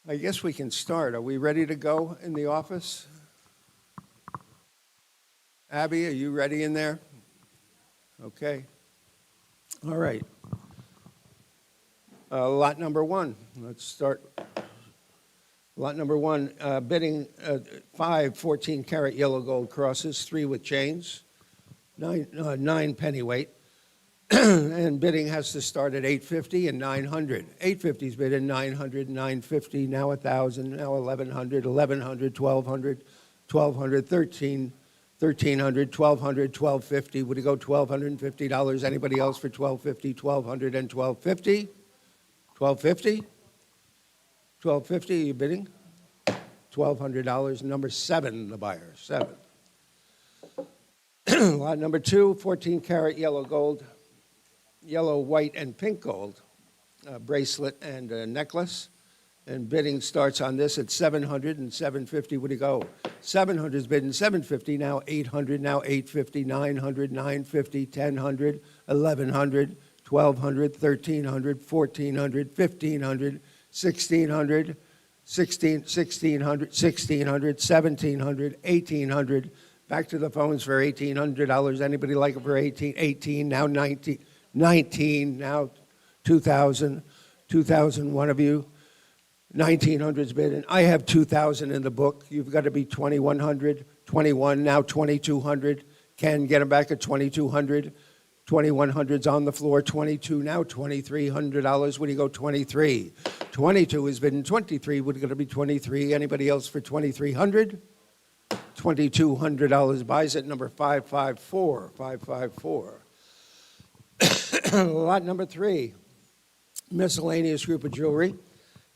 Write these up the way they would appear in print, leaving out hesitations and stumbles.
I guess we can start. Are we ready to go in the office? Abby, are you ready in there? Okay. All right. Lot number one. Let's start. Lot number one, bidding 5 14-karat yellow gold crosses, 3 with chains, 9 pennyweight. And bidding has to start at $850 and $900. $850's bid in $900, $950, now $1,000, now $1,100, $1,100, $1,200, $1,200, $1,300, $1,200, $1,250. Would you go $1,250? Anybody else for $1,250, $1,200, and $1,250? $1,250? $1,250, are you bidding? $1,200, number 7, the buyer, 7. Lot number 2, 14-karat yellow gold, yellow, white, and pink gold, bracelet and a necklace. And bidding starts on this at $700 and $750. Would you go? $700 is bidding $750, now $800, now $850, $900, $950, $1,000, $1,100, $1,200, $1,300, $1,400, $1,500, $1,600, $1,600, $1,700, $1,800. Back to the phones for $1,800. Anybody like it for 18, now 19, now 2,000, 2,000, one of you. 1,900's bid, and I have 2,000 in the book. You've got to be 2,100, 21, now 2,200. Ken, get them back at 2,200. 2,100's on the floor, 22, now $2,300. Would you go 23? 22 is bidding 23. Would it going to be 23? Anybody else for 2,300? $2,200 buys at number 554. 554. Lot number 3, miscellaneous group of jewelry.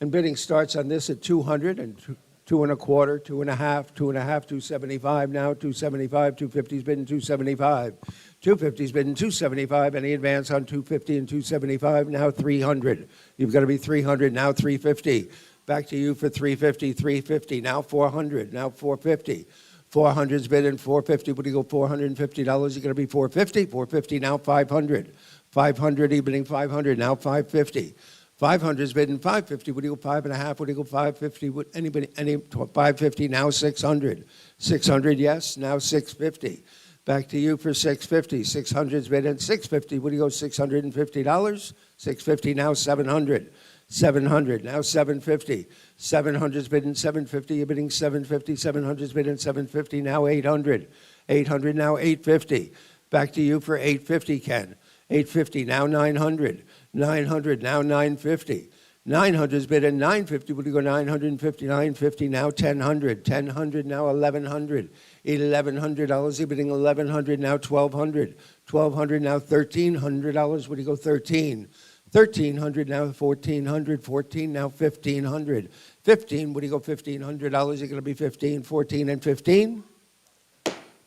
And bidding starts on this at $200 and $2 and a quarter, $2 and a half, $275 now, $275, $250's bidding $275. $250's bidding $275. Any advance on $250 and $275, now $300. You've got to be $300, now $350. Back to you for $350, $350, now $400, now $450. 400's bidding $450. Would you go $450? You're going to be $450. $450, now $500. 500, evening $500, now $550. 500's bidding $550. Would you go 5.5? Would you go $550? Would anybody, $550, now $600. 600, yes, now $650. Back to you for $650. 600's bidding $650. Would you go $650? $650, now $700. 700, now $750. 700's bidding $750. You're bidding $750. 700's bidding $750, now $800. 800, now $850. Back to you for $850, Ken. $850, now $900. 900, now $950. 900's bidding $950. Would you go $950? $950, now $1,000. $1,000, now $1,100. $1,100, you're bidding $1,100, now $1,200. $1,200, now $1,300. Would you go $13? $1,300, now $1,400. $14, now $1,500. $15, would you go $1,500? You're going to be $15. $14 and $15.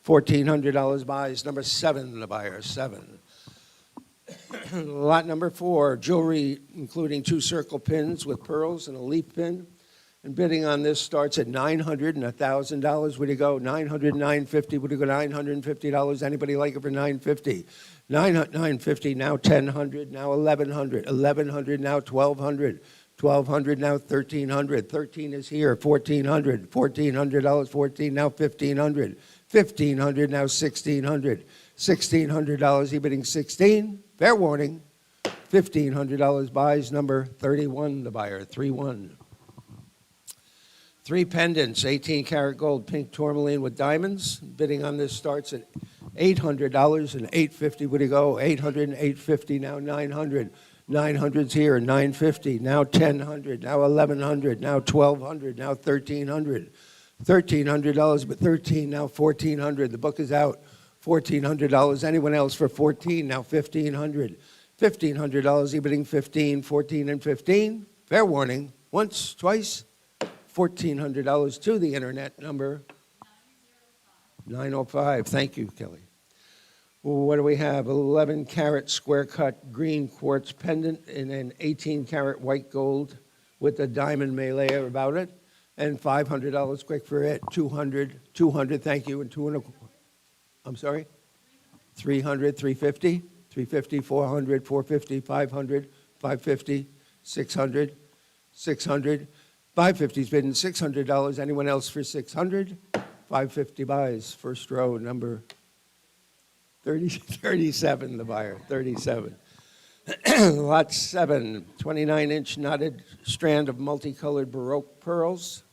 $1,400 buys. Number 7, the buyer, 7. Lot number 4, jewelry including 2 circle pins with pearls and a leaf pin. And bidding on this starts at $900 and $1,000. Would you go $900, $950? Would you go $950? Anybody like it for $950? $950, now $1,000, now $1,100. $1,100, now $1,200. $1,200, now $1,300. 13 is here. $1,400. $1,400. 14, now $1,500. $1,500, now $1,600. $1,600, you bidding 16. Fair warning. $1,500 buys. Number 31, the buyer, 3-1. 3 pendants, 18-karat gold, pink tourmaline with diamonds. Bidding on this starts at $800 and $850. Would you go? $800 and $850, now $900. 900's here, $950, now $1,000, now $1,100, now $1,200, now $1,300. $1,300, but 13, now $1,400. The book is out. $1,400. Anyone else for 14? Now $1,500. $1,500. You bidding 15, 14, and 15. Fair warning. Once, twice. $1,400 to the internet number 905. Thank you, Kelly. What do we have? 11-karat square cut green quartz pendant in an 18-karat white gold with a diamond melee about it, and $500 quick for it. 200. Thank you, and 2 and a. I'm sorry? 300, 350, 350, 400, 450, 500, 550, 600, 600. 550's bidding $600. Anyone else for 600? 550 buys. First row, number 37, the buyer, 37. Lot 7, 29-inch knotted strand of multicolored Baroque pearls.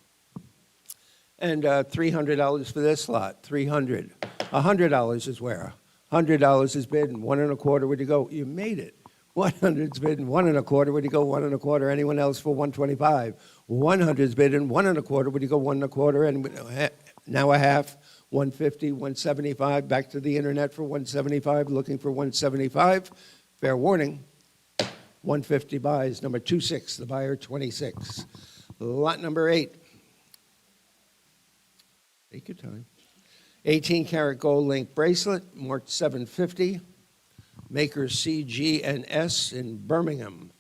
And $300 for this lot, $300. $100 is where? $100 is bid, and 1 1/4, where'd you go? You made it. 100's bid, and 1 1/4, where'd you go? 1 1/4. Anyone else for 125? 100's bid, and 1 1/4, where'd you go? 1 1/4, and now a half. 150, 175, back to the internet for 175, looking for 175. Fair warning, 150 buys. Number 26, the buyer, 26. Lot number 8. Take your time. 18-karat gold link bracelet, marked 750. Maker CG and S in Birmingham.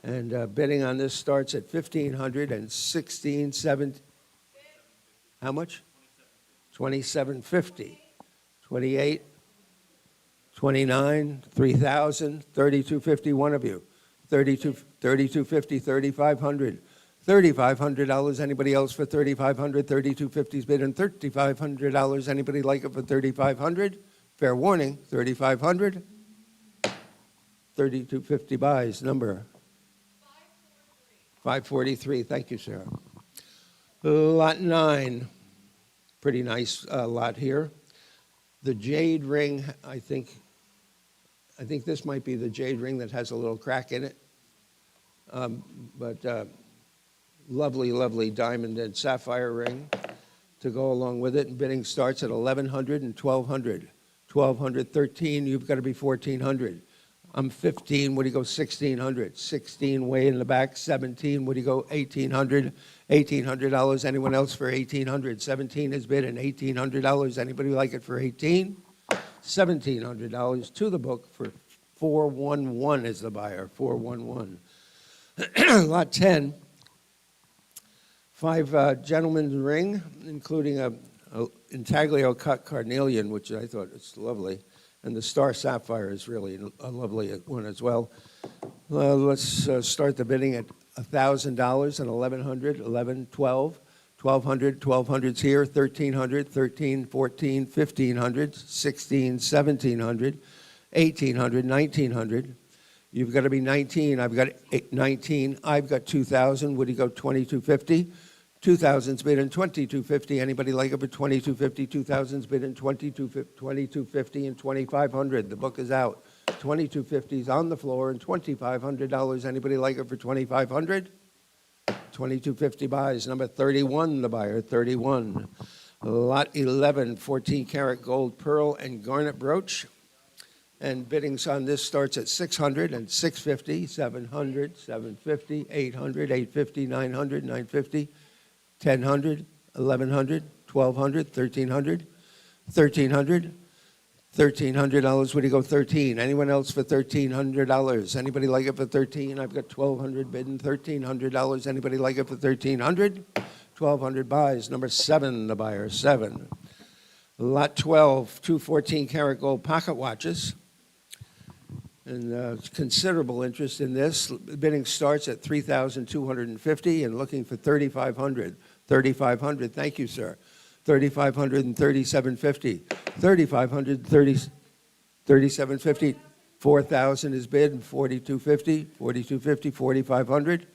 And bidding on this starts at $1,500 and 17. How much? 2750. 28. 29. 3,000. 3250. One of you. 3250. 3,500. $3,500. Anybody else for $3,500? 3250's bid, and $3,500. Anybody like it for $3,500? Fair warning. 3,500. 3250 buys. Number 543. Thank you, Sarah. Lot 9. Pretty nice lot here. The jade ring, I think this might be the jade ring that has a little crack in it. But lovely, lovely diamond and sapphire ring to go along with it. And bidding starts at $1,100 and $1,200. $1,200, $13, you've got to be $1,400. I'm 15, what do you go, 1,600? 16 way in the back, 17, what do you go, 1,800? $1,800, anyone else for 1,800? 17 is bid, and $1,800, anybody like it for 18? $1,700 to the book for 411 is the buyer, 411. Lot 10, 5 gentlemen's ring, including a intaglio cut carnelian, which I thought is lovely. And the star sapphire is really a lovely one as well. Let's start the bidding at $1,000 and $1,100, $1,100, $1,200, $1,200, $1,200's here, $1,300, $1,300, $1,400, $1,500, $1,600, $1,700, $1,800, $1,900. You've got to be 19. I've got 19. I've got 2,000. Would you go 2,250? 2,000's bid in 2,250. Anybody like it for 2,250? 2,000's bid in 2,250 and 2,500. The book is out. 2,250's on the floor and $2,500. Anybody like it for 2,500? 2,250 buys. Number 31, the buyer, 31. Lot 11, 14-karat gold pearl and garnet brooch. And biddings on this starts at $600 and $650, $700, $750, $800, $850, $900, $950. $1,000, $1,100, $1,200, $1,300, $1,300, $1,300. Would you go 13? Anyone else for $1,300? Anybody like it for 13? I've got 1,200 bidding, $1,300. Anybody like it for 1,300? 1,200 buys. Number 7, the buyer, 7. Lot 12, 2 14-karat gold pocket watches. And considerable interest in this. Bidding starts at $3,250 and looking for $3,500. $3,500. Thank you, sir. $3,500 and $3,750. $3,500, $3,750. $4,000 is bid and $4,250. $4,250. $4,500.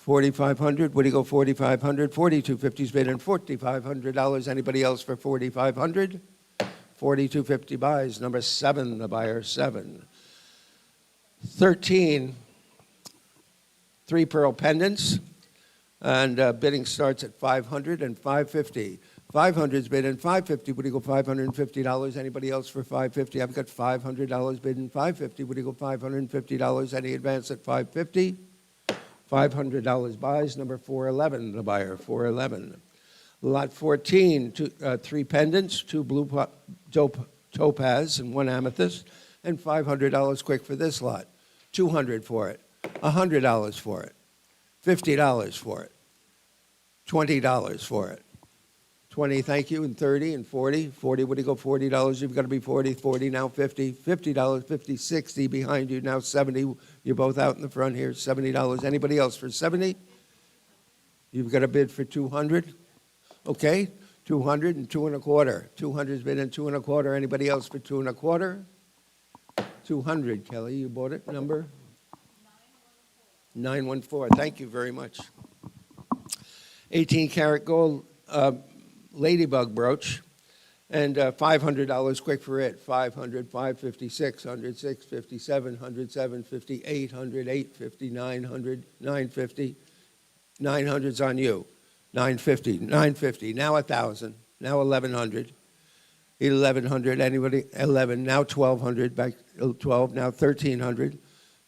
$4,500. What do you go? $4,500. $4,250 is bid and $4,500. Anybody else for $4,500? $4,250 buys. Number 7, the buyer, 7. 13, 3 pearl pendants, and bidding starts at $500 and $550. 500's bid and $550. Would you go $550? Anybody else for $550? I've got $500 bid and $550. Would you go $550? Any advance at $550? $500 buys. Number 411, the buyer, 411. Lot 14, 3 pendants, 2 blue topaz and 1 amethyst. And $500 quick for this lot. $200 for it. $100 for it. $50 for it. $20 for it. 20, thank you, and 30 and 40. 40, what do you go, $40? You've got to be 40. 40, now 50. $50, 50, 60 behind you, now 70. You're both out in the front here, $70. Anybody else for 70? You've got a bid for 200? Okay, 200 and 2 1/4. 200's bid and 2 1/4. Anybody else for 2 1/4? 200, Kelly, you bought it, number? 914. Thank you very much. 18-karat gold ladybug brooch, and $500 quick for it. 500, 550, 600, 650, 700, 750, 800, 850, 900, 950. 900's on you. 950, 950. Now 1,000. Now 1,100. 1,100. Anybody? 11. Now 1,200. Back 12. Now 1,300.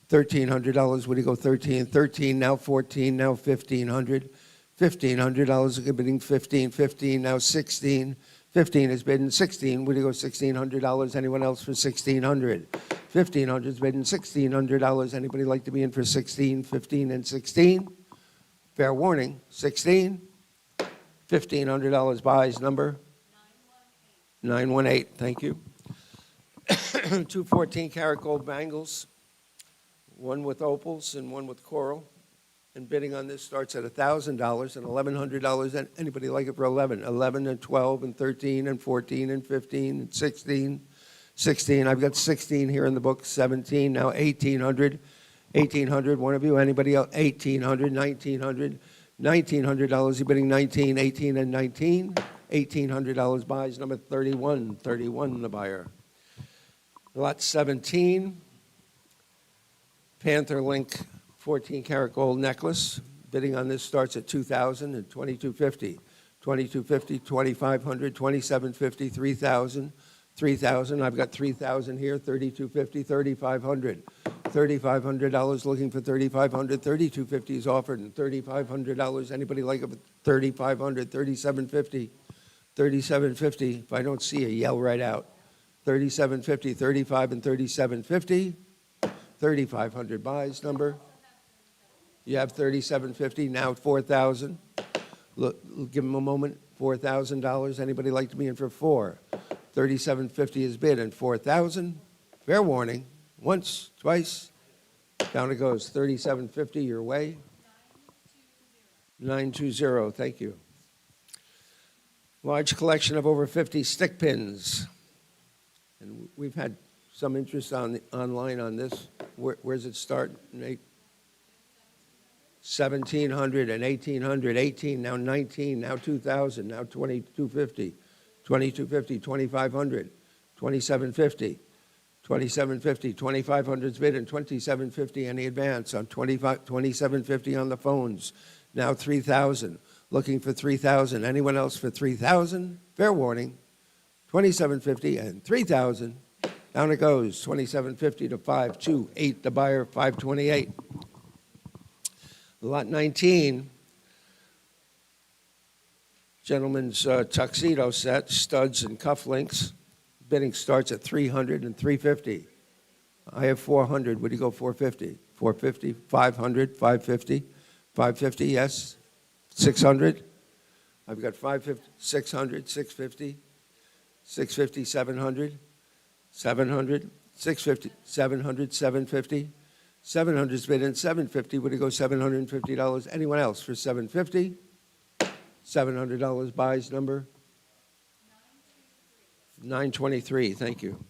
$1,300. Would you go 13? 13. Now 14. Now 1,500. $1,500 bidding 15. 15. Now 16. 15 is bidding 16. Would you go $1,600? Anyone else for 1,600? 1,500 is bidding $1,600. Anybody like to be in for 16? 15 and 16. Fair warning. 16. $1,500 buys number 918. Thank you. 2 14-karat gold bangles, one with opals and one with coral. And bidding on this starts at $1,000 and $1,100. Anybody like it for 11? 11 and 12 and 13 and 14 and 15 and 16. 16. I've got 16 here in the book. 17. Now 1,800. 1,800. One of you. Anybody else? 1,800. 1,900. $1,900. You're bidding 19, 18, and 19. $1,800 buys number 31. 31 the buyer. Lot 17. Panther Link 14-karat gold necklace. Bidding on this starts at $2,000 and $2,250. $2,250, $2,500, $2,750, $3,000, $3,000. I've got $3,000 here. $3,250, $3,500. $3,500 looking for $3,500. $3,250 is offered, and $3,500. Anybody like it? $3,500, $3,750, $3,750. If I don't see you, yell right out. $3,750, $35, and $3,750. $3,500 buys number. You have $3,750, now $4,000. Look, give them a moment. $4,000. Anybody like to be in for 4? $3,750 is bid, and $4,000. Fair warning. Once, twice. Down it goes. $3,750 your way. 920. Thank you. Large collection of over 50 stick pins. And we've had some interest online on this. Where's it start, Nate? 1,700 and 1,800, 18, now 19, now 2,000, now 2,250, 2,250, 2,500, 2,750, 2,750, 2,500's bid, and 2,750 any advance on 2,750 on the phones. Now 3,000, looking for 3,000. Anyone else for 3,000? Fair warning. 2,750 and 3,000. Down it goes. 2,750 to 528. The buyer 528. Lot 19, gentleman's tuxedo set, studs and cufflinks. Bidding starts at $300 and $350. I have $400. Would you go $450? $450, $500, $550, $550, yes. $600. I've got $550, $600, $650, $650, $700, $700, $650, $700, $750. 700's bid in $750. Would it go $750? Anyone else for $750? $700 buys number 923. Thank you.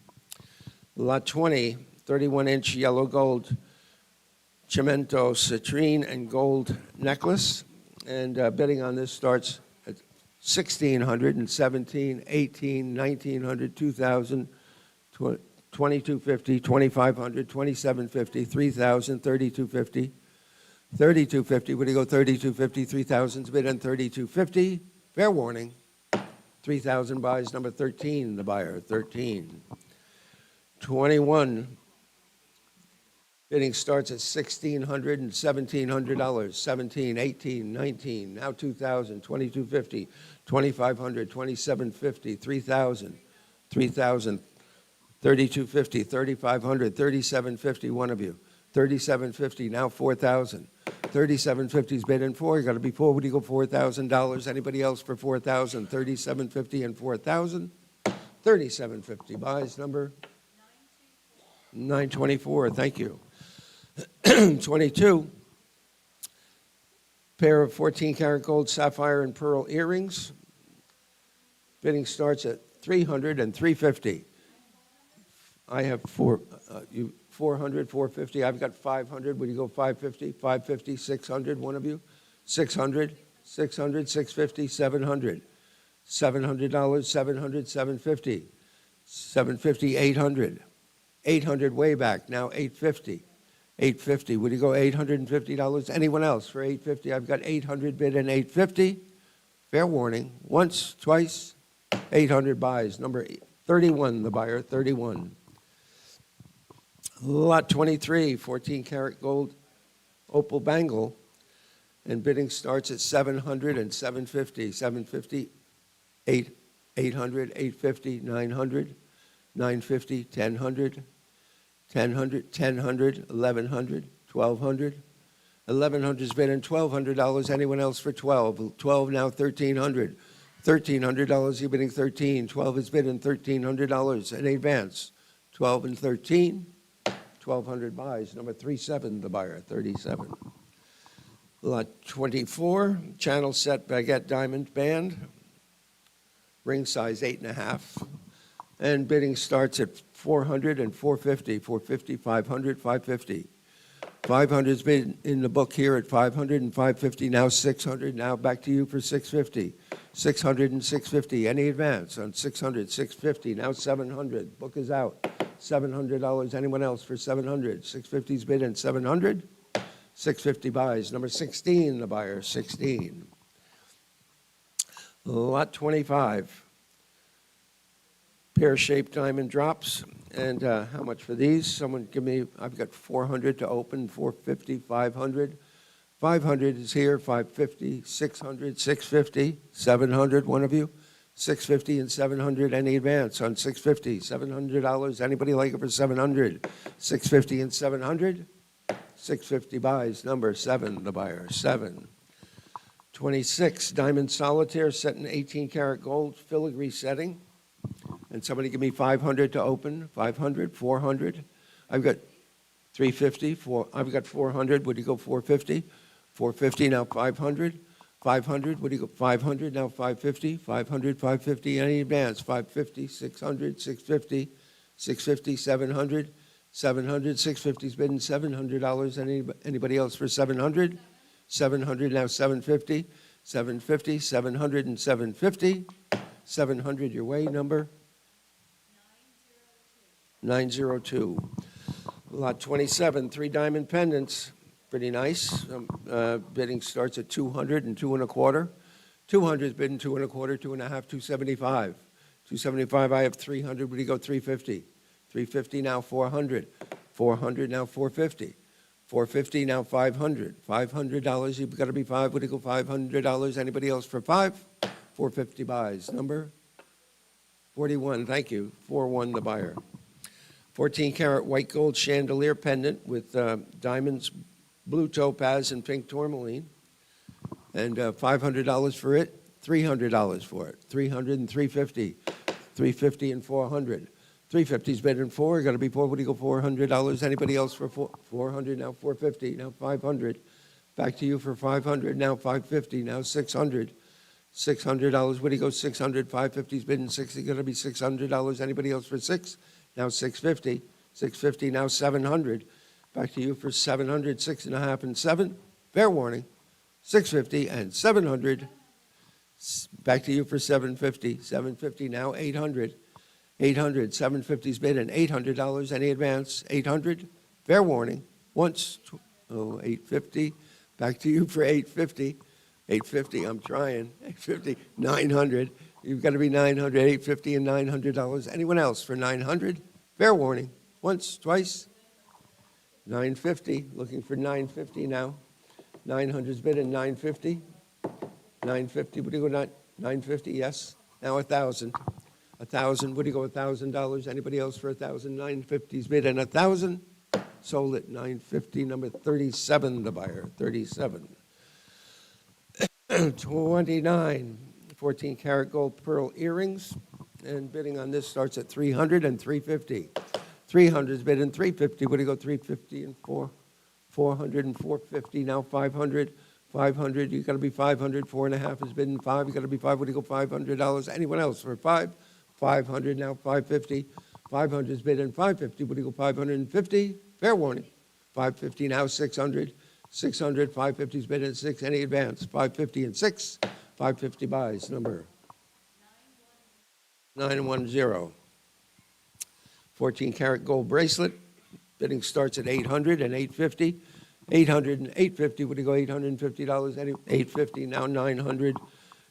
Lot 20, 31-inch yellow gold cemento citrine and gold necklace. And bidding on this starts at $1,600 and $1,700, $1,800, $1,900, $2,000, $2,250, $2,500, $2,750, $3,000, $3,250, $3,250. Would you go $3,250? $3,000's bid and $3,250. Fair warning. $3,000 buys number 13. The buyer 13. 21. Bidding starts at $1,600 and $1,700. 17, 18, 19. Now $2,000, $2,250, $2,500, $2,750, $3,000, $3,000. $3,250, $3,500, $3,750, one of you. $3,750, now $4,000. $3,750's bid in 4. You got to be 4. Would you go $4,000? Anybody else for $4,000? $3,750 and $4,000. $3,750 buys number 924. Thank you. 22. Pair of 14 karat gold sapphire and pearl earrings. Bidding starts at 300 and 350. I have 400, 450. I've got 500. Would you go 550? 550, 600, one of you? 600, 600, 650, 700. $700, 700, 750. 750, 800. 800 way back, now 850. 850, would you go $850? Anyone else for 850? I've got 800 bid and 850. Fair warning, once, twice, 800 buys. Number 31, the buyer, 31. Lot 23, 14 karat gold opal bangle, and bidding starts at 700 and 750. 750, 800, 850, 900, 950, 1,000, 1,000, 1,000, 1,100, 1,200. 1,100's bid in $1,200. Anyone else for 12? 12 now, 1,300. $1,300, you're bidding 13. 12 is bid in $1,300 in advance. 12 and 13, 1,200 buys. Number 37, the buyer, 37. Lot 24, channel set baguette diamond band, ring size 8.5. And bidding starts at 400 and 450, 450, 500, 550. 500's been in the book here at 500 and 550, now 600. Now back to you for 650. 600 and 650. Any advance on 600, 650, now 700. Book is out. $700. Anyone else for 700? 650's bid in 700. 650 buys. Number 16, the buyer, 16. Lot 25. Pear-shaped diamond drops. And how much for these? Someone give me, I've got 400 to open, 450, 500. 500 is here, 550, 600, 650, 700, one of you. 650 and 700, any advance on 650, $700. Anybody like it for 700? 650 and 700. 650 buys. Number 7, the buyer, 7. 26, diamond solitaire set in 18 karat gold, filigree setting. And somebody give me 500 to open, 500, 400. I've got 350, I've got 400. Would you go 450? 450, now 500. 500, would you go 500, now 550. 500, 550, any advance? 550, 600, 650, 650, 700. 700, 650's bidding $700. Anybody else for 700? 700, now 750. 750, 700 and 750. 700, your way, number? 902. Lot 27, 3 diamond pendants. Pretty nice. Bidding starts at 200 and 2 1/4. 200 is bidding 2 1/4, 2.5, 275. 275, I have 300. Would you go 350? 350, now 400. 400, now 450. 450, now 500. $500, you've got to be 5. Would you go $500? Anybody else for 5? 450 buys. Number 41, thank you. 41, the buyer. 14 karat white gold chandelier pendant with diamonds, blue topaz, and pink tourmaline. And $500 for it, $300 for it. 300 and 350. 350 and 400. 350's bid in 4, got to be 4. Would you go $400? Anybody else for 400? Now 450, now 500. Back to you for 500, now 550, now 600. $600, would you go 600? 550's bid in 60, got to be $600. Anybody else for 6? Now 650. 650, now 700. Back to you for 700, 6.5 and 7. Fair warning. 650 and 700. Back to you for 750. 750, now 800. 800, 750's bid and $800. Any advance? 800. Fair warning. Once, 850. Back to you for 850. 850, I'm trying. 850, 900. You've got to be 900, 850 and $900. Anyone else for 900? Fair warning. Once, twice. 950, looking for 950 now. 900's bid and 950. 950, would you go 950? Yes. Now 1,000. 1,000, would you go $1,000? Anybody else for 1,000? 950's bid and 1,000. Sold at 950. Number 37, the buyer. 37. 29, 14 karat gold pearl earrings. And bidding on this starts at 300 and 350. 300's bid and 350. Would you go 350 and 400 and 450? Now 500. 500, you got to be 500. 4.5 is bidding 5. You got to be 5. What do you go? $500. Anyone else for 5? 500 now. 550. 500 is bidding 550. What do you go? 550. Fair warning. 550 now. 600. 600. 550 is bidding 6. Any advance? 550 and 6. 550 buys. Number 910. 14-karat gold bracelet. Bidding starts at 800 and 850. 800 and 850. What do you go? $850. Any 850 now. 900.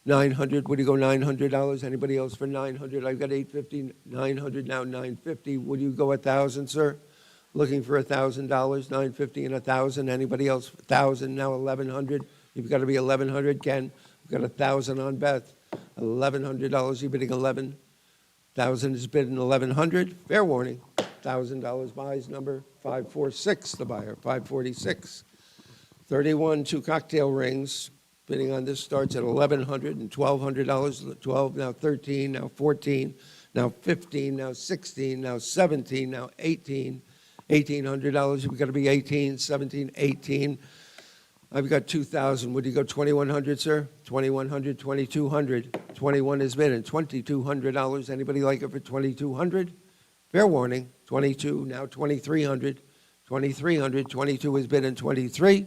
900. What do you go? $900. Anybody else for 900? I've got 850. 900 now. 950. Would you go 1,000, sir? Looking for $1,000. 950 and 1,000. Anybody else? 1,000 now. 1,100. You've got to be 1,100. Ken, we've got 1,000 on Beth. $1,100. You're bidding 11. 1,000 is bidding 1,100. Fair warning. $1,000 buys. Number 546. The buyer. 546. 31. 2 cocktail rings. Bidding on this starts at $1,100 and $1,200. 12 now. 13 now. 14 now. 15 now. 16 now. 17 now. 18. $1,800. You've got to be 18. 17. 18. I've got 2,000. Would you go 2,100, sir? 2,100, 2,200. 21 is bidding. $2,200. Anybody like it for 2,200? Fair warning. 22 now. 2,300. 2,300. 22 is bidding. 23.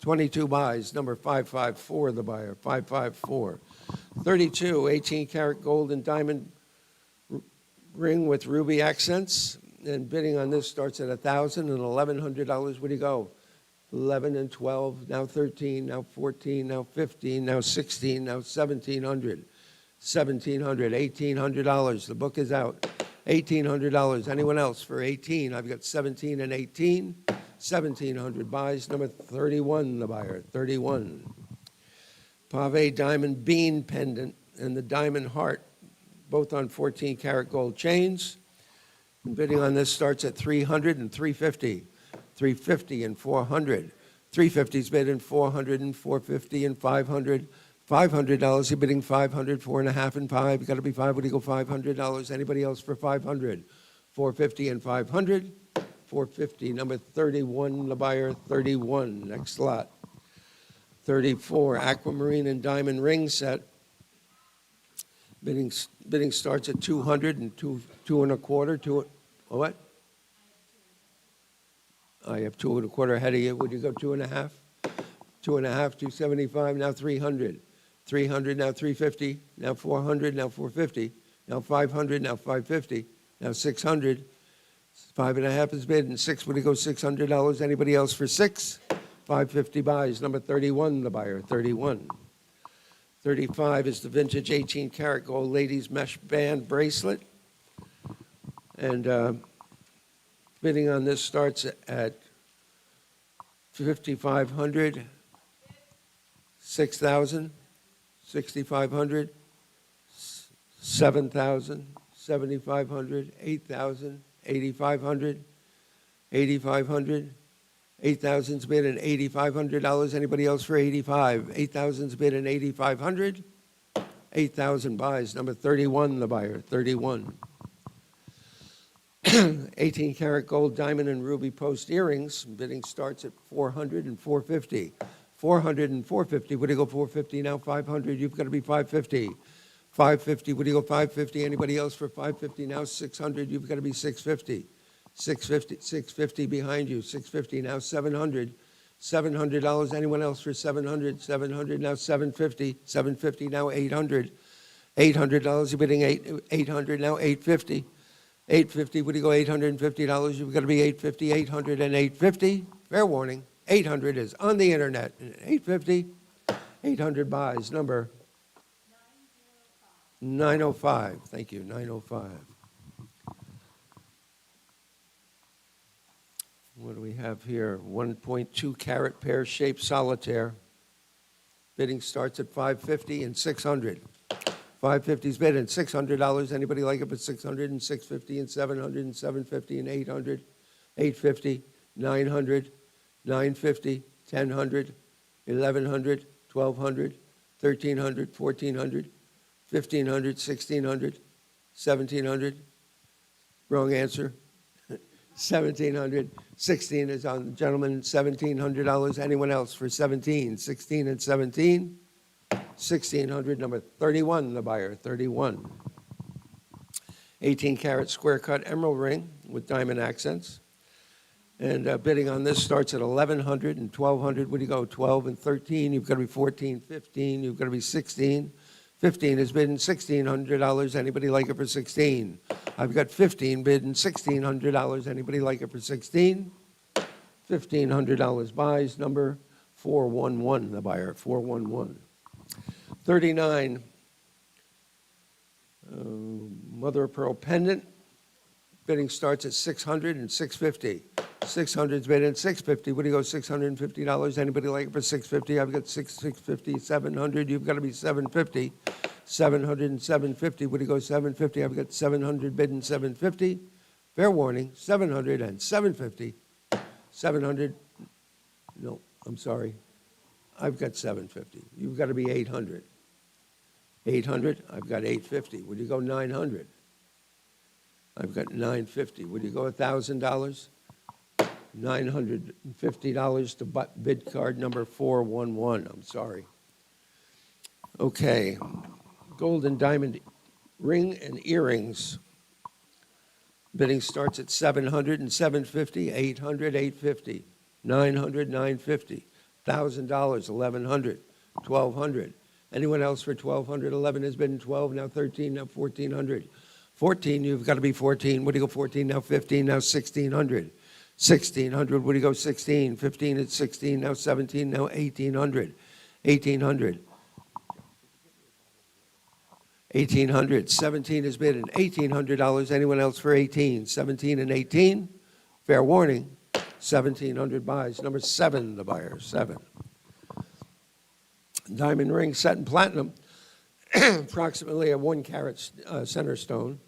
22 buys. Number 554. The buyer. 554. 32. 18-karat gold and diamond ring with ruby accents. And bidding on this starts at $1,000 and $1,100. Where do you go? 11 and 12, now 13, now 14, now 15, now 16, now 1,700. 1,700, $1,800. The book is out. $1,800. Anyone else for 18? I've got 17 and 18. 1,700 buys. Number 31, the buyer. 31. Pave diamond bean pendant and the diamond heart, both on 14-karat gold chains. And bidding on this starts at 300 and 350. 350 and 400. 350's bidding 400 and 450 and 500. $500. You're bidding 500, 4.5 and 5. You got to be 5. What do you go? $500. Anybody else for 500? 450 and 500. 450. Number 31. The buyer. 31. Next lot. 34. Aquamarine and diamond ring set. Bidding starts at 200 and 2.25. What? I have 2.25 ahead of you. Would you go 2.5? 2.5, 275, now 300. 300, now 350, now 400, now 450, now 500, now 550, now 600. 5.5 is bid, and 6, would you go $600? Anybody else for 6? 550 buys. Number 31, the buyer, 31. 35 is the vintage 18-karat gold ladies mesh band bracelet. And bidding on this starts at 5,500, 6,000, 6,500, 7,000, 7,500, 8,000, 8,500, 8,500, 8,000's bid and $8,500. Anybody else for 85? 8,000's bid and 8,500. 8,000 buys. Number 31, the buyer, 31. 18-karat gold diamond and ruby post earrings. Bidding starts at 400 and 450. 400 and 450. Would you go 450 now? 500. You've got to be 550. 550. Would you go 550? Anybody else for 550 now? 600. You've got to be 650. 650. 650 behind you. 650 now. 700. $700. Anyone else for 700? 700 now. 750. 750 now. 800. $800. You're bidding 800 now. 850. 850, would you go $850? You've got to be 850, 800 and 850. Fair warning, 800 is on the internet. 850, 800 buys. Number 905. Thank you, 905. What do we have here? 1.2 carat pear-shaped solitaire. Bidding starts at 550 and 600. 550's bid and $600. Anybody like it but 600 and 650 and 700 and 750 and 800, 850, 900, 950, 1000, 1100, 1200, 1300, 1400, 1500, 1600, 1700. Wrong answer. 1,700. 16 is on the gentleman, $1,700. Anyone else for 17? 16 and 17. 1,600, number 31, the buyer, 31. 18-carat square-cut emerald ring with diamond accents. And bidding on this starts at 1,100 and 1,200. What do you go, 12 and 13? You've got to be 14, 15. You've got to be 16. 15 is bidding $1,600. Anybody like it for 16? I've got 15 bidding $1,600. Anybody like it for 16? $1,500 buys, number 411, the buyer, 411. 39, mother of pearl pendant. Bidding starts at 600 and 650. 600 is bidding $650. What do you go, $650? Anybody like it for 650? I've got 650, 700. You've got to be 750. 700 and 750. What do you go, 750? I've got 700 bidding 750. Fair warning, 700 and 750. 700. No, I'm sorry. I've got 750. You've got to be 800. 800. I've got 850. Would you go 900? I've got 950. Would you go $1,000? $950 to bid card number 411. I'm sorry. Okay. Gold and diamond ring and earrings. Bidding starts at 700 and 750, 800, 850, 900, 950, $1,000, 1,100, 1,200. Anyone else for 1,200? 11 has been 12, now 13, now 1,400. 14, you've got to be 14. What do you go 14? Now 15, now 1,600. 1,600, what do you go 16? 15 at 16, now 17, now 1,800. 1,800. 1,800. 17 is bid, and $1,800. Anyone else for 18? 17 and 18. Fair warning. 1,700 buys. Number 7, the buyer. 7. Diamond ring set in platinum, approximately a 1-carat center stone.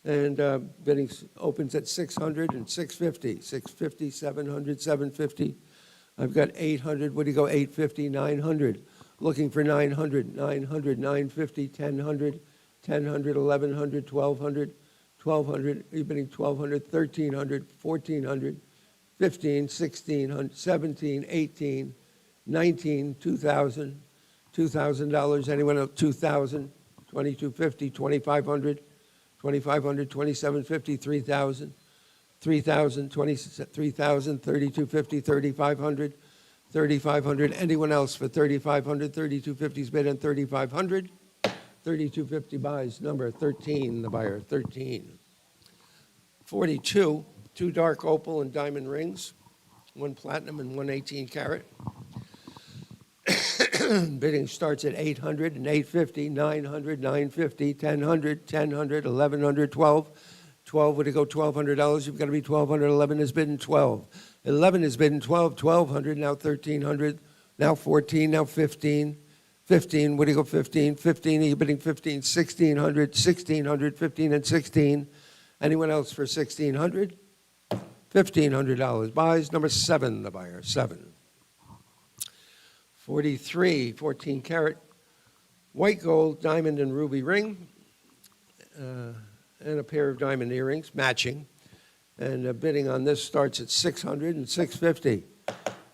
And bidding opens at 600 and 650. 650, 700, 750. I've got 800. What do you go? 850, 900. Looking for 900, 900, 950, 1,000, 1,000, 1,100, 1,200, 1,200. Are you bidding 1,200, 1,300, 1,400, 15, 1,600, 17, 18, 19, 2,000, $2,000. Anyone else? 2,000, 2,250, 2,500, 2,500, 2,750, 3,000, 3,000, 23,000, 3,250, 3,500. 3,500. Anyone else for 3,500? 3,250's bid on 3,500. 3,250 buys. Number 13, the buyer. 13. 42. 2 dark opal and diamond rings. 1 platinum and 1 18-carat. Bidding starts at 800 and 850, 900, 950, 1,000, 1,000, 1,100, 12. 12 would it go $1,200? You've got to be 1,200. 11 is bidding 12. 11 is bidding 12. 1,200. Now 1,300. Now 14. Now 15. 15. What do you go 15? 15. Are you bidding 15? 1,600. 1,600. 15 and 16. Anyone else for 1,600? $1,500 buys. Number 7, the buyer. 7. 43. 14-carat white gold diamond and ruby ring. And a pair of diamond earrings, matching. And bidding on this starts at 600 and 650.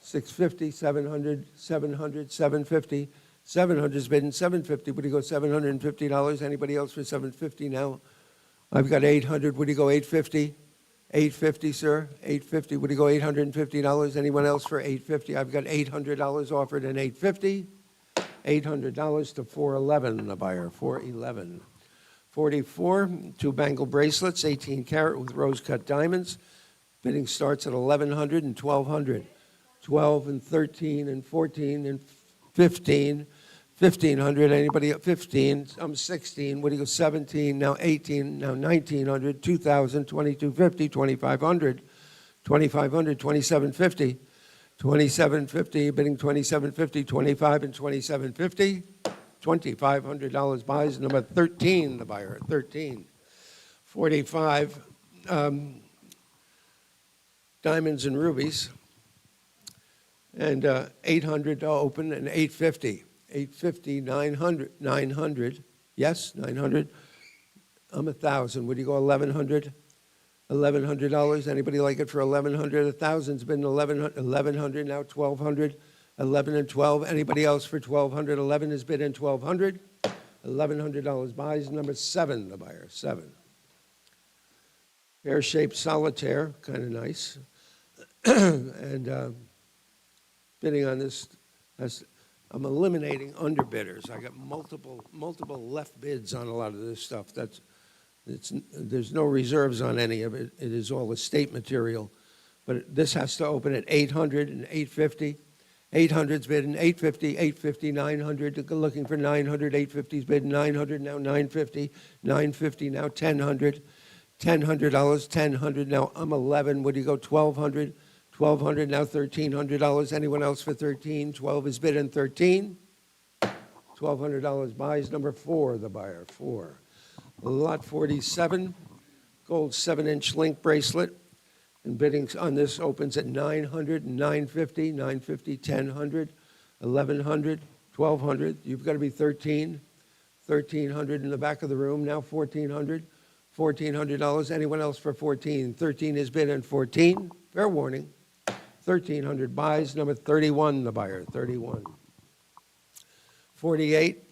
650, 700, 700, 750. 700 is bidding 750. Would you go $750? Anybody else for 750 now? I've got 800. Would you go 850? 850, sir. 850. Would you go $850? Anyone else for 850? I've got $800 offered and 850. $800 to 411, the buyer. 411. 44, 2 bangle bracelets, 18-carat with rose-cut diamonds. Bidding starts at 1,100 and 1,200. 12 and 13 and 14 and 15. 1,500. Anybody at 15? I'm 16. What do you go? 17. Now 18. Now 1,900. 2,000. 2,250. 2,500. 2,500. 2,750. 2,750. Bidding 2,750. 25 and 2,750. $2,500 buys. Number 13, the buyer. 13. 45. Diamonds and rubies. And 800 to open and 850. 850, 900, 900. Yes, 900. I'm 1,000. Would you go 1,100? $1,100. Anybody like it for $1,100? 1,000's been 1,100, now 1,200. 11 and 12. Anybody else for 1,200? 11 is bid in 1,200. $1,100 buys. Number 7, the buyer, 7. Pear-shaped solitaire, kind of nice. And bidding on this, I'm eliminating underbidders. I got multiple left bids on a lot of this stuff. There's no reserves on any of it. It is all estate material. But this has to open at 800 and 850. 800's bidding 850, 850, 900. Looking for 900. 850's bidding 900, now 950. 950, now 1,000. $1,000, 1,000. Now I'm 11. Would you go 1,200? 1,200, now $1,300. Anyone else for 13? 12 is bid in 13. $1,200 buys. Number 4, the buyer, 4. Lot 47, gold 7-inch link bracelet. And bidding on this opens at 900, 950, 950, 1,000, 1,100, 1,200. You've got to be 13. 1,300 in the back of the room. Now 1,400. $1,400. Anyone else for 14? 13 is bid in 14. Fair warning. 1,300 buys. Number 31, the buyer, 31. 48,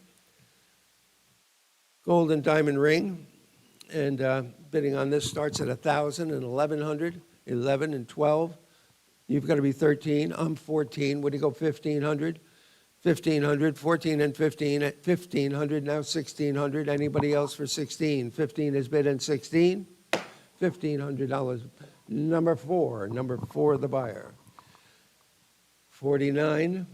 gold and diamond ring. And bidding on this starts at 1,000 and 1,100, 11 and 12. You've got to be 13. I'm 14. Would you go 1,500? 1,500, 14 and 15 at 1,500, now 1,600. Anybody else for 16? 15 is bid in 16. $1,500. Number 4, the buyer. 49,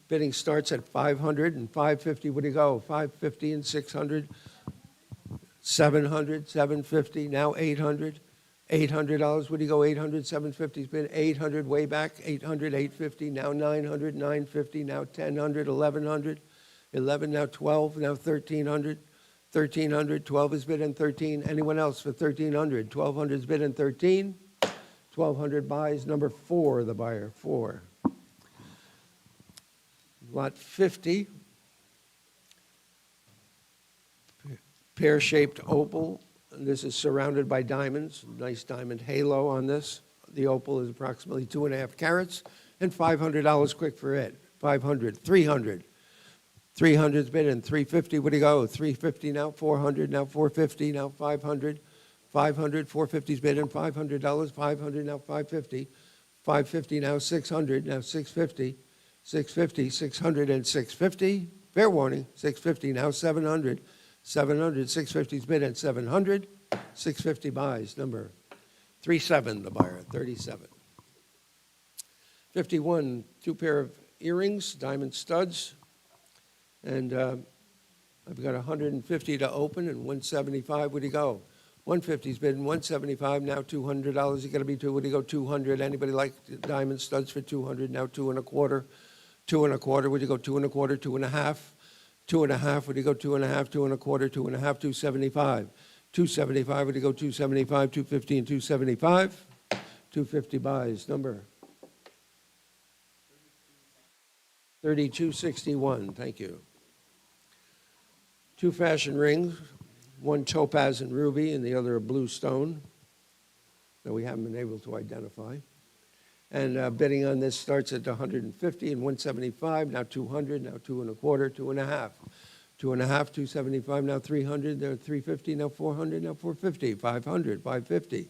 bidding starts at 500 and 550. Would you go? 550 and 600, 700, 750, now 800. $800. Would you go 800? 750's been 800 way back. 800, 850, now 900, 950, now 1,000, 1,100, 11, now 12, now 1,300, 1,300. 12 is bid in 13. Anyone else for 1,300? 1,200 is bid in 13. 1,200 buys. Number 4, the buyer, 4. Lot 50, pear-shaped opal. This is surrounded by diamonds, nice diamond halo on this. The opal is approximately 2.5 carats, and $500 quick for it. 500, 300. 300's bid in 350. Would you go? 350 now, 400 now, 450 now, 500. 500, 450's bid in $500. 500 now, 550. 550 now, 600 now, 650. 650, 600 and 650. Fair warning. 650 now, 700. 700, 650's bid at 700. 650 buys. Number 37, the buyer, 37. 51, 2 pair of earrings, diamond studs. And I've got 150 to open and 175. Would you go? 150's bid and 175. Now $200. You got to be 2. Would you go 200? Anybody like diamond studs for 200? Now 2.25. 2.25. Would you go 2.25? 2.5. 2.5, would you go 2.5, 2.25, 2.5, 275. 275, would you go 275, 250, and 275? 250 buys. Number 3261, thank you. 2 fashion rings, one topaz and ruby, and the other a blue stone that we haven't been able to identify. And bidding on this starts at 150 and 175, now 200, now 2.25, 2.5. 2.5, 275, now 300, now 350, now 400, now 450, 500, 550,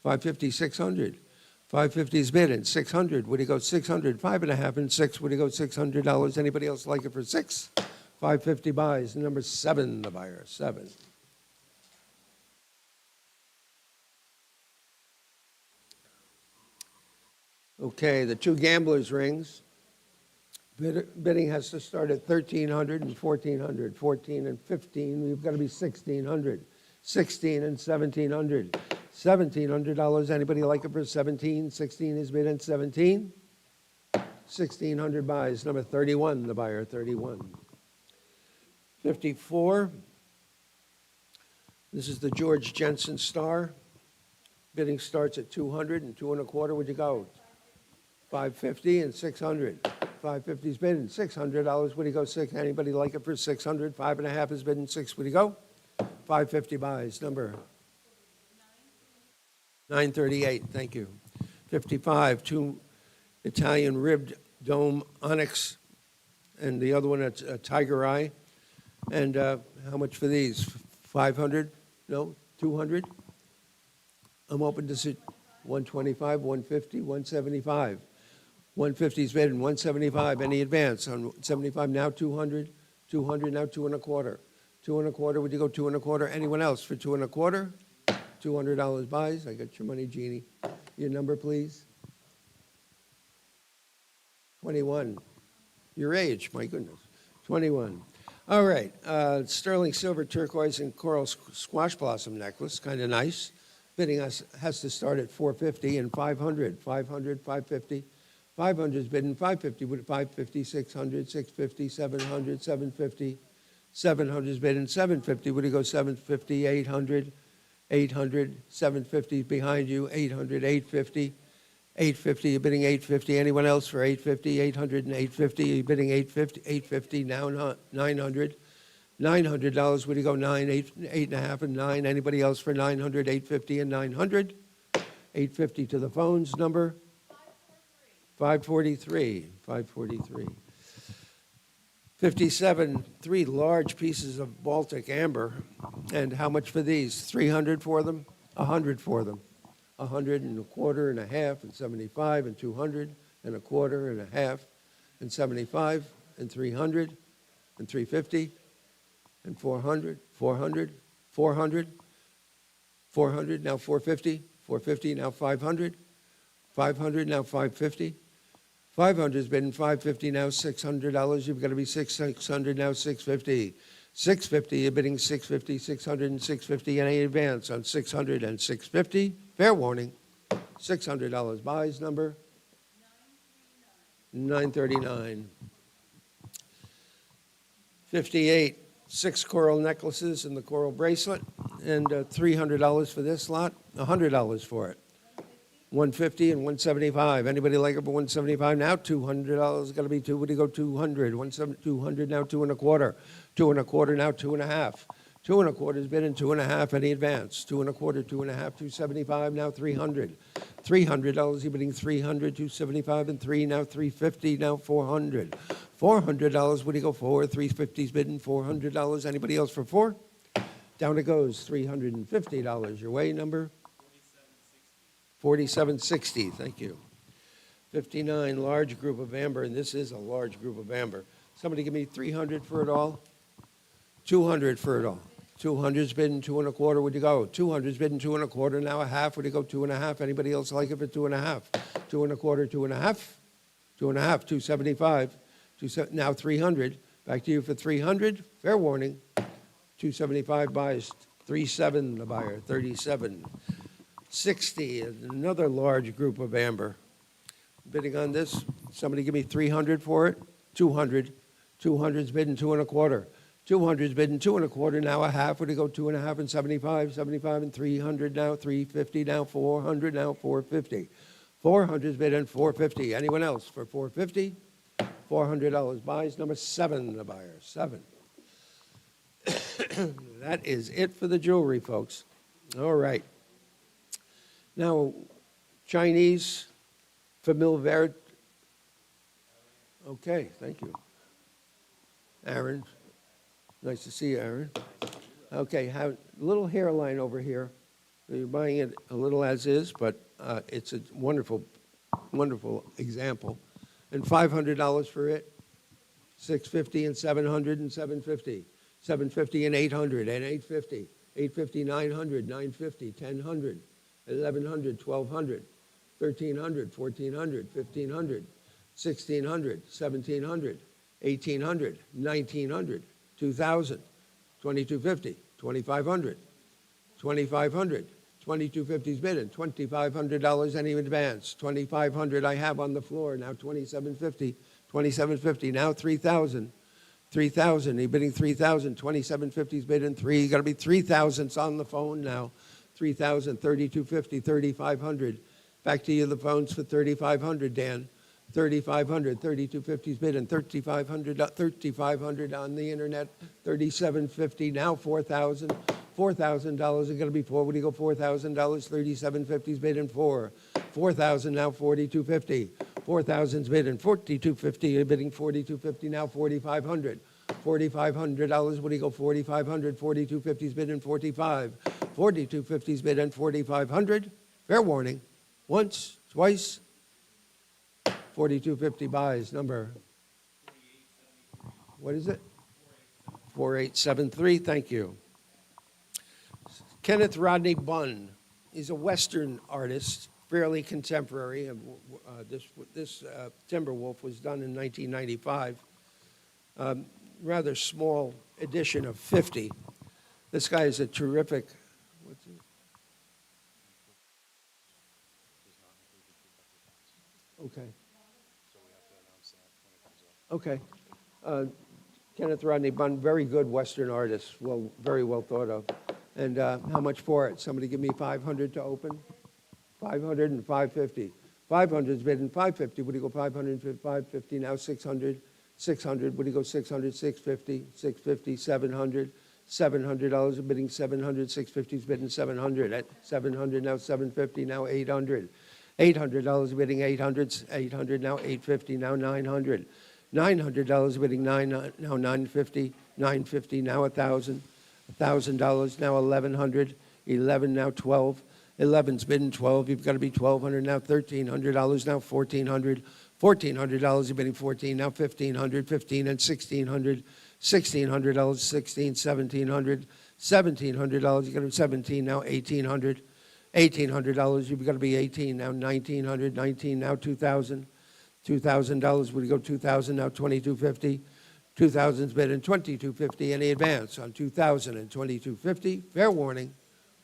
550, 600. 550 is bid and 600. Would you go 600? 5.5 and 6. Would you go $600? Anybody else like it for 6? 550 buys. Number 7, the buyer, 7. Okay, the 2 gamblers' rings. Bidding has to start at 1,300 and 1,400. 14 and 15, we've got to be 1,600. 16 and 1,700. $1,700. Anybody like it for 17? 16 is bid at 17. 1,600 buys. Number 31, the buyer, 31. 54. This is the George Jensen star. Bidding starts at 200 and 2.25. Would you go? 550 and 600. 550 is bid and $600. Would you go 6? Anybody like it for 600? 5.5 is bid and 6. Would you go? 550 buys. Number 938, thank you. 55, two Italian ribbed dome onyx, and the other one, a tiger eye. And how much for these? 500? No, 200? I'm open to see 125, 150, 175. 150 is bid and 175. Any advance on 75? Now 200, 200, now 225. 225, would you go 225? Anyone else for 225? $200 buys. I got your money, Jeannie. Your number, please. 21. Your age, my goodness. 21. All right. Sterling silver, turquoise, and coral squash blossom necklace. Kind of nice. Bidding us has to start at 450 and 500. 500, 550. 500 is bidding 550. With 550, 600, 650, 700, 750. 700 is bidding 750. Would you go 750, 800, 800, 750 behind you, 800, 850. 850, you're bidding 850. Anyone else for 850? 800 and 850. You're bidding 850. 850 now, $900. $900. Where do you go? 9, 8, 8.5, and 9. Anybody else for 900? 850 and 900. 850 to the phones. Number 543. 543. 57. 3 large pieces of Baltic amber. And how much for these? 300 for them. 100 for them. 100 and a quarter and a half and 75 and 200 and a quarter and a half and 75 and 300 and 350 and 400, 400, 400, 400, now 450, 450, now 500, 500, now 550. 500 has been 550, now $600. You've got to be 600, now 650. 650, you're bidding 650, 600, and 650. Any advance on 600 and 650? Fair warning. $600 buys. Number 939. 58, 6 coral necklaces and the coral bracelet, and $300 for this lot. $100 for it. 150 and 175. Anybody like it for 175 now? $200. Got to be two. Would you go 200? 200 now, 225. 225 now, 2.5. 225 is bidding 2.5. Any advance? 225, 2.5, 275 now, 300. $300. You're bidding 300, 275 and 3 now, 350 now, 400. $400. What do you go for? 350 is bidding $400. Anybody else for 4? Down it goes. $350. Your way. Number 4760. Thank you. 59, large group of amber, and this is a large group of amber. Somebody give me 300 for it all. 200 for it all. 200's bidding 225. Would you go? 200's bidding 225. Now a half. Would you go 2.5? Anybody else like it for 2.5? 225, 2.5. 2.5. 275. Now 300. Back to you for 300. Fair warning. 275 buys. 37 the buyer. 37. 60, another large group of amber. Bidding on this, somebody give me 300 for it. 200. 200's bidding 225. 200's bidding 225. Now a half. Would you go 2.5 and 75? 75 and 300 now. 350 now. 400 now. 450. 400's bidding 450. Anyone else for 450? $400 buys. Number 7 the buyer. 7. That is it for the jewelry, folks. All right. Now, Chinese, famille vert. Okay, thank you. Aaron, nice to see you, Aaron. Okay, have a little hairline over here. You're buying it a little as is, but it's a wonderful, wonderful example. And $500 for it, $650 and $700 and $750, $750 and $800 and $850, $850, $900, $950, $1,000. 1,100, 1,200, 1,300, 1,400, 1,500, 1,600, 1,700, 1,800, 1,900, 2,000, 2,250, 2,500, 2,500, 2,250's bidding, $2,500 any advance, 2,500 I have on the floor now, 2,750, 2,750 now, 3,000, 3,000. You're bidding 3,000, 2,750's bidding 3. You got to be 3,000's on the phone now. 3,000, 3,250, 3,500. Back to you, the phones for 3,500, Dan. 3,500, 3,250's bidding, 3,500 on the internet, 3,750, now 4,000, $4,000 is going to be 4. What do you go? $4,000. $3,750 is bid in 4. 4,000 now. $4,250. 4,000's bid in 4,250. You're bidding 4,250 now. 4,500. $4,500. What do you go? 4,500. 4,250 is bid in 45. 4,250 is bid in 4,500. Fair warning. Once, twice. 4,250 buys. Number. What is it? 4873. Thank you. Kenneth Rodney Bunn. He's a Western artist, fairly contemporary. This Timberwolf was done in 1995. Rather small edition of 50. This guy is a terrific. What's it? Okay. So we have to announce that when it comes up. Okay. Kenneth Rodney Bunn, very good Western artist, very well thought of. And how much for it? Somebody give me 500 to open? 500 and 550. 500 is bid in 550. What do you go? 500, 550 now. 600, 600. What do you go? 600, 650, 650, 700. $700 are bidding 700. 650 is bidding 700. At 700 now. 750 now. 800. $800 bidding 800. 800 now. 850 now. 900. $900 bidding 9 now. 950. 950 now. 1,000. $1,000 now. 1,100. 11 now. 12. 11's bidding 12. You've got to be 1,200 now. $1,300 now. 1,400. $1,400 you're bidding 14 now. 1,500. 15 and 1,600. $1,600. 16. 1,700. $1,700 you got to be 17 now. 1,800. $1,800 you've got to be 18 now. 1,900. 19 now. 2,000. $2,000 would you go? 2,000 now. 2,250. 2,000's bidding 2,250. Any advance on 2,000 and 2,250? Fair warning.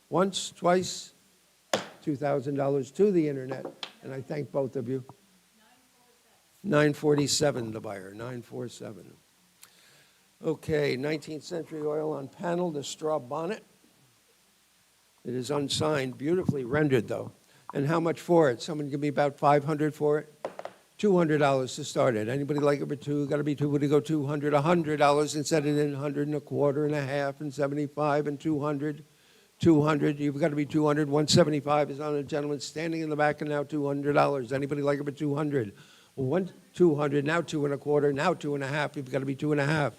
Once, twice. $2,000 to the internet, and I thank both of you. 947, the buyer, 947. Okay, 19th century oil on panel, the straw bonnet. It is unsigned, beautifully rendered though. And how much for it? Someone give me about 500 for it? $200 to start it. Anybody like it for two? Got to be two. Would you go 200? $100 instead of 100 and a quarter and a half and 75 and 200. 200, you've got to be 200. 175 is on a gentleman standing in the back, and now $200. Anybody like it for 200? Well, 200, now 2 and a quarter, now 2 and a half. You've got to be 2 and a half.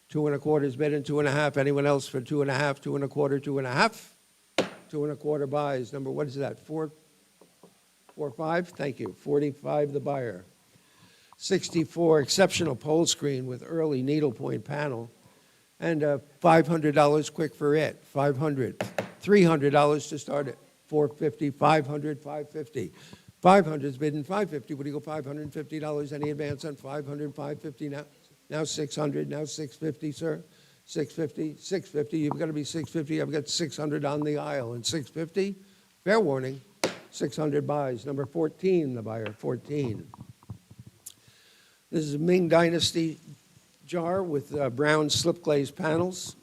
2 and a quarter is better than 2 and a half. Anyone else for 2 and a half? 2 and a quarter, 2 and a half. 2 and a quarter buys. Number, what is that? 4, 5? Thank you. 45, the buyer. 64, exceptional pole screen with early needlepoint panel. And $500 quick for it. 500. $300 to start it. 450, 500, 550. 500's bidding 550. What do you go? $550. Any advance on 500, 550 now? Now 600. Now 650, sir. 650, 650. You've got to be 650. I've got 600 on the aisle. And 650, fair warning. 600 buys. Number 14, the buyer. 14. This is a Ming Dynasty jar with brown slip glaze panels.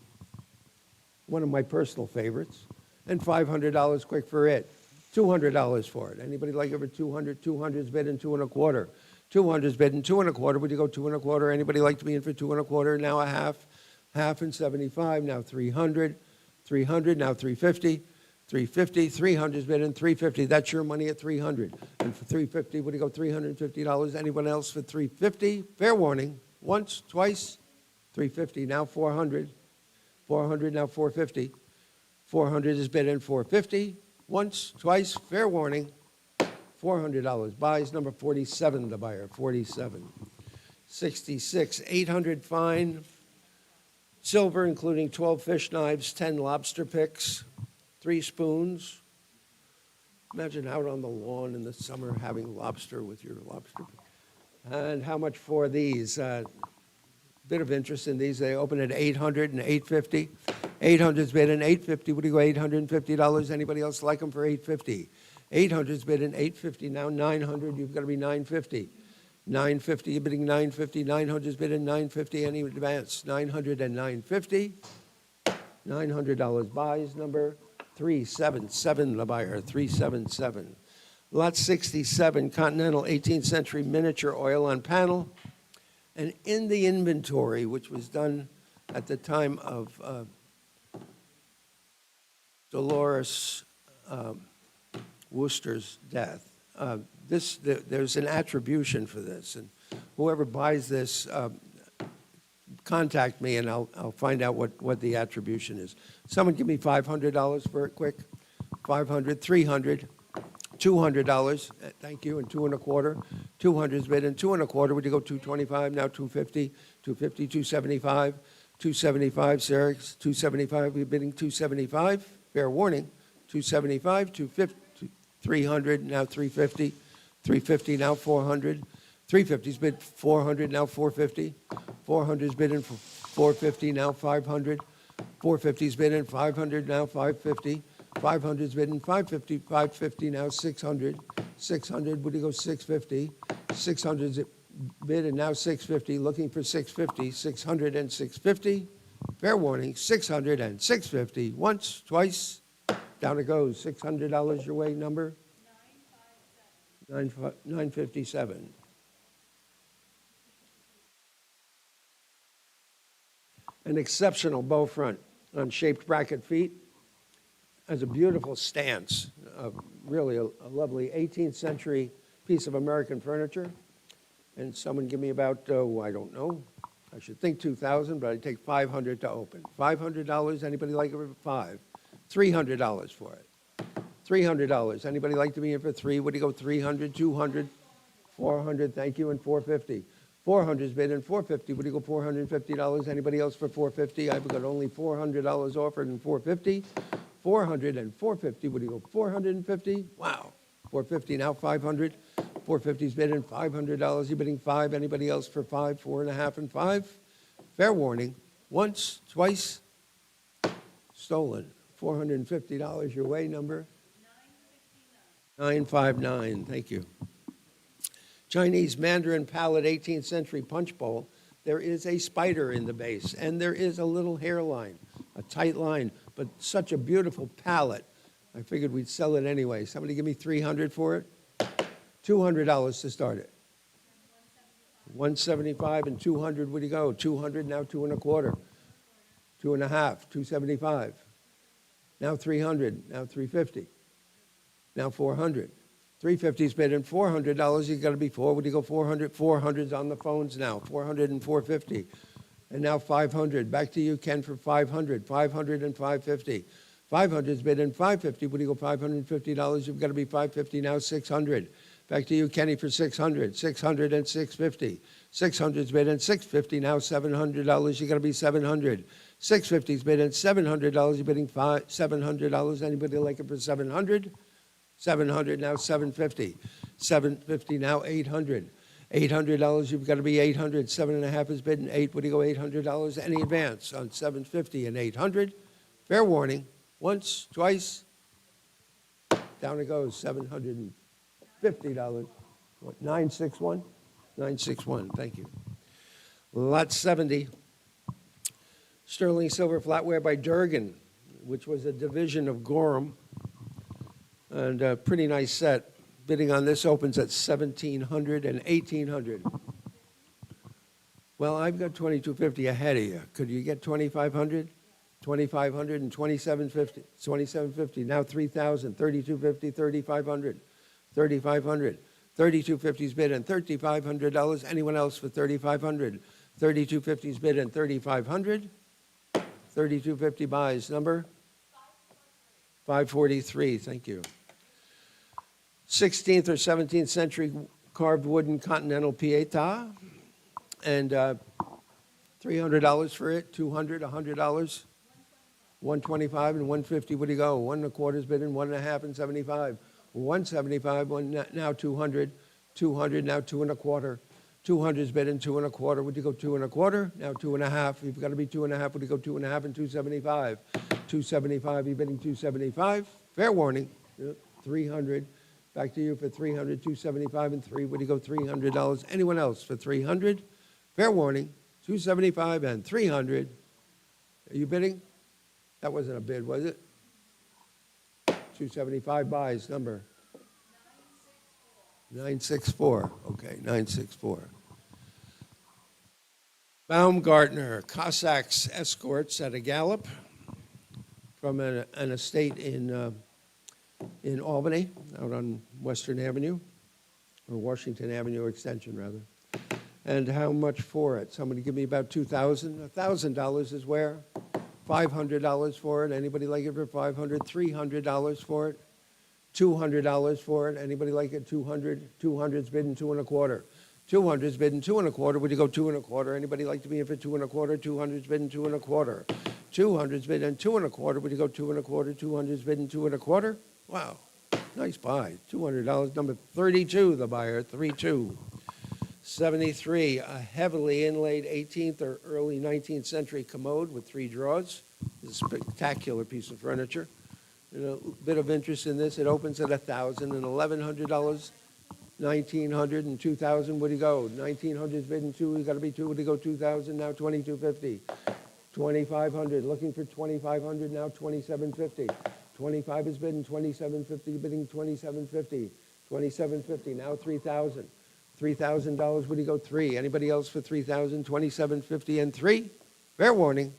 One of my personal favorites. And $500 quick for it. $200 for it. Anybody like over 200? 200's bidding 2 and a quarter. 200's bidding 2 and a quarter. Would you go 2 and a quarter? Anybody like to be in for 2 and a quarter? Now a half. Half and 75. Now 300. 300. Now 350. 350. 300's bidding 350. That's your money at 300. And for 350, would you go $350? Anyone else for 350? Fair warning. Once, twice. 350. Now 400. 400. Now 450. 400 is bid in 450. Once, twice, fair warning. $400. Buys number 47, the buyer. 47. 66. 800 fine. Silver, including 12 fish knives, 10 lobster picks, 3 spoons. Imagine out on the lawn in the summer having lobster with your lobster pick. And how much for these? Bit of interest in these. They open at 800 and 850. 800's bid in 850. What do you go? $850. Anybody else like them for 850? 800's bid in 850. Now 900. You've got to be 950. 950. You're bidding 950. 900's bid in 950. Any advance? 900 and 950. $900 buys. Number 377. The buyer. 377. Lot 67. Continental 18th century miniature oil on panel. And in the inventory, which was done at the time of Dolores Worcester's death. There's an attribution for this, and whoever buys this, contact me and I'll find out what the attribution is. Someone give me $500 for it, quick. $500, $300, $200. Thank you, and 2 1/4. 200's bid, and 2 1/4. Would you go 225? Now 250, 250, 275, 275. Sarah, 275. We're bidding 275. Fair warning. 275, 250, 300. Now 350, 350. Now 400. 350's bid 400. Now 450. 400's bid in for 450. Now 500. 450's bid in 500. Now 550. 500's bid in 550. 550 now 600. 600. Would you go 650? 600's bid and now 650. Looking for 650. 600 and 650. Fair warning. 600 and 650. Once, twice. Down it goes. $600 your way. Number 957. An exceptional bow front on shaped bracket feet. Has a beautiful stance, really a lovely 18th century piece of American furniture. And someone give me about, I don't know, I should think 2,000, but I'd take 500 to open. $500, anybody like it for 5? $300 for it. $300, anybody like to be in for 3? Would you go 300, 200, 400, thank you, and 450. 400's bid in 450. Would you go $450? Anybody else for 450? I've got only $400 offered in 450. 400 and 450. Would you go 450? Wow. 450 now 500. 450's bid in $500. You're bidding 5. Anybody else for 5? 4.5 and 5. Fair warning. Once, twice. Stolen. $450 your way. Number 959. Thank you. Chinese Mandarin palette 18th century punch bowl. There is a spider in the base, and there is a little hairline, a tight line, but such a beautiful palette. I figured we'd sell it anyway. Somebody give me $300 for it? $200 to start it. 175 and 200, would you go? 200, now 2 1/4. 2.5, 275. Now 300, now 350. Now 400. 350's bid in $400. You've got to be 4. Would you go 400? 400's on the phones now. 400 and 450. And now 500. Back to you, Ken, for 500. 500 and 550. 500's bid in 550. Would you go $550? You've got to be 550 now. 600. Back to you, Kenny, for 600. 600 and 650. 600's bid in 650. Now $700. You got to be 700. 650's bid in $700. You're bidding $700. Anybody like it for 700? 700 now 750. 750 now 800. $800. You've got to be 800. 7.5 is bid in 8. Would you go $800? Any advance on 750 and 800? Fair warning. Once, twice. Down it goes. $750. What, 961? 961. Thank you. Lot 70. Sterling silver flatware by Durgan, which was a division of Gorham. And a pretty nice set. Bidding on this opens at $1,700 and $1,800. Well, I've got $2,250 ahead of you. Could you get $2,500? $2,500 and $2,750. $2,750. Now $3,000. $3,250. $3,500. $3,500. $3,250's bid and $3,500. Anyone else for $3,500? $3,250's bid and $3,500. $3,250 buys. Number 543. Thank you. 16th or 17th century carved wooden Continental Pietà, and $300 for it, $200, $100, $125 and $150. What do you go? 1 1/4's bid in 1.5 and 75. 175, now 200, 200, now 2 1/4. 200's bid in 2 1/4. Would you go 2 1/4? Now 2.5. You've got to be 2.5. Would you go 2.5 and 275? 275. You're bidding 275. Fair warning. 300. Back to you for 300, 275 and 3. Would you go $300? Anyone else for 300? Fair warning. 275 and 300. Are you bidding? That wasn't a bid, was it? 275 buys. Number 964. Okay, 964. Baumgartner Cossacks escorts at a gallop from an estate in Albany, out on Western Avenue, or Washington Avenue Extension, rather. And how much for it? Somebody give me about $2,000. $1,000 is where? $500 for it. Anybody like it for $500? $300 for it. $200 for it. Anybody like it? $200. 200's bidding 2 1/4. 200's bidding 2 1/4. Would you go 2 1/4? Anybody like to be in for 2 1/4? 200's bidding 2 1/4. 200's bidding 2 1/4. Would you go 2 1/4? 200's bidding 2 1/4. Wow, nice buy. $200. Number 32, the buyer. 32. 73, a heavily inlaid 18th or early 19th century commode with 3 drawers. It's a spectacular piece of furniture. A bit of interest in this. It opens at $1,000 and $1,100, $1,900 and $2,000. Would you go? 1900 is bidding 2. You got to be 2. Would you go 2,000? Now $2,250. 2,500. Looking for 2,500. Now $2,750. 25 is bidding 2,750. Bidding 2,750. 2,750. Now $3,000. $3,000. Would you go 3? Anybody else for 3,000? 2,750 and 3. Fair warning.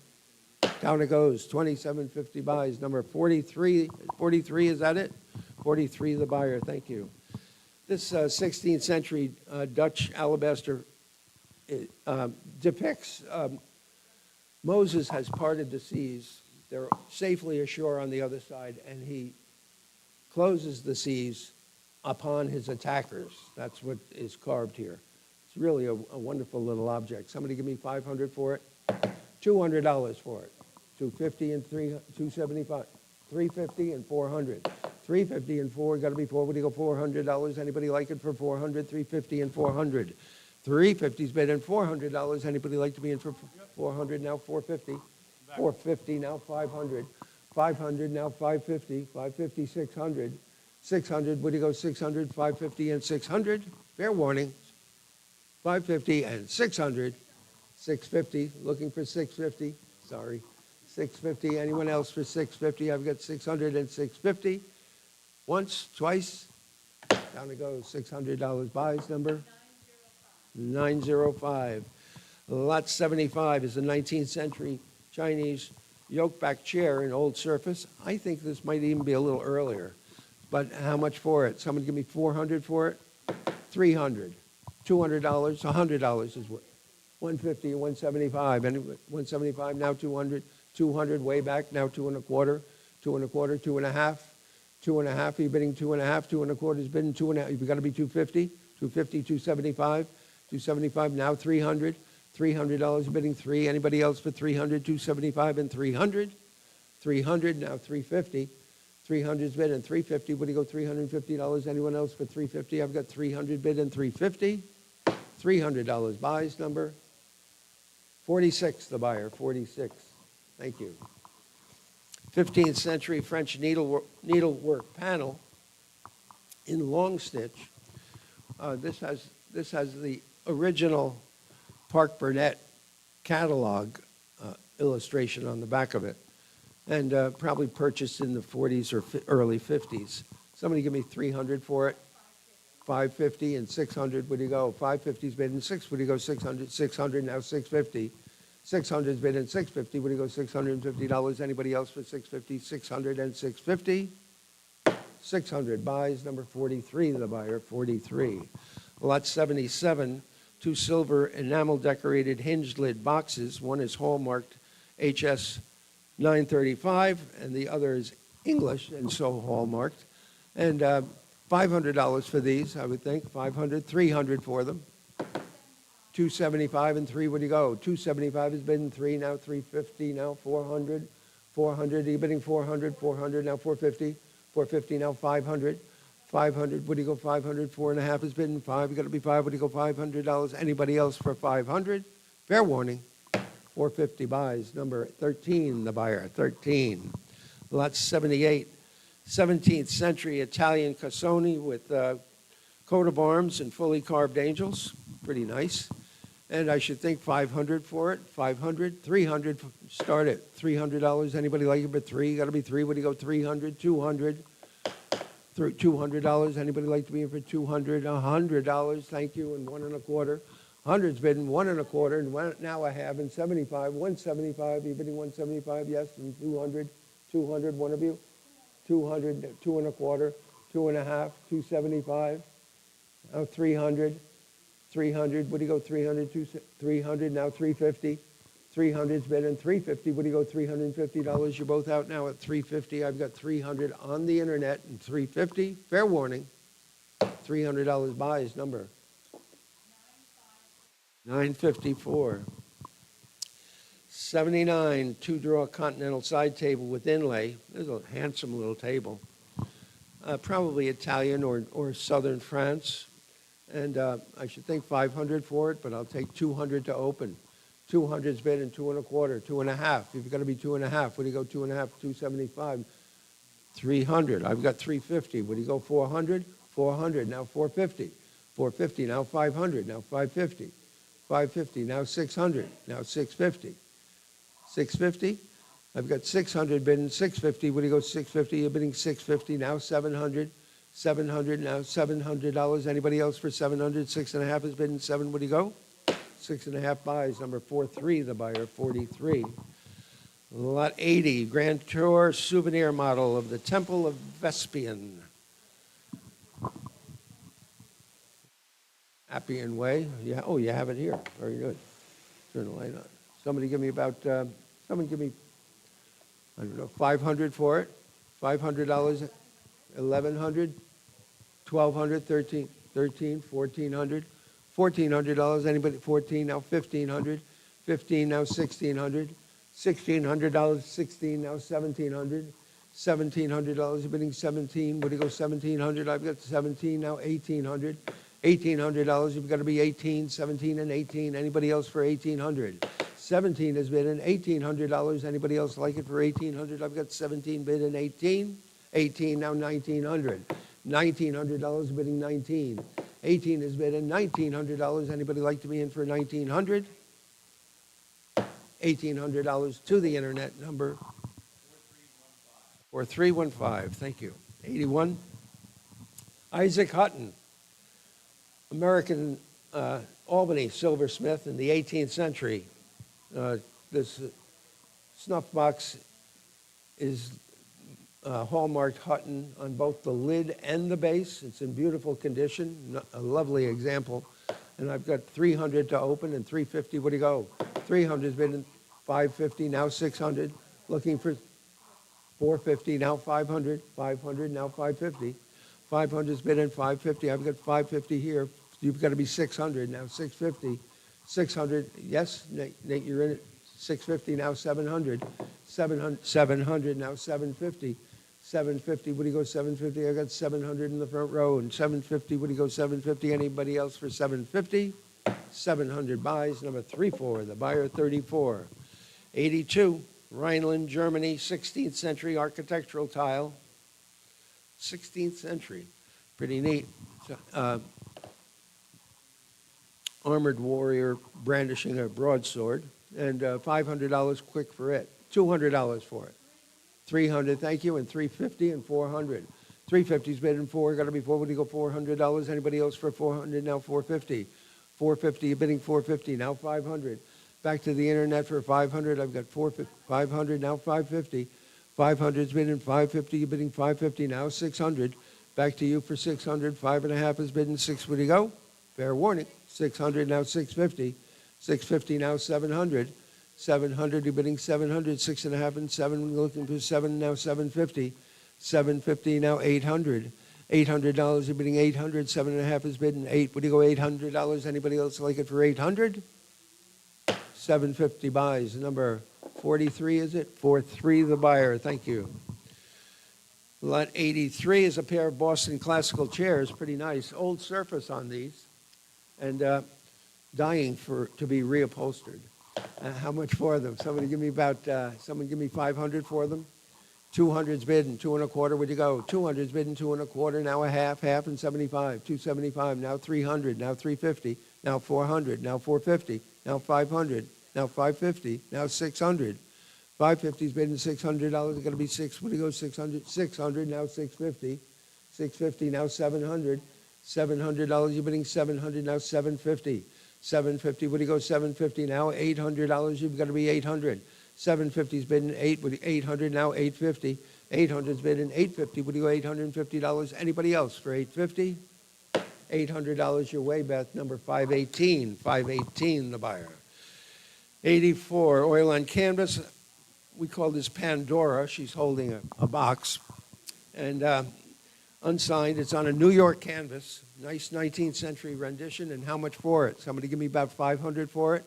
Down it goes. 2,750 buys. Number 43. 43, is that it? 43, the buyer. Thank you. This 16th century Dutch alabaster depicts Moses has parted the seas. They're safely ashore on the other side, and he closes the seas upon his attackers. That's what is carved here. It's really a wonderful little object. Somebody give me $500 for it. $200 for it. $250 and $275. $350 and $400. $350 and $4. Got to be 4. Would you go $400? Anybody like it for $400? $350 and $400. $350's bid and $400. Anybody like to be in for $400? Now $450. $450 now $500. $500 now $550. $550 $600. $600. Would you go $600? $550 and $600. Fair warning. $550 and $600. $650. Looking for $650. Sorry. $650. Anyone else for $650? I've got $600 and $650. Once, twice. Down it goes. $600 buys. Number 905. Lot 75 is a 19th century Chinese yoke-back chair in old surface. I think this might even be a little earlier. But how much for it? Someone give me $400 for it? $300. $200. $100 is what? $150 and $175. And $175 now $200. $200 way back now $2 1/4. $2 1/4. $2 1/2. $2 1/2. You're bidding $2 1/2. $2 1/4 is bidding $2 1/2. You've got to be $250. $250. $275. $275 now $300. $300 bidding 3. Anybody else for $300? $275 and $300. $300 now $350. $300's bid and $350. Would you go $350? Anyone else for $350? I've got $300 bid and $350. $300 buys. Number 46, the buyer. 46. Thank you. 15th century French needlework panel in long stitch. This has the original Park Burnett catalog illustration on the back of it, and probably purchased in the 40s or early 50s. Somebody give me $300 for it. $550 and $600. Would you go? $550's bid and $6. Would you go $600? $600 now $650. $600's bid and $650. Would you go $650? Anybody else for $650? $600 and $650. $600 buys. Number 43, the buyer. 43. Lot 77. 2 silver enamel decorated hinged lid boxes. One is hallmarked HS 935 and the other is English and so hallmarked. And $500 for these, I would think. $500, $300 for them. $275 and 3. Where do you go? $275 is bidding 3 now. $350 now. $400. $400. Are you bidding $400? $400 now. $450. $450 now. $500. $500. Would you go $500? 4 1/2 is bidding 5. You got to be 5. Would you go $500? Anybody else for $500? Fair warning. $450 buys. Number 13, the buyer. 13. Lot 78. 17th century Italian cassone with coat of arms and fully carved angels. Pretty nice. And I should think $500 for it. $500. $300. Start at $300. Anybody like it for 3? You got to be 3. Would you go $300? $200. $200. Anybody like to be in for $200? $100. Thank you. And 1 1/4. 100's bidding 1 1/4. And now I have in 75. 175. You're bidding 175. Yes. And 200. 200, one of you? 200, two and a quarter, two and a half, 275. Now 300, 300, what do you go, 300, 300, now 350. 300's bid and 350, what do you go, $350? You're both out now at 350. I've got 300 on the internet and 350. Fair warning. $300 buys number 954. 79, two-drawer Continental side table with inlay. There's a handsome little table. Probably Italian or Southern France. And I should think 500 for it, but I'll take 200 to open. 200's bid and two and a quarter, two and a half. If you're going to be two and a half, what do you go, two and a half, 275? 300. I've got 350. What do you go, 400? 400, now 450. 450, now 500, now 550. 550, now 600, now 650. 650. I've got 600 bidding 650. What do you go, 650? You're bidding 650, now 700. 700, now $700. Anybody else for 700? Six and a half is bidding 7. What do you go? Six and a half buys, number 43, the buyer, 43. Lot 80, Grand Tour souvenir model of the Temple of Vespian. Appian Way. Yeah, oh, you have it here. Very good. Turn the light on. Somebody give me about, someone give me, I don't know, 500 for it. $500, 1,100, 1,200, 13, 1,400. $1,400, anybody, 14, now 1,500, 15, now 1,600, $1,600, 16, now 1,700, $1,700, you're bidding 17, what do you go, 1,700, I've got 17, now 1,800, $1,800, you've got to be 18, 17 and 18, anybody else for 1,800? 17 is bid and $1,800, anybody else like it for 1,800? I've got 17 bid and 18, 18, now 1,900, $1,900, bidding 19. 18 is bid and $1,900. Anybody like to be in for 1,900? $1,800 to the internet number 4315. Thank you. 81. Isaac Hutton, American Albany silversmith in the 18th century. This snuff box is hallmarked Hutton on both the lid and the base. It's in beautiful condition, a lovely example. And I've got 300 to open and 350. What do you go? 300's been 550, now 600. Looking for 450, now 500. 500, now 550. 500's been in 550. I've got 550 here. You've got to be 600, now 650. 600, yes, Nate, you're in it. 650, now 700. 700, now 750. 750, what do you go, 750? I got 700 in the front row. And 750, what do you go, 750? Anybody else for 750? 700 buys, number 34, the buyer 34. 82, Rhineland, Germany, 16th century architectural tile. 16th century, pretty neat. Armored warrior brandishing a broadsword. And $500 quick for it. $200 for it. 300, thank you, and 350 and 400. 350's bid in 4, got to be 4. What do you go, $400? Anybody else for 400? Now 450. 450, you're bidding 450, now 500. Back to the internet for 500. I've got 500, now 550. 500's bidding 550, you're bidding 550, now 600. Back to you for 600. 5.5 is bidding 6. Where do you go? Fair warning. 600, now 650. 650, now 700. 700, you're bidding 700, 6.5 and 7, looking for 7, now 750. 750, now 800. $800, you're bidding 800, 7.5 is bidding 8. Would you go $800? Anybody else like it for 800? 750 buys, number 43, is it? 43, the buyer, thank you. Lot 83 is a pair of Boston classical chairs, pretty nice. Old surface on these, and dying to be reupholstered. How much for them? Someone give me 500 for them. 200's bid and 2 1/4. Where'd you go? 200's bid and 2 1/4. Now a half and 75. 275. Now 300. Now 350. Now 400. Now 450. Now 500. Now 550. Now 600. 550's bid and $600. It's going to be 6. Where'd you go? 600. 600. Now 650. 650. Now 700. $700. You're bidding 700. Now 750. 750, what do you go, 750 now? $800, you've got to be 800. 750's bidding 800, now 850. 800's bidding 850. Would you go $850? Anybody else for 850? $800 your way, Beth. Number 518. 518, the buyer. 84, oil on canvas. We call this Pandora. She's holding a box. And unsigned. It's on a New York canvas. Nice 19th century rendition. And how much for it? Somebody give me about 500 for it.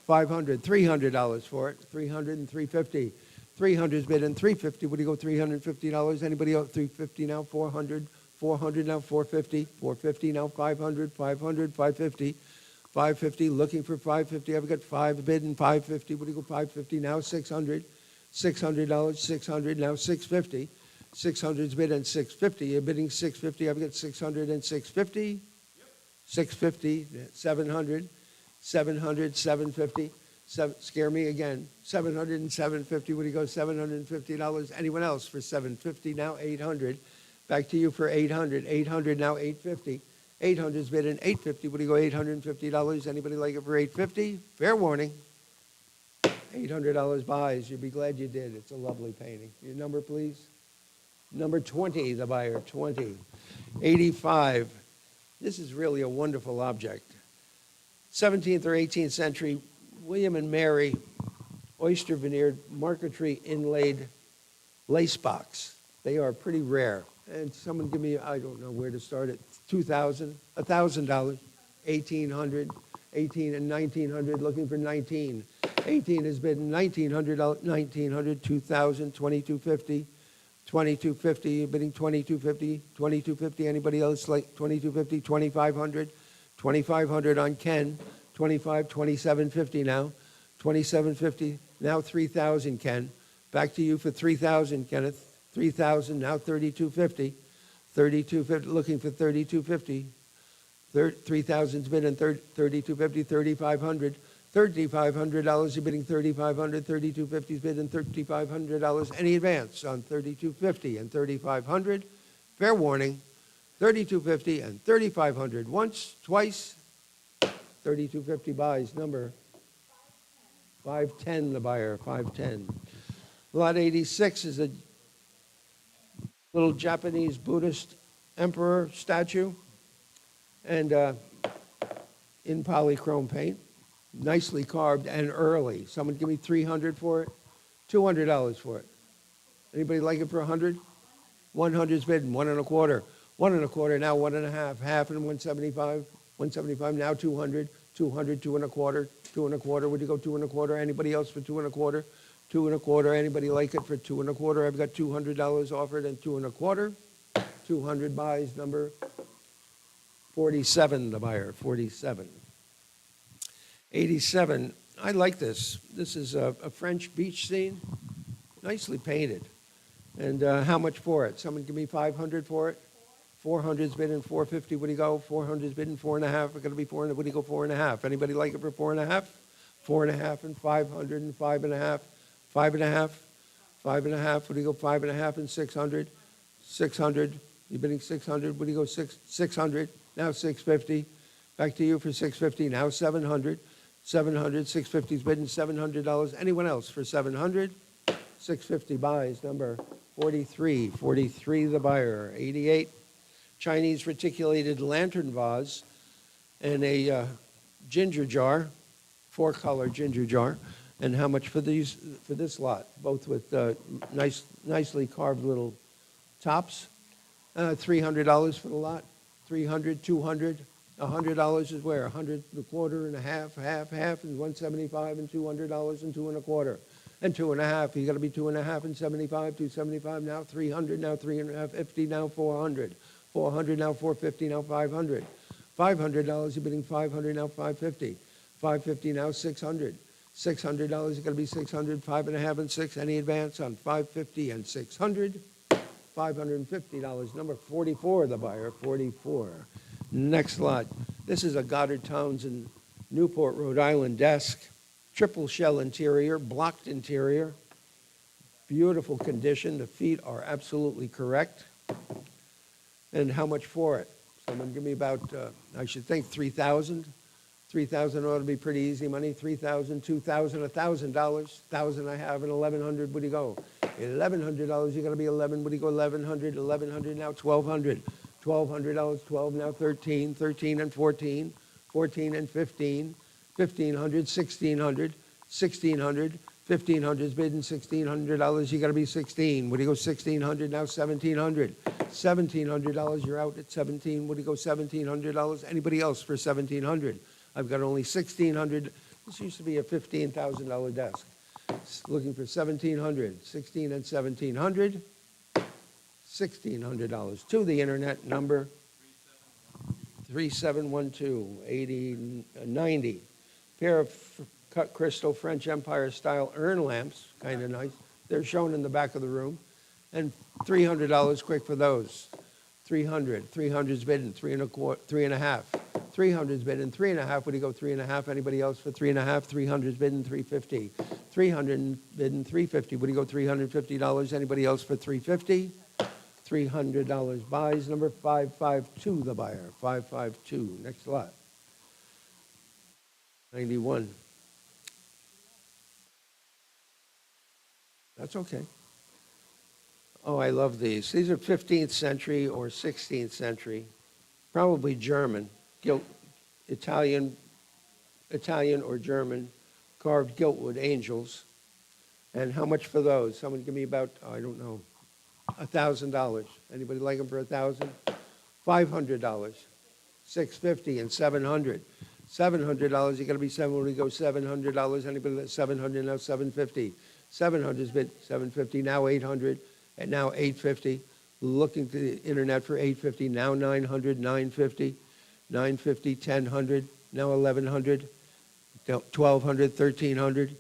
500, $300 for it. 300 and 350. 300's bidding 350. Would you go $350? Anybody else? 350 now. 400. 400 now. 450. 450 now. 500. 500. 550. 550. Looking for 550. I've got 5 bidding 550. Would you go 550 now? 600. $600. 600 now. 650. 600's bidding 650. You're bidding 650. I've got 600 and 650. 650. 700. 700. 750. Scare me again. 700 and 750. Would you go $750? Anyone else for 750 now? 800. Back to you for 800. 800 now. 850. 800's bidding 850. Would you go $850? Anybody like it for 850? Fair warning. $800 buys. You'll be glad you did. It's a lovely painting. Your number, please. Number 20, the buyer. 20. 85. This is really a wonderful object. 17th or 18th century, William and Mary, oyster veneered, marquetry inlaid lace box. They are pretty rare. And someone give me, I don't know where to start it, $2,000, $1,000, 1,800, 18 and 1,900, looking for 19. 18 has been $1,900, 1,900, 2,000, 2,250, 2,250, bidding 2,250, 2,250. Anybody else like 2,250, 2,500, 2,500 on Ken, 25, 2,750 now, 2,750, now 3,000, Ken. Back to you for 3,000, Kenneth. 3,000, now 3,250. 3,250, looking for 3,250. 3,000's bid in 3,250, 3,500. $3,500, you're bidding 3,500. 3,250's bid in $3,500. Any advance on 3,250 and 3,500? Fair warning. 3,250 and 3,500. Once, twice. 3,250 buys. Number 510, the buyer. 510. Lot 86 is a little Japanese Buddhist emperor statue, and in polychrome paint, nicely carved and early. Someone give me 300 for it, $200 for it. Anybody like it for 100? 100's bidding, 1 1/4, 1 1/4 now, 1 1/2, half and 175, 175 now 200, 200, 2 1/4, 2 1/4. Would you go 2 1/4? Anybody else for 2 1/4? 2 1/4. Anybody like it for 2 1/4? I've got $200 offered and 2 1/4. 200 buys. Number 47, the buyer. 47. 87. I like this. This is a French beach scene, nicely painted. And how much for it? Someone give me 500 for it. 400's bidding 450. Would you go? 400's bidding 4.5. We're going to be 400. Would you go 4.5? Anybody like it for 4.5? 4.5 and 500 and 5.5. 5.5. 5.5. Would you go 5.5 and 600? 600. You're bidding 600. Would you go 600? Now 650. Back to you for 650. Now 700. 700. 650's bidding $700. Anyone else for 700? 650 buys. Number 43. 43, the buyer. 88. Chinese reticulated lantern vase and a ginger jar, 4-color ginger jar. And how much for these for this lot? Both with nicely carved little tops. $300 for the lot. 300, 200, $100 is where? 100, a quarter and a half, half, and 175 and $200 and 2 1/4 and 2.5. You got to be 2.5 and 75, 275 now, 300 now, 350 now, 400, 400 now, 450 now, 500, $500. You're bidding 500 now, 550, 550 now, 600. $600 is going to be 600, 5.5 and 6. Any advance on 550 and 600? $550. Number 44, the buyer, 44. Next lot. This is a Goddard Townsend, Newport, Rhode Island desk. Triple shell interior, blocked interior. Beautiful condition. The feet are absolutely correct. And how much for it? Someone give me about, I should think, 3,000. 3,000 ought to be pretty easy money. 3,000, 2,000, $1,000. 1,000 I have, and 1,100, where do you go? $1,100, you got to be 11, where do you go? 1,100, 1,100, now 1,200. $1,200, 12, now 13, 13 and 14, 14 and 15, 1,500, 1,600, 1,600, 1,500's bidding $1,600, you got to be 16. Where do you go? 1,600, now 1,700. $1,700, you're out at 17. Where do you go? $1,700. Anybody else for 1,700? I've got only 1,600. This used to be a $15,000 desk. Looking for 1,700, 16 and 1,700, $1,600. To the internet number 3712-8090. Pair of cut crystal French Empire style urn lamps, kind of nice. They're shown in the back of the room. And $300 quick for those. 300. 300's bidding 3.25, 3.5. 300's bidding 3.5. Would you go 3.5? Anybody else for 3.5? 300's bidding 350. 300 bidding 350. Would you go $350? Anybody else for 350? $300 buys. Number 552, the buyer. 552. Next lot. 91. That's okay. Oh, I love these. These are 15th century or 16th century, probably German, Italian or German, carved giltwood angels. And how much for those? Someone give me about, I don't know, $1,000. Anybody like them for $1,000? $500, $650, and $700. $700, you got to be seven. When we go $700, anybody that's $700 now? $750. $700's bid $750, now $800, and now $850. Looking to the internet for $850, now $900, $950, $950, $1,000, now $1,100, $1,200, $1,300,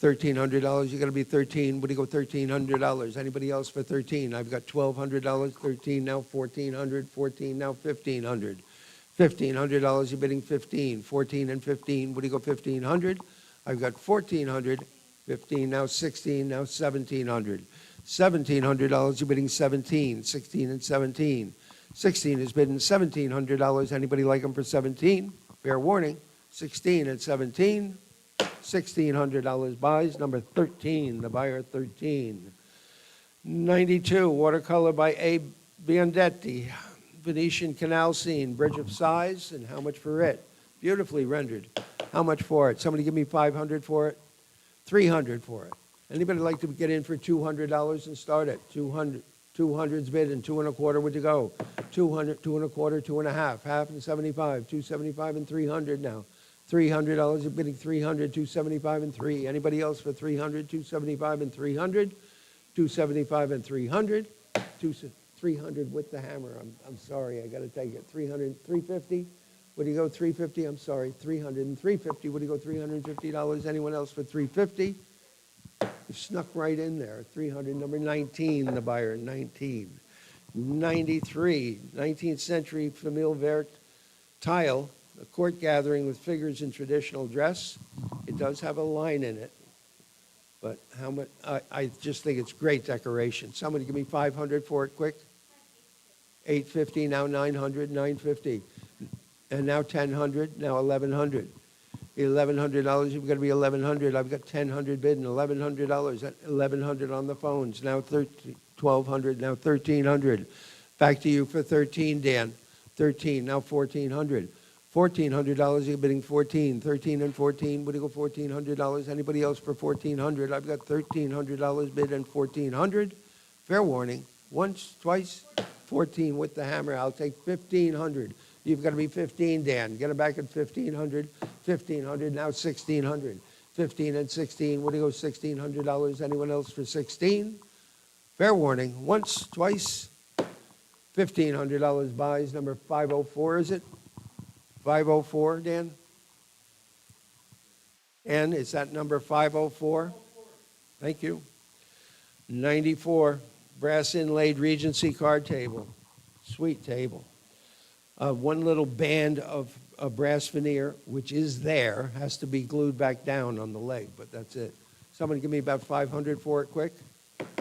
$1,300. You got to be 13. What do you go? $1,300. Anybody else for 13? I've got $1,200, 13, now 1,400, 14, now 1,500. $1,500. You're bidding 15. 14 and 15. What do you go? 1,500. I've got 1,400. 15, now 16, now 1,700. $1,700, you're bidding 17, 16 and 17. 16 is bidding $1,700. Anybody like them for 17? Fair warning, 16 and 17. $1,600 buys. Number 13, the buyer 13. 92, watercolor by A. Biondetti. Venetian canal scene, bridge of size, and how much for it? Beautifully rendered. How much for it? Somebody give me 500 for it. 300 for it. Anybody like to get in for $200 and start at 200? 200's bid and 2.25 would you go? 200, 2.25, 2.5, half and 75, 275 and 300 now. $300, you're bidding 300, 275 and 3. Anybody else for 300, 275 and 300? 275 and 300. 300 with the hammer. I'm sorry, I got to take it. 300, 350. Would you go 350? I'm sorry, 300 and 350. Would you go $350? Anyone else for 350? You snuck right in there. 300, number 19, the buyer, 19. 93, 19th century famille verte tile, a court gathering with figures in traditional dress. It does have a line in it, but how much? I just think it's great decoration. Somebody give me 500 for it, quick. 850, now 900, 950. And now 1,000, now 1,100. $1,100, you've got to be 1,100. I've got 1,000 bidding, $1,100. 1,100 on the phones, now 1,200, now 1,300. Back to you for 13, Dan. 13, now 1,400. $1,400, you're bidding 14. 13 and 14, what do you go $1,400? Anybody else for 1,400? I've got $1,300 bid and 1,400. Fair warning, once, twice, 14 with the hammer. I'll take 1,500. You've got to be 15, Dan. Get it back at 1,500. 1,500, now 1,600. 15 and 16, what do you go, $1,600? Anyone else for 16? Fair warning, once, twice, $1,500 buys. Number 504, is it? 504, Dan? And is that number 504? Thank you. 94, brass inlaid Regency card table. Sweet table. One little band of brass veneer, which is there, has to be glued back down on the leg, but that's it. Somebody give me about 500 for it, quick.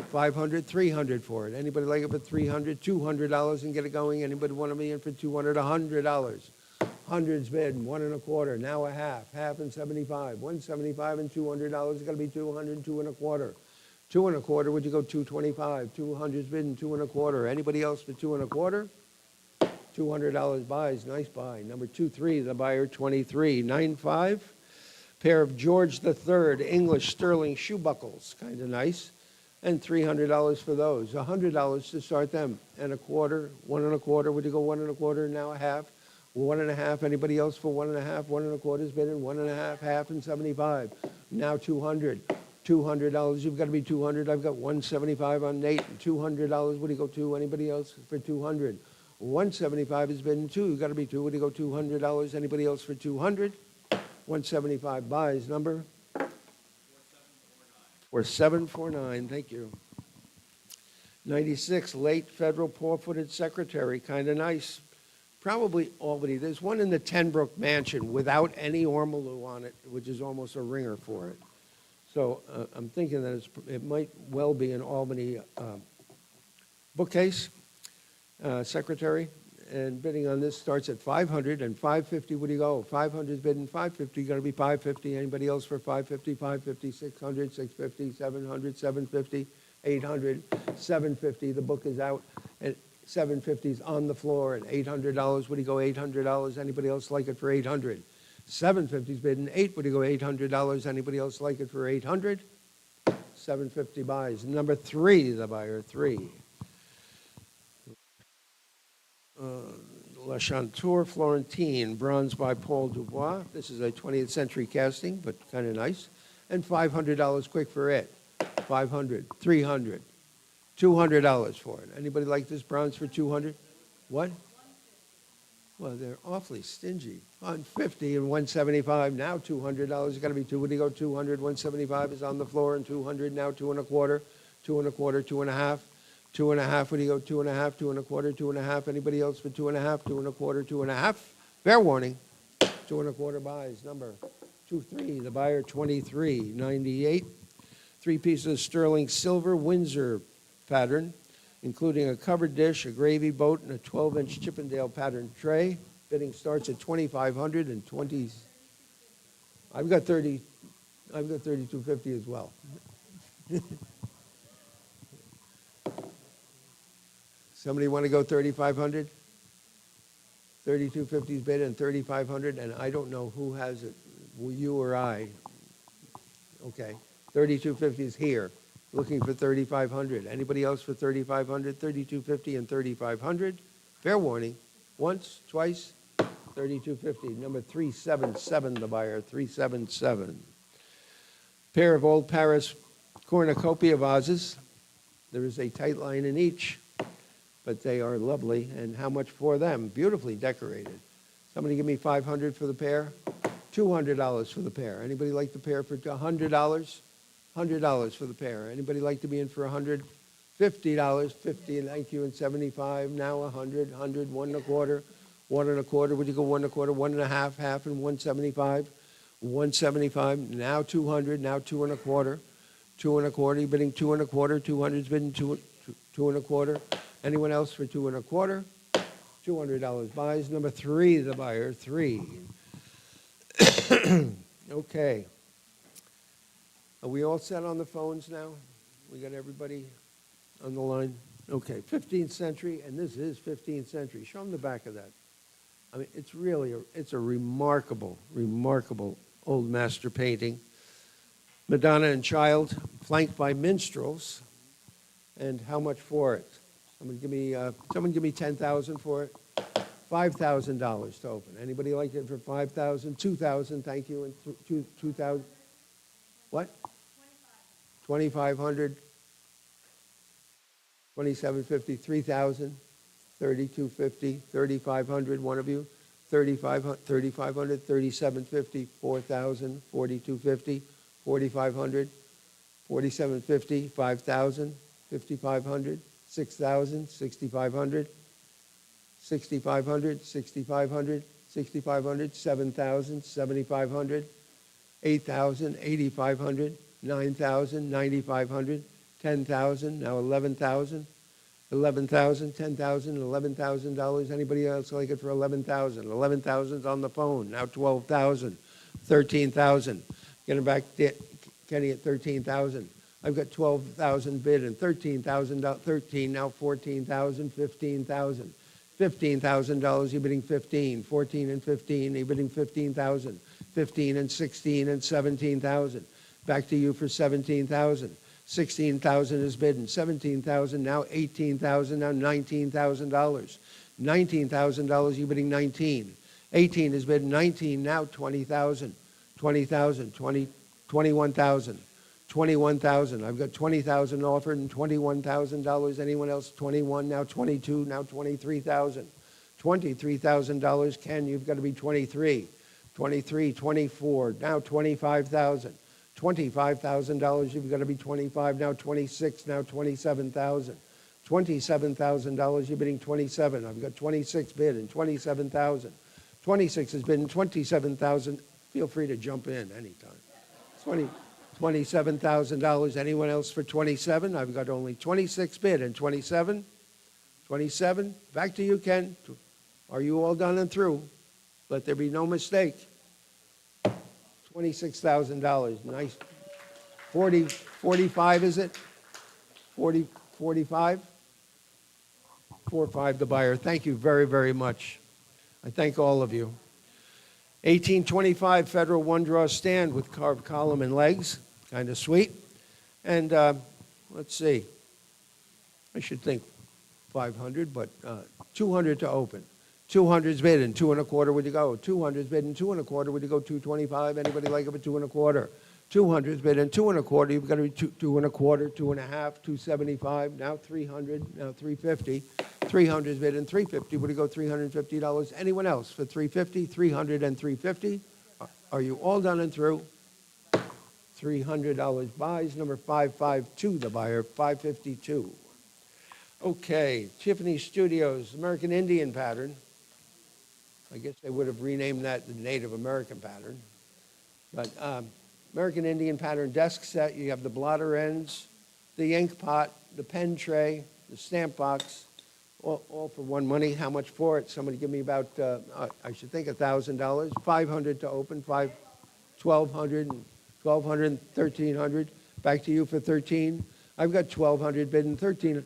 500, 300 for it. Anybody like it for 300, $200 and get it going? Anybody want me in for $200, $100? Hundreds bid, 1.25, now a half, half and 75, 175 and $200 is gonna be 200, 2.25. 2.25, would you go 225? 200's bidding 2.25. Anybody else for 2.25? $200 buys, nice buy. Number 23, the buyer 23.95. Pair of George III English sterling shoe buckles, kind of nice, and $300 for those. $100 to start them, and a quarter, 1.25. Would you go 1.25? Now a half, 1.5. Anybody else for 1.5? 1.25 is bidding 1.5, half and 75. Now 200. $200. You've got to be 200. I've got 175 on Nate. $200. What do you go to? Anybody else for 200? 175 has been 2. You've got to be 2. What do you go? $200. Anybody else for 200? 175 buys. Number? 4749. Thank you. 96 late federal four-footed secretary. Kind of nice. Probably Albany. There's one in the Tenbrook Mansion without any ormolu on it, which is almost a ringer for it. So I'm thinking that it might well be an Albany bookcase secretary. And bidding on this starts at 500 and 550. What do you go? 500 is bidding 550. You're going to be 550. Anybody else for 550? 550, 600, 650, 700, 750, 800, 750. The book is out. And 750 is on the floor at $800. What do you go? $800. Anybody else like it for 800? 750 is bidding 8. Would you go $800? Anybody else like it for 800? 750 buys. Number 3, the buyer 3. La Chanteur Florentine, bronze by Paul Dubois. This is a 20th century casting, but kind of nice. And $500 quick for it. 500, 300, $200 for it. Anybody like this bronze for 200? What? Well, they're awfully stingy. 150 and 175, now $200. It's got to be 2. Would you go 200? 175 is on the floor, and 200 now 2.25, 2.25, 2.5, 2.5. Would you go 2.5, 2.25, 2.5? Anybody else for 2.5, 2.25, 2.5? Fair warning. 2.25 buys. Number 23, the buyer 23.98. 3 pieces of sterling silver Windsor pattern, including a covered dish, a gravy boat, and a 12-inch Chippendale pattern tray. Bidding starts at $2,500 and 20. I've got 3250 as well. Somebody want to go 3,500? 3250 is bid and 3,500, and I don't know who has it, you or I. Okay, 3250 is here. Looking for 3,500. Anybody else for 3,500? 3,250 and 3,500. Fair warning. Once, twice, 3,250. Number 377, the buyer, 377. Pair of old Paris cornucopia vases. There is a tight line in each, but they are lovely. And how much for them? Beautifully decorated. Somebody give me 500 for the pair. $200 for the pair. Anybody like the pair for $100? $100 for the pair. Anybody like to be in for $100? $50, 50, and thank you, and 75. Now 100, 100, 1.25, 1.25. Would you go 1.25, 1.5, half, and 175? 175. Now 200. Now 2.25, 2.25. You're bidding 2.25. 200's bidding 2.25. Anyone else for 2.25? $200 buys. Number 3, the buyer 3. Okay. Are we all set on the phones now? We got everybody on the line? Okay, 15th century, and this is 15th century. Show them the back of that. I mean, it's really, it's a remarkable, remarkable old master painting. Madonna and Child, flanked by minstrels. And how much for it? Someone give me $10,000 for it. $5,000 to open. Anybody like it for $5,000? $2,000, thank you, and $2,000. What? 2,500. 2,750. 3,000. 3,250. 3,500. One of you. 3,500. 3,750. 4,000. 4,250. 4,500. 4,750. 5,000. 5,500. 6,000. 6,500. 6,500. 6,500. 6,500. 7,000. 7,500. 8,000, 8,500, 9,000, 9,500, 10,000, now 11,000, 11,000, 10,000, $11,000. Anybody else like it for 11,000? 11,000's on the phone. Now 12,000, 13,000. Getting back to Kenny at 13,000. I've got 12,000 bid and 13,000, 13, now 14,000, 15,000. $15,000, you're bidding 15, 14 and 15, you're bidding 15,000, 15 and 16 and 17,000. Back to you for 17,000. 16,000 is bidden, 17,000, now 18,000, now $19,000. $19,000, you're bidding 19. 18 is bidden, 19, now 20,000. 20,000, 21,000. 21,000. I've got 20,000 offered and $21,000. Anyone else? 21, now 22, now 23,000. $23,000. Ken, you've got to be 23. 23, 24, now 25,000. $25,000, you've got to be 25, now 26, now 27,000. $27,000, you're bidding 27. I've got 26 bid and 27,000. 26 has been 27,000. Feel free to jump in anytime. $27,000. Anyone else for 27? I've got only 26 bid and 27. 27. Back to you, Ken. Are you all done and through? Let there be no mistake. $26,000. Nice. 45 is it? 45? 45 the buyer. Thank you very, very much. I thank all of you. 1825 Federal one-draw stand with carved column and legs. Kind of sweet. And let's see. I should think 500, but 200 to open. 200's bid and 2 1/4 would you go? 200's bid and 2 1/4 would you go? 225. Anybody like it for 2 1/4? 200's bid and 2 1/4. You've got to be 2 1/4, 2 1/2, 275. Now 300. Now 350. 300's bid and 350. Would you go? $350. Anyone else for 350? 300 and 350. Are you all done and through? $300 buys. Number 552, the buyer, 552. Okay, Tiffany Studios, American Indian pattern. I guess they would have renamed that the Native American pattern. But American Indian pattern desk set. You have the blotter ends, the ink pot, the pen tray, the stamp box, all for one money. How much for it? Somebody give me about, I should think, $1,000. 500 to open, 1,200, 1,200, 1,300. Back to you for 13. I've got 1,200 bid and 13,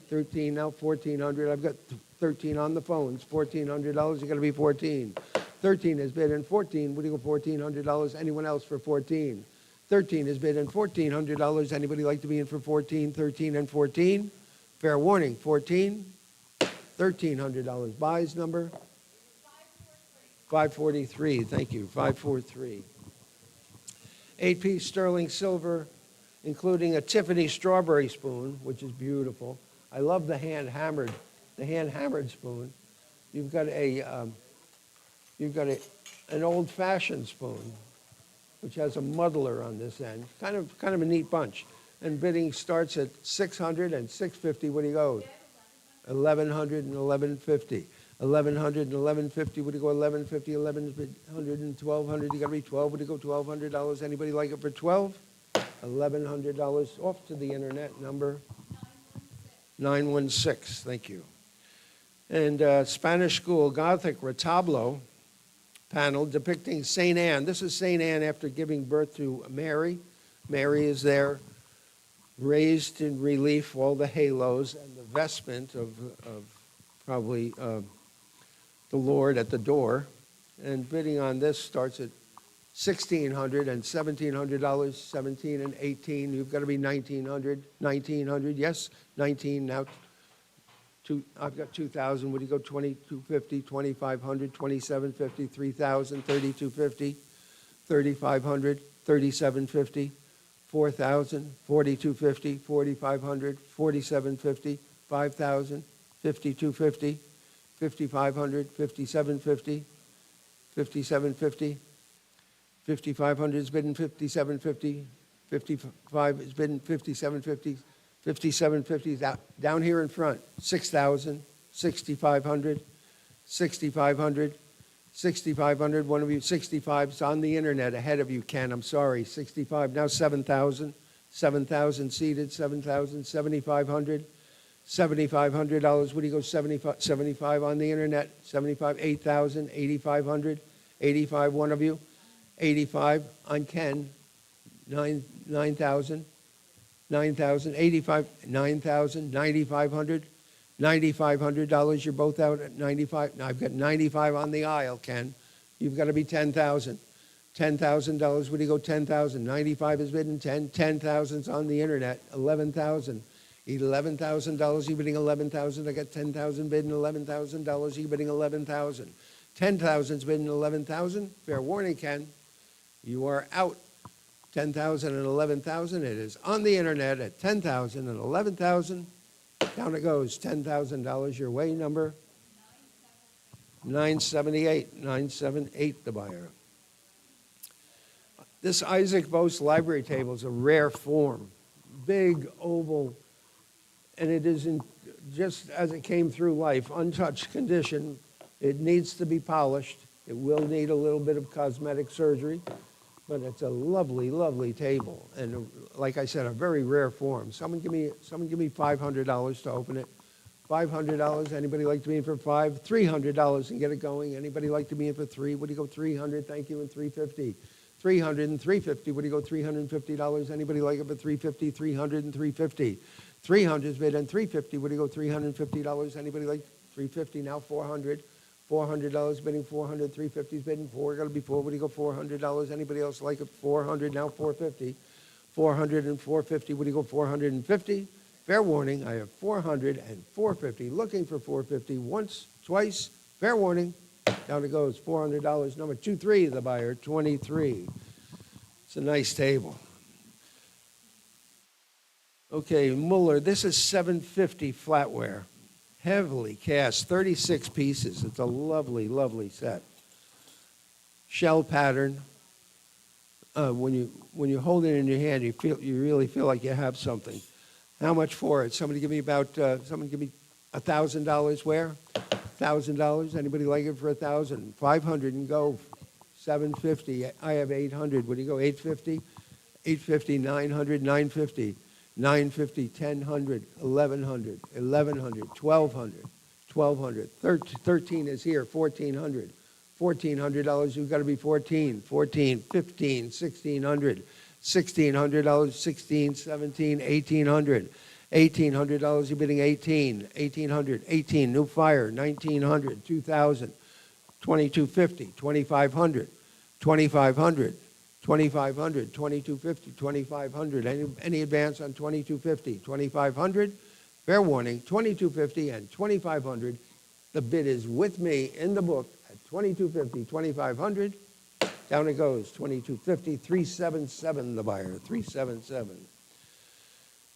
now 1,400. I've got 13 on the phones. $1,400. You got to be 14. 13 is bid and 14. What do you go? $1,400. Anyone else for 14? 13 is bid and $1,400. Anybody like to be in for 14? 13 and 14. Fair warning. 14. $1,300 buys number 543. Thank you. 543. 8-piece sterling silver, including a Tiffany strawberry spoon, which is beautiful. I love the hand-hammered spoon. You've got an old-fashioned spoon, which has a muddler on this end. Kind of a neat bunch. And bidding starts at 600 and 650. What do you go? 1,100 and 1,150. 1,100 and 1,150. Would you go 1,150? 1,100 and 1,200. You got to be 12. Would you go $1,200? Anybody like it for 12? $1,100 off to the internet number 916. Thank you. And Spanish School Gothic retablo panel depicting St. Anne. This is St. Anne after giving birth to Mary. Mary is there, raised in relief, all the halos and the vestment of probably the Lord at the door. And bidding on this starts at $1,600 and $1,700, 17 and 18. You've got to be 1,900, 1,900. Yes, 19 now. I've got 2,000. Would you go 2,250, 2,500, 2,750, 3,000, 3,250, 3,500, 3,750, 4,000, 4,250, 4,500, 4,750, 5,000, 5,250, 5,500, 5,750, 5,750. 5,500 is bidden 5,750. 55 is bidden 5,750. 5,750 down here in front. 6,000, 6,500, 6,500, 6,500. One of you 65 is on the internet ahead of you, Ken. I'm sorry. 65 now 7,000. 7,000 seated. 7,000. 7,500. $7,500. What do you go 75 on the internet? 75, 8,000, 8,500, 85, one of you. 85 on Ken, 9,000, 9,000, 85, 9,000, 9,500, $9,500. You're both out at 95. Now I've got 95 on the aisle, Ken. You've got to be 10,000. $10,000. What do you go 10,000? 95 is bidden 10. 10,000's on the internet. 11,000. $11,000. You're bidding 11,000. I got 10,000 bidding $11,000. You're bidding 11,000. 10,000's bidding 11,000. Fair warning, Ken. You are out. 10,000 and 11,000. It is on the internet at 10,000 and 11,000. Down it goes. $10,000 your way. Number 978. 978, the buyer. This Isaac Bose library table is a rare form. Big, oval, and it is in just as it came through life, untouched condition. It needs to be polished. It will need a little bit of cosmetic surgery, but it's a lovely, lovely table. And like I said, a very rare form. Someone give me $500 to open it. $500. Anybody like to be in for $500? $300 and get it going. Anybody like to be in for $300? What do you go? $300. Thank you. And $350. $300 and $350. What do you go? $350. Anybody like it for $350? $300 and $350. $300 bid and $350. What do you go? $350. Anybody like $350? Now $400. $400 bidding $400. $350 bidding $400. Got to be $400. What do you go? $400. Anybody else like it? $400. Now $450. $400 and $450. What do you go? $450. Fair warning. I have $400 and $450. Looking for $450 once, twice. Fair warning. Down it goes. $400. Number 23, the buyer. 23. It's a nice table. Okay, Mueller. This is $750 flatware. Heavily cast. 36 pieces. It's a lovely, lovely set. Shell pattern. When you hold it in your hand, you really feel like you have something. How much for it? Somebody give me $1,000 where? $1,000. Anybody like it for $1,000? $500 and go. $750. I have $800. What do you go? $850. $850. $900. $950. $950. $1,000. $1,100. $1,100. $1,200. $1,200. 13 is here. $1,400. $1,400. You've got to be 14. 14. 15. $1,600. $1,600. $16. 17. $1,800. $1,800. You're bidding 18. 1,800. 18. New fire. 1,900. 2,000. 2,250. 2,500. 2,500. 2,500. 2,250. 2,500. Any advance on 2,250? 2,500. Fair warning. 2,250 and 2,500. The bid is with me in the book at 2,250. 2,500. Down it goes. 2,250. 377. The buyer. 377.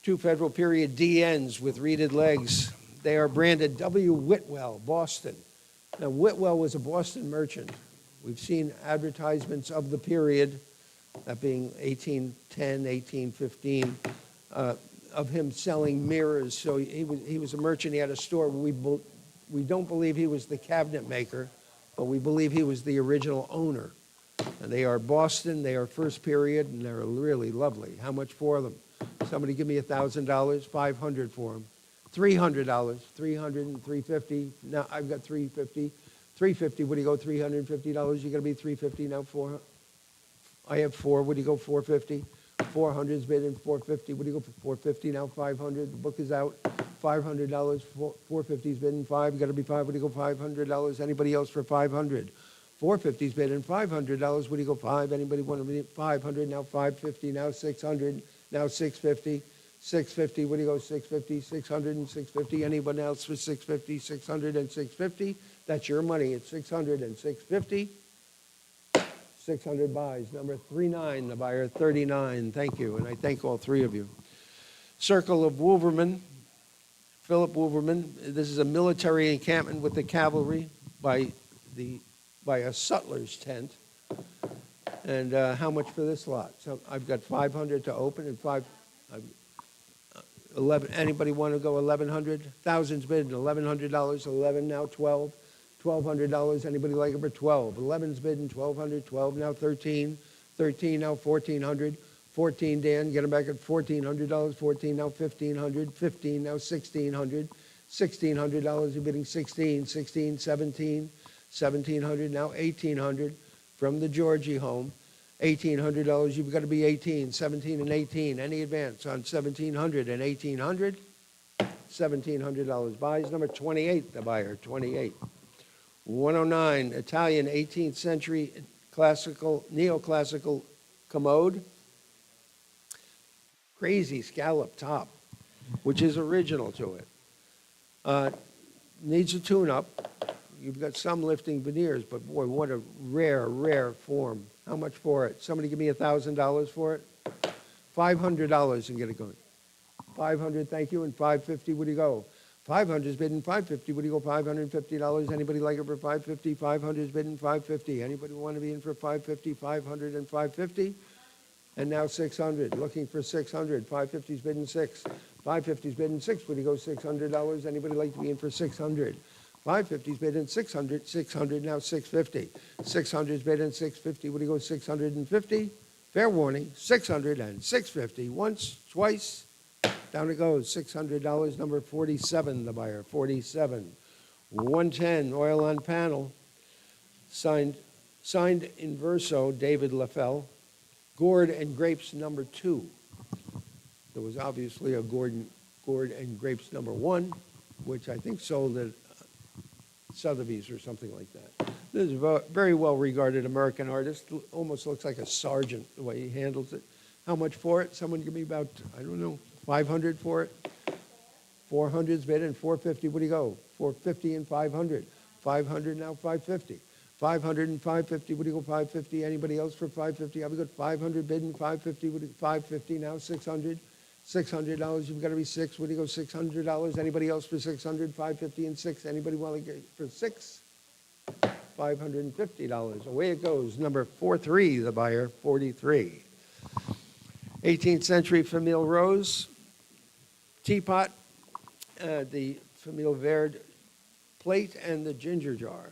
Two Federal period DNs with reeded legs. They are branded W. Whitwell, Boston. Now, Whitwell was a Boston merchant. We've seen advertisements of the period, that being 1810, 1815, of him selling mirrors. So he was a merchant. He had a store. We don't believe he was the cabinet maker, but we believe he was the original owner. And they are Boston. They are first period, and they're really lovely. How much for them? Somebody give me $1,000, $500 for them. $300, $300 and $350. Now I've got $350. $350. What do you go? $350. You got to be $350 now. $400. I have $400. What do you go? $450. $400 is bid in $450. What do you go for? $450 now. $500. The book is out. $500. $450 is bid in $500. You got to be $500. What do you go? $500. Anybody else for $500? $450 is bid in $500. What do you go? $500. Anybody want to bid $500 now? $550 now. $600 now. $650. $650. What do you go? $650. $600 and $650. Anyone else for $650? $600 and $650. That's your money. It's $600 and $650. 600 buys. Number 39, the buyer 39. Thank you, and I thank all three of you. Circle of Wolverman, Philip Wolverman. This is a military encampment with the cavalry by a sutler's tent. And how much for this lot? So I've got $500 to open and 11. Anybody want to go 1,100? Thousands bid, $1,100. 11 now. 12. $1,200. Anybody like it for 12? 11's bidding $1,200. 12 now. 13. 13 now. $1,400. 14, Dan, get them back at $1,400. 14, now 1,500. 15, now 1,600. $1,600, you're bidding 16. 16, 17. 1,700, now 1,800 from the Georgi home. $1,800, you've got to be 18. 17 and 18. Any advance on 1,700 and 1,800? $1,700. Buys number 28, the buyer, 28. 109, Italian 18th century classical, neoclassical commode. Crazy scallop top, which is original to it. Needs a tune-up. You've got some lifting veneers, but boy, what a rare, rare form. How much for it? Somebody give me $1,000 for it? $500 and get it going. 500, thank you, and 550, what do you go? 500 is bidding 550, what do you go? $550. Anybody like it for 550? 500 is bidding 550. Anybody want to be in for 550? 500 and 550? And now 600, looking for 600. 550 is bidding 6. 550 is bidding 6, what do you go? $600. Anybody like to be in for 600? 550 is bidding 600. 600, now 650. 600 is bidding 650, what do you go? 650? Fair warning, 600 and 650. Once, twice. Down it goes, $600, number 47, the buyer, 47. 110, oil on panel, signed in verso, David Lafell. Gourd and Grapes, number 2. There was obviously a Gourd and Grapes, number 1, which I think sold at Sotheby's or something like that. This is a very well-regarded American artist, almost looks like a sergeant, the way he handles it. How much for it? Someone give me about, I don't know, 500 for it. 400's bid and 450. What do you go? 450 and 500. 500 now 550. 500 and 550. What do you go? 550. Anybody else for 550? I've got 500 bid and 550. What do you, 550 now 600. $600. You've got to be 6. What do you go? $600. Anybody else for 600? 550 and 6. Anybody want to get for 6? $550. Away it goes. Number 43, the buyer, 43. 18th century Famille Rose teapot, the Famille Verde plate, and the ginger jar.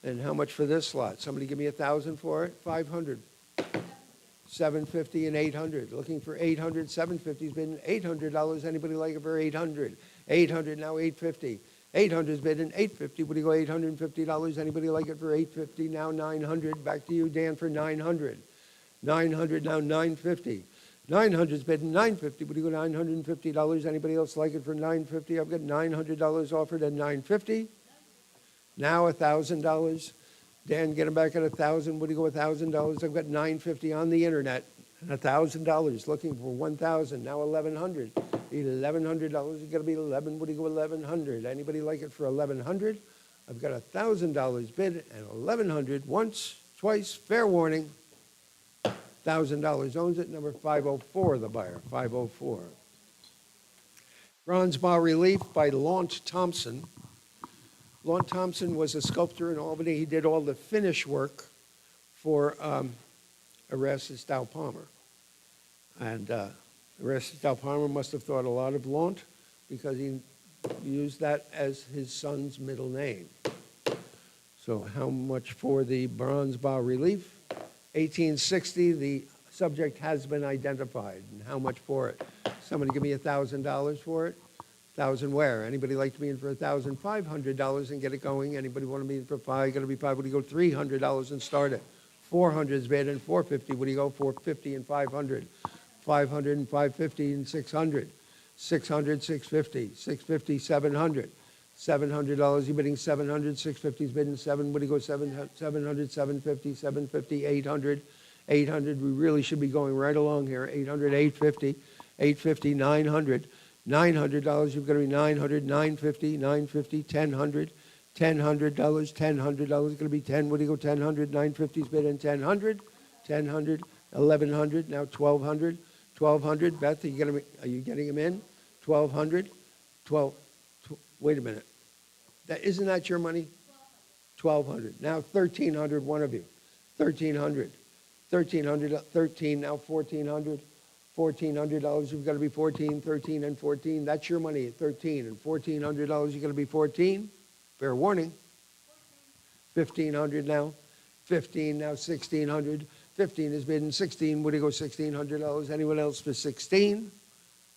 And how much for this lot? Somebody give me 1,000 for it? 500. 750 and 800. Looking for 800. 750's been $800. Anybody like it for 800? 800 now 850. 800's been 850. What do you go? $850. Anybody like it for 850? Now 900. Back to you, Dan, for 900. 900 now 950. 900's been 950. What do you go? $950. Anybody else like it for 950? I've got $900 offered at 950. Now $1,000. Dan, get them back at 1,000. What do you go? $1,000. I've got 950 on the internet. $1,000. Looking for 1,000. Now 1,100. $1,100. You got to be 11. What do you go? 1,100. Anybody like it for 1,100? I've got $1,000 bid and 1,100. Once, twice. Fair warning. $1,000 owns it. Number 504, the buyer. 504. Bronze bas relief by Launt Thompson. Launt Thompson was a sculptor in Albany. He did all the finish work for Erastus Dow Palmer. And Erastus Dow Palmer must have thought a lot of Launt because he used that as his son's middle name. So how much for the bronze bas relief? 1860, the subject has been identified. And how much for it? Somebody give me $1,000 for it? 1,000 where? Anybody like to be in for $1,500 and get it going? Anybody want to be in for 5? Got to be 5. What do you go? $300 and start it. 400 is bid and 450. What do you go? 450 and 500. 500 and 550 and 600. 600, 650. 650, 700. $700, you're bidding 700. 650 is bidding 7. What do you go? 700, 750, 750, 800. 800, we really should be going right along here. 800, 850. 850, 900. $900, you've got to be 900, 950, 950, 1,000. $1,000, $1,000 going to be 10. What do you go? 1,000, 950's bid and 1,000. 1,000, 1,100, now 1,200. 1,200, Beth, are you getting them in? 1,200, 12. Wait a minute. Isn't that your money? 1,200. Now 1,300, one of you. 1,300. 1,300, 13, now 1,400. $1,400, you've got to be 14, 13, and 14. That's your money at 13. And $1,400, you've got to be 14. Fair warning. 1,500 now. 15 now, 1,600. 15 is bidding 16. Would he go $1,600? Anyone else for 16?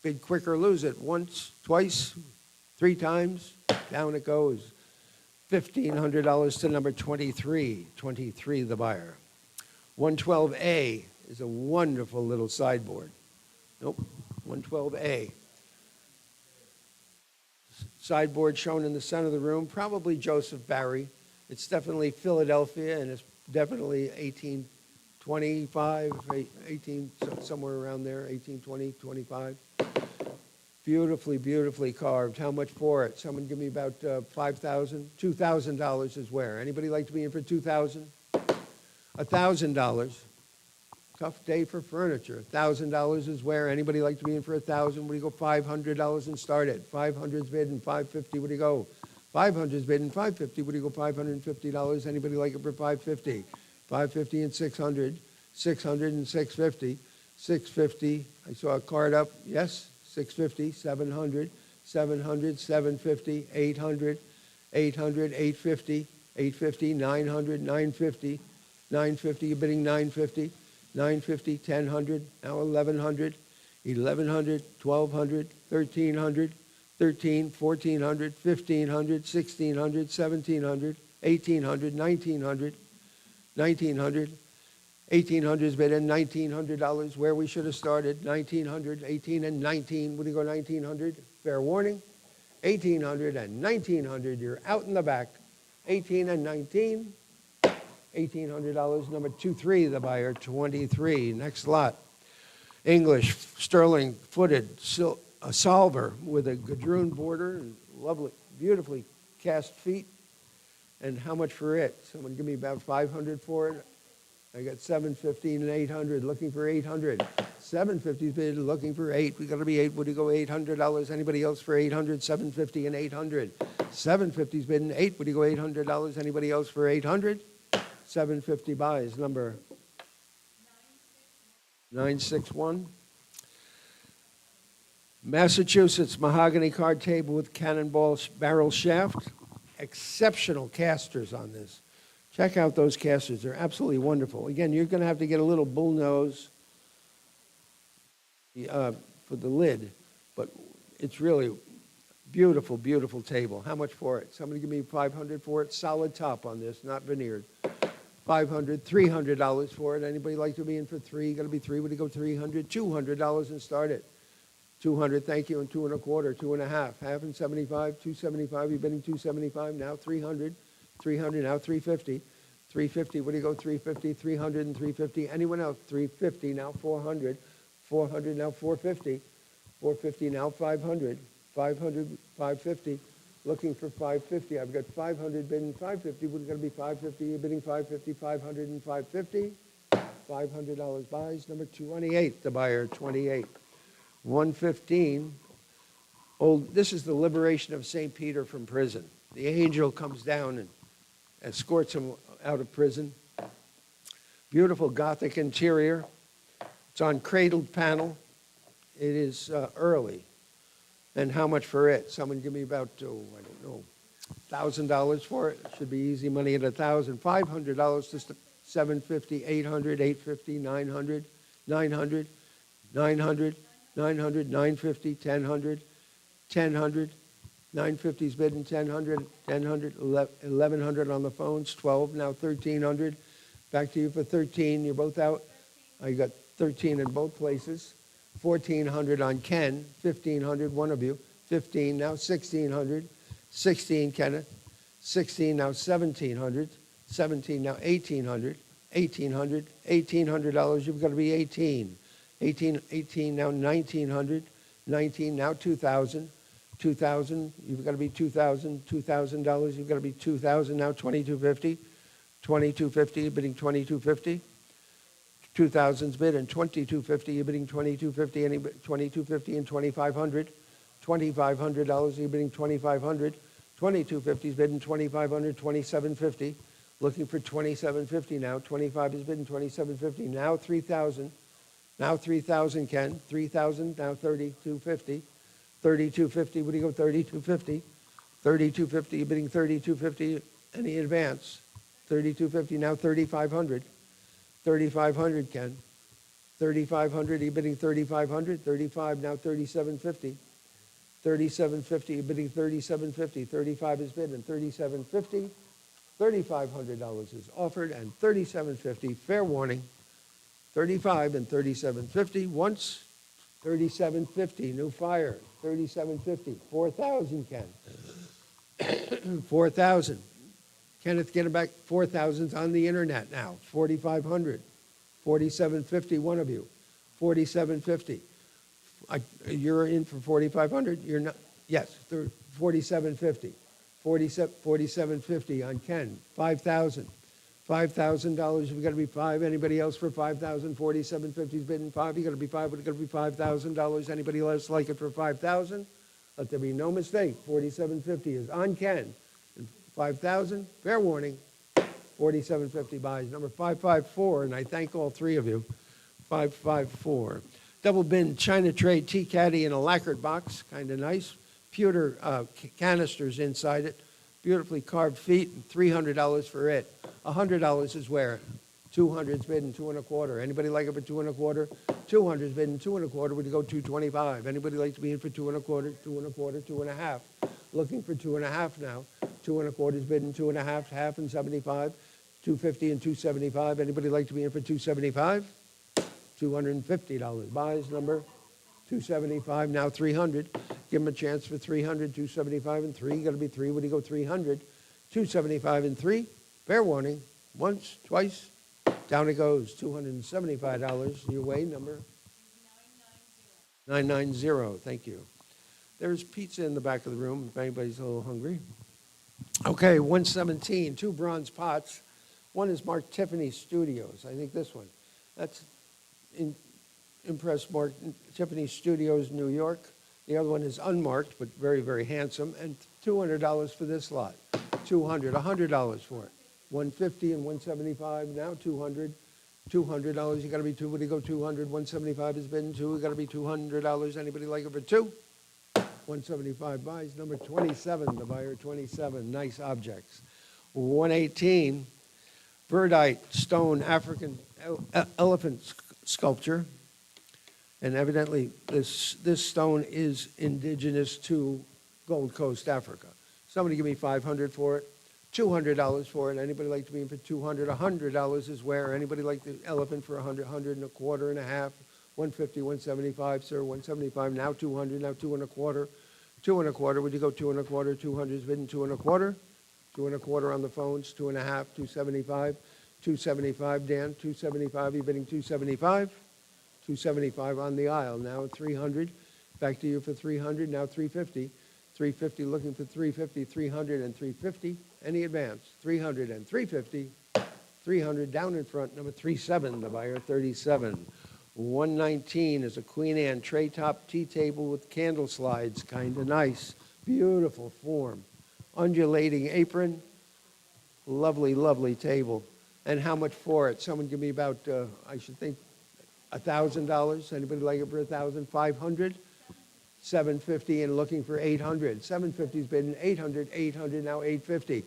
Bid quick or lose it. Once, twice, 3 times. Down it goes. $1,500 to number 23. 23, the buyer. 112A is a wonderful little sideboard. Nope, 112A. Sideboard shown in the center of the room, probably Joseph Barry. It's definitely Philadelphia, and it's definitely 1825, 18, somewhere around there, 1820, 25. Beautifully, beautifully carved. How much for it? Someone give me about $5,000. $2,000 is where? Anybody like to be in for $2,000? $1,000. Tough day for furniture. $1,000 is where? Anybody like to be in for $1,000? What do you go? $500 and start it. 500's bidding. 550. What do you go? 500's bidding. 550. What do you go? $550. Anybody like it for 550? 550 and 600. 600 and 650. 650. I saw a card up. Yes. 650, 700, 700, 750, 800, 800, 850, 850, 900, 950, 950, you're bidding 950, 950, 1000, now 1100, 1100, 1200, 1300, 13, 1400, 1500, 1600, 1700, 1800, 1900, 1900, 1,800 is bid in, $1,900, where we should have started, 1,900, 18 and 19. Would you go 1,900? Fair warning. 1,800 and 1,900, you're out in the back. 18 and 19, $1,800, number 23, the buyer, 23. Next lot. English, sterling, footed, a salver with a gadroon border, and lovely, beautifully cast feet. And how much for it? Someone give me about 500 for it. I got 750 and 800, looking for 800. 750 bid, looking for 8. We got to be 8. Would you go $800? Anybody else for 800? 750 and 800. 750's bidding 8. Would you go $800? Anybody else for 800? 750 buys. Number 961. Massachusetts mahogany card table with cannonball barrel shaft. Exceptional casters on this. Check out those casters. They're absolutely wonderful. Again, you're going to have to get a little bull nose for the lid, but it's really beautiful, beautiful table. How much for it? Somebody give me 500 for it. Solid top on this, not veneered. 500, $300 for it. Anybody like to be in for 3? Got to be 3. Would you go 300? $200 and start it. 200, thank you, and 2 1/4, 2 1/2. Half and 75, 275. You're bidding 275 now. 300. 300, now 350. 350, what do you go? 350, 300 and 350. Anyone else? 350, now 400. 400, now 450. 450, now 500. 500, 550. Looking for 550. I've got 500 bidding 550. What's going to be 550? You're bidding 550, 500 and 550. $500 buys. Number 28, the buyer, 28. 115. This is the liberation of St. Peter from prison. The angel comes down and escorts him out of prison. Beautiful Gothic interior. It's on cradled panel. It is early. And how much for it? Someone give me about, I don't know, $1,000 for it. Should be easy money at $1,000. $500, just $750, $800, $850, $900, $900, $900, $900, $950, $1,000, $1,000. 950's bidding 1,000, 1,000, 1,100 on the phones, 12, now 1,300. Back to you for 13. You're both out. I got 13 in both places. 1,400 on Ken, 1,500, one of you. 15, now 1,600. 16, Kenneth. 16, now 1,700. 17, now 1,800. 1,800. $1,800, you've got to be 18. 18, now 1,900. 19, now 2,000. 2,000, you've got to be 2,000, $2,000, you've got to be 2,000, now 2,250, 2,250, you're bidding 2,250, 2,000's bid and 2,250, you're bidding 2,250, 2,250 and 2,500, $2,500, you're bidding 2,500, 2,250's bidding 2,500, 2,750, looking for 2,750 now, 25 is bidding 2,750, now 3,000, now 3,000, Ken, 3,000, now 3,250. 3,250, what do you go, 3,250? 3,250, you're bidding 3,250, any advance? 3,250, now 3,500. 3,500, Ken. 3,500, you bidding 3,500? 35, now 3,750. 3,750, you bidding 3,750. 35 is bid, and 3,750. $3,500 is offered, and 3,750, fair warning. 35 and 3,750, once, 3,750, new fire, 3,750, 4,000, Ken. 4,000. Kenneth, get it back, 4,000's on the internet now, 4,500. 4,750, one of you. 4,750. You're in for 4,500, you're not, yes, 4,750. 4,750 on Ken, 5,000. $5,000, you've got to be five. Anybody else for 5,000? 4,750's bidding five. You got to be five. It's got to be $5,000. Anybody else like it for 5,000? Let there be no mistake. 4,750 is on Ken. And 5,000. Fair warning. 4,750 buys. Number 554, and I thank all three of you. 554. Double bin China tray tea caddy in a lacquered box, kind of nice. Pewter canisters inside it. Beautifully carved feet, $300 for it. $100 is where? 200's bidding 2.25. Anybody like it for 2.25? 200's bidding 2.25. Would you go 225? Anybody like to be in for 2.25? 2.25, 2.5. Looking for 2.5 now. 2.25's bidding 2.5, half and 75. 250 and 275. Anybody like to be in for 275? $250 buys number 275, now 300. Give them a chance for 300, 275 and 3. Got to be 3. Would you go 300? 275 and 3. Fair warning. Once, twice. Down it goes. $275. Your way, number? 990. Thank you. There's pizza in the back of the room if anybody's a little hungry. Okay, 117. 2 bronze pots. One is marked Tiffany Studios. I think this one. That's impressed marked Tiffany Studios, New York. The other one is unmarked, but very, very handsome. And $200 for this lot. $200, $100 for it. 150 and 175, now 200. $200, you got to be 2. Would you go 200? 175 has been 2. You got to be $200. Anybody like it for 2? 175 buys. Number 27, the buyer 27. Nice objects. 118, Verdite stone African elephant sculpture. And evidently, this stone is indigenous to Gold Coast, Africa. Somebody give me $500 for it. $200 for it. Anybody like to be in for 200? $100 is where. Anybody like the elephant for 100, 100 and a quarter and a half? 150, 175, sir. 175. Now 200. Now 2.25. 2.25. Would you go 2.25? 200's bidding 2.25. 2.25 on the phones. 2.5. 275. 275. Dan. 275. You bidding 275? 275 on the aisle. Now 300. Back to you for 300. Now 350. 350 looking for 350. 300 and 350. Any advance? 300 and 350. 300 down in front. Number 37, the buyer 37. 119 is a Queen Anne tray top tea table with candle slides. Kind of nice. Beautiful form. Undulating apron. Lovely, lovely table. And how much for it? Someone give me about, I should think, $1,000. Anybody like it for 1,000? 500? 750 and looking for 800. 750's been 800, 800, now 850.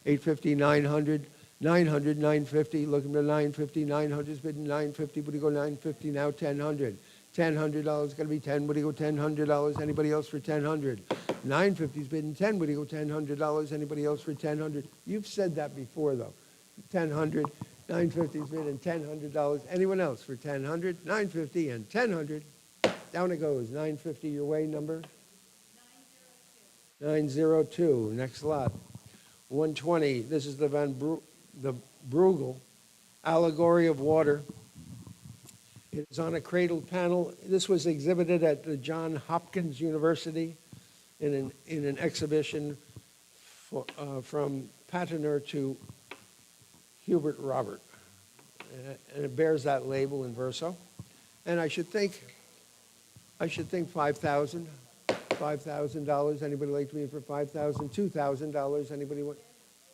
850, 900, 900, 950, looking for 950, 900's been 950. Would you go 950? Now 1,000. $1,000, got to be 10. Would you go $1,000? Anybody else for 1,000? 950's been 10. Would you go $1,000? Anybody else for 1,000? You've said that before, though. 1,000, 950's been and $1,000. Anyone else for 1,000? 950 and 1,000. Down it goes. 950 your way, number? 902. Next lot. 120. This is the the Bruegel allegory of water. It's on a cradled panel. This was exhibited at the Johns Hopkins University in an exhibition from Patineur to Hubert Robert. And it bears that label in verso. And I should think $5,000. $5,000. Anybody like to be in for $5,000? $2,000. Anybody want?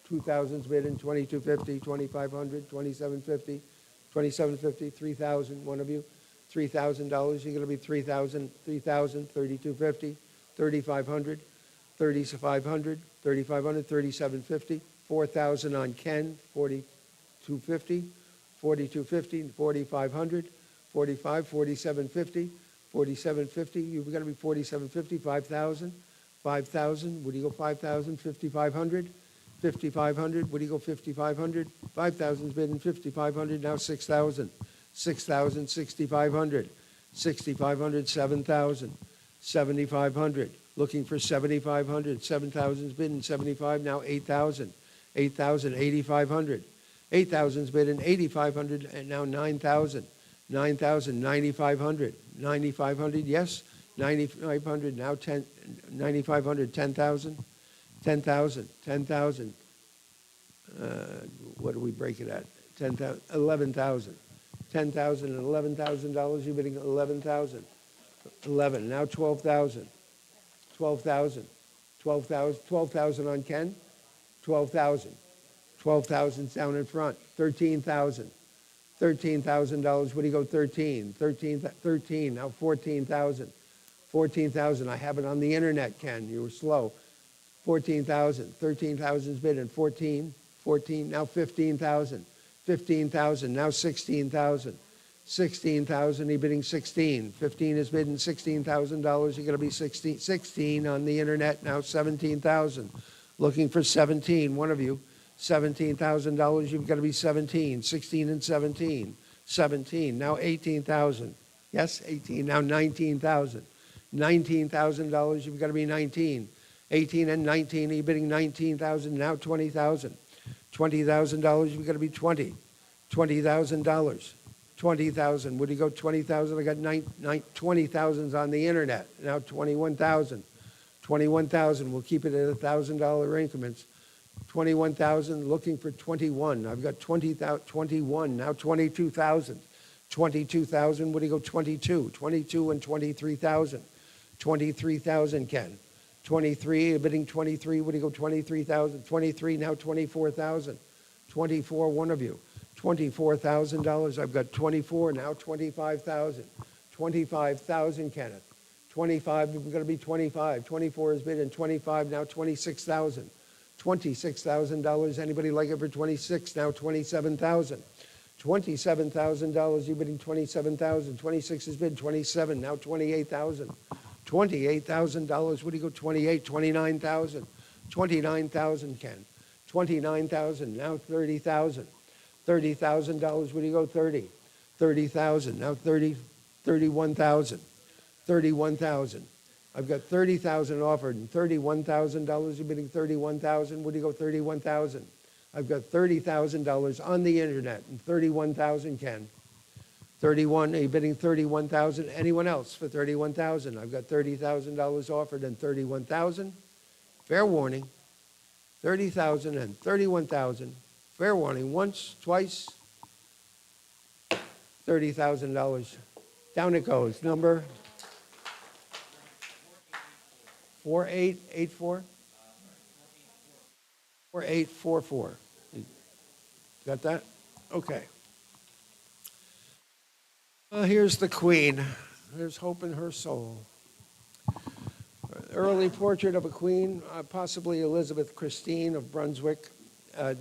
2,000's bid in 2,250, 2,500, 2,750, 2,750, 3,000. One of you. $3,000. You're going to be 3,000, 3,000, 3,250, 3,500, 3,500, 3,500, 3,750, 4,000 on Ken, 4,250, 4,250, 4,500, 45, 4,750, 4,750, you've got to be 4,750, 5,000, 5,000, would you go 5,000, 5,500, 5,500, would you go 5,500, 5,000's bidding, 5,500, now 6,000, 6,000, 6,500, 6,500, 7,000, 7,500, looking for 7,500, 7,000's bidding, 75, now 8,000, 8,000, 8,500, 8,000's bidding, 8,500, and now 9,000, 9,000, 9,500, 9,500, yes, 9,500, now 10, 9,500, 10,000, 10,000, 10,000, what do we break it at? 10,000, 11,000, 10,000 and $11,000, you're bidding 11,000, 11, now 12,000, 12,000, 12,000, 12,000 on Ken, 12,000, 12,000's down in front, 13,000, $13,000, what do you go 13, 13, 13, now 14,000, 14,000, I have it on the internet, Ken, you were slow, 14,000, 13,000's bid and 14, 14, now 15,000, 15,000, now 16,000, 16,000, you're bidding 16, 15 is bidding $16,000, you're going to be 16, 16 on the internet, now 17,000, looking for 17, one of you, $17,000, you've got to be 17, 16 and 17, 17, now 18,000, yes, 18, now 19,000, $19,000, you've got to be 19, 18 and 19, you're bidding 19,000, now 20,000, $20,000, you've got to be 20, $20,000, 20,000, would you go 20,000? I got 20,000's on the internet, now 21,000, 21,000, we'll keep it at $1,000 increments, 21,000, looking for 21. I've got 20,000, 21, now 22,000. 22,000, what do you go 22? 22 and 23,000. 23,000, Ken. 23, you're bidding 23, what do you go 23,000? 23, now 24,000. 24, one of you. $24,000, I've got 24, now 25,000. 25,000, Kenneth. 25, we're going to be 25. 24 is bid and 25, now 26,000. $26,000. Anybody like it for 26? Now 27,000. $27,000. You're bidding 27,000. 26 is bid 27. Now 28,000. $28,000. What do you go? 28. 29,000. 29,000. Ken. 29,000. Now 30,000. $30,000. What do you go? 30. 30,000. Now 30. 31,000. 31,000. I've got 30,000 offered and $31,000. You're bidding 31,000. What do you go 31,000? I've got $30,000 on the internet and 31,000, Ken. 31, are you bidding 31,000? Anyone else for 31,000? I've got $30,000 offered and 31,000. Fair warning. 30,000 and 31,000. Fair warning. Once, twice. $30,000. Down it goes. Number 4884? 4844. Got that? Okay. Here's the queen. There's hope in her soul. Early portrait of a queen, possibly Elizabeth Christine of Brunswick.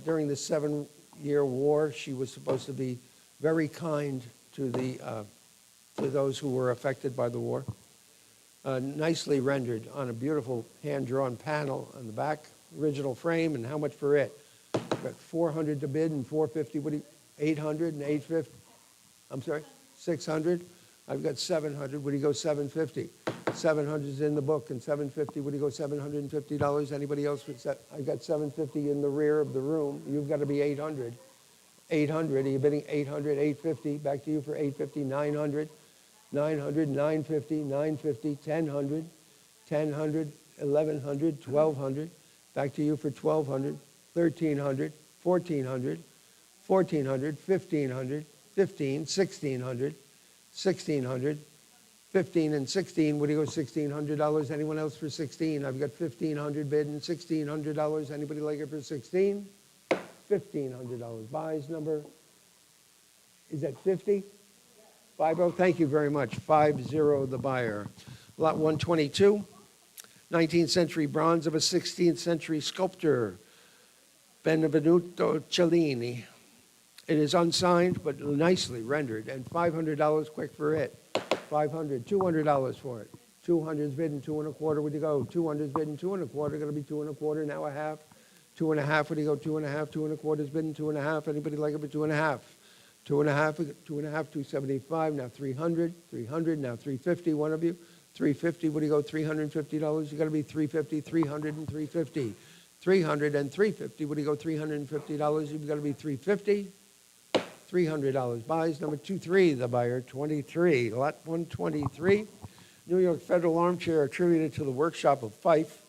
During the 7-Year War, she was supposed to be very kind to those who were affected by the war. Nicely rendered on a beautiful hand-drawn panel on the back, original frame, and how much for it? I've got 400 to bid and 450, what do you, 800 and 850? I'm sorry, 600? I've got 700, what do you go 750? 700 is in the book, and 750, what do you go $750? Anybody else with that? I've got 750 in the rear of the room. You've got to be 800. 800, are you bidding 800, 850? Back to you for 850, 900. 900, 950, 950, 1,000, 1,000, 1,100, 1,200. Back to you for 1,200, 1,300, 1,400, 1,400, 1,500, 15, 1,600, 1,600, 15 and 16. What do you go, $1,600? Anyone else for 16? I've got 1,500 bid and $1,600. Anybody like it for 16? $1,500. Buys number, is that 50? 50, thank you very much. 50, the buyer. Lot 122, 19th century bronze of a 16th century sculptor, Benvenuto Cellini. It is unsigned, but nicely rendered, and $500 quick for it. $200 for it. 200's bidding 2.25. Would you go? 200's bidding 2.25. Going to be 2.25 now a half. 2.5. Would you go? 2.5. 2.25's bidding 2.5. Anybody like it for 2.5? 2.5. 2.5. 275. Now 300. 300. Now 350. One of you. 350. Would you go? $350. You got to be 350. 300 and 350. 300 and 350. Would you go? $350. You've got to be 350. $300. Buys number 23, the buyer, 23. Lot 123. New York Federal Armchair attributed to the workshop of Fife.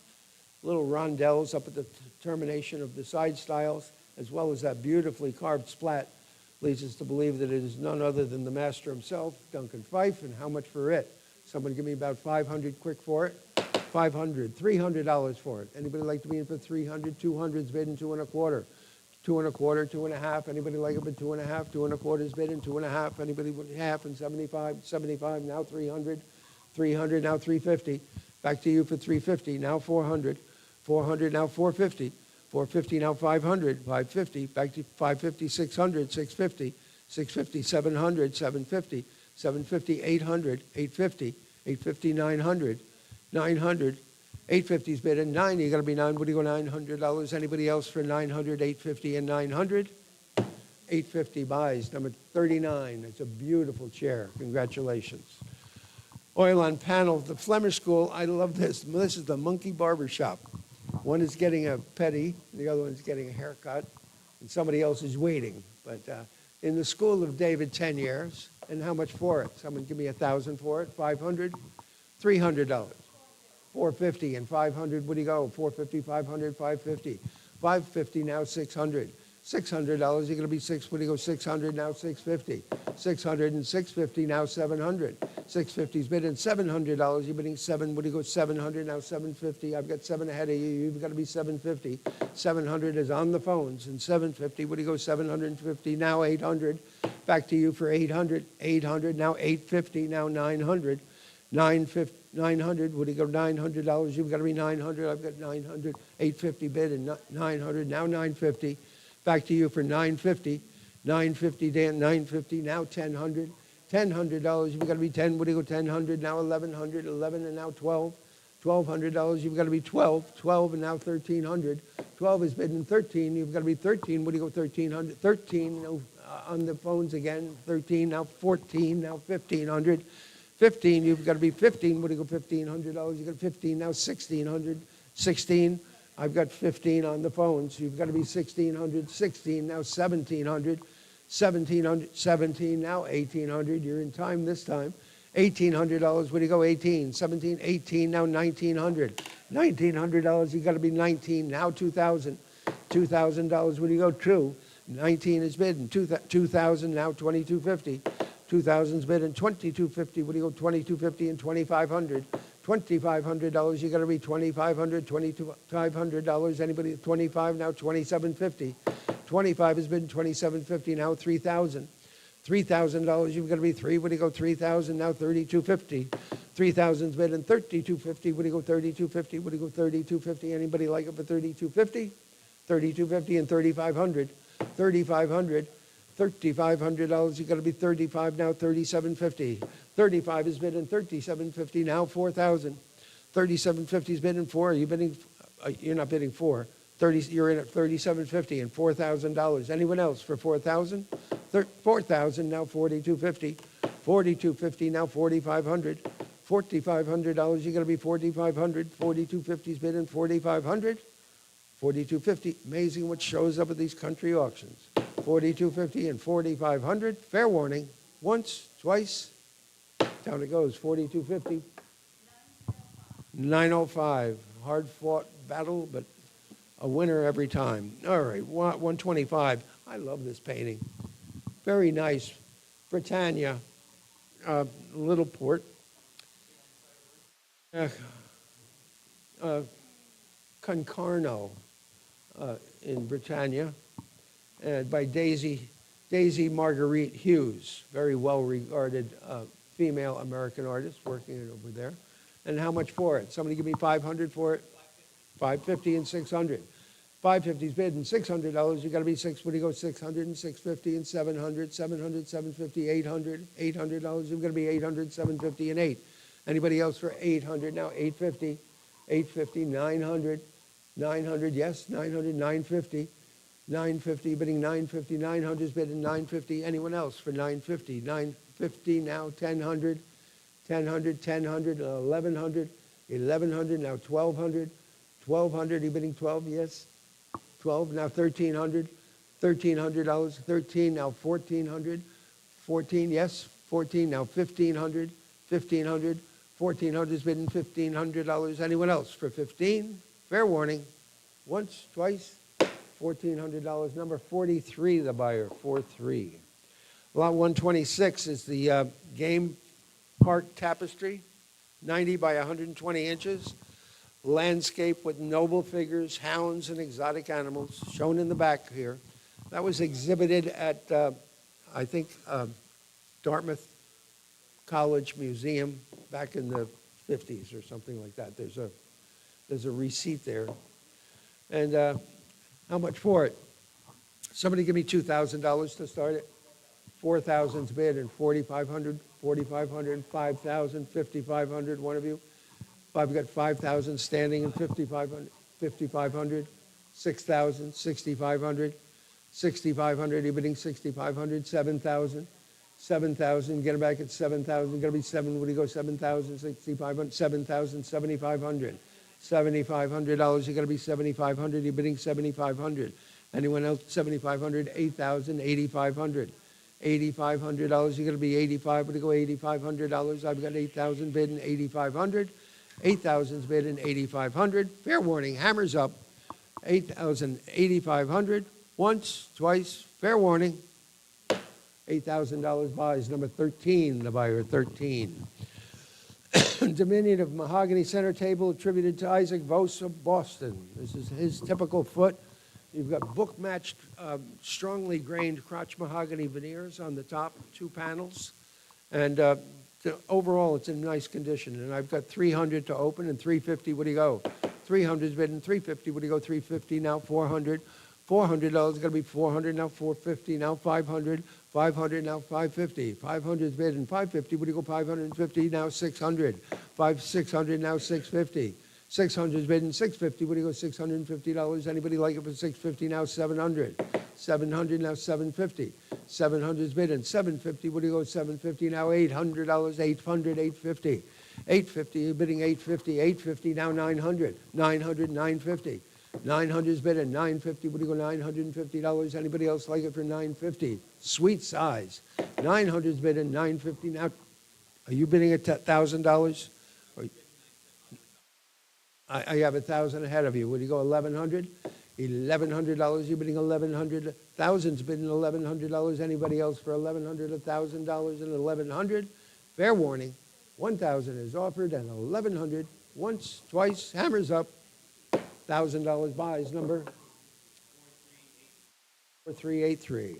Little rondelles up at the termination of the side stiles, as well as that beautifully carved splat, leads us to believe that it is none other than the master himself, Duncan Fife. And how much for it? Someone give me about 500 quick for it. 500. $300 for it. Anybody like to be in for 300? 200's bidding 2.25. 2.25, 2.5. Anybody like it for 2.5? 2.25's bidding 2.5. Anybody with half and 75? 75 now 300. 300 now 350. Back to you for 350. Now 400. 400 now 450. 450 now 500. 550. Back to 550. 600. 650. 650. 700. 750. 750. 800. 850. 850. 900. 900. 850's bidding 9. You got to be 9. What do you go? $900. Anybody else for 900? 850 and 900. 850 buys number 39. It's a beautiful chair. Congratulations. Oil on panel. The Flemish School. I love this. This is the Monkey Barber Shop. One is getting a pedi. The other one's getting a haircut. And somebody else is waiting. But in the School of David, 10 years. And how much for it? Someone give me 1,000 for it. 500. $300. 450 and 500. What do you go? 450, 500, 550. 550 now 600. $600. You're going to be six. What do you go? 600 now 650. 600 and 650 now 700. 650's bidding $700. You're bidding 7. What do you go? 700 now 750. I've got 7 ahead of you. You've got to be 750. 700 is on the phones and 750. What do you go? 750 now 800. Back to you for 800. 800 now 850 now 900. 900, would he go $900? You've got to be 900. I've got 900. 850 bid and 900. Now 950. Back to you for 950. 950, Dan. 950. Now 1,000. $1,000. You've got to be 10. Would he go 1,000? Now 1,100. 11 and now 12. $1,200. You've got to be 12. 12 and now 1,300. 12 is bidding 13. You've got to be 13. Would he go 1,300? 13. No, on the phones again. 13. Now 14. Now 1,500. 15, you've got to be 15. What do you go? $1,500. You got 15 now. 1,600. 16. I've got 15 on the phone, so you've got to be 1,600. 16 now. 1,700. 1,700. 17 now. 1,800. You're in time this time. $1,800. What do you go? 18. 17. 18 now. 1,900. $1,900. You got to be 19 now. 2,000. $2,000. What do you go? 2. 19 is bidding. 2,000 now. 2,250. 2,000's bidding 2,250. What do you go? 2,250 and 2,500. $2,500. You got to be 2,500. $2,500. Anybody at 25 now? 2,750. 25 has been 2,750 now. 3,000. $3,000. You've got to be 3. What do you go? 3,000 now. 3,250. 3,000's bidding 3,250. What do you go? 3,250. What do you go? 3,250. Anybody like it for 3,250? 3,250 and 3,500. 3,500. $3,500. You got to be 35 now. 3,750. 35 is bidding 3,750 now. 4,000. 3,750 is bidding 4. You're bidding. You're not bidding 4. 30. You're in at 3,750 and $4,000. Anyone else for 4,000? 4,000 now. 4,250. 4,250 now. 4,500. $4,500. You got to be 4,500. 4,250 is bidding 4,500. 4,250. Amazing what shows up at these country auctions. 4,250 and 4,500. Fair warning. Once, twice. Down it goes. 4,250. 905. Hard fought battle, but a winner every time. All right. 125. I love this painting. Very nice. Britannia. Little port. Concarneau in Britannia. By Daisy Marguerite Hughes, very well-regarded female American artist working it over there. And how much for it? Somebody give me 500 for it? 550 and 600. 550's bid and $600, you got to be six, what do you go, 600 and 650 and 700, 700, 750, 800, $800, you've got to be 800, 750 and 8. Anybody else for 800 now? 850, 850, 900, 900, yes, 900, 950, 950, bidding 950, 900's bidding 950. Anyone else for 950? 950 now, 1000, 1000, 1000, 1100, 1100, now 1200, 1200, you bidding 12, yes, 12, now 1300, $1,300, 13, now 1400, 14, yes, 14, now 1500, 1500, 1400 is bidding $1,500. Anyone else for 15? Fair warning. Once, twice, $1,400. Number 43, the buyer, 43. Lot 126 is the game park tapestry, 90 by 120 inches. Landscape with noble figures, hounds, and exotic animals, shown in the back here. That was exhibited at, I think, Dartmouth College Museum back in the 50s or something like that. There's a receipt there. And how much for it? Somebody give me $2,000 to start it. 4,000's bid and 4,500, 4,500, 5,000, 5,500. One of you. I've got 5,000 standing and 5,500, 5,500, 6,000, 6,500, 6,500. You're bidding 6,500, 7,000, 7,000. Get it back at 7,000. Got to be seven. What do you go? 7,000, 6,500, 7,000, 7,500, $7,500. You got to be 7,500. You're bidding 7,500. Anyone else? 7,500, 8,000, 8,500. $8,500. You got to be 85. What do you go? $8,500. I've got 8,000 bid and 8,500. 8,000's bid and 8,500. Fair warning, hammers up. 8,000, 8,500. Once, twice, fair warning. $8,000 buys. Number 13, the buyer, 13. Diminutive mahogany center table attributed to Isaac Vos of Boston. This is his typical foot. You've got book-matched, strongly grained crotch mahogany veneers on the top, 2 panels. And overall, it's in nice condition. And I've got 300 to open and 350. What do you go? 300's bid and 350. What do you go? 350 now, 400. $400 going to be 400 now, 450 now, 500. 500 now, 550. 500's bid and 550. What do you go? 550 now, 600. 600 now, 650. 600's bid and 650. What do you go? $650. Anybody like it for 650 now? 700. 700 now, 750. 700's bid and 750. What do you go? 750 now, $800. 800, 850. 850. You're bidding 850. 850 now, 900. 900, 950. 900's bid and 950. What do you go? $950. Anybody else like it for 950? Sweet size. 900's bid and 950 now. Are you bidding at $1,000? I have 1,000 ahead of you. Would you go 1,100? $1,100. You're bidding 1,100. Thousands bidding $1,100. Anybody else for 1,100? $1,000 and 1,100. Fair warning. 1,000 is offered and 1,100. Once, twice, hammers up. $1,000 buys. Number 4383.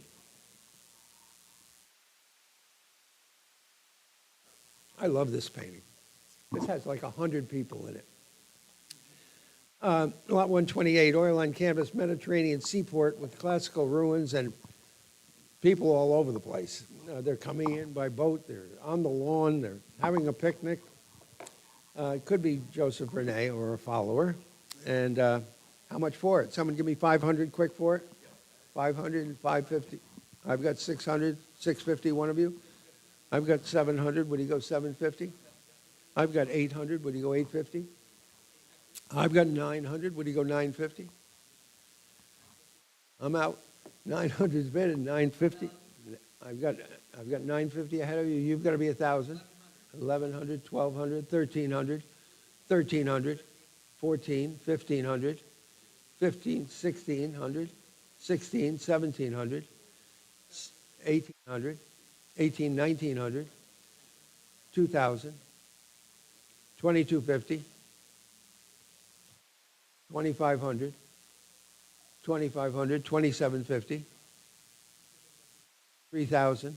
I love this painting. This has like 100 people in it. Lot 128, oil on canvas, Mediterranean seaport with classical ruins and people all over the place. They're coming in by boat, they're on the lawn, they're having a picnic. It could be Joseph Rene or a follower. And how much for it? Someone give me 500 quick for it? 500 and 550. I've got 600, 650, one of you. I've got 700, would you go 750? I've got 800, would you go 850? I've got 900. Would you go 950? I'm out. 900's bid and 950. I've got 950 ahead of you. You've got to be 1,000. 1,100, 1,200, 1,300, 1,300, 14, 1,500, 15, 1,600, 16, 1,700, 1,800, 18, 1,900, 2,000, 2,250. 2,500, 2,500, 2,750, 3,000,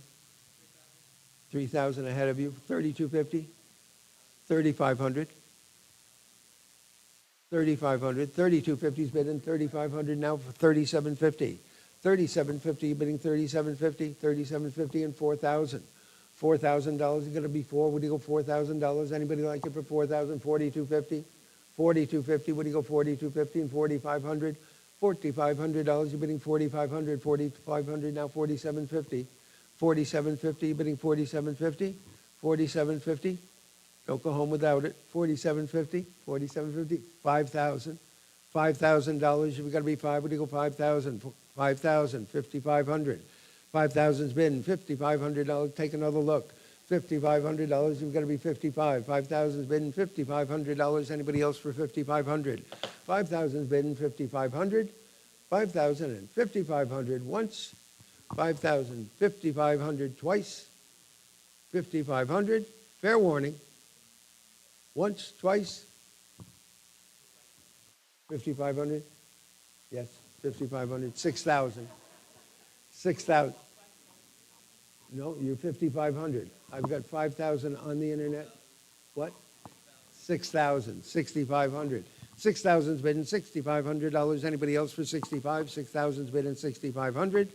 3,000 ahead of you, 3,250, 3,500, 3,500. 3,250's bidding 3,500 now for 3,750. 3,750, you're bidding 3,750. 3,750 and 4,000. $4,000 is going to be four. What do you go $4,000? Anybody like it for 4,000? 4,250. 4,250. What do you go 4,250 and 4,500? $4,500. You're bidding 4,500. 4,500 now 4,750. 4,750. You're bidding 4,750. 4,750. Don't go home without it. 4,750, 4,750, 5,000. $5,000, you've got to be five. What do you go 5,000? 5,000, 5,500. 5,000's been $5,500. Take another look. $5,500, you've got to be 55. 5,000's been $5,500. Anybody else for 5,500? 5,000's been 5,500. 5,000 and 5,500 once. 5,000, 5,500 twice. 5,500. Fair warning. Once, twice. 5,500? Yes, 5,500. 6,000. 6,000. No, you're 5,500. I've got 5,000 on the internet. What? 6,000. 6,500. 6,000's bidding $6,500. Anybody else for 65? 6,000's bidding 6,500.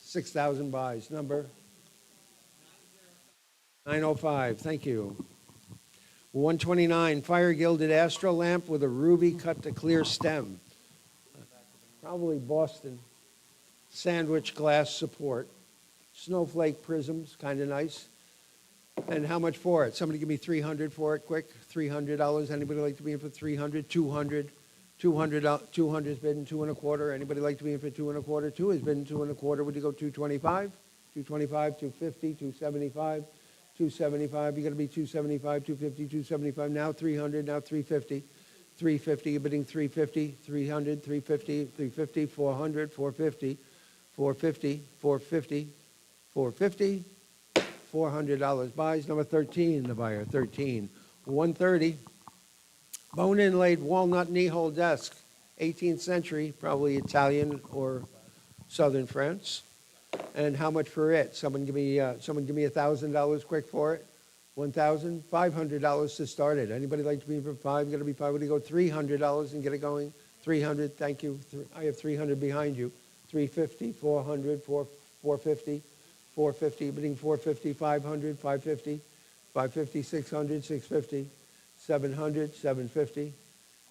6,000 buys. Number 905. Thank you. 129, fire gilded astro lamp with a ruby cut to clear stem. Probably Boston. Sandwich glass support. Snowflake prisms, kind of nice. And how much for it? Somebody give me 300 for it, quick. $300. Anybody like to be in for 300? 200. 200 is bidding 2 1/4. Anybody like to be in for 2 1/4? 2 is bidding 2 1/4. Would you go 225? 225, 250, 275. 275, you're going to be 275, 250, 275, now 300, now 350. 350, you're bidding 350, 300, 350, 350, 400, 450, 450, 450, 450, $400 buys. Number 13, the buyer, 13. 130, bone inlaid walnut knee hole desk, 18th century, probably Italian or southern France. And how much for it? Someone give me $1,000 quick for it. $1,500 to start it. Anybody like to be for five? Going to be five. Would you go $300 and get it going? 300. Thank you. I have 300 behind you. 350, 400, 450, 450. Bidding 450, 500, 550, 550, 600, 650, 700, 750,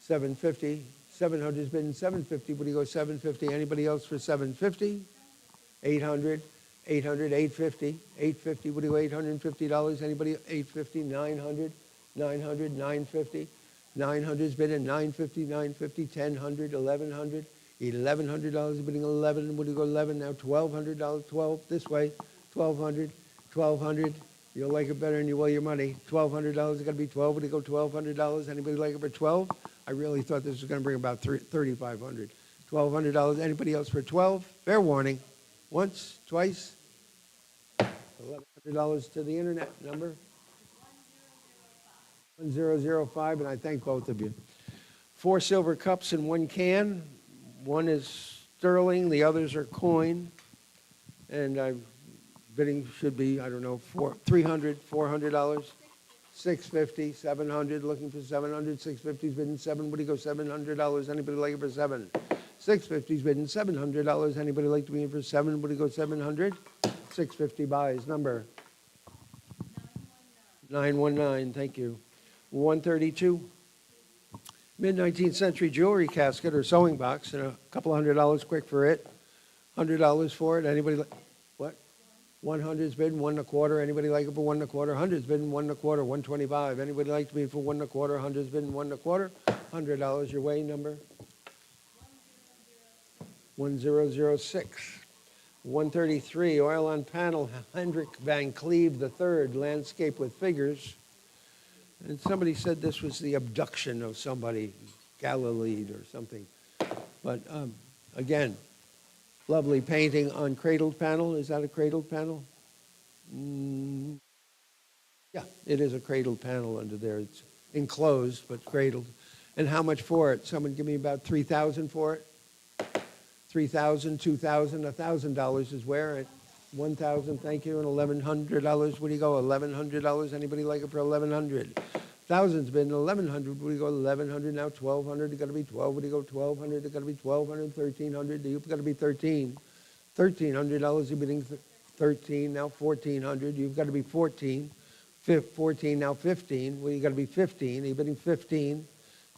750. 700 has been 750. Would you go 750? Anybody else for 750? 800, 800, 850, 850. What do you $850? Anybody? 850, 900, 900, 950. 900's been in 950, 950, 1000, 1100, $1,100 bidding 11. What do you go 11 now? $1,200, 12 this way. 1200, 1200. You'll like it better and you will your money. $1,200 is going to be 12. What do you go $1,200? Anybody like it for 12? I really thought this was going to bring about 3,500. $1,200. Anybody else for 12? Fair warning. Once, twice, $1,100 to the internet number. 1005, and I thank both of you. 4 silver cups in 1 can. One is sterling, the others are coin. And I'm bidding should be, I don't know, $300, $400, $650, $700, looking for 700, $650's bidding 7. What do you go, $700? Anybody like it for 7? 650's bidding $700. Anybody like to be in for 7? Would you go 700? 650 buys. Number 919. Thank you. 132. Mid-19th century jewelry casket or sewing box and a couple $100 quick for it. $100 for it. Anybody? What? 100's bidding 1 1/4. Anybody like it for 1 1/4? 100's bidding 1 1/4. 125. Anybody like to be for 1 1/4? 100's bidding 1 1/4. $100 your way. Number 1006. 133, oil on panel, Hendrik van Cleve III, landscape with figures. And somebody said this was the abduction of somebody, Galilee or something. But again, lovely painting on cradled panel. Is that a cradled panel? Yeah, it is a cradled panel under there. It's enclosed, but cradled. And how much for it? Someone give me about 3,000 for it. 3,000, 2,000, $1,000 is where at 1,000. Thank you, and $1,100. What do you go? $1,100. Anybody like it for 1,100? Thousand's been 1,100. What do you go 1,100 now? 1,200. You got to be 12. What do you go 1,200? You got to be 1,200. 1,300. You've got to be 13. $1,300. You're bidding 13 now. 1,400. You've got to be 14. 14 now. 15. Well, you got to be 15. You're bidding 15.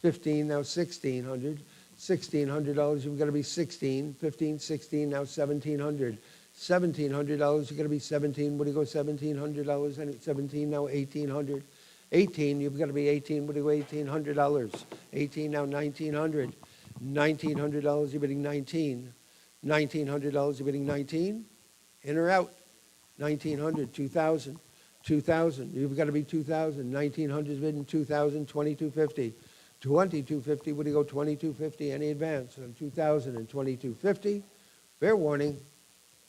15 now. 1,600. $1,600. You've got to be 16. 15. 16 now. 1,700. $1,700. You got to be 17. What do you go $1,700? And 17 now. 1,800. 18, you've got to be 18. What do you go $1,800? 18 now. 1,900. $1,900. You're bidding 19. $1,900. You're bidding 19. In or out? 1,900. 2,000. 2,000. You've got to be 2,000. 1,900 is bidding 2,000. 2,250. 2,250. What do you go 2,250? Any advance on 2,000 and 2,250? Fair warning.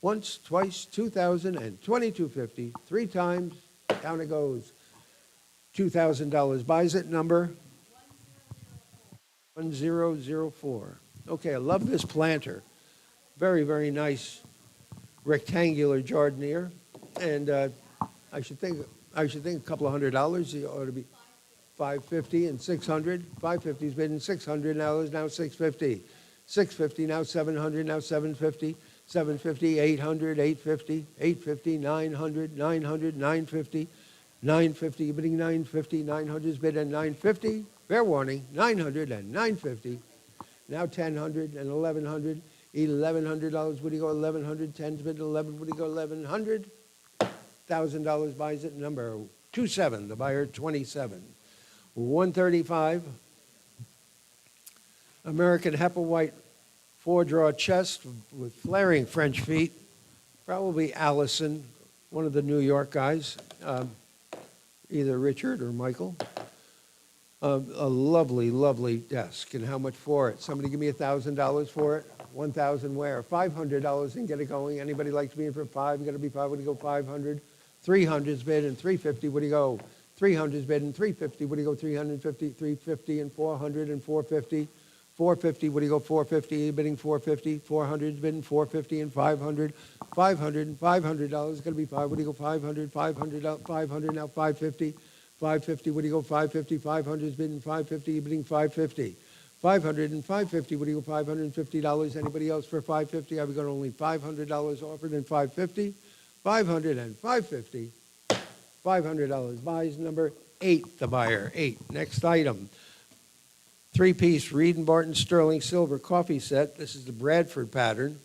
Once, twice, 2,000 and 2,250. 3 times. Down it goes. $2,000. Buys it number 1004. Okay, I love this planter. Very, very nice rectangular jardiniere. And I should think a couple of $100. It ought to be $550 and $600. $550's been $600 now 650. $650 now 700 now 750. $750, $800, $850, $850, $900, $900, $950. $950, you're bidding $950, $900's bid at $950. Fair warning, $900 and $950. Now $1,000 and $1,100. $1,100, what do you go $1,100? 10's bid at $11, what do you go $1,100? $1,000 buys it, number 27, the buyer 27. 135, American Hepplewhite 4-draw chest with flaring French feet. Probably Allison, one of the New York guys. Either Richard or Michael. A lovely, lovely desk. And how much for it? Somebody give me $1,000 for it. 1,000 where? $500 and get it going. Anybody like to be in for 5? Got to be 5. What do you go? 500. 300's bid and 350. What do you go? 300's bid and 350. What do you go? 350. 350 and 400 and 450. 450. What do you go? 450. You're bidding 450. 400's bidding 450 and 500. 500 and $500. Got to be 5. What do you go? 500. 500 out. 500 now. 550. 550. What do you go? 550. 500's bidding 550. You're bidding 550. 500 and 550. What do you go? $550. Anybody else for 550? I've got only $500 offered and 550. 500 and 550. $500. Buys number 8. The buyer 8. Next item. 3-piece Reed & Barton sterling silver coffee set. This is the Bradford pattern.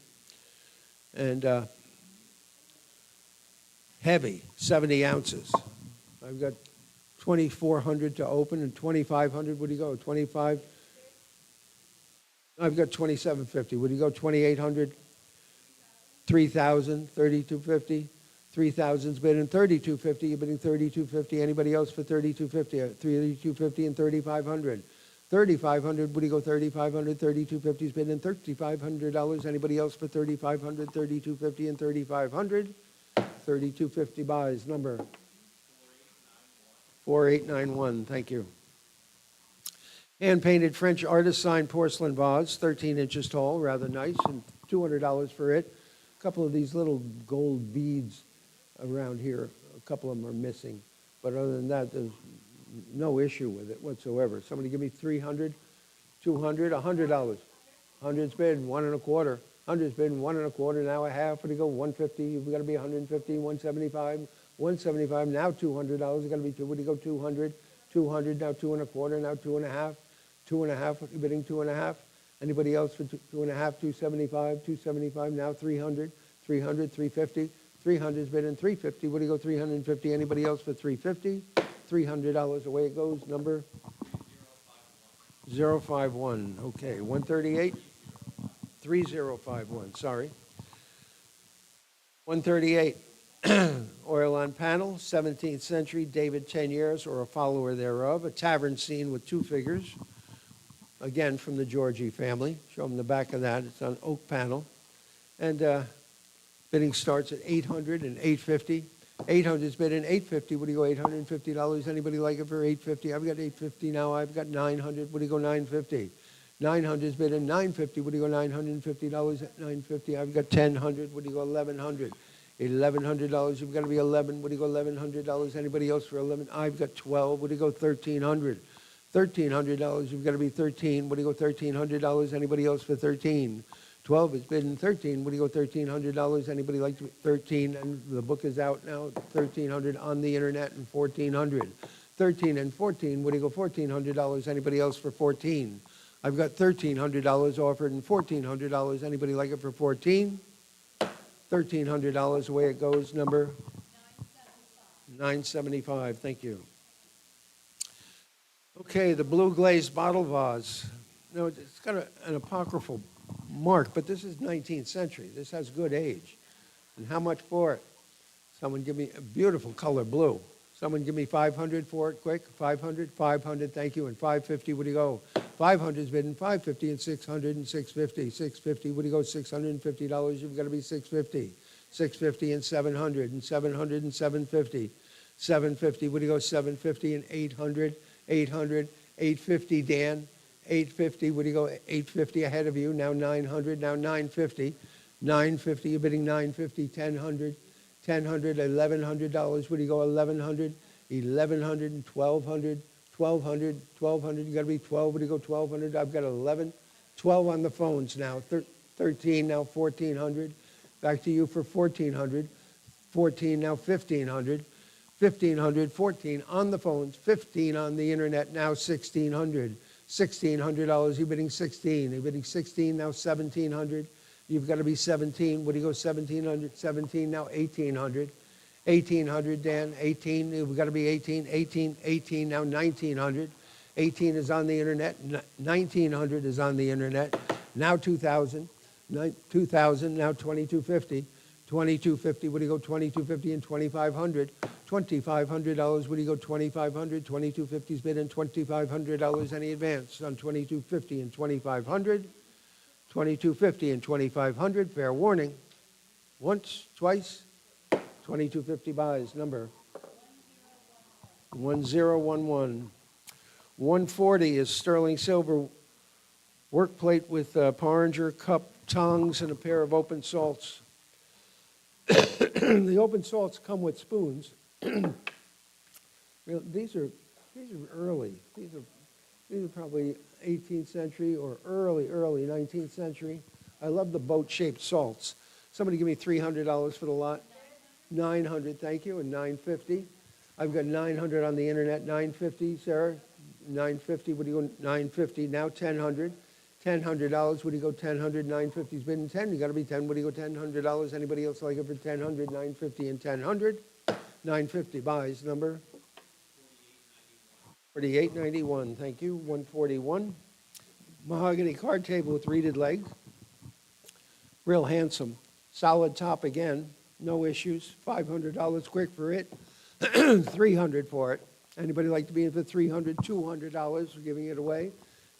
And heavy, 70 ounces. I've got 2,400 to open and 2,500. What do you go? 25. I've got 2,750. Would you go 2,800? 3,000, 3,250. 3,000's bid and 3,250. You're bidding 3,250. Anybody else for 3,250? 3,250 and 3,500. 3,500. Would you go 3,500? 3,250's bid and $3,500. Anybody else for 3,500? 3,250 and 3,500. 3,250 buys number 4891. Thank you. Hand-painted French artist-signed porcelain vase, 13 inches tall, rather nice, and $200 for it. A couple of these little gold beads around here, a couple of them are missing. But other than that, there's no issue with it whatsoever. Somebody give me 300, 200, $100. 100's bid, 1 1/4. 100's bid, 1 1/4. Now a half. What do you go? 150. You've got to be 150, 175, 175. Now $200. It's got to be 2. What do you go? 200, 200. Now 2 1/4. Now 2 1/2. 2 1/2. You're bidding 2 1/2. Anybody else for 2 1/2? 275, 275. Now 300, 300, 350. 300's bid and 350. What do you go? 350. Anybody else for 350? $300. Away it goes. Number 051. Okay, 138. 3051. Sorry. 138. Oil on panel, 17th century, David Teniers, or a follower thereof. A tavern scene with 2 figures. Again, from the Georgi family. Show them the back of that. It's on oak panel. And bidding starts at $800 and $850. 800's bid in $850. What do you go? $850. Anybody like it for $850? I've got $850 now. I've got $900. What do you go? $950. 900's bid in $950. What do you go? $950 at $950. I've got $1,000. What do you go? $1,100. $1,100. You've got to be 11. What do you go, $1,100? Anybody else for 11? I've got 12. What do you go, 1,300? $1,300. You've got to be 13. What do you go, $1,300? Anybody else for 13? 12 has been 13. What do you go, $1,300? Anybody like to 13? And the book is out now. 1,300 on the internet and 1,400. 13 and 14. What do you go, $1,400? Anybody else for 14? I've got $1,300 offered and $1,400. Anybody like it for 14? $1,300, away it goes, number? 975, thank you. Okay, the blue glazed bottle vase. No, it's got an apocryphal mark, but this is 19th century. This has good age. And how much for it? Someone give me a beautiful color blue. Someone give me 500 for it, quick. 500, 500, thank you. And 550, what do you go? 500's bidden, 550 and 600 and 650. 650, what do you go? $650, you've got to be 650. 650 and 700 and 700 and 750. 750, what do you go? 750 and 800, 800, 850, Dan. 850, what do you go? 850 ahead of you, now 900, now 950. 950, you're bidding 950, 1,000, 1,000, $1,100, what do you go? 1,100, 1,100 and 1,200, 1,200, 1,200, you got to be 12, what do you go? 1,200, I've got 11, 12 on the phones now, 13, now 1,400, back to you for 1,400, 14, now 1,500, 1,500, 14 on the phones, 15 on the internet, now 1,600, $1,600, you're bidding 16, you're bidding 16, now 1,700, you've got to be 17, what do you go? 1,700, 17, now 1,800, 1,800, Dan, 18, you've got to be 18, 18, 18, now 1,900, 18 is on the internet, 1,900 is on the internet, now 2,000, 2,000, now 2,250, 2,250, what do you go? 2,250 and 2,500, $2,500, what do you go? 2,500, 2,250's bid and $2,500, any advance on 2,250 and 2,500, 2,250 and 2,500, fair warning, once, twice, 2,250 buys, number 1011. 140 is sterling silver work plate with porringer, cup, tongs, and a pair of open salts. The open salts come with spoons. These are early. These are probably 18th century or early 19th century. I love the boat-shaped salts. Somebody give me $300 for the lot. 900, thank you, and 950. I've got 900 on the internet. 950, Sarah. 950. What do you go? 950. Now 1,000. $1,000. What do you go? 1,000. 950's bid and 10. You got to be 10. What do you go? $1,000. Anybody else like it for 1,000? 950 and 1,000. 950 buys, number 4891. Thank you. 141. Mahogany card table with reeded leg. Real handsome. Solid top again. No issues. $500 quick for it. 300 for it. Anybody like to be in for 300? $200. We're giving it away.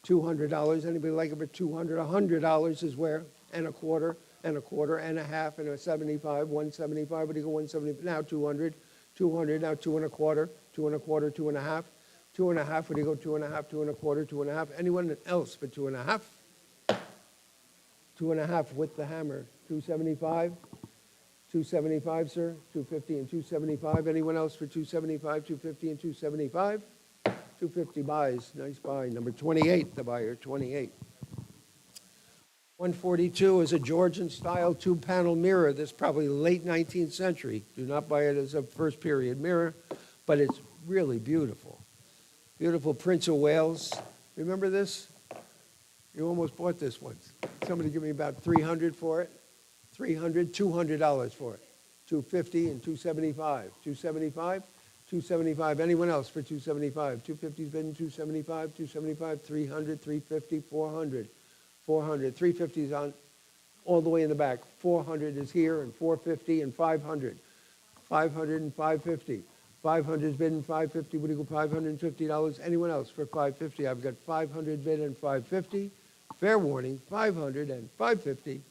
$200. Anybody like it for 200? $100 is where? And a quarter, and a quarter, and a half, and a 75, 175. What do you go? 170. Now 200. 200. Now 2 1/4, 2 1/4, 2 1/2. 2 1/2. What do you go? 2 1/2, 2 1/4, 2 1/2. Anyone else for 2 1/2? 2 1/2 with the hammer. 275. 275, sir. 250 and 275. Anyone else for 275, 250 and 275? 250 buys. Nice buy. Number 28, the buyer, 28. 142 is a Georgian-style two-panel mirror. This is probably late 19th century. Do not buy it as a first-period mirror, but it's really beautiful. Beautiful Prince of Wales. Remember this? You almost bought this once. Somebody give me about 300 for it. 300, $200 for it. 250 and 275. 275, 275. Anyone else for 275? 250's been 275, 275, 300, 350, 400. 400. 350 is on all the way in the back. 400 is here, and 450 and 500. 500 and 550. 500 is bid and 550. What do you go? $550. Anyone else for 550? I've got 500 bid and 550. Fair warning, 500 and 550.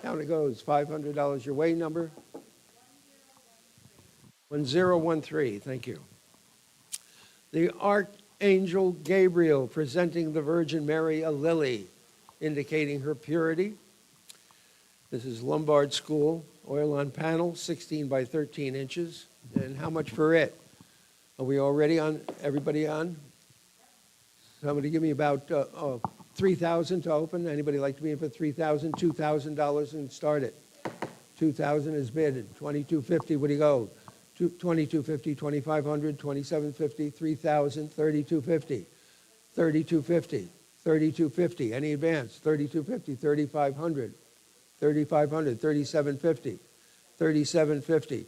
Down it goes. $500 your way, number 1013. Thank you. The Archangel Gabriel presenting the Virgin Mary a lily, indicating her purity. This is Lombard School, Oil on panel, 16 by 13 inches. And how much for it? Are we already on, everybody on? Somebody give me about 3,000 to open. Anybody like to be in for 3,000, $2,000 and start it. 2,000 is bid. 2,250, what do you go? 2,250, 2,500, 2,750, 3,000, 3,250, 3,250, 3,250. Any advance? 3,250, 3,500, 3,500, 3,750, 3,750.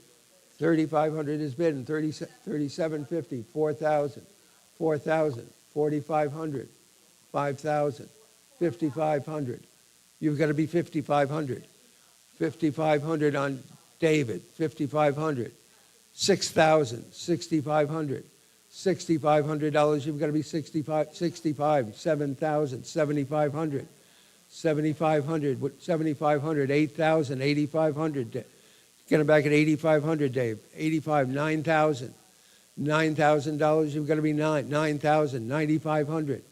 3,500 is bid, and 3,750, 4,000, 4,000, 4,500, 5,000, 5,500. You've got to be 5,500. 5,500 on David, 5,500. 6,000, 6,500. $6,500, you've got to be 65, 7,000, 7,500. 7,500, 7,500, 8,000, 8,500. Get them back at 8,500, Dave. 85, 9,000. $9,000, you've got to be 9,000, 9,500.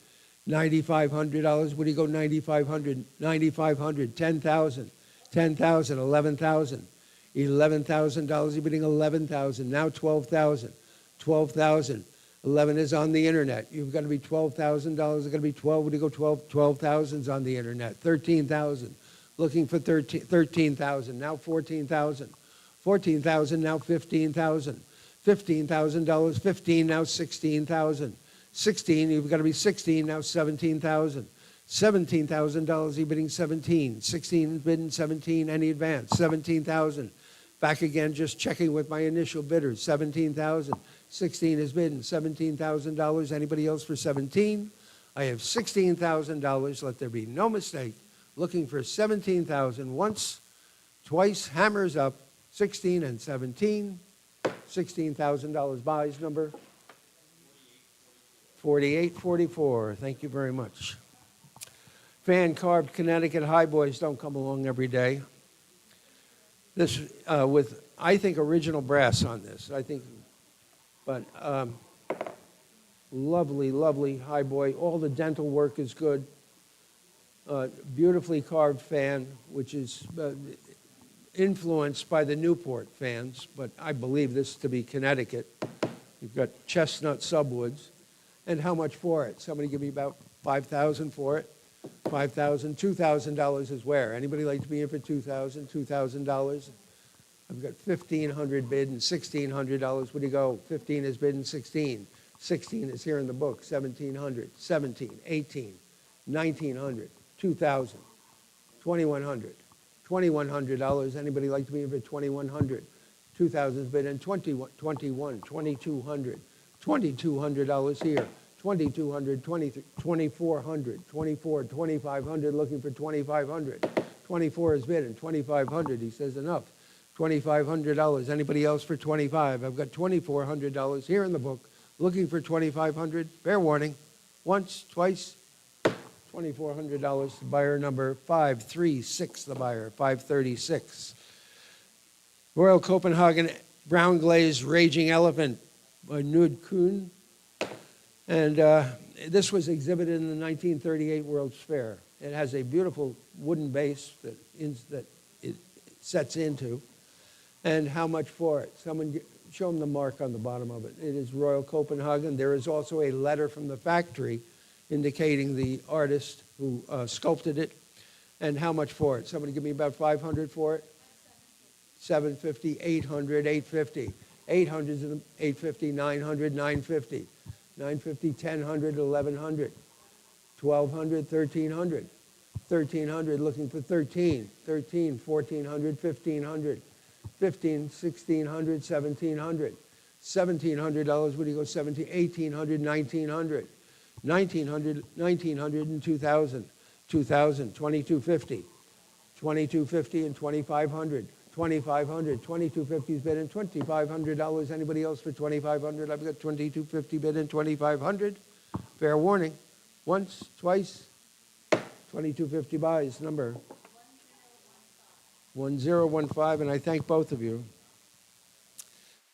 $9,500, what do you go 9,500? 9,500, 10,000. 10,000, 11,000. $11,000, you're bidding 11,000. Now 12,000. 12,000. 11 is on the internet. You've got to be $12,000. It's got to be 12. What do you go 12? 12,000's on the internet. 13,000. Looking for 13,000. Now 14,000. 14,000. Now 15,000. $15,000. 15. Now 16,000. 16. You've got to be 16. Now 17,000. $17,000. You're bidding 17. 16 bidding 17. Any advance? 17,000. Back again, just checking with my initial bidders. 17,000. 16 is bidding $17,000. Anybody else for 17? I have $16,000. Let there be no mistake. Looking for 17,000. Once, twice, hammers up. 16 and 17. $16,000 buys number 4844. Thank you very much. Fan carved Connecticut highboys don't come along every day. This with, I think, original brass on this. I think, but lovely, lovely highboy. All the dental work is good. Beautifully carved fan, which is influenced by the Newport fans, but I believe this to be Connecticut. You've got chestnut subwoods. And how much for it? Somebody give me about 5,000 for it. 5,000. $2,000 is where? Anybody like to be in for 2,000? $2,000. I've got 1,500 bid and $1,600. What do you go? 15 is bid and 16. 16 is here in the book. 1,700. 17. 18. 1,900. 2,000. 2,100. $2,100. Anybody like to be in for 2,100? 2,000 is bid and 21. 2,200. $2,200 here. 2,200, 2,400, 24, 2,500, looking for 2,500. 24 is bid and 2,500. He says enough. $2,500. Anybody else for 25? I've got $2,400 here in the book, looking for 2,500. Fair warning. Once, twice. $2,400. Buyer number 536. The buyer 536. Royal Copenhagen brown glazed raging elephant by Nud Kuhn. And this was exhibited in the 1938 World's Fair. It has a beautiful wooden base that it sets into. And how much for it? Someone show them the mark on the bottom of it. It is Royal Copenhagen. There is also a letter from the factory indicating the artist who sculpted it. And how much for it? Somebody give me about 500 for it. 750, 800, 850. 800 and 850, 900, 950. 950, 1,000, 1,100, 1,200, 1,300, 1,300, looking for 13, 13, 1,400, 1,500, 15, 1,600, 1,700, $1,700, what do you go, 17, 1,800, 1,900, 1,900, 1,900 and 2,000, 2,000, 2,250, 2,250 and 2,500. 2,500, 2,250's bid and $2,500. Anybody else for 2,500? I've got 2,250 bid and 2,500. Fair warning. Once, twice. 2,250 buys. Number 1015, and I thank both of you.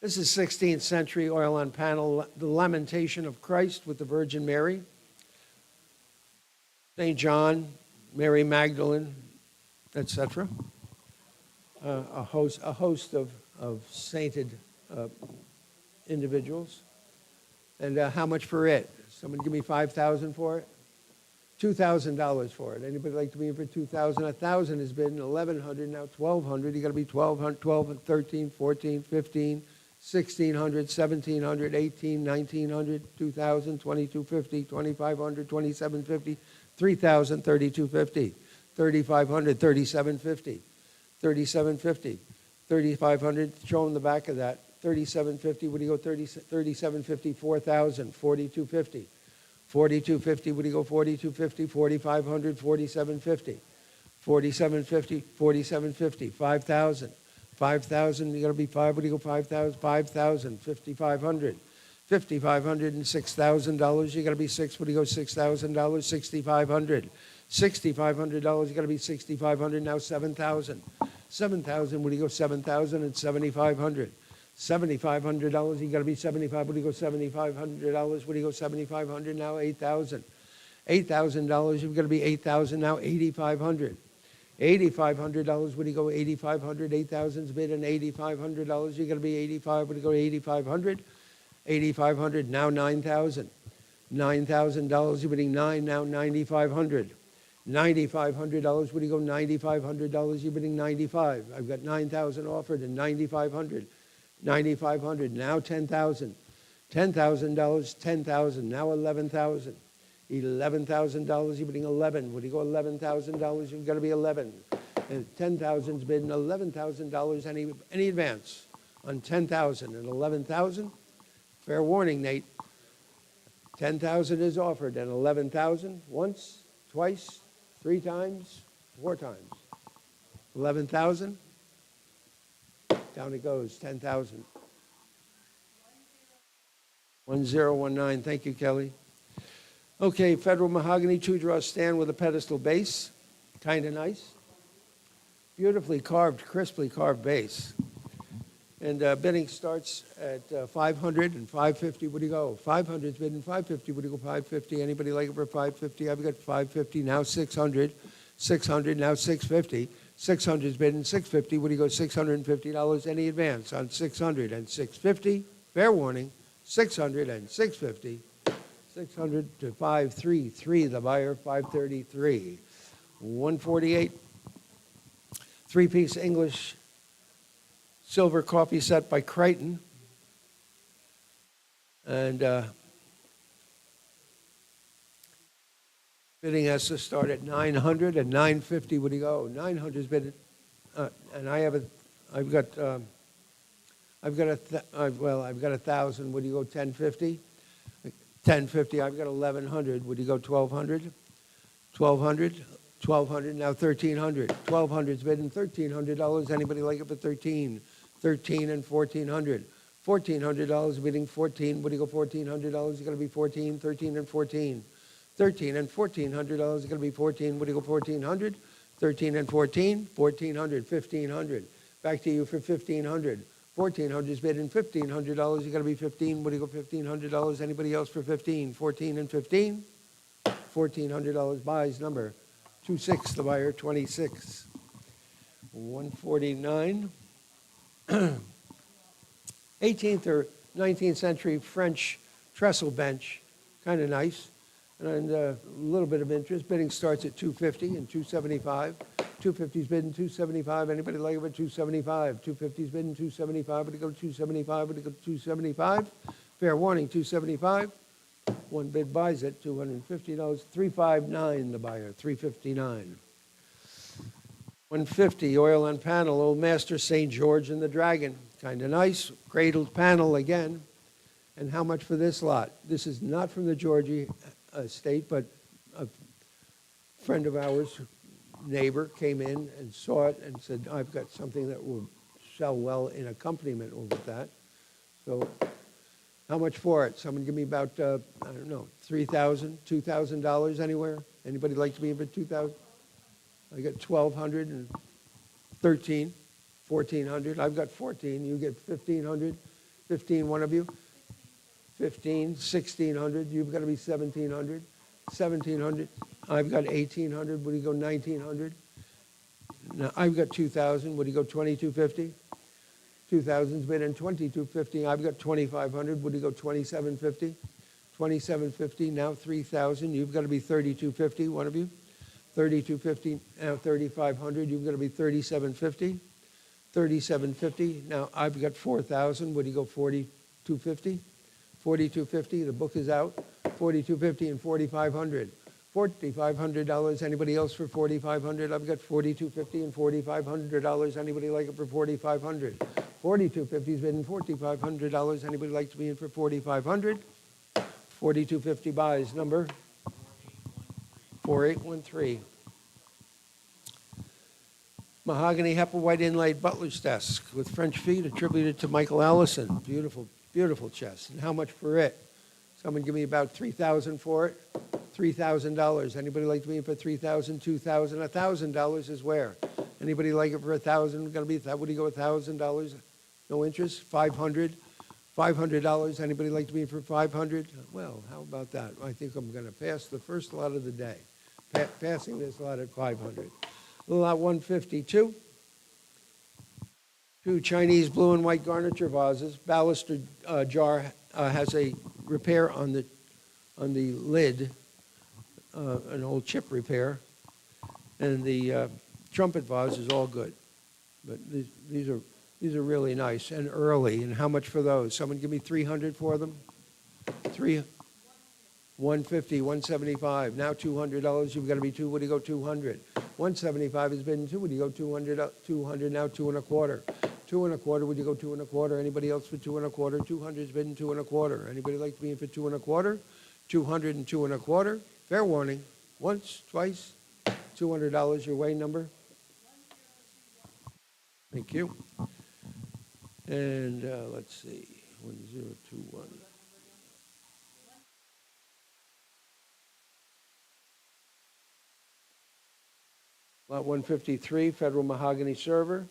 This is 16th century oil on panel, the Lamentation of Christ with the Virgin Mary, St. John, Mary Magdalene, etc. a host of sainted individuals. And how much for it? Someone give me $5,000 for it? $2,000 for it. Anybody like to be in for $2,000? $1,000 has been $1,100, now $1,200. You got to be 1,200, 12, and 13, 14, 15, 1,600, 1,700, 18, 1,900, 2,000, 2,250, 2,500, 2,750, 3,000, 3,250, 3,500, 3,750, 3,750, 3,500. Show them the back of that. 3,750. What do you go? 3,750, 4,000, 4,250. 4,250, what do you go, 4,250, 4,500, 4,750, 4,750, 4,750, 5,000, 5,000, you gotta be five, what do you go, 5,000, 5,000, 5,500, 5,500 and $6,000, you gotta be six, what do you go, $6,000, 6,500, $6,500, you gotta be 6,500, now 7,000, 7,000, what do you go, 7,000 and 7,500. $7,500, you got to be 75. What do you go? $7,500. What do you go? 7,500 now. 8,000. $8,000. You've got to be 8,000 now. 8,500. $8,500. What do you go? 8,500. 8,000's bid and $8,500. You got to be 85. What do you go? 8,500. 8,500 now. 9,000. $9,000. You're bidding 9 now. 9,500. $9,500. What do you go? $9,500. You're bidding 95. I've got 9,000 offered and 9,500. 9,500, now 10,000. $10,000, 10,000, now 11,000. $11,000, you're bidding 11. What do you go, $11,000? You've got to be 11. And 10,000's bidding $11,000. Any advance on 10,000 and 11,000? Fair warning, Nate. 10,000 is offered and 11,000 once, twice, 3 times, 4 times. 11,000. Down it goes, 10,000. 1019, thank you, Kelly. Okay, Federal Mahogany 2-draw stand with a pedestal base. Kind of nice. Beautifully carved, crisply carved base. And bidding starts at 500 and 550. What do you go? 500's bidding 550. What do you go? 550. Anybody like it for 550? I've got 550, now 600. 600, now 650. 600's bidding 650. What do you go? $650. Any advance on 600 and 650? Fair warning. 600 and 650. 600 to 533. The buyer 533. 148. 3-piece English silver coffee set by Crichton. And bidding has to start at 900 and 950. What do you go? 900's bidding, and I've got 1,000. Would you go 1050? 1050. I've got 1,100. Would you go 1,200? 1,200. 1,200. Now 1,300. 1,200's bidding $1,300. Anybody like it for 13? 13 and 1,400. $1,400 bidding 14. Would you go $1,400? You got to be 14. 13 and 14. 13 and $1,400 is going to be 14. What do you go, 1,400? 13 and 14, 1,400, 1,500. Back to you for 1,500. 1,400 is bidding $1,500. You got to be 15. What do you go, $1,500? Anybody else for 15? 14 and 15. $1,400 buys number 26. The buyer 26. 149. 18th or 19th century French trestle bench, kind of nice. And a little bit of interest. Bidding starts at 250 and 275. 250's bidding 275. Anybody like it for 275? 250's bidding 275. Would it go 275? Would it go 275? Fair warning, 275. One bid buys it, $250. 359 the buyer, 359. 150 oil on panel, Old Master St. George and the Dragon. Kind of nice. Cradled panel again. And how much for this lot? This is not from the Georgi estate, but a friend of ours, neighbor, came in and saw it and said, I've got something that will sell well in accompaniment with that. So how much for it? Someone give me about, I don't know, $3,000, $2,000 anywhere? Anybody like to be in for $2,000? I got 1,200 and 13, 1,400. I've got 14. You get 1,500, 15, one of you. 15, 1,600. You've got to be 1,700. 1,700. I've got 1,800. Would you go 1,900? Now, I've got 2,000, would he go 2,250? 2,000's bid in 2,250, I've got 2,500, would he go 2,750? 2,750, now 3,000, you've got to be 3,250, one of you. 3,250, now 3,500, you've got to be 3,750. 3,750, now I've got 4,000, would he go 4,250? 4,250, the book is out. 4,250 and 4,500. $4,500, anybody else for 4,500? I've got 4,250 and $4,500, anybody like it for 4,500? 4,250's bidding $4,500, anybody like to be in for 4,500? 4,250 buys, number 4813. Mahogany Hepplewhite inlaid butler's desk with French feet attributed to Michael Allison. Beautiful, beautiful chest. And how much for it? Someone give me about $3,000 for it. $3,000. Anybody like to be in for $3,000, $2,000? $1,000 is where? Anybody like it for $1,000? Gonna be that? Would he go $1,000? No interest. $500. $500. Anybody like to be in for $500? Well, how about that? I think I'm gonna pass the first lot of the day. Passing this lot at 500. Lot 152. Two Chinese blue and white garniture vases. Baluster jar has a repair on the lid, an old chip repair, and the trumpet vase is all good. But these are really nice and early. And how much for those? Someone give me 300 for them. 150, 175. Now $200. You've got to be two. Would you go 200? 175 has been two. Would you go 200? 200 now 2.25. 2.25. Would you go 2.25? Anybody else for 2.25? 200's been 2.25. Anybody like to be in for 2.25? 200 and 2.25. Fair warning. Once, twice. $200 your way number. Thank you. And let's see. 1021. Lot 153, Federal Mahogany Server.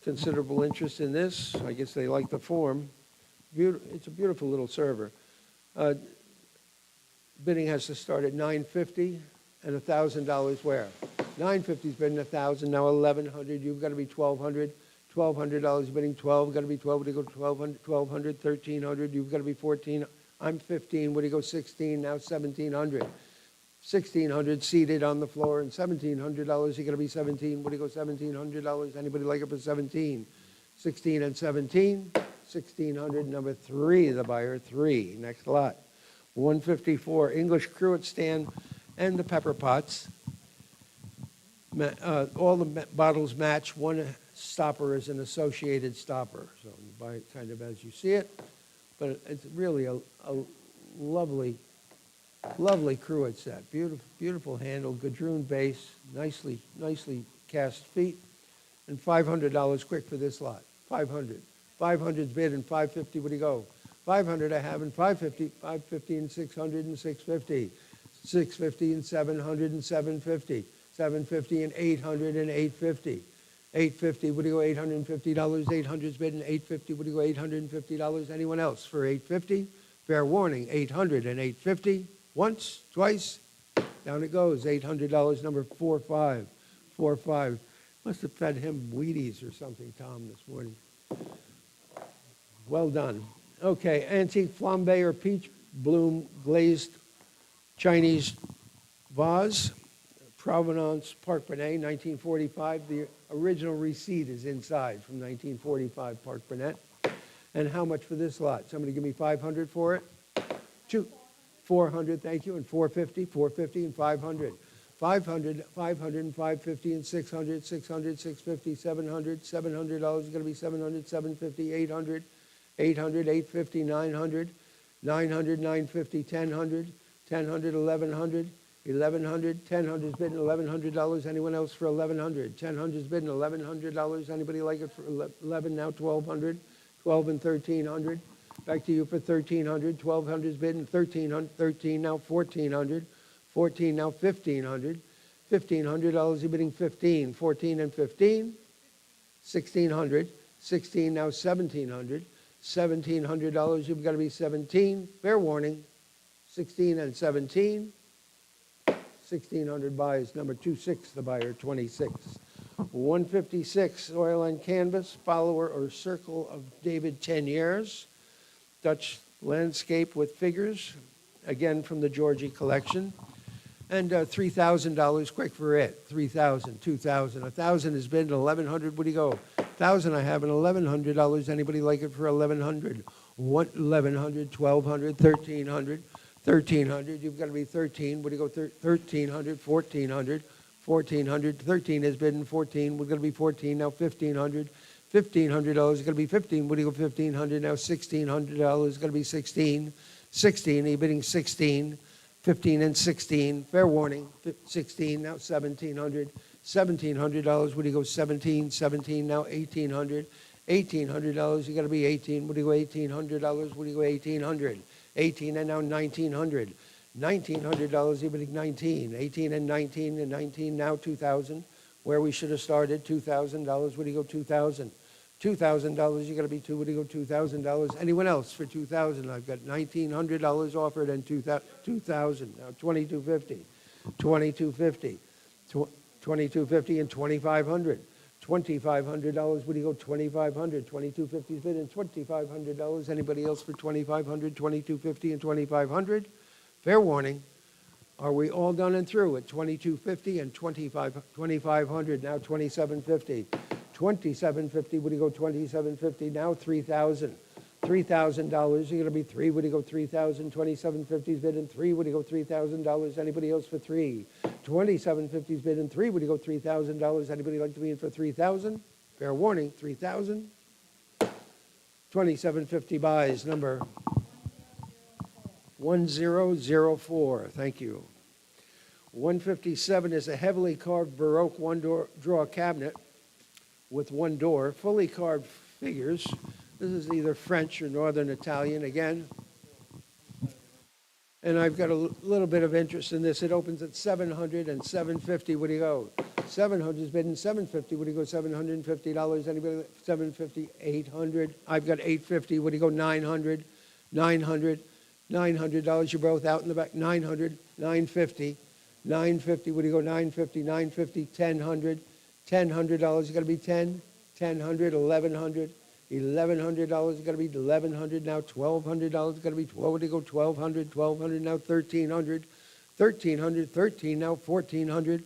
Considerable interest in this. I guess they like the form. It's a beautiful little server. Bidding has to start at $950 and $1,000 where? $950's bidding $1,000, now $1,100. You've got to be $1,200. $1,200 bidding 12. Got to be 12. Would you go 1,200? 1,200. 1,300. You've got to be 14. I'm 15. Would you go 16? Now 1,700. 1,600 seated on the floor, and $1,700. You got to be 17. Would you go $1,700? Anybody like it for 17? 16 and 17. 1,600. Number 3, the buyer 3. Next lot. 154 English cruet stand and the pepper pots. All the bottles match. One stopper is an associated stopper, so you buy it kind of as you see it. But it's really a lovely cruet set. Beautiful, beautiful handle, gadroon base, nicely cast feet, and $500 quick for this lot. 500. 500's bid and 550. What do you go? 500 I have and 550. 550 and 600 and 650. 650 and 700 and 750. 750 and 800 and 850. 850. What do you go? $850. 800's bid and 850. What do you go? $850. Anyone else for 850? Fair warning. 800 and 850. Once, twice, down it goes. $800, number 45. 45. Must have fed him Wheaties or something, Tom, this morning. Well done. Okay, antique flambe or peach bloom glazed Chinese vase. Provenance, Park Burnett, 1945. The original receipt is inside from 1945, Park Burnett. And how much for this lot? Somebody give me 500 for it? 400, thank you, and 450, 450 and 500. 500, 500 and 550 and 600, 600, 650, 700, $700 is going to be 700, 750, 800, 800, 850, 900, 900, 950, 1,000, 1,000, 1,100, 1,100, 1,000 is bidding $1,100. Anyone else for 1,100? 1,000 is bidding $1,100. Anybody like it for 11? Now 1,200, 12 and 1,300. Back to you for 1,300. 1,200 is bidding 1,300, 13 now 1,400, 14 now 1,500. $1,500 you're bidding 15, 14 and 15. 1,600, 16 now 1,700. $1,700 you've got to be 17. Fair warning. 16 and 17. 1,600 buys, number 26, the buyer 26. 156, oil on canvas, follower or circle of David Teniers, Dutch landscape with figures, again from the Georgi collection. And $3,000, quick for it. 3,000, 2,000, 1,000 has been 1,100. What do you go? 1,000 I have, and $1,100. Anybody like it for 1,100? 1,100, 1,200, 1,300, 1,300. You've got to be 13. What do you go? 1,300, 1,400, 1,400. 13 has been 14. We're going to be 14 now. 1,500. $1,500 is going to be 15. What do you go? 1,500 now. $1,600 is going to be 16. 16. Are you bidding 16? 15 and 16, fair warning, 16, now 1,700, $1,700, what do you go, 17, 17, now 1,800, $1,800, you got to be 18, what do you go, $1,800, what do you go, 1,800, 18 and now 1,900, $1,900, you're bidding 19, 18 and 19, now 2,000, where we should have started, $2,000, what do you go, 2,000, $2,000, you got to be two, what do you go, $2,000, anyone else for 2,000, I've got $1,900 offered and 2,000, now 2,250, 2,250, 2,250 and 2,500, $2,500, what do you go, 2,500, 2,250 is bid and $2,500, anybody else for 2,500, 2,250 and 2,500, fair warning, are we all done and through at 2,250 and 2,500, now 2,750, 2,750, what do you go, 2,750, now 3,000. $3,000, you're going to be three, what do you go, 3,000, 2,750 is bid in three, what do you go, $3,000, anybody else for three? 2,750 is bid in three, what do you go, $3,000, anybody like to be in for 3,000? Fair warning, 3,000. 2,750 buys, number 1004, thank you. 157 is a heavily carved Baroque one-drawer cabinet with one door, fully carved figures. This is either French or Northern Italian again. And I've got a little bit of interest in this. It opens at 700 and 750. What do you go? 700 is bidding 750. What do you go? $750. Anybody? 750, 800. I've got 850. What do you go? 900, 900, $900. You're both out in the back. 900, 950, 950. What do you go? 950, 950, 1,000. $1,000, you got to be 10, 1,000, 1,100, $1,100, you got to be 1,100 now, $1,200, you got to be 12, to go 1,200, 1,200 now, 1,300, 1,300, 13 now, 1,400,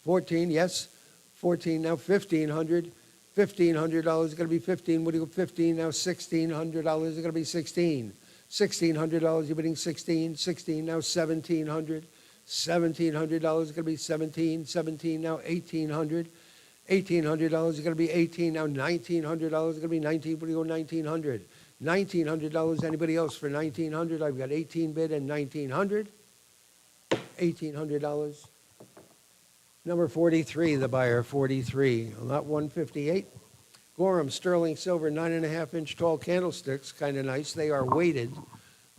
14, yes, 14 now, 1,500, $1,500, you got to be 15, what do you go, 15 now, $1,600, you got to be 16, $1,600, you're bidding 16, 16 now, 1,700, $1,700, you got to be 17, 17 now, 1,800, $1,800, you're going to be 18 now, $1,900, you're going to be 19, what do you go, 1,900, $1,900, anybody else for 1,900, I've got 18 bid and 1,900, $1,800. Number 43, the buyer, 43, lot 158. Gorham sterling silver 9.5-inch tall candlesticks, kind of nice. They are weighted,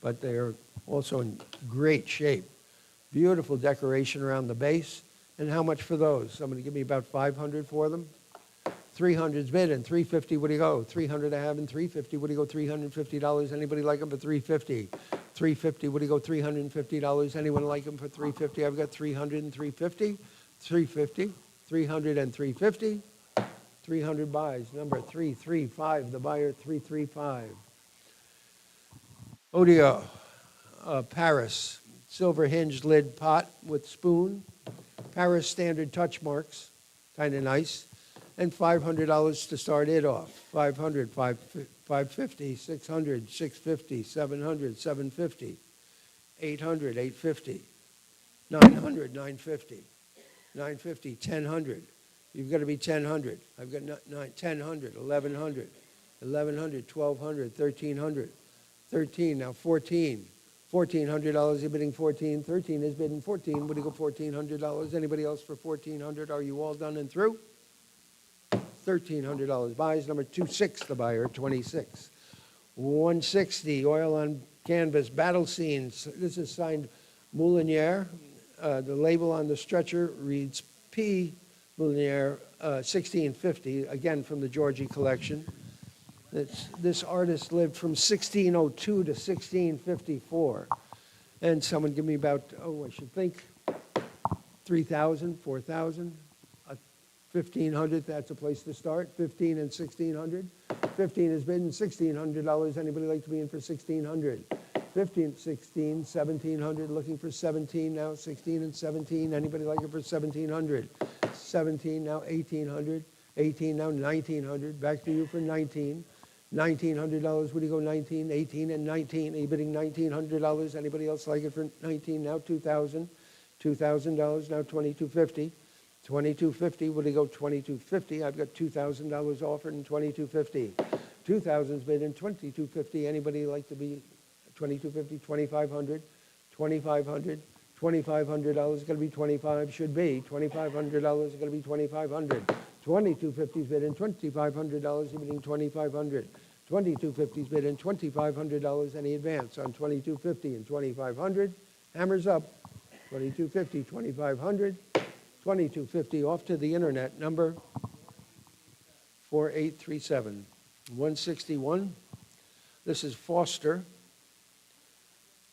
but they are also in great shape. Beautiful decoration around the base. And how much for those? Somebody give me about 500 for them. 300's bid and 350. What do you go? 300 I have and 350. What do you go? $350. Anybody like them for 350? 350. What do you go? $350. Anyone like them for 350? I've got 300 and 350. 350. 300 and 350. 300 buys. Number 335. The buyer 335. Odio, Paris, silver hinged lid pot with spoon. Paris standard touch marks, kind of nice, and $500 to start it off. 500, 550, 600, 650, 700, 750, 800, 850, 900, 950, 950, 1,000. You've got to be 1,000. I've got 1,000, 1,100, 1,100, 1,200, 1,300, 13, now 14. $1,400, you're bidding 14. 13 is bidding 14. What do you go, $1,400? Anybody else for 1,400? Are you all done and through? $1,300. Buys number 26, the buyer, 26. 160, oil on canvas, battle scenes. This is signed Moulinier. The label on the stretcher reads P. Moulinier, 1650, again from the Georgi collection. This artist lived from 1602 to 1654. And someone give me about, I should think, 3,000, 4,000. 1,500, that's a place to start. 15 and 1,600. 15 is bid and $1,600. Anybody like to be in for 1,600? 15, 16, 1,700, looking for 17 now. 16 and 17, anybody like it for 1,700? 17 now, 1,800. 18 now, 1,900. Back to you for 19. $1,900, where do you go 19? 18 and 19, are you bidding $1,900? Anybody else like it for 19 now? 2,000. $2,000 now, 2,250. 2,250, where do you go 2,250? I've got $2,000 offered and 2,250. 2,000's bid and 2,250. Anybody like to be 2,250? 2,500. 2,500. $2,500 is going to be 25. Should be $2,500 is going to be 2,500. 2,250's bid and $2,500. You're bidding 2,500. 2,250's bid and $2,500. Any advance on 2,250 and 2,500? Hammers up. 2,250, 2,500. 2,250 off to the internet, number 4837. 161. This is Foster.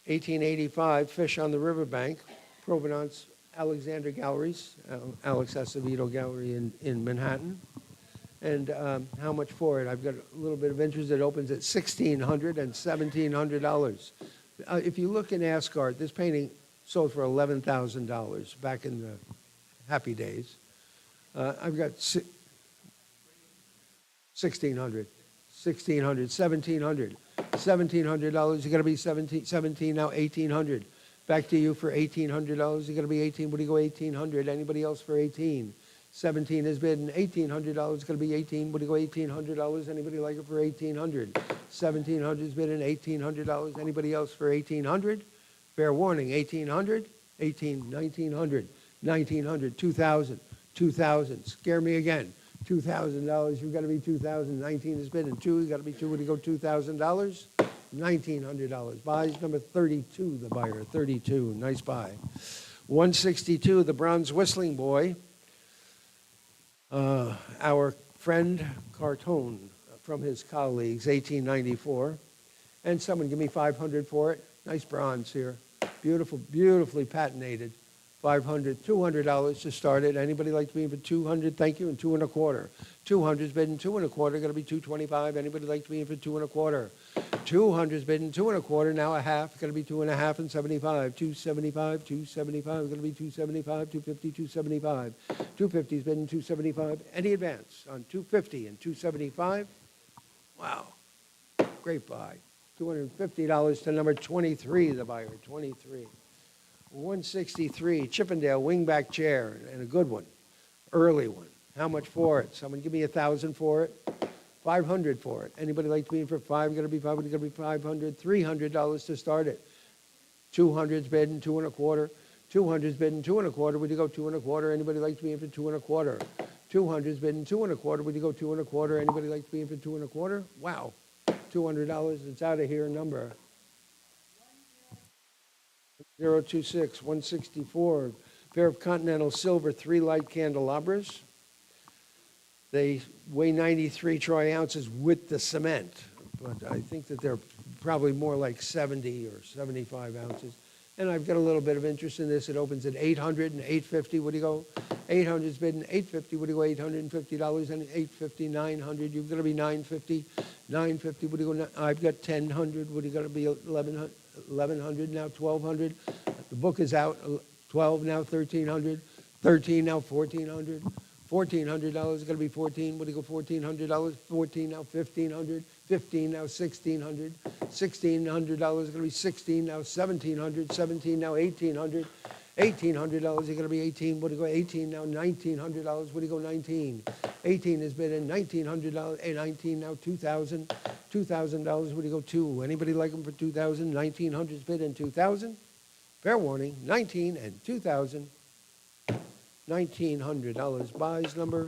1885, Fish on the Riverbank, Provenance, Alexander Galleries, Alex Acevedo Gallery in Manhattan. And how much for it? I've got a little bit of interest. It opens at $1,600 and $1,700. If you look in Asgard, this painting sold for $11,000 back in the happy days. I've got $1,600, $1,700. $1,700, you got to be 17 now, 1,800. Back to you for $1,800, you got to be 18. What do you go 1,800? Anybody else for 18? 17 is bid and $1,800, going to be 18. What do you go $1,800? Anybody like it for 1,800? 1,700 is bid and $1,800. Anybody else for 1,800? Fair warning, 1,800, 18, 1,900, 1,900, 2,000, 2,000. Scare me again. $2,000, you've got to be 2,000. 19 is bid and 2, you got to be 2. Would you go $2,000? $1,900. Buys number 32, the buyer, 32. Nice buy. 162, the bronze whistling boy. Our friend Cartone from his colleagues, 1894. And someone give me 500 for it. Nice bronze here. Beautiful, beautifully patinated. 500, $200 to start it. Anybody like to be in for 200? Thank you. And 2 1/4. 200's bidding 2 1/4. Going to be 225. Anybody like to be in for 2 1/4? 200's bidding 2 1/4. Now a half. Going to be 2 1/2 and 75. 275. 275. Going to be 275. 250. 275. 250's bidding 275. Any advance on 250 and 275? Wow. Great buy. $250 to number 23, the buyer. 23. 163, Chippendale wingback chair, and a good one, early one. How much for it? Someone give me 1,000 for it. 500 for it. Anybody like to be in for 5? Going to be 500. Going to be 500. $300 to start it. 200's bidding 2 1/4. 200's bidding 2 1/4. Would you go 2 1/4? Anybody like to be in for 2 1/4? 200's bidding 2 1/4. Would you go 2 1/4? Anybody like to be in for 2 1/4? Wow, $200. It's out of here. Number 026, 164, pair of Continental silver 3-light candelabras. They weigh 93 troy ounces with the cement, but I think that they're probably more like 70 or 75 ounces. And I've got a little bit of interest in this. It opens at 800 and 850. What do you go? 800's bidding 850. What do you go? $850 and 850, 900. You've got to be 950. 950. What do you go? I've got 1,000. What do you got to be? 1,100 now. 1,200. The book is out. 12 now. 1,300. 13 now. 1,400. $1,400 is going to be 14. What do you go? $1,400. 14 now. 1,500. 15 now. 1,600. $1,600 is going to be 16 now. 1,700. 17 now. 1,800. $1,800 is going to be 18. What do you go? 18 now. $1,900. What do you go? 19. 18 is bid in $1,900. 19 now. 2,000. $2,000. What do you go? 2. Anybody like them for 2,000? 1,900 is bid in 2,000. Fair warning. 19 and 2,000. $1,900. Buys number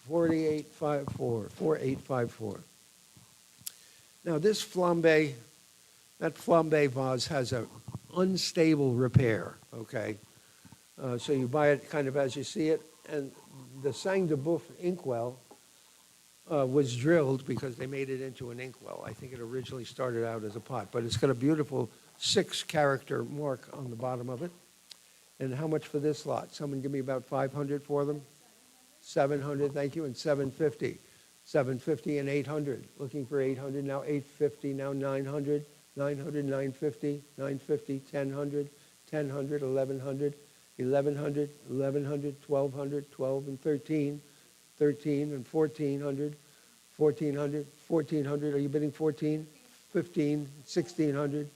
4854. 4854. Now this flambe, that flambe vase has a unstable repair, okay? So you buy it kind of as you see it, and the Sang de Boeuf inkwell was drilled because they made it into an inkwell. I think it originally started out as a pot, but it's got a beautiful 6-character mark on the bottom of it. And how much for this lot? Someone give me about 500 for them? 700, thank you, and 750. 750 and 800. Looking for 800, now 850, now 900, 900, 950, 950, 1000, 1000, 1100, 1100, 1100, 1200, 12 and 13, 13 and 1400, 1400, 1400. Are you bidding 14? 15, 1600,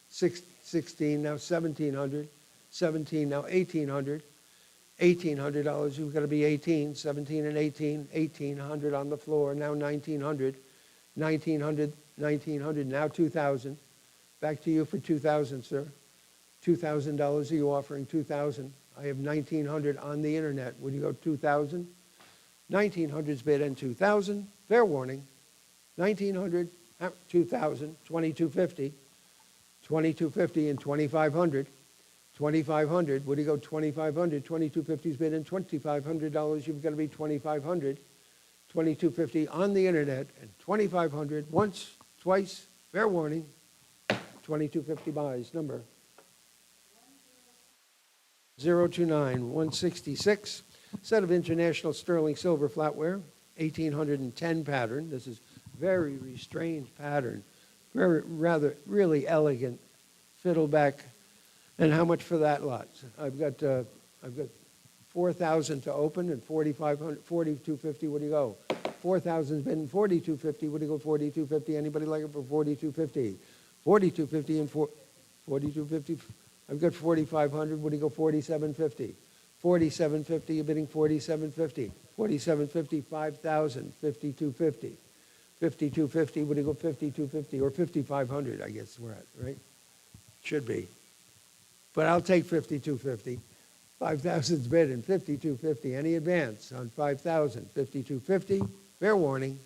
16, now 1700, 17, now 1800. $1,800, you've got to be 18, 17 and 18, 1,800 on the floor, now 1,900, 1,900, 1,900, now 2,000. Back to you for 2,000, sir. $2,000, are you offering 2,000? I have 1,900 on the internet. Would you go 2,000? 1,900's bid and 2,000. Fair warning. 1,900, 2,000, 2,250, 2,250 and 2,500. 2,500, would you go 2,500? 2,250's bid and $2,500, you've got to be 2,500. 2,250 on the internet and 2,500 once, twice, fair warning. 2,250 buys, number 029-166. Set of international sterling silver flatware, 1,810 pattern. This is very restrained pattern, really elegant fiddleback. And how much for that lot? I've got 4,000 to open and 4,500, 4,250. What do you go? 4,000's been 4,250. What do you go? 4,250. Anybody like it for 4,250? 4,250 and 4,250. I've got 4,500. What do you go? 4,750. 4,750. You're bidding 4,750. 4,750. 5,000. 5,250. 5,250. What do you go? 5,250 or 5,500? I guess we're at, right? Should be. But I'll take 5,250. 5,000's bid and 5,250. Any advance on 5,000? 5,250. Fair warning.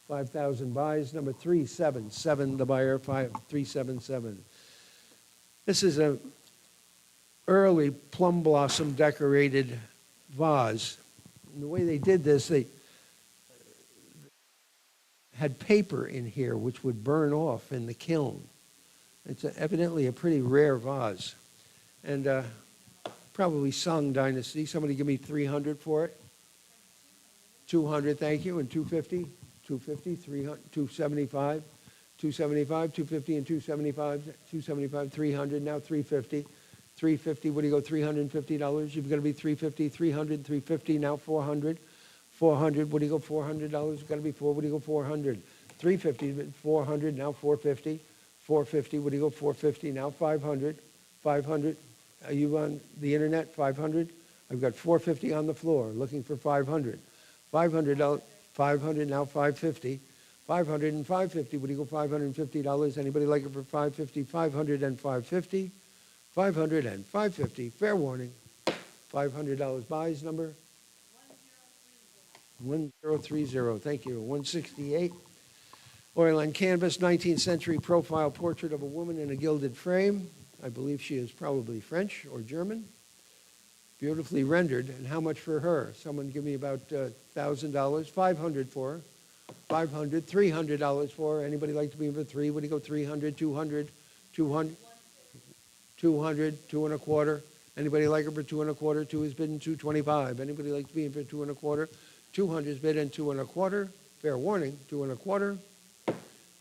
5,000 buys. Number 377. The buyer 377. This is a early plum blossom decorated vase. And the way they did this, they had paper in here which would burn off in the kiln. It's evidently a pretty rare vase. And probably Sung Dynasty. Somebody give me 300 for it. 200, thank you, and 250. 250, 300, 275. 275, 250, and 275. 275, 300, now 350. 350, what do you go, $350? You've got to be 350, 300, 350, now 400. 400, what do you go, $400? You've got to be 4, what do you go, 400? 350, 400, now 450. 450, what do you go, 450, now 500, 500, are you on the internet, 500? I've got 450 on the floor, looking for 500, 500, 500, now 550, 500 and 550, what do you go, $550, anybody like it for 550, 500 and 550, 500 and 550, fair warning, $500 buys, number 1030, thank you, 168. Oil on canvas, 19th century profile portrait of a woman in a gilded frame. I believe she is probably French or German. Beautifully rendered. And how much for her? Someone give me about $1,000. 500 for her. 500, $300 for her. Anybody like to be in for 3? What do you go? 300, 200, 200, 200, 2 and a quarter. Anybody like her for 2 and a quarter? 2 is bid in 225. Anybody like to be in for 2 and a quarter? 200 is bid in 2 and a quarter. Fair warning, 2 and a quarter.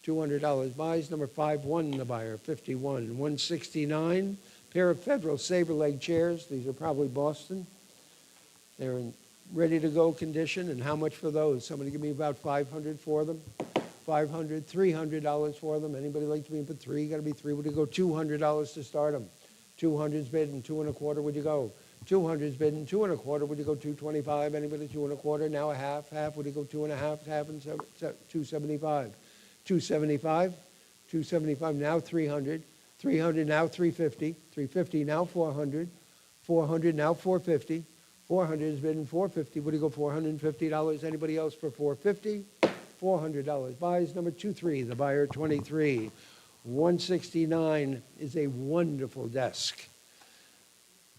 $200 buys. Number 51, the buyer, 51. 169, pair of Federal saber leg chairs. These are probably Boston. They're in ready to go condition. And how much for those? Somebody give me about 500 for them. 500, $300 for them. Anybody like to be in for 3? Got to be 3. Would you go $200 to start them? 200's bid and 2 and a quarter. Would you go? 200's bid and 2 and a quarter. Would you go 225? Anybody 2 and a quarter? Now a half. Half. Would you go 2 and a half? Half and 275. 275, 275, now 300, 300, now 350, 350, now 400, 400, now 450, 400 is bid in 450. Would you go $450? Anybody else for 450? $400 buys. Number 23, the buyer 23. 169 is a wonderful desk.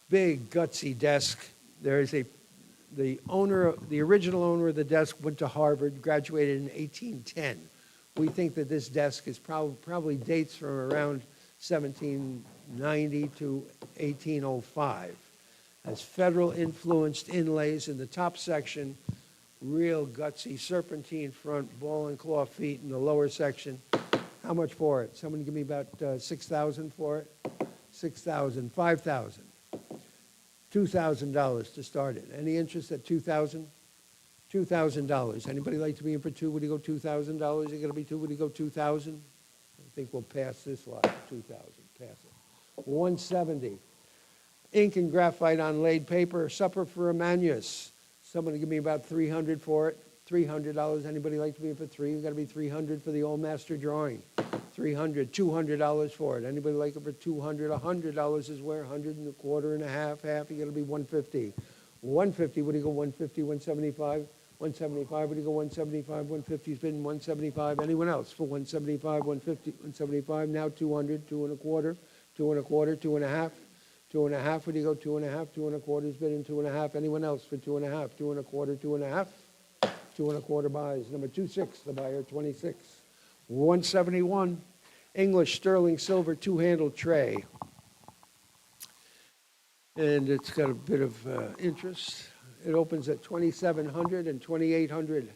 Big, gutsy desk. There is the original owner of the desk went to Harvard, graduated in 1810. We think that this desk is probably dates from around 1790, 1890 to 1805. Has federal influenced inlays in the top section, real gutsy serpentine front, ball and claw feet in the lower section. How much for it? Someone give me about 6,000 for it? 6,000, 5,000. $2,000 to start it. Any interest at 2,000? $2,000. Anybody like to be in for two? Would you go $2,000? You're going to be two? Would you go 2,000? I think we'll pass this lot. 2,000. Pass it. 170. Ink and graphite on laid paper. Supper for a Manus. Someone give me about 300 for it. $300. Anybody like to be in for three? You've got to be 300 for the old master drawing. 300, $200 for it. Anybody like it for 200? $100 is where 100 and a quarter and a half, you got to be 150. 150, what do you go, 150, 175? 175, what do you go, 175? 150 is been 175. Anyone else for 175, 150, 175? Now 200, two and a quarter, two and a quarter, two and a half. Two and a half, what do you go, two and a half? Two and a quarter is been in two and a half. Anyone else for two and a half? Two and a quarter, two and a half. Two and a quarter buys. Number 26, the buyer, 26. 171, English sterling silver two-handled tray. And it's got a bit of interest. It opens at $2,700 and $2,800.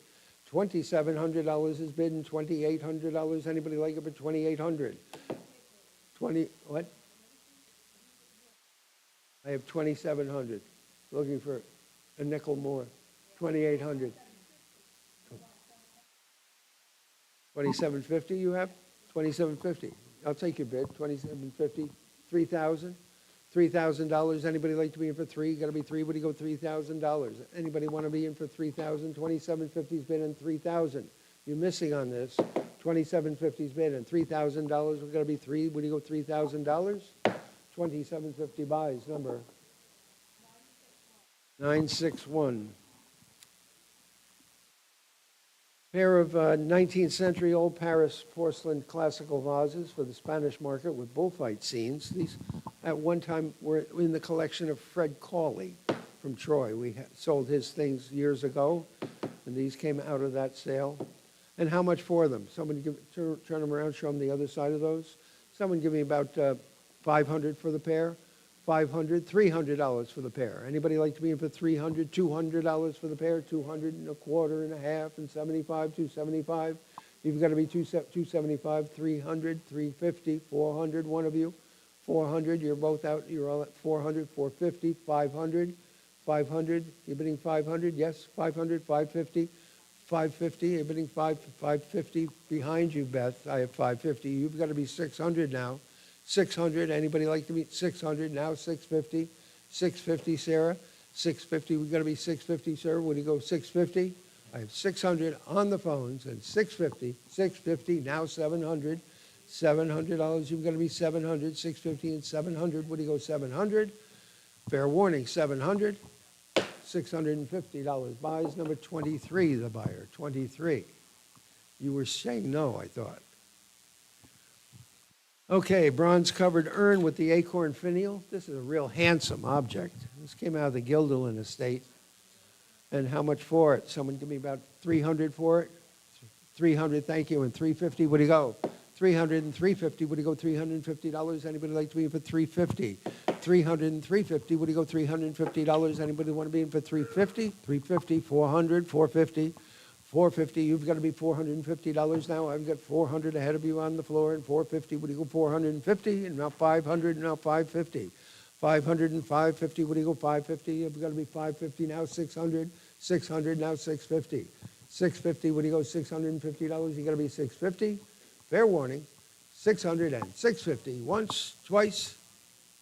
$2,700 is bid and $2,800. Anybody like it for $2,800? 20, what? I have 2,700. Looking for a nickel more. 2,800. 2,750 you have? 2,750. I'll take your bid. 2,750. 3,000. $3,000. Anybody like to be in for three? You got to be three. What do you go? $3,000. Anybody want to be in for 3,000? 2,750's bid and 3,000. You're missing on this. 2,750's bid and $3,000. We're going to be three. What do you go? $3,000. 2,750 buys. Number 961. Pair of 19th century old Paris porcelain classical vases for the Spanish market with bullfight scenes. These at one time were in the collection of Fred Cawley from Troy. We sold his things years ago, and these came out of that sale. And how much for them? Somebody turn them around, show them the other side of those. Someone give me about $500 for the pair. $500, $300 for the pair. Anybody like to be in for $300, $200 for the pair? 200 and a quarter and a half and 75, 275. You've got to be 275, 300, 350, 400. One of you, 400. You're both out. You're all at 400, 450, 500, 500. You're bidding 500. Yes, 500, 550, 550. You're bidding 550. Behind you, Beth. I have 550. You've got to be 600 now. 600, anybody like to be 600 now? 650, 650, Sarah. 650, we've got to be 650, sir. Would you go 650? I have 600 on the phones and 650, 650, now 700. $700, you've got to be 700, 650 and 700. Would you go 700? Fair warning, 700. $650 buys. Number 23, the buyer, 23. You were saying no, I thought. Okay, bronze-covered urn with the acorn finial. This is a real handsome object. This came out of the Gilderlin estate. And how much for it? Someone give me about 300 for it. 300, thank you. And 350, what do you go? 300 and 350, what do you go? $350. Anybody like to be in for 350? 300 and 350, what do you go? $350. Anybody want to be in for 350? 350, 400, 450. 450, you've got to be $450 now. I've got 400 ahead of you on the floor, and 450, what do you go, 450, and now 500, and now 550. 500 and 550, what do you go, 550, you've got to be 550 now, 600, 600, now 650. 650, what do you go, $650, you got to be 650. Fair warning, 600 and 650, once, twice,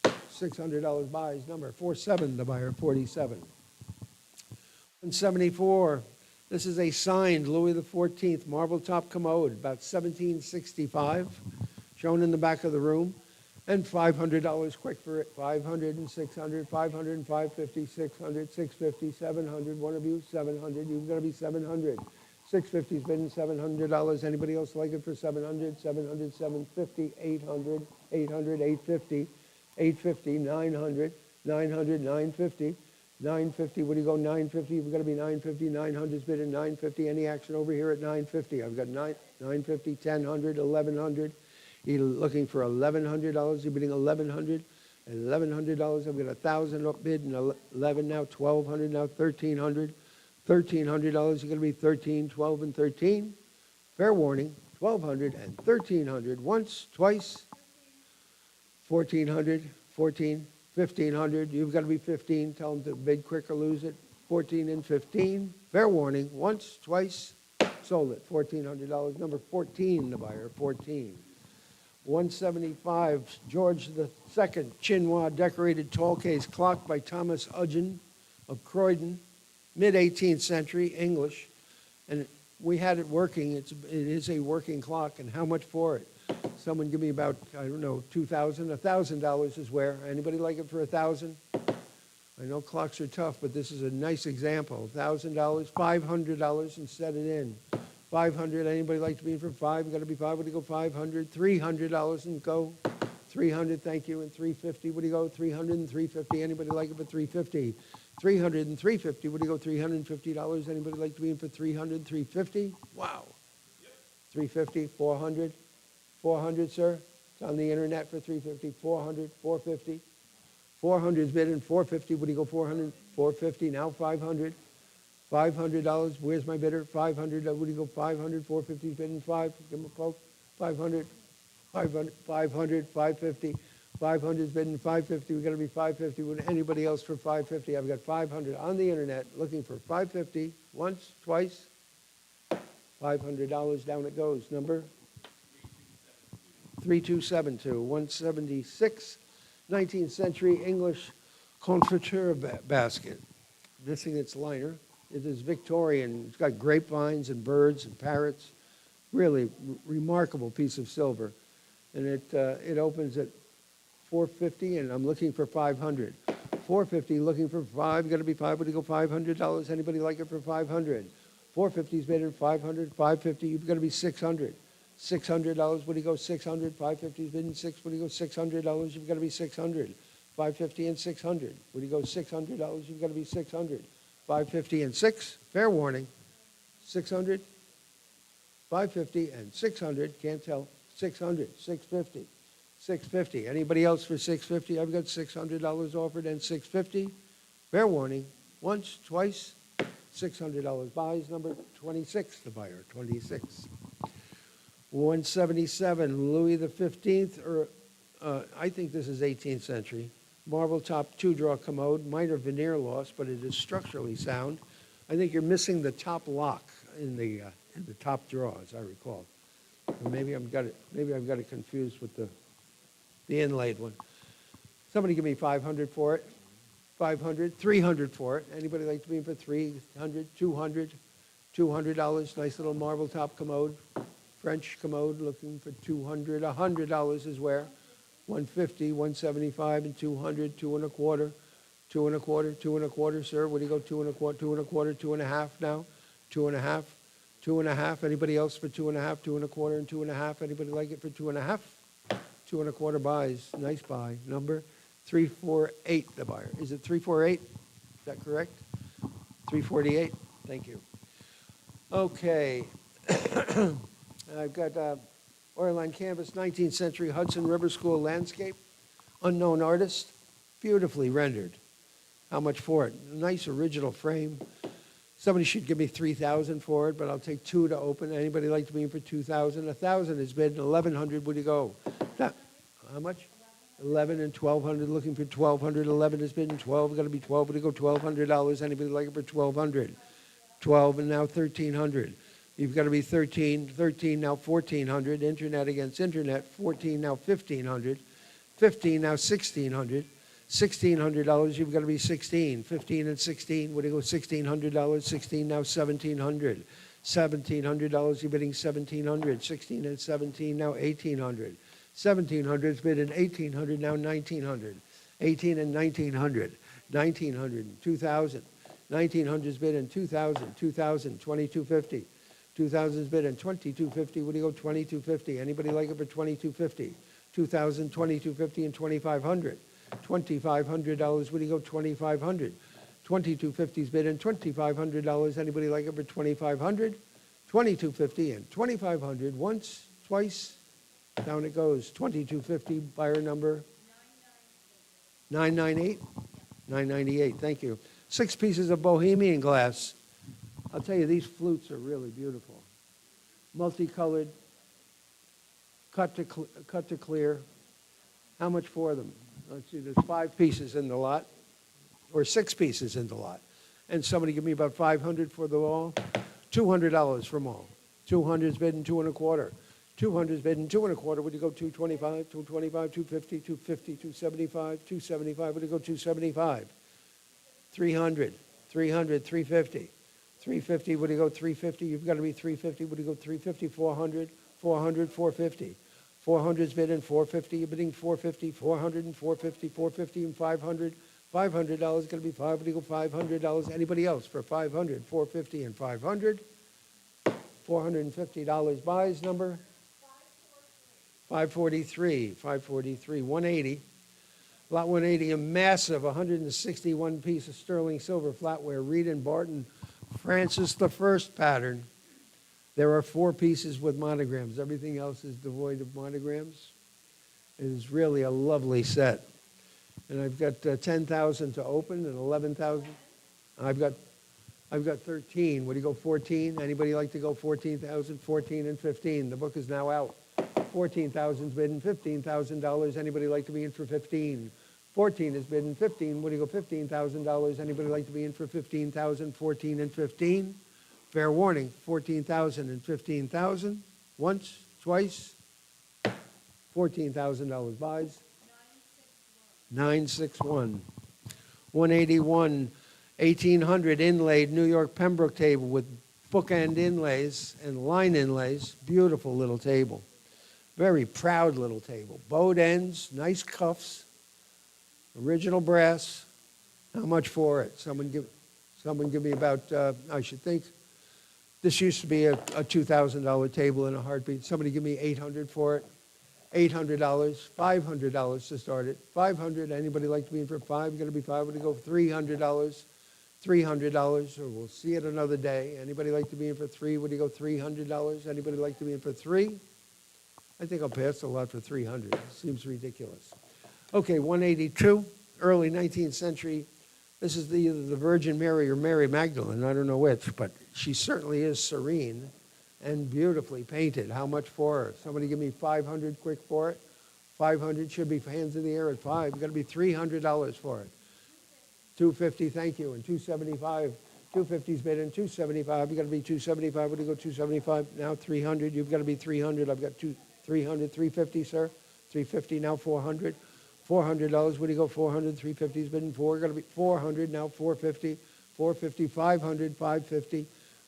$600 buys, number 47, the buyer, 47. 174. This is a signed Louis XIV marble top commode, about 1765, shown in the back of the room, and $500 quick for it. 500 and 600, 500 and 550, 600, 650, 700. One of you, 700. You've got to be 700. 650's been $700. Anybody else like it for 700? 700, 750, 800, 800, 850, 850, 900, 900, 950. 950, what do you go, 950? You've got to be 950, 900's bid at 950. Any action over here at 950? I've got 950, 1000, 1100, You're looking for $1,100. You're bidding $1,100. $1,100. I've got 1,000 up bid and 11 now. 1,200 now. 1,300. $1,300. You're going to be 13, 12, and 13. Fair warning. 1,200 and 1,300. Once, twice. 1,400, 14, 1,500. You've got to be 15. Tell them to bid quick or lose it. 14 and 15. Fair warning. Once, twice. Sold it. $1,400. Number 14, the buyer. 14. 175. George II. Chinois decorated tall case clock by Thomas Udgen of Croydon. Mid-18th century, English. And we had it working. It is a working clock. And how much for it? Someone give me about, I don't know, $2,000. $1,000 is where. Anybody like it for $1,000? I know clocks are tough, but this is a nice example. $1,000, $500 and set it in. 500. Anybody like to be in for 5? You got to be 5. What do you go? 500. $300 and go. 300. Thank you. And 350. What do you go? 300 and 350. Anybody like it for 350? 300 and 350. What do you go? $350. Anybody like to be in for 300? 350. Wow. 350. 400. 400, sir. It's on the internet for 350. 400. 450. 400 is bid in 450. What do you go? 400. 450. Now 500. $500. Where's my bidder? 500. What do you go? 500. 450 is bid in 5. Give him a poke. 500. 500. 500. 550. 500 is bid in 550. We've got to be 550. Would anybody else for 550? I've got 500 on the internet looking for 550. Once, twice. $500. Down it goes. Number 3272. 176. 19th century English confiture basket. Missing its liner. It is Victorian. It's got grapevines and birds and parrots. Really remarkable piece of silver. And it opens at $450, and I'm looking for $500. $450, looking for 5. Got to be 5. Would you go $500? Anybody like it for $500? $450 is bid in 500. $550, you've got to be $600. $600. Would you go $600? $550 is bid in 6. Would you go $600? You've got to be $600. $550 and $600. Would you go $600? You've got to be $600. $550 and 6. Fair warning. $600. $550 and $600. Can't tell. $600. $650. $650. Anybody else for $650? I've got $600 offered and $650. Fair warning. Once, twice. $600 buys. Number 26. The buyer. 26. 177. Louis XV. Or I think this is 18th century. Marble top 2-drawer commode, minor veneer loss, but it is structurally sound. I think you're missing the top lock in the top drawer, as I recall. Or maybe I've got it confused with the inlaid one. Somebody give me 500 for it. 500, 300 for it. Anybody like to be in for 300, 200, $200? Nice little marble top commode, French commode, looking for 200. $100 is where. 150, 175, and 200, 2 1/4, 2 1/4, 2 1/4, sir. What do you go? 2 1/4, 2 1/4, 2 1/2 now, 2 1/2, 2 1/2. Anybody else for 2 1/2, 2 1/4, and 2 1/2? Anybody like it for 2 1/2? 2 1/4 buys. Nice buy. Number 348. The buyer. Is it 348? Is that correct? 348. Thank you. Okay. I've got. Oil on canvas, 19th century Hudson River School landscape. Unknown artist, beautifully rendered. How much for it? Nice original frame. Somebody should give me $3,000 for it, but I'll take 2 to open. Anybody like to be in for $2,000? $1,000 is bid, $1,100. Would you go? How much? 11 and 1,200. Looking for 1,200. 11 is bid, and 12. Got to be 12. Would you go? $1,200. Anybody like it for 1,200? 12 and now 1,300. You've got to be 13, 13 now 1,400, internet against internet, 14 now 1,500, 15 now 1,600, $1,600, you've got to be 16, 15 and 16, what do you go, $1,600, 16 now 1,700, $1,700, you're bidding 1,700, 16 and 17 now 1,800, 1,700 is bid in 1,800, now 1,900, 18 and 1,900, 1,900, 2,000, 1,900 is bid in 2,000, 2,000, 2,250. 2,000 is bid in 2,250. What do you go? 2,250. Anybody like it for 2,250? 2,000, 2,250, and 2,500. $2,500. What do you go? 2,500. 2,250 is bid in $2,500. Anybody like it for 2,500? 2,250 and 2,500. Once, twice, Down it goes. 2250, buyer number 998? 998, thank you. 6 pieces of Bohemian glass. I'll tell you, these flutes are really beautiful. Multicolored, cut to clear. How much for them? Let's see, there's 5 pieces in the lot, or 6 pieces in the lot. And somebody give me about 500 for them all? $200 for them all. 200's bidding 2 1/4. 200's bidding 2 1/4. Would you go 225, 225, 250, 250, 275, 275? Would you go 275? 300, 300, 350. 350, would you go 350? You've got to be 350. Would you go 350? 400, 400, 450. 400's bidding 450. You're bidding 450, 400 and 450, 450 and 500. $500 going to be 5. Would you go $500? Anybody else for 500? 450 and 500. $450 buys number 543. 543. 180. Lot 180, a massive 161 piece of sterling silver flatware, Reed and Barton, Francis the First pattern. There are 4 pieces with monograms. Everything else is devoid of monograms. It is really a lovely set. And I've got 10,000 to open and 11,000. I've got 13. Would you go 14? Anybody like to go 14,000? 14 and 15. The book is now out. 14,000's bidding $15,000. Anybody like to be in for 15? 14 is bidding 15. Would you go $15,000? Anybody like to be in for 15,000? 14 and 15. Fair warning, 14,000 and 15,000. Once, twice. $14,000 buys. 961. 181. 1800 inlaid New York Pembroke table with bookend inlays and line inlays. Beautiful little table. Very proud little table. Bowed ends, nice cuffs, original brass. How much for it? Someone give me about, I should think, this used to be a $2,000 table in a heartbeat. Somebody give me 800 for it. $800, $500 to start it. 500, anybody like to be in for 5? Going to be 5, would you go $300? $300, or we'll see it another day. Anybody like to be in for 3? Would you go $300? Anybody like to be in for 3? I think I'll pass a lot for 300. Seems ridiculous. Okay, 182, early 19th century. This is either the Virgin Mary or Mary Magdalene. I don't know which, but she certainly is serene and beautifully painted. How much for her? Somebody give me 500 quick for it. 500 should be hands in the air at 5. Got to be $300 for it. 250, thank you, and 275. 250's bid in 275. You got to be 275. Would you go 275? Now 300. You've got to be 300. I've got 300. 350, sir. 350. Now 400. $400. Would you go 400? 350's bid in 4. Got to be 400. Now 450. 450. 500. 550.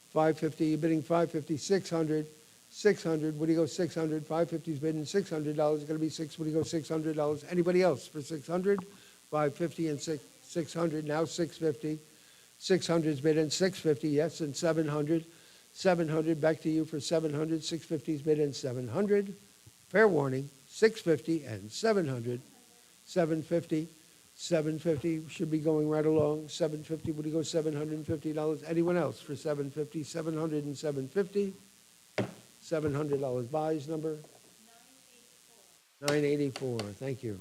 550. You're bidding 550. 600. 600. Would you go 600? 550's bidding $600. Got to be 6. Would you go $600? Anybody else for 600? 550 and 600. Now 650. 600's bid in 650. Yes, and 700. 700. Back to you for 700. 650's bid in 700. Fair warning. 650 and 700. 750. 750 should be going right along. 750. Would you go $750? Anyone else for 750? 700 and 750. $700 buys number 984. Thank you.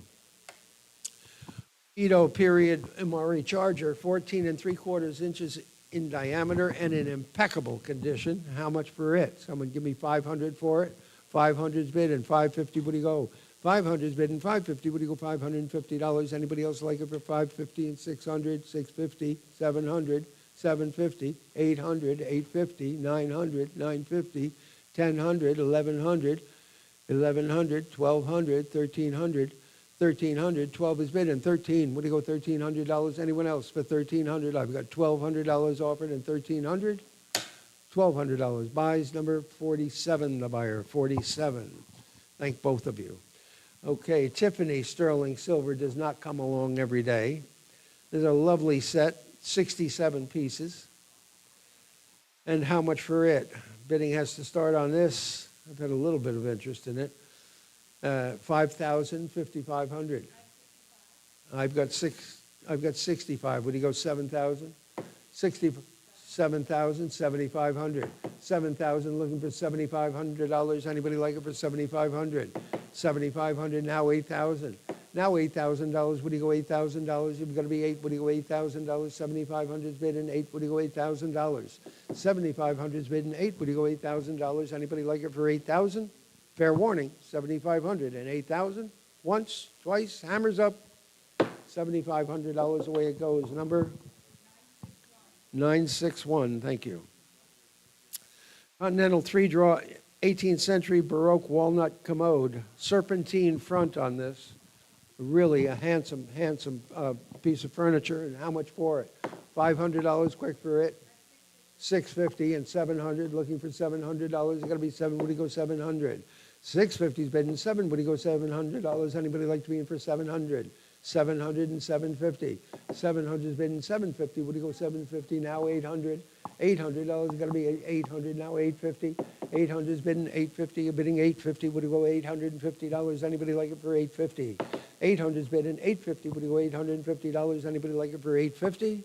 Edo period MRE charger, 14 3/4 inches in diameter and in impeccable condition. How much for it? Someone give me 500 for it. 500's bid and 550. Would you go? 500's bid and 550. Would you go $550? Anybody else like it for 550 and 600? 650, 700, 750, 800, 850, 900, 950, 1000, 1100, 1100, 1200, 1300. 1300, 12 is bid and 13. Would you go $1,300? Anyone else for 1,300? I've got $1,200 offered and 1,300. $1,200 buys number 47. The buyer 47. Thank both of you. Okay, Tiffany sterling silver does not come along every day. There's a lovely set, 67 pieces. And how much for it? Bidding has to start on this. I've had a little bit of interest in it. 5,000, 5,500. I've got 65. Would you go 7,000? 67,000, 7,500. 7,000 looking for $7,500. Anybody like it for 7,500? 7,500, now 8,000. Now $8,000, would you go $8,000? You've got to be 8, would you go $8,000? 7,500 is bid in 8, would you go $8,000? 7,500 is bid in 8, would you go $8,000? Anybody like it for 8,000? Fair warning, 7,500 and 8,000. Once, twice, hammers up. $7,500 away it goes. Number 961, thank you. Continental 3-draw, 18th century Baroque walnut commode. Serpentine front on this. Really a handsome piece of furniture. And how much for it? $500 quick for it. $650 and $700. Looking for $700. It's got to be 7. Would you go $700? $650 is bidding 7. Would you go $700? Anybody like to be in for $700? $700 and $750. $700 is bidding $750. Would you go $750? Now $800. $800 is got to be $800. Now $850. $800 is bidding $850. You're bidding $850. Would you go $850? Anybody like it for $850? $800 is bidding $850. Would you go $850? Anybody like it for $850?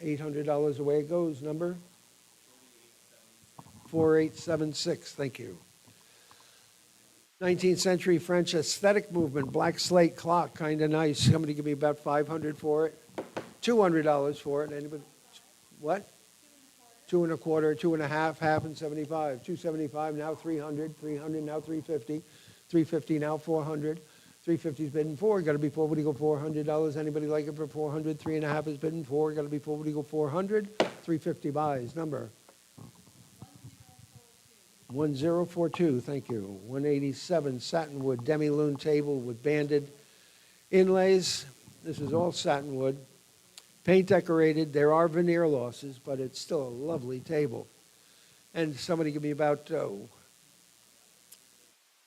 $800 away it goes. Number 4876. Thank you. 19th century French aesthetic movement, black slate clock, kind of nice. Somebody give me about $500 for it. $200 for it. Anybody? What? 2 1/4, 2 1/2, half and 75. 275 now 300. 300 now 350. 350 now 400. 350 is bidding 4. Got to be 4. Would you go $400? Anybody like it for 400? 3 1/2 is bidding 4. Got to be 4. Would you go 400? 350 buys. Number 1042, thank you. 187, satinwood demi-lune table with banded inlays. This is all satinwood. Paint decorated. There are veneer losses, but it's still a lovely table. And somebody give me about,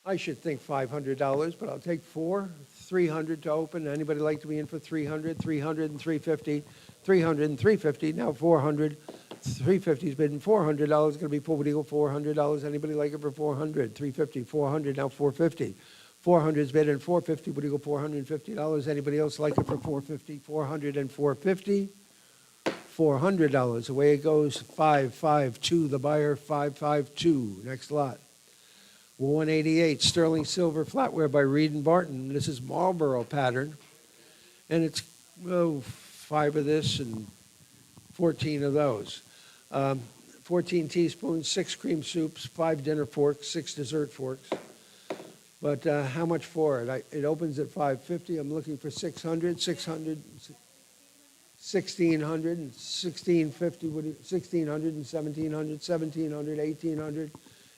I should think $500, but I'll take 4. 300 to open. Anybody like to be in for 300? 300 and 350. 300 and 350. Now 400. 350 is bidding $400. Going to be 4. Would you go $400? Anybody like it for 400? 350, 400, now 450. 400 is bidding $450. Would you go $450? Anybody else like it for 450? 400 and 450. $400. Away it goes. 552. The buyer 552. Next lot. 188 sterling silver flatware by Reed and Barton. This is Marlboro pattern, and it's 5 of this and 14 of those. 14 teaspoons, 6 cream soups, 5 dinner forks, 6 dessert forks. But how much for it? It opens at $550. I'm looking for $600, $600, $1,600, and $1,650, $1,600 and $1,700, $1,700, $1,800,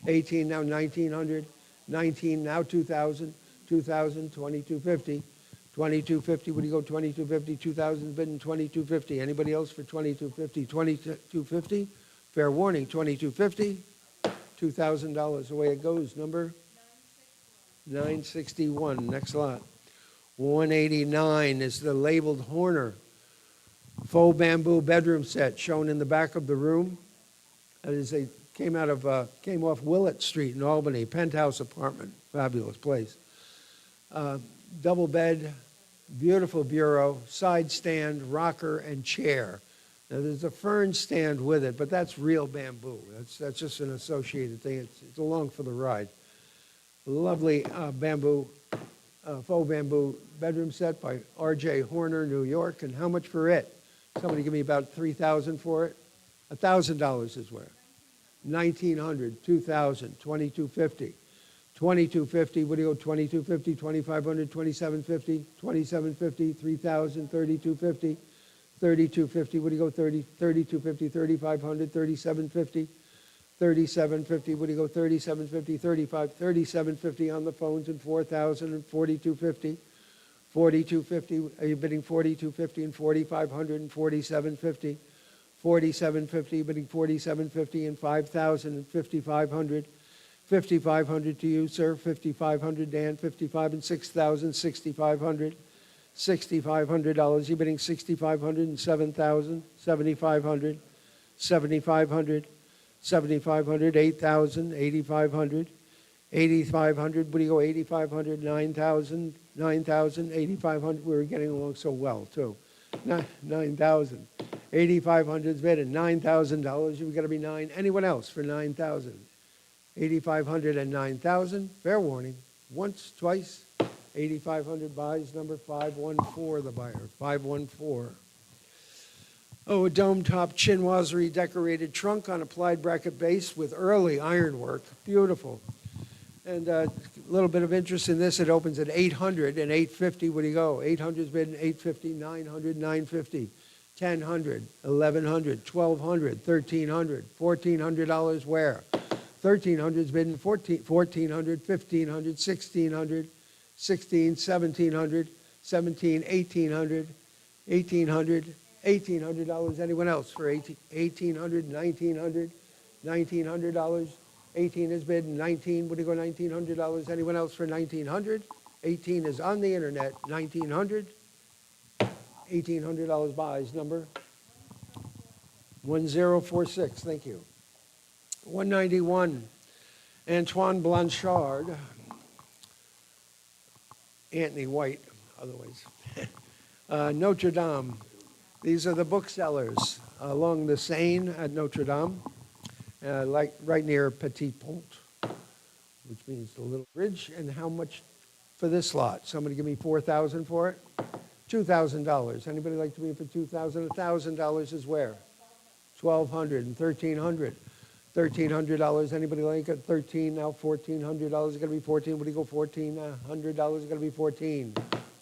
$18 now $1,900, $19 now $2,000, $2,000, $2,250. $2,250, would you go $2,250? $2,000 bidding $2,250. Anybody else for $2,250? $2,250? Fair warning, $2,250. $2,000 away it goes. Number 961. Next lot. 189 is the labeled Horner faux bamboo bedroom set shown in the back of the room. That is came off Willett Street in Albany, penthouse apartment, fabulous place. Double bed, beautiful bureau, side stand, rocker, and chair. Now there's a fern stand with it, but that's real bamboo. That's just an associated thing. It's along for the ride. Lovely bamboo, faux bamboo bedroom set by R.J. Horner, New York. And how much for it? Somebody give me about $3,000 for it. $1,000 is where. 1,900, 2,000, 2,250. 2,250, what do you go, 2,250, 2,500, 2,750, 2,750, 3,000, 3,250, 3,250, what do you go, 3,250, 3,500, 3,750, 3,750, what do you go, 3,750, 3,750 on the phones, and 4,000 and 4,250, 4,250, are you bidding 4,250 and 4,500 and 4,750, 4,750, bidding 4,750 and 5,000 and 5,500, 5,500 to you, sir. 5,500, Dan. 55 and 6,000, 6,500. $6,500. You're bidding 6,500 and 7,000, 7,500, 7,500, 7,500, 8,000, 8,500, 8,500. What do you go? 8,500, 9,000, 9,000, 8,500. We were getting along so well too. 9,000. 8,500 is bid at $9,000. You've got to be 9. Anyone else for 9,000? 8,500 and 9,000. Fair warning. once, twice. 8,500 buys, number 514, the buyer, 514. Oh, a dome-top chinoiserie decorated trunk on applied bracket base with early ironwork. Beautiful. And a little bit of interest in this. It opens at 800 and 850. What do you go? 800's bid 850, 900, 950, 1,000, 1,100, 1,200, 1,300, $1,400 where? 1,300's bid 1,400, 1,500, 1,600, 16, 1,700, 17, 1,800, 1,800, $1,800. Anyone else for $1,800, $1,900, $1,900? 18 is bid, 19, what do you go, $1,900? Anyone else for 1,900? 18 is on the internet, 1,900. $1,800 buys, number 1046, thank you. 191, Antoine Blanchard, Anthony White, otherwise. Notre Dame. These are the booksellers along the Seine at Notre Dame, like right near Petit Pont, which means the little bridge. And how much for this lot? Somebody give me $4,000 for it? $2,000. Anybody like to be for $2,000? $1,000 is where? $1,200 and $1,300. $1,300. Anybody like it? 13 now. $1,400 is going to be 14. What do you go? $1,400 is going to be 14.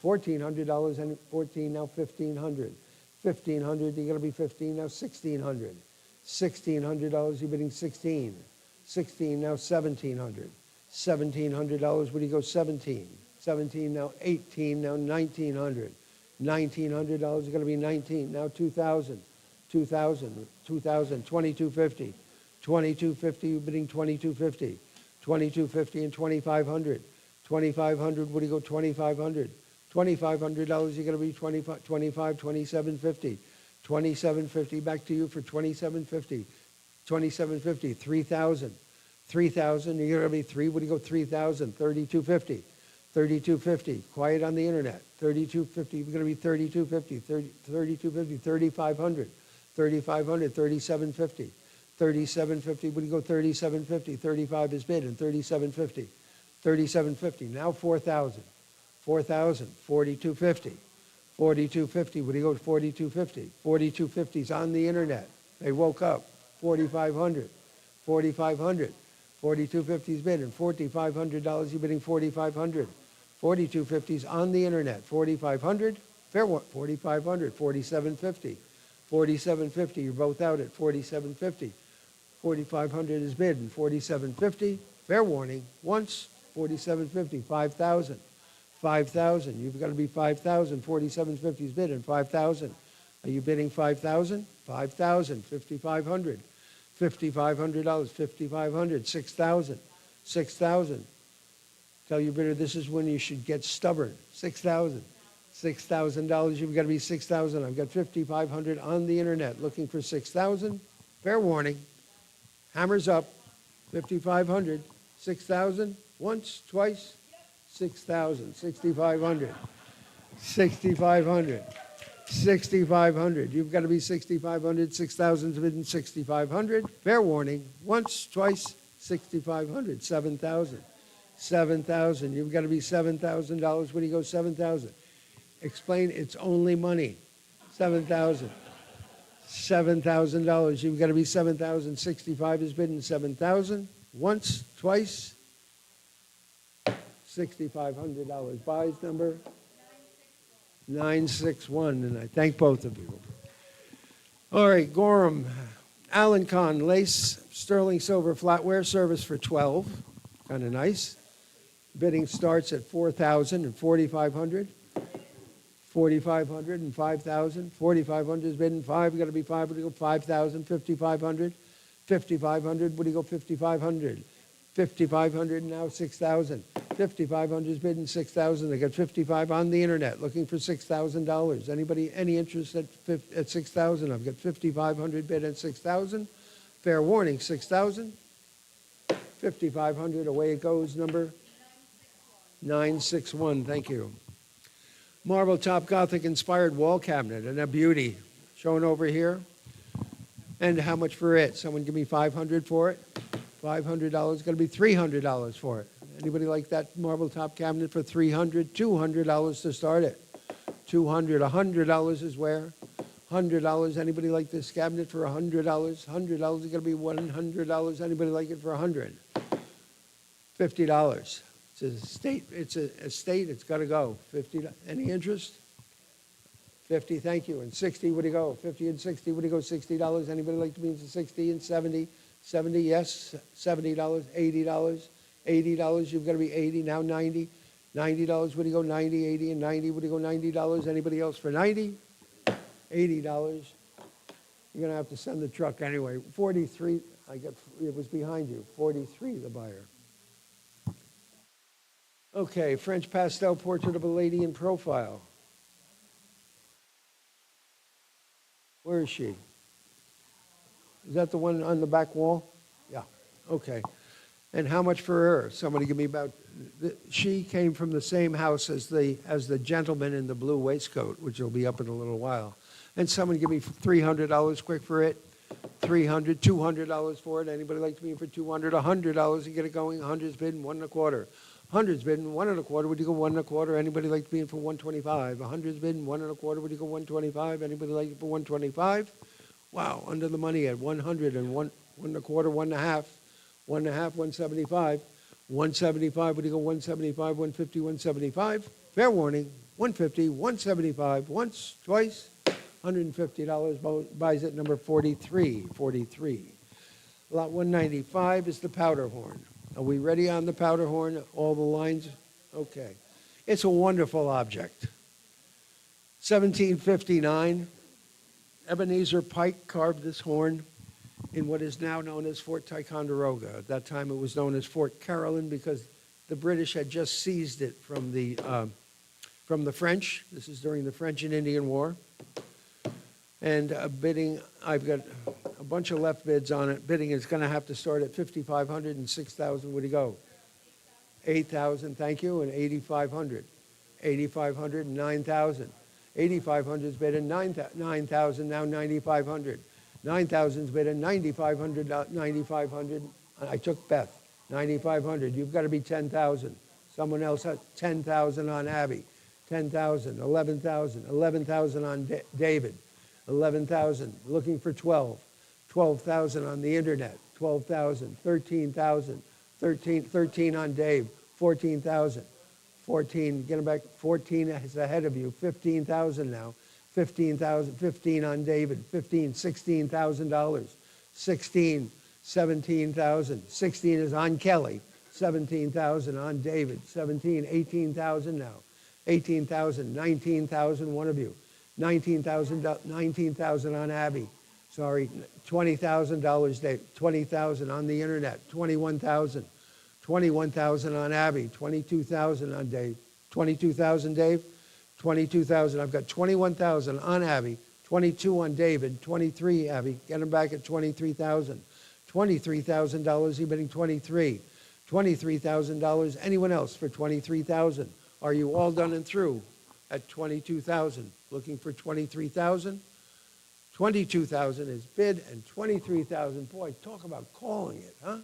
$1,400 and 14 now. 1,500. 1,500. You're going to be 15 now. 1,600. $1,600. You're bidding 16. 16 now. 1,700. $1,700. What do you go? 17. 17 now. 18 now. 1,900. $1,900 is going to be 19 now. 2,000. 2,000. 2,000. 2,250. 2,250, you're bidding 2,250. 2,250 and 2,500. 2,500, what do you go, 2,500? $2,500, you're going to be 25, 2,750. 2,750, back to you for 2,750. 2,750, 3,000. 3,000, you're going to be three, what do you go, 3,000? 3,250. 3,250, quiet on the internet. 3,250, you're going to be 3,250. 3,250, 3,500. 3,500, 3,750. 3,750, what do you go, 3,750, 35 is bid, and 3,750, 3,750, now 4,000, 4,000, 4,250, 4,250, what do you go, 4,250, 4,250 is on the internet, they woke up, 4,500, 4,500, 4,250 is bid, and $4,500, you're bidding 4,500, 4,250 is on the internet, 4,500, fair one, 4,500, 4,750, 4,750, you're both out at 4,750. 4,500 is bid and 4,750. Fair warning. Once, 4,750. 5,000. 5,000. You've got to be 5,000. 4,750 is bid and 5,000. Are you bidding 5,000? 5,000. 5,500. $5,500. 5,500. 6,000. 6,000. Tell your bidder this is when you should get stubborn. 6,000. $6,000. You've got to be 6,000. I've got 5,500 on the internet looking for 6,000. Fair warning. Hammers up. 5,500. 6,000. Once, twice. 6,000. 6,500. 6,500. 6,500. You've got to be 6,500. 6,000 is bidden 6,500. Fair warning. Once, twice. 6,500. 7,000. 7,000. You've got to be $7,000. Where do you go? 7,000. Explain it's only money. 7,000. $7,000. You've got to be 7,000. 65 is bidden 7,000. Once, twice. $6,500. Buys number 961. And I thank both of you. All right, Gorham, Alencon, lace, sterling silver flatware, service for 12. Kind of nice. Bidding starts at 4,000 and 4,500. 4,500 and 5,000. 4,500 is bidden 5. You got to be 5. What do you go? 5,000. 5,500. 5,500. What do you go? 5,500. 5,500 now 6,000. 5,500 is bidden 6,000. They got 55 on the internet looking for $6,000. Anybody any interest at 6,000? I've got 5,500 bid at 6,000. Fair warning 6,000. 5,500. Away it goes. Number 961. Thank you. Marble top Gothic inspired wall cabinet and a beauty shown over here. And how much for it? Someone give me $500 for it. $500 going to be $300 for it. Anybody like that marble top cabinet for $300? $200 to start it. $200. $100 is where? $100. Anybody like this cabinet for $100? $100 is going to be $100. Anybody like it for $100? $50. It's a state. It's got to go. $50. Any interest? 50. Thank you. And 60. What do you go? 50 and 60. What do you go? $60. Anybody like to be in 60 and 70? 70. Yes. $70. $80. $80. You've got to be 80 now. 90. $90. What do you go? 90, 80, and 90. What do you go? $90. Anybody else for 90? $80. You're going to have to send the truck anyway. 43. It was behind you. 43. The buyer. Okay. French pastel portrait of a lady in profile. Where is she? Is that the one on the back wall? Yeah. Okay. And how much for her? Somebody give me about. She came from the same house as the gentleman in the blue waistcoat, which will be up in a little while. And someone give me $300 quick for it. $300, $200 for it. Anybody like to be for $200? $100 to get it going. 100's bidding, 1 1/4. 100's bidding, 1 1/4. Would you go 1 1/4? Anybody like to be in for 125? 100's bidding, 1 1/4. Would you go 125? Anybody like it for 125? Wow, under the money at 100 and 1 1/4, 1 1/2, 1 1/2, 175. 175. Would you go 175? 150, 175. Fair warning. 150, 175. Once, twice. $150 buys it. Number 43. 43. Lot 195 is the powder horn. Are we ready on the powder horn? All the lines? Okay. It's a wonderful object. 1759, Ebenezer Pike carved this horn in what is now known as Fort Ticonderoga. At that time, it was known as Fort Carolyn because the British had just seized it from the French. This is during the French and Indian War. And bidding, I've got a bunch of left bids on it. Bidding is going to have to start at $5,500 and $6,000. Where do you go? $8,000, thank you, and $8,500. $8,500 and $9,000. $8,500 is bid in $9,000, now $9,500. $9,000's bid in $9,500, $9,500. I took Beth. $9,500. You've got to be $10,000. Someone else has $10,000 on Abby. $10,000. $11,000. $11,000 on David. $11,000. Looking for 12. $12,000 on the internet. $12,000. $13,000. 13 on Dave. $14,000. 14. Get him back. 14 is ahead of you. $15,000 now. 15,000. 15 on David. 15. $16,000. 16. 17,000. 16 is on Kelly. 17,000 on David. 17. 18,000 now. 18,000. 19,000. One of you. 19,000 on Abby. Sorry, $20,000, Dave. 20,000 on the internet. 21,000. 21,000 on Abby. 22,000 on Dave. 22,000, Dave. 22,000. I've got 21,000 on Abby. 22 on David. 23, Abby. Get him back at 23,000. $23,000. You're bidding 23. $23,000. Anyone else for 23,000? Are you all done and through at 22,000? Looking for 23,000? 22,000 is bid, and 23,000. Boy, talk about calling it, huh?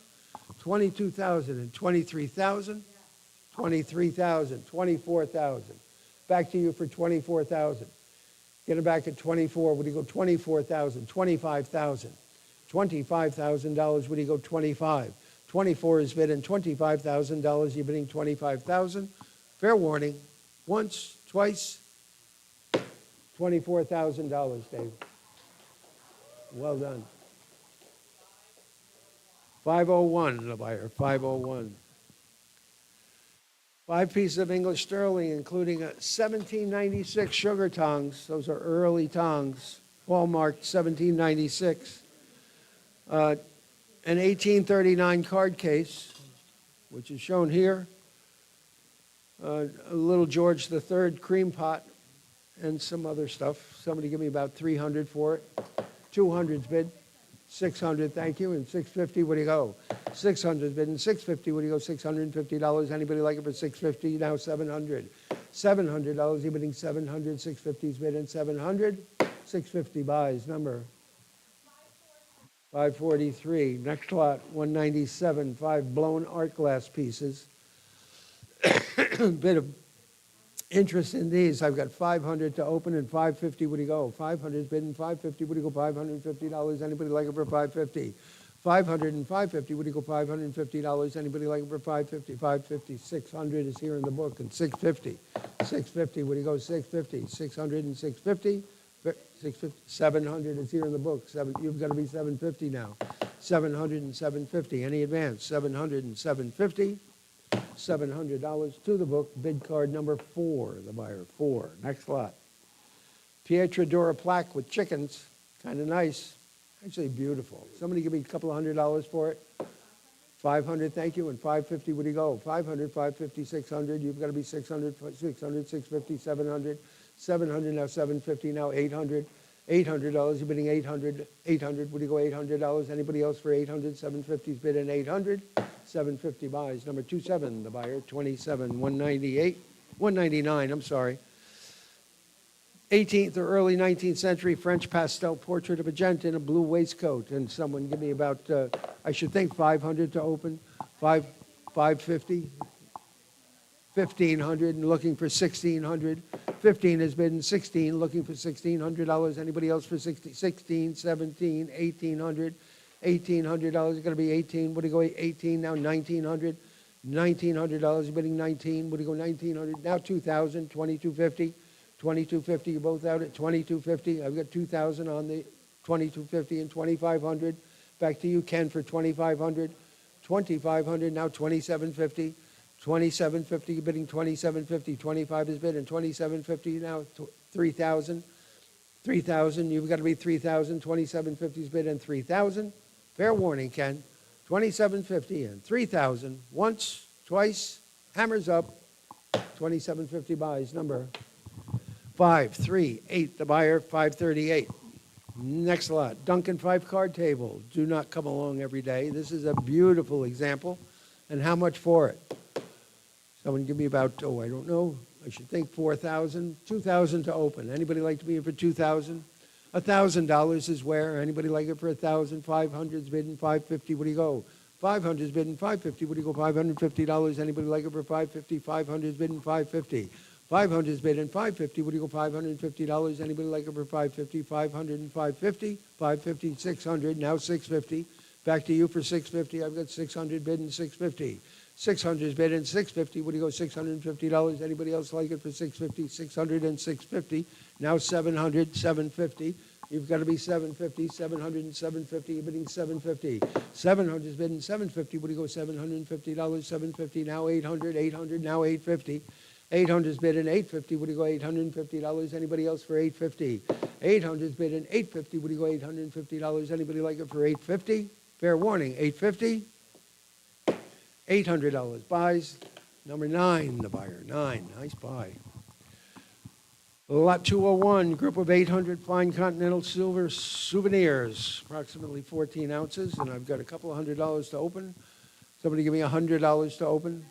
22,000 and 23,000? 23,000, 24,000. Back to you for 24,000. Get it back at 24. Would you go 24,000? 25,000. $25,000. Would you go 25? 24 is bid, and $25,000. You're bidding 25,000. Fair warning. Once, twice. $24,000, Dave. Well done. 501, the buyer, 501. 5 pieces of English sterling, including a 1796 sugar tongs. Those are early tongs, hallmarked 1796. An 1839 card case, which is shown here. A little George III cream pot and some other stuff. Somebody give me about 300 for it. 200's bid. 600, thank you. And 650, what do you go? 600's bid. And 650, what do you go? $650. Anybody like it for 650? Now 700. $700, you're bidding 700. 650's bid and 700. 650 buys. Number 543. Next lot, 197. 5 blown art glass pieces. Bit of interest in these. I've got 500 to open and 550. What do you go? 500 is bid and 550. What do you go? $550. Anybody like it for 550? 500 and 550. What do you go? $550. Anybody like it for 550? 550. 600 is here in the book and 650. 650. What do you go? 650. 600 and 650. 650. 700 is here in the book. You've got to be 750 now. 700 and 750. Any advance? 700 and 750. $700 to the book. Bid card number 4, the buyer, 4. Next lot. Pietradora plaque with chickens. Kind of nice. Actually beautiful. Somebody give me a couple of $100 for it. 500, thank you. And 550, what do you go? 500, 550, 600. You've got to be 600, 600, 650, 700. 700, now 750, now 800. $800, you're bidding 800. 800, what do you go? $800. Anybody else for 800? 750's bid in 800. 750 buys. Number 27, the buyer, 27, 198, 199, I'm sorry. 18th or early 19th century French pastel portrait of a gent in a blue waistcoat. And someone give me about, I should think 500 to open. 550. 1,500 and looking for 1,600. 15 has been 16, looking for $1,600. Anybody else for 16, 17, 1,800? $1,800 is going to be 18. What do you go? 18 now 1,900. $1,900. You're bidding 19. What do you go? 1,900. Now 2,000. 2,250. 2,250. You're both out at 2,250. I've got 2,000 on the 2,250 and 2,500. Back to you, Ken, for 2,500. 2,500. Now 2,750. 2,750, you're bidding 2,750, 25 is bid, and 2,750 now, 3,000. 3,000, you've got to be 3,000, 2,750 is bid, and 3,000. Fair warning, Ken. 2,750 and 3,000, once, twice, hammers up, 2,750 buys, number 538, the buyer, 538. Next lot, Duncan 5-card table. Do not come along every day. This is a beautiful example. And how much for it? Someone give me about, I don't know, I should think 4,000, 2,000 to open. Anybody like to be in for 2,000? $1,000 is where. Anybody like it for 1,000? 500 is bidding 550. What do you go? 500 is bidding 550. What do you go? $550. Anybody like it for 550? 500 is bidding 550. 500 is bidding 550. What do you go? $550. Anybody like it for 550? 500 and 550. 550, 600. Now 650. Back to you for 650. I've got 600 bidding 650. 600 is bid in 650. What do you go? $650. Anybody else like it for 650? 600 and 650. Now 700, 750. You've got to be 750, 700 and 750. You're bidding 750. 700 is bidding 750. What do you go? $750. 750. Now 800, 800. Now 850. 800 is bid in 850. What do you go? $850. Anybody else for 850? 800 is bid in 850. What do you go? $850. Anybody like it for 850? Fair warning, 850. $800 buys. Number 9, the buyer. 9, nice buy. Lot 201, group of 800 fine continental silver souvenirs, approximately 14 ounces, and I've got a couple of $100 to open. Somebody give me $100 to open.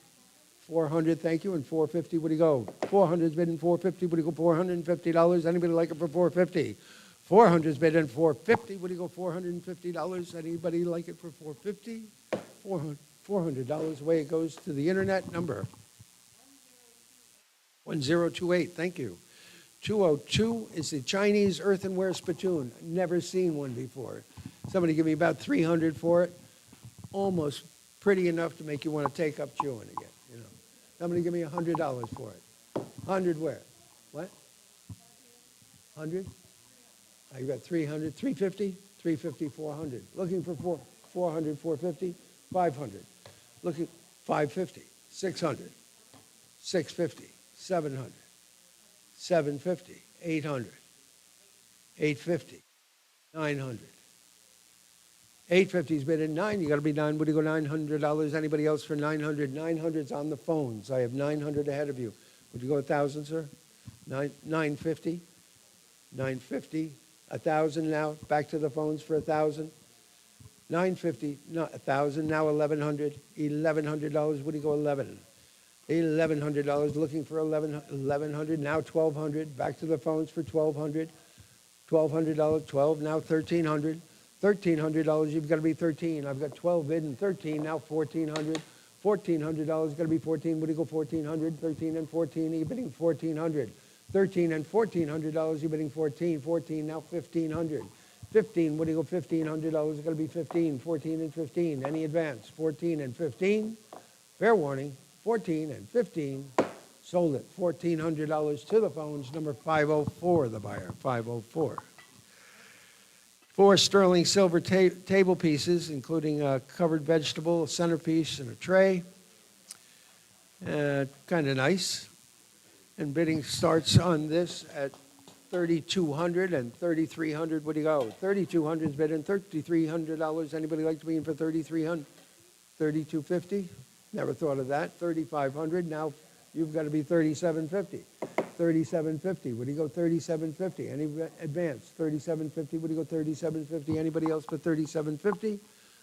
400, thank you, and 450. What do you go? 400 is bidding 450. What do you go? $450. Anybody like it for 450? 400 is bidding 450. What do you go? $450. Anybody like it for 450? $400. Away it goes to the internet. Number 1028. Thank you. 202 is the Chinese earthenware spittoon. Never seen one before. Somebody give me about 300 for it. Almost pretty enough to make you want to take up chewing again. You know. Somebody give me $100 for it. 100 where? What? 100? I got 300. 350? 350, 400. Looking for 400, 450, 500. Looking 550, 600, 650, 700, 750, 800, 850, 900. 850's bid at 9. You got to be 9. Would you go $900? Anybody else for 900? 900's on the phones. I have 900 ahead of you. Would you go 1,000, sir? 950, 950, 1,000 now. Back to the phones for 1,000. 950, no, 1,000, now 1,100. $1,100, what do you go, 11? $1,100, looking for 1,100, now 1,200. Back to the phones for 1,200. $1,200, 12, now 1,300. $1,300, you've got to be 13. I've got 12 bid and 13, now 1,400. $1,400, gotta be 14, what do you go 1,400? 13 and 14, you're bidding 1,400. 13 and $1,400, you're bidding 14, 14, now 1,500. 15, what do you go $1,500, gotta be 15, 14 and 15, any advance? 14 and 15, fair warning, 14 and 15, sold it, $1,400 to the phones, number 504, the buyer, 504. 4 sterling silver table pieces, including a covered vegetable, a centerpiece, and a tray. Kind of nice. And bidding starts on this at $3,200 and $3,300. What do you go? $3,200 is bidding, $3,300. Anybody like to be in for $3,300? $3,250? Never thought of that. $3,500. Now you've got to be $3,750. $3,750. What do you go? $3,750. Any advance? $3,750. What do you go? $3,750. Anybody else for $3,750?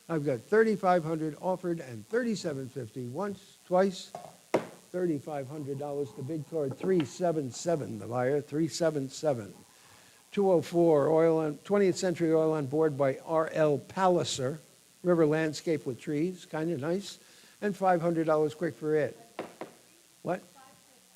I've got $3,500 offered and $3,750. Once, twice, $3,500. The bid card 377. The buyer 377. 204. 20th Century Oil on Board by R.L. Palliser. River landscape with trees. Kind of nice. And $500 quick for it. What?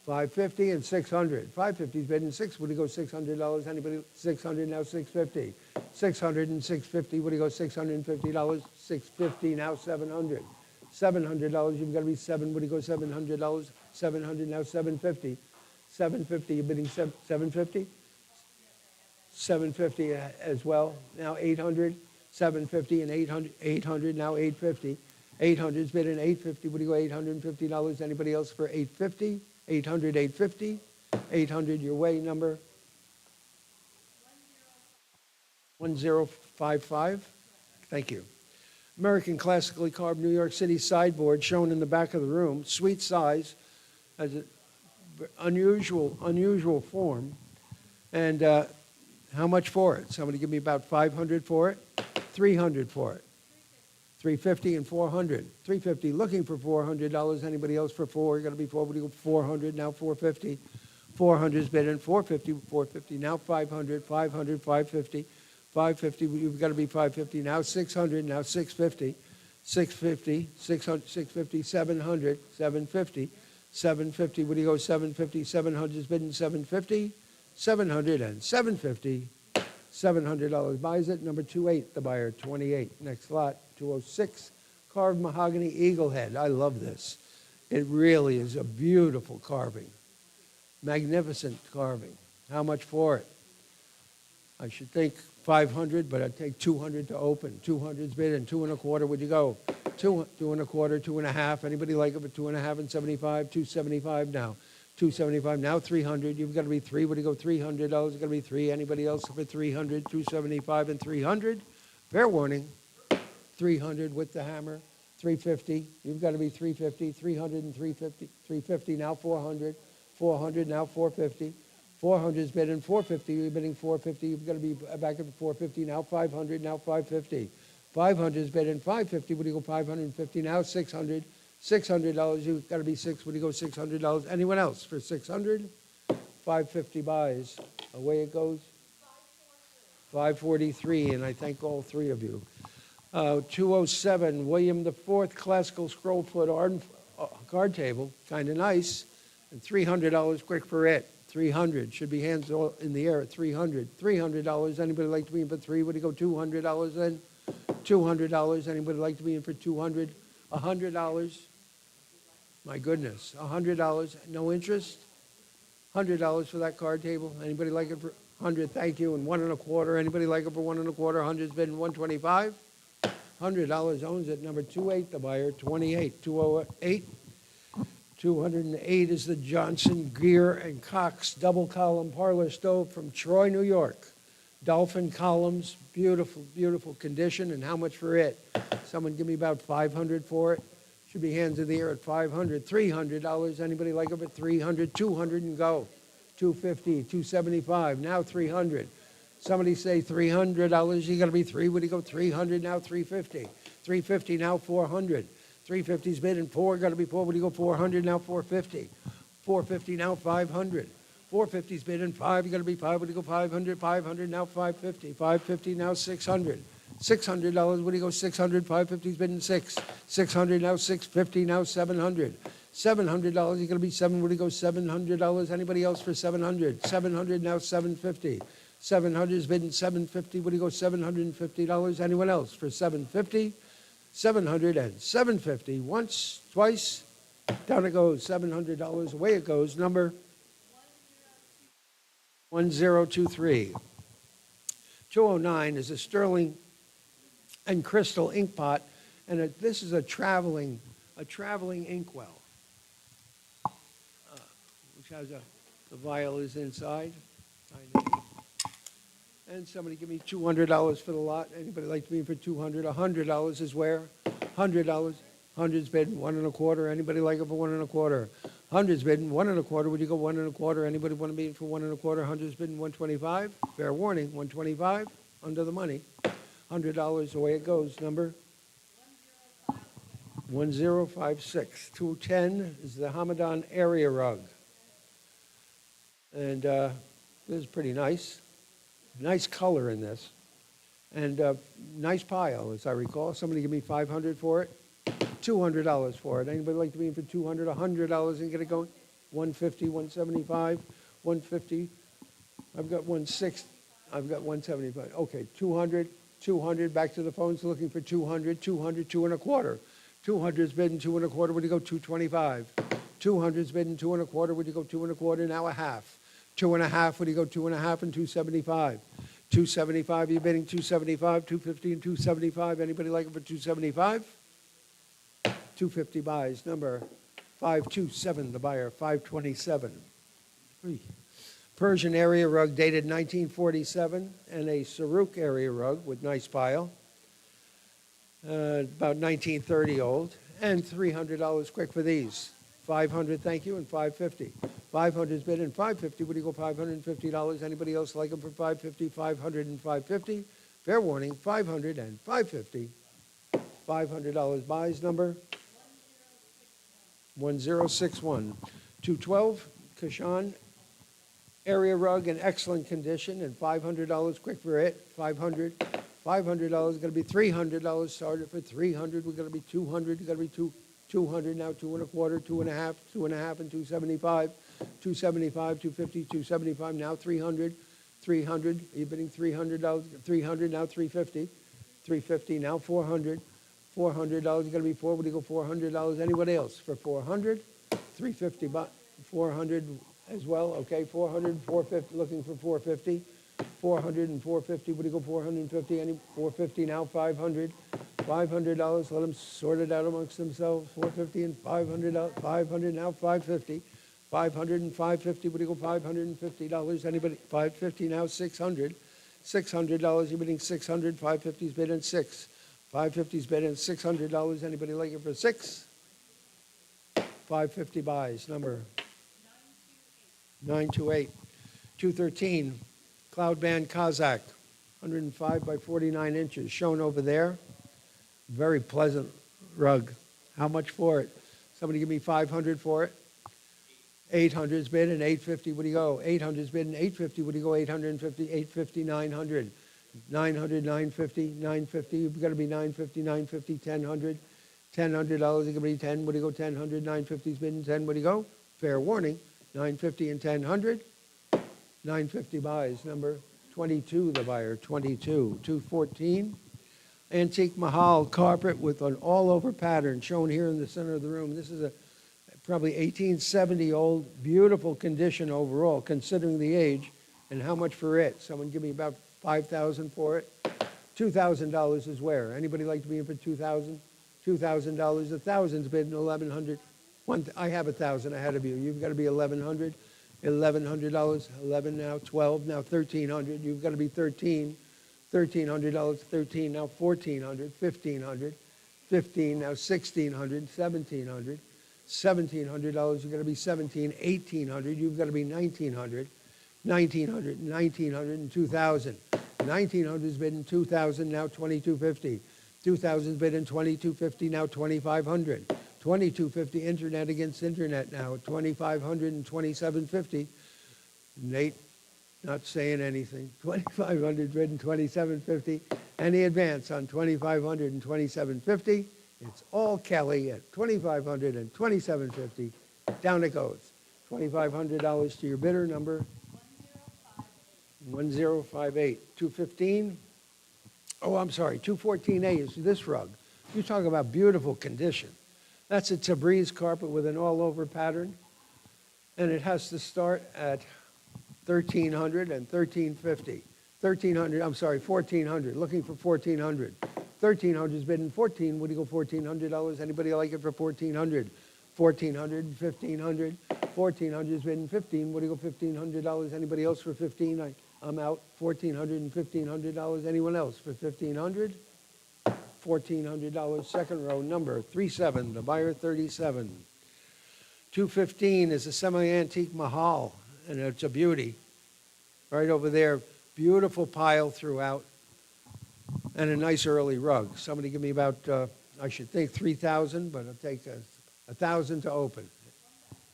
$550 and $600. $550 is bidding 6. What do you go? $600. Anybody? $600 now. $650. $600 and $650. What do you go? $650. $650 now. $700. $700. You've got to be 7. What do you go? $700. $700 now. $750. $750. You're bidding $750. $750 as well. Now $800. $750 and $800. $800 now. $850. $800 is bidding $850. What do you go? $850. Anybody else for $850? $800, $850, $800, your way number 1055. Thank you. American classically carved New York City sideboard shown in the back of the room. Sweet size, has an unusual form. And how much for it? Somebody give me about 500 for it. 300 for it. 350 and 400. 350, looking for $400. Anybody else for 4? You got to be 4. What do you go? 400, now 450. 400 is bidding. 450, 450, now 500, 500, 550. 550, you've got to be 550. Now 600, now 650. 650, 600, 650, 700, 750. 750, what do you go? 750, 700 is bidding. 750, 700 and 750. $700 buys it. Number 28, the buyer, 28. Next lot, 206, carved mahogany eagle head. I love this. It really is a beautiful carving. Magnificent carving. How much for it? I should think 500, but I'd take 200 to open. 200's bid and 2 1/4. Would you go? 2 1/4, 2 1/2. Anybody like it for 2 1/2 and 75? 275 now. 275 now. 300. You've got to be 3. What do you go? $300. Got to be 3. Anybody else for 300? 275 and 300. Fair warning. 300 with the hammer. 350. You've got to be 350. 300 and 350. 350 now. 400. 400 now. 450. 400 is bidding. 450. You're bidding 450. You've got to be back at 450 now. 500 now. 550. 500 is bidding. 550. What do you go? 550 now. 600. $600, you've got to be 6. What do you go? $600. Anyone else for 600? 550 buys. Away it goes. 543, and I thank all 3 of you. 207, William IV classical scroll foot card table, kind of nice, and $300 quick for it. 300 should be hands in the air at 300. $300. Anybody like to be in for 3? What do you go? $200 then? $200. Anybody like to be in for 200? $100. My goodness, $100, no interest? $100 for that card table. Anybody like it for 100? Thank you. And 1 1/4. Anybody like it for 1 1/4? 100's been 125. $100 owns it. Number 28, the buyer. 28. 208. 208 is the Johnson Gear and Cox double column parlor stove from Troy, New York. Dolphin columns, beautiful, beautiful condition. And how much for it? Someone give me about 500 for it. Should be hands in the air at 500. $300. Anybody like it at 300? 200 and go. 250, 275. Now 300. Somebody say $300. You got to be 3. Would you go? 300 now. 350. 350 now. 400. 350's bid and 4. Got to be 4. Would you go? 400 now. 450. 450 now. 500. 450's bid and 5. You got to be 5. Would you go? 500. 500 now. 550. 550 now. 600. $600, what do you go, 600, 550's bid in 6. 600, now 650, now 700. $700, you're gonna be 7, what do you go, $700? Anybody else for 700? 700, now 750. 700 is bid in 750, what do you go, $750? Anyone else for 750? 700 and 750, once, twice, down it goes, $700, away it goes, number 1023. 209 is a sterling and crystal ink pot, and this is a traveling inkwell, which has the vial is inside. And somebody give me $200 for the lot. Anybody like to be for 200? $100 is where? $100. 100's bid 1 1/4. Anybody like it for 1 1/4? 100's bid 1 1/4. Would you go 1 1/4? Anybody want to be for 1 1/4? 100's bid 125. Fair warning, 125 under the money. $100 away it goes. Number 1056. 210 is the Hamadan area rug, and this is pretty nice. Nice color in this, and nice pile, as I recall. Somebody give me $500 for it. $200 for it. Anybody like to be in for $200? $100 and get it going? 150, 175, 150. I've got 160. I've got 175. Okay, 200, 200. Back to the phones looking for 200, 200, 2 1/4. 200's bidding 2 1/4. Would you go 225? 200's bidding 2 1/4. Would you go 2 1/4? Now a half. 2 1/2. Would you go 2 1/2 and 275? 275. You're bidding 275, 250 and 275. Anybody like it for 275? 250 buys. Number 527. The buyer 527. Persian area rug dated 1947, and a Saruk area rug with nice pile, about 1930 old, and $300 quick for these. 500, thank you, and 550. 500's bid and 550. Would you go $550? Anybody else like them for 550? 500 and 550. Fair warning, 500 and 550. $500 buys. Number 1061. 212 Kashan area rug in excellent condition, and $500 quick for it. $500 is going to be $300. Started for $300. We're going to be $200. We're going to be $200 now. 2 1/4, 2 1/2, 2 1/2, and $275. $275, $250, $275. Now $300. $300. Are you bidding $300? $300 now. $350. $350 now. $400. $400 is going to be $4. Would you go $400? Anybody else for $400? $350. $400 as well. Okay, $400, $450. Looking for $450. $400 and $450. Would you go $450? Any $450 now? $500. $500. Let them sort it out amongst themselves. $450 and $500. $500 now. $550. $500 and $550. Would you go $550? Anybody? $550 now. $600. $600. You're bidding $600. $550's bid in $6. $550's bid in $600. Anybody like it for $6? $550 buys. Number 928. 213. Cloud Band Kazakh. 105 by 49 inches. Shown over there. Very pleasant rug. How much for it? Somebody give me $500 for it. 800's bid and 850. What do you go? 800's bid and 850. What do you go? 850, 850, 900. 900, 950, 950. You've got to be 950, 950, 1000. $1,000 going to be 10. What do you go? 1000. 950's bid and 10. What do you go? Fair warning. 950 and 1000. 950 buys. Number 22, the buyer. 22. 214. Antique Mahal carpet with an all-over pattern shown here in the center of the room. This is a probably 1870 old, beautiful condition overall, considering the age. And how much for it? Someone give me about $5,000 for it. $2,000 is where? Anybody like to be in for $2,000? $2,000. 1,000's bid and 1,100. I have 1,000 ahead of you. You've got to be 1,100. $1,100. 11 now. 12 now. 1,300. You've got to be 13. $1,300. 13 now. 1,400. 1,500. 15 now. 1,600. 1,700. $1,700. You've got to be 17. 1,800. You've got to be 1,900. 1,900. 1,900 and 2,000. 1,900 is bid in 2,000. Now 2,250. 2,000 is bid in 2,250. Now 2,500. 2,250. Internet against internet now. 2,500 and 2,750. Nate not saying anything. 2,500 bid in 2,750. Any advance on 2,500 and 2,750? It's all Kelly at 2,500 and 2,750. Down it goes. $2,500 to your bidder, number 1058. 215. Oh, I'm sorry. 214A is this rug. You're talking about beautiful condition. That's a Tabriz carpet with an all-over pattern, and it has to start at 1,300 and 1,350. 1,300, I'm sorry, 1,400. Looking for 1,400. 1,300 is bidding 14. What do you go $1,400? Anybody like it for 1,400? 1,400, 1,500. 1,400 is bidding 15. What do you go $1,500? Anybody else for 15? I'm out. 1,400 and $1,500. Anyone else for 1,500? $1,400. Second row, number 37. The buyer 37. 215 is a semi-antique mahal, and it's a beauty. Right over there, beautiful pile throughout, and a nice early rug. Somebody give me about, I should think 3,000, but I'll take 1,000 to open.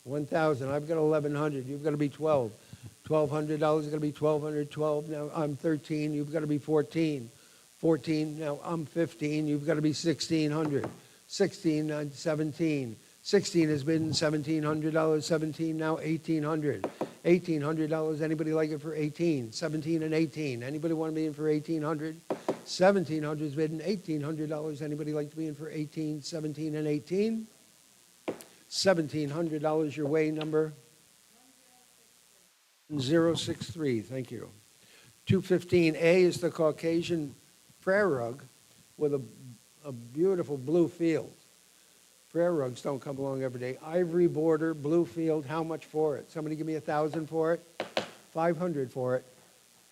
1,000. I've got 1,100. You've got to be 12. $1,200 is going to be 1,200. 12. Now I'm 13. You've got to be 14. 14. Now I'm 15. You've got to be 1,600. 16. I'm 17. 16 has been $1,700. 17. Now 1,800. $1,800. Anybody like it for 18? 17 and 18. Anybody want to be in for 1,800? 1,700 has been $1,800. Anybody like to be in for 18? 17 and 18. $1,700 your way, number 063. Thank you. 215A is the Caucasian prayer rug with a beautiful blue field. Prayer rugs don't come along every day. Ivory border, blue field. How much for it? Somebody give me 1,000 for it. 500 for it.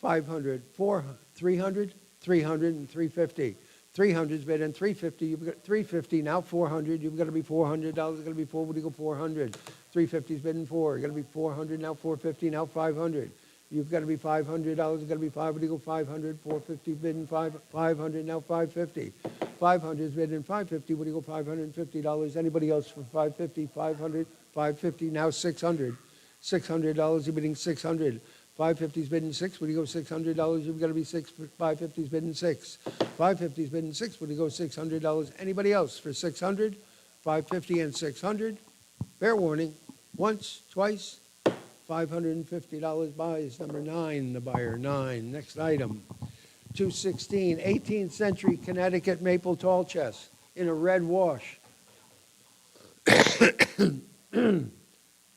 500. 400. 300. 300 and 350. 300's bid in 350. You've got 350 now. 400. You've got to be $400. Got to be four. What do you go 400? 350's bid in 4. You got to be 400 now. 450 now. 500. You've got to be $500. Got to be 5. What do you go 500? 450 bid in 500 now. 550. 500 is bid in 550. What do you go $550? Anybody else for 550? 500. 550 now. 600. $600. You're bidding 600. 550's bidding 6. What do you go $600? You've got to be 6. 550's bidding 6. 550's bidding 6. What do you go $600? Anybody else for 600? 550 and 600. Fair warning. Once, twice. $550 buys. Number 9, the buyer 9. Next item. 216, 18th century Connecticut maple tall chest in a red wash.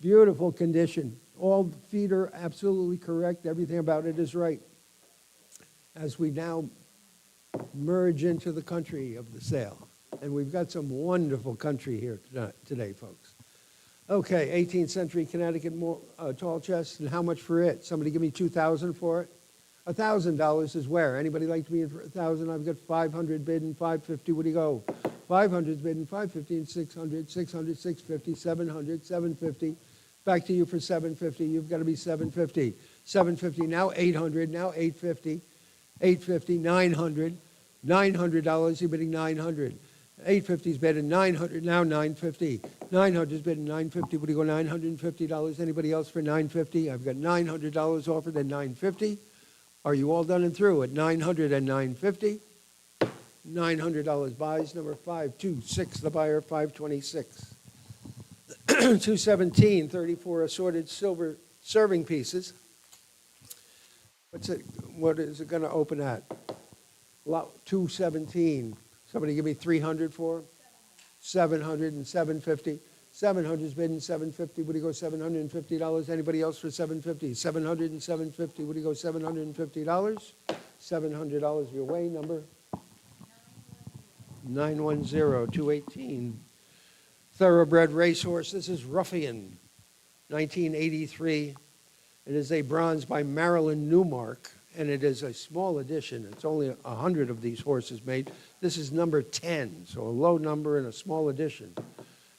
Beautiful condition. All feet are absolutely correct. Everything about it is right. As we now merge into the country of the sale. And we've got some wonderful country here today, folks. Okay, 18th century Connecticut tall chest. And how much for it? Somebody give me $2,000 for it. $1,000 is where? Anybody like to be in for 1,000? I've got 500 bid and 550. What do you go? 500 bid and 550 and 600, 600, 650, 700, 750. Back to you for 750. You've got to be 750. 750 now 800. Now 850. 850. 900. $900. You're bidding 900. 850's bidding 900. Now 950. 900's bidding 950. What do you go? $950. Anybody else for 950? I've got $900 offered at 950. Are you all done and through at 900 and 950? $900 buys. Number 526, the buyer 526. 217, 34 assorted silver serving pieces. What is it going to open at? 217. Somebody give me 300 for? 700 and 750. 700's bidding 750. What do you go $750? Anybody else for 750? 700 and 750. What do you go $750? $700 your way, number 910, 218. Thoroughbred racehorse. This is Ruffian, 1983. It is a bronze by Marilyn Newmark, and it is a small edition. It's only 100 of these horses made. This is number 10, so a low number and a small edition.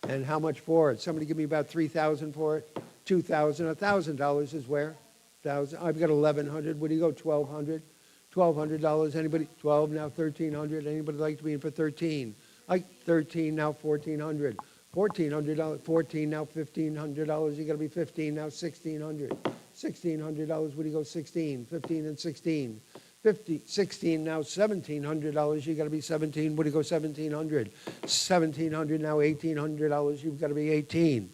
And how much for it? Somebody give me about 3,000 for it. 2,000. $1,000 is where? 1,000. I've got 1,100. What do you go? 1,200. $1,200. Anybody? 12 now. 1,300. Anybody like to be in for 13? 13 now. 1,400. $1,400. 14 now. $1,500. You got to be 15 now. $1,600. $1,600. What do you go? 16. 15 and 16. 50, 16, now $1,700, you got to be 17, what do you go 1,700? 1,700, now $1,800, you've got to be 18.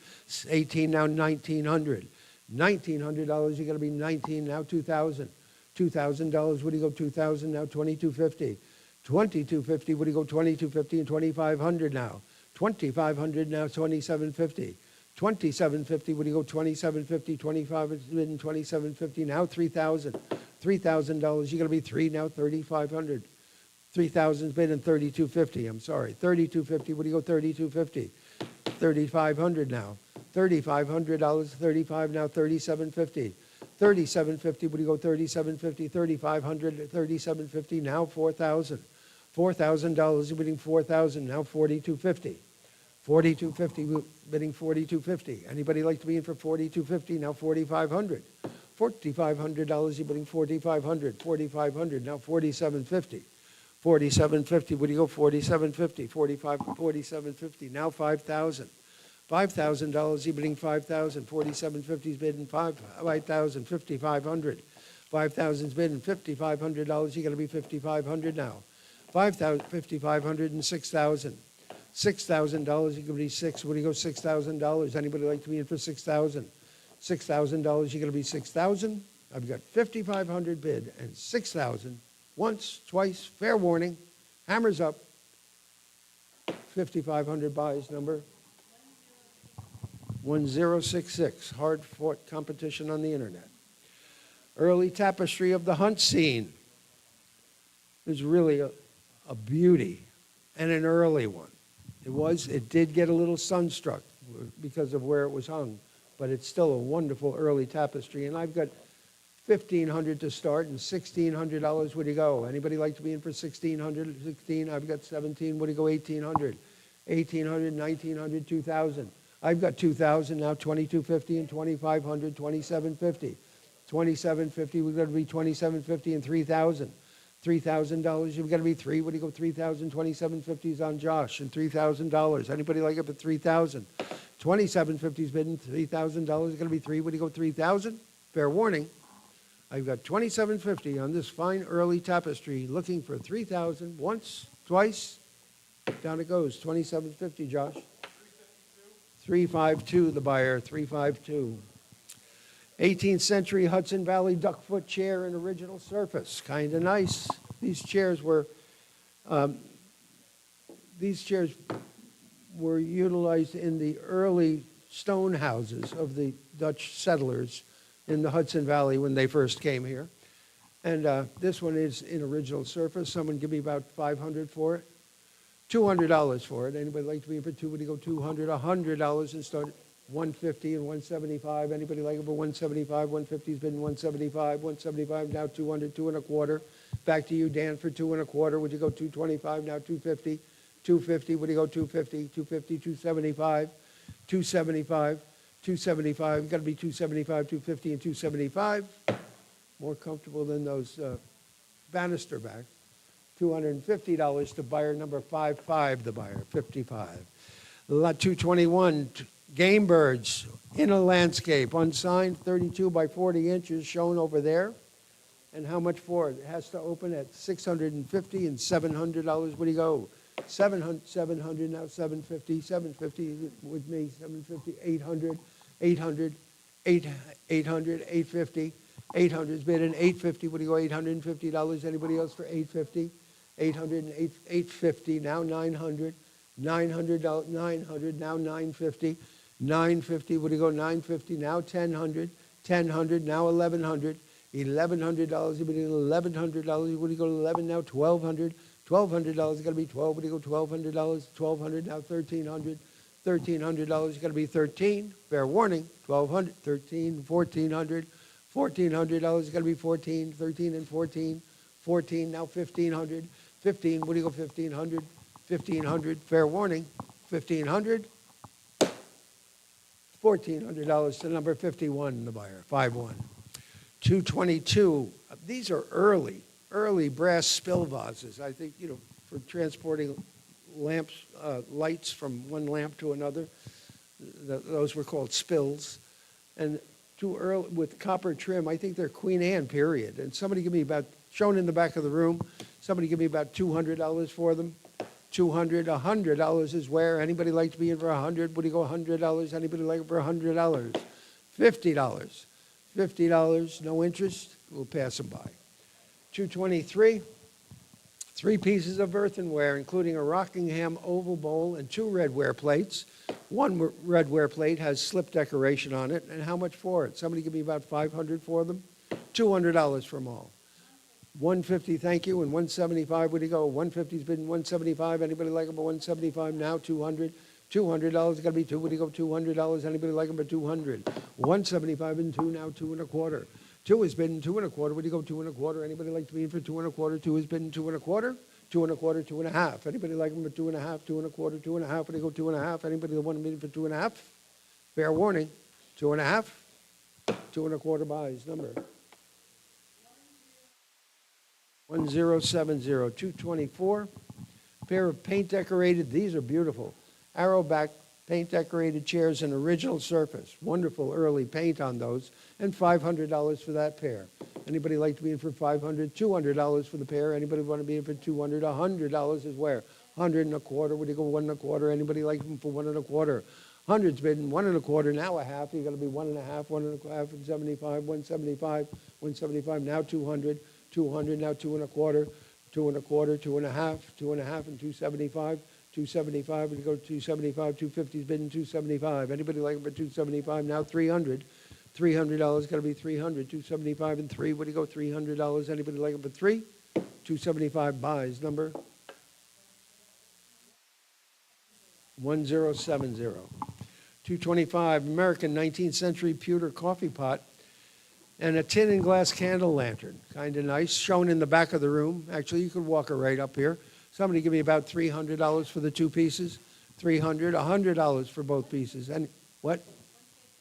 18, now 1,900. $1,900, you got to be 19, now 2,000. $2,000, what do you go 2,000, now 2,250. 2,250, what do you go 2,250 and 2,500 now. 2,500, now 2,750. 2,750, what do you go 2,750, 25 and 2,750, now 3,000. $3,000, you're going to be 3, now 3,500. 3,000's bid and 3,250, I'm sorry. 3,250, what do you go 3,250? 3,500 now. $3,500, 35, now 3,750. 3,750, what do you go 3,750? 3,500, 3,750, now 4,000. $4,000, you're bidding 4,000, now 4,250. 4,250, bidding 4,250. Anybody like to be in for 4,250? Now 4,500. $4,500, you're bidding 4,500. 4,500, now 4,750. 4,750, what do you go 4,750? 4,750, now 5,000. $5,000, you're bidding 5,000. 4,750 is bidding 5,000. 5,500. 5,000 is bidding $5,500, you're going to be 5,500 now. 5,500 and 6,000. $6,000, you're going to be 6. What do you go $6,000? Anybody like to be in for 6,000? $6,000, you're going to be 6,000. I've got 5,500 bid and 6,000. Once, twice, fair warning. Hammers up. 5,500 buys number 1066. Hard fought competition on the internet. Early tapestry of the hunt scene. Is really a beauty and an early one. It did get a little sunstruck because of where it was hung, but it's still a wonderful early tapestry. And I've got 1,500 to start and $1,600. Where do you go? Anybody like to be in for 1,600? 16. I've got 17. What do you go? 1,800. 1,800, 1,900, 2,000. I've got 2,000 now. 2,250 and 2,500. 2,750. 2,750. We've got to be 2,750 and 3,000. $3,000, you've got to be 3. What do you go 3,000? 2,750 is on Josh and $3,000. Anybody like it for 3,000? 2,750 is bidding $3,000. Going to be 3. What do you go 3,000? Fair warning. I've got 2,750 on this fine early tapestry, looking for 3,000. Once, twice, down it goes. 2,750, Josh. 352, the buyer. 352. 18th century Hudson Valley duckfoot chair in original surface. Kind of nice. These chairs were utilized in the early stone houses of the Dutch settlers in the Hudson Valley when they first came here. And this one is in original surface. Someone give me about $500 for it. $200 for it. Anybody like to be in for 2? Would you go 200? $100 and start. 150 and 175. Anybody like it for 175? 150's been 175. 175 now 200, 2 1/4. Back to you, Dan, for 2 1/4. Would you go 225 now 250? 250. Would you go 250? 250, 275. 275. 275. Got to be 275, 250, and 275. More comfortable than those banister back. $250 to buyer number 55. The buyer 55. Lot 221. Game birds in a landscape, unsigned, 32 by 40 inches, shown over there. And how much for it? It has to open at $650 and $700. What do you go? 700 now, 750, 750 with me, 750, 800, 800, 800, 850. 800's bid in 850. What do you go? $850. Anybody else for 850? 800 and 850 now 900. $900, 900 now 950. 950, what do you go 950 now 1,000. 1,000 now 1,100. $1,100, you're bidding $1,100. What do you go 11 now 1,200. $1,200, got to be 12. What do you go $1,200? 1,200 now 1,300. $1,300, you got to be 13. Fair warning. 1,200, 13, 1,400. $1,400, got to be 14. 13 and 14. 14 now 1,500. 15, what do you go 1,500? 1,500, fair warning. 1,500. $1,400 to number 51, the buyer, 5-1. 222, these are early brass spill vases. I think, for transporting lamps, lights from one lamp to another. Those were called spills. And too early, with copper trim, I think they're Queen Anne period. And somebody give me about shown in the back of the room. Somebody give me about $200 for them. $100 is where. Anybody like to be in for 100? Would you go $100? Anybody like it for $100? $50. $50, no interest. We'll pass them by. 223. 3 pieces of earthenware, including a Rockingham oval bowl and 2 redware plates. 1 redware plate has slip decoration on it. And how much for it? Somebody give me about $500 for them. $200 for them all. $150, thank you, and $175. Where do you go? $150's been $175. Anybody like them for $175 now? $200. $200 got to be 2. Where do you go? $200. Anybody like them for $200? $175 and 2 now. 2 1/4. 2 has been 2 1/4. Where do you go? 2 1/4. Anybody like to be in for 2 1/4? 2 has been 2 1/4. 2 1/4. 2 1/2. Anybody like them for 2 1/2? 2 1/4. 2 1/2. Where do you go? 2 1/2. Anybody want to be in for 2 1/2? Fair warning. 2 1/2. 2 1/4 buys. Number 1070. 224. Pair of paint decorated. These are beautiful. Arrow back paint decorated chairs in original surface. Wonderful early paint on those. And $500 for that pair. Anybody like to be in for $500? $200 for the pair. Anybody want to be in for $200? $100 is where? 100 1/4. Would you go 1 1/4? Anybody like them for 1 1/4? 100's been 1 1/4. Now a half. You got to be 1 1/2. 1 1/2 and 75. 175. 175. Now 200. 200. Now 2 1/4. 2 1/4. 2 1/2. 2 1/2 and 275. 275, we go 275, 250's bidden 275. Anybody like it for 275? Now 300. $300 got to be 300. 275 and 3. What do you go? $300. Anybody like it for 3? 275 buys. Number 1070. 225, American 19th century pewter coffee pot and a tin and glass candle lantern. Kind of nice. Shown in the back of the room. Actually, you could walk her right up here. Somebody give me about $300 for the 2 pieces. $300, $100 for both pieces. And what?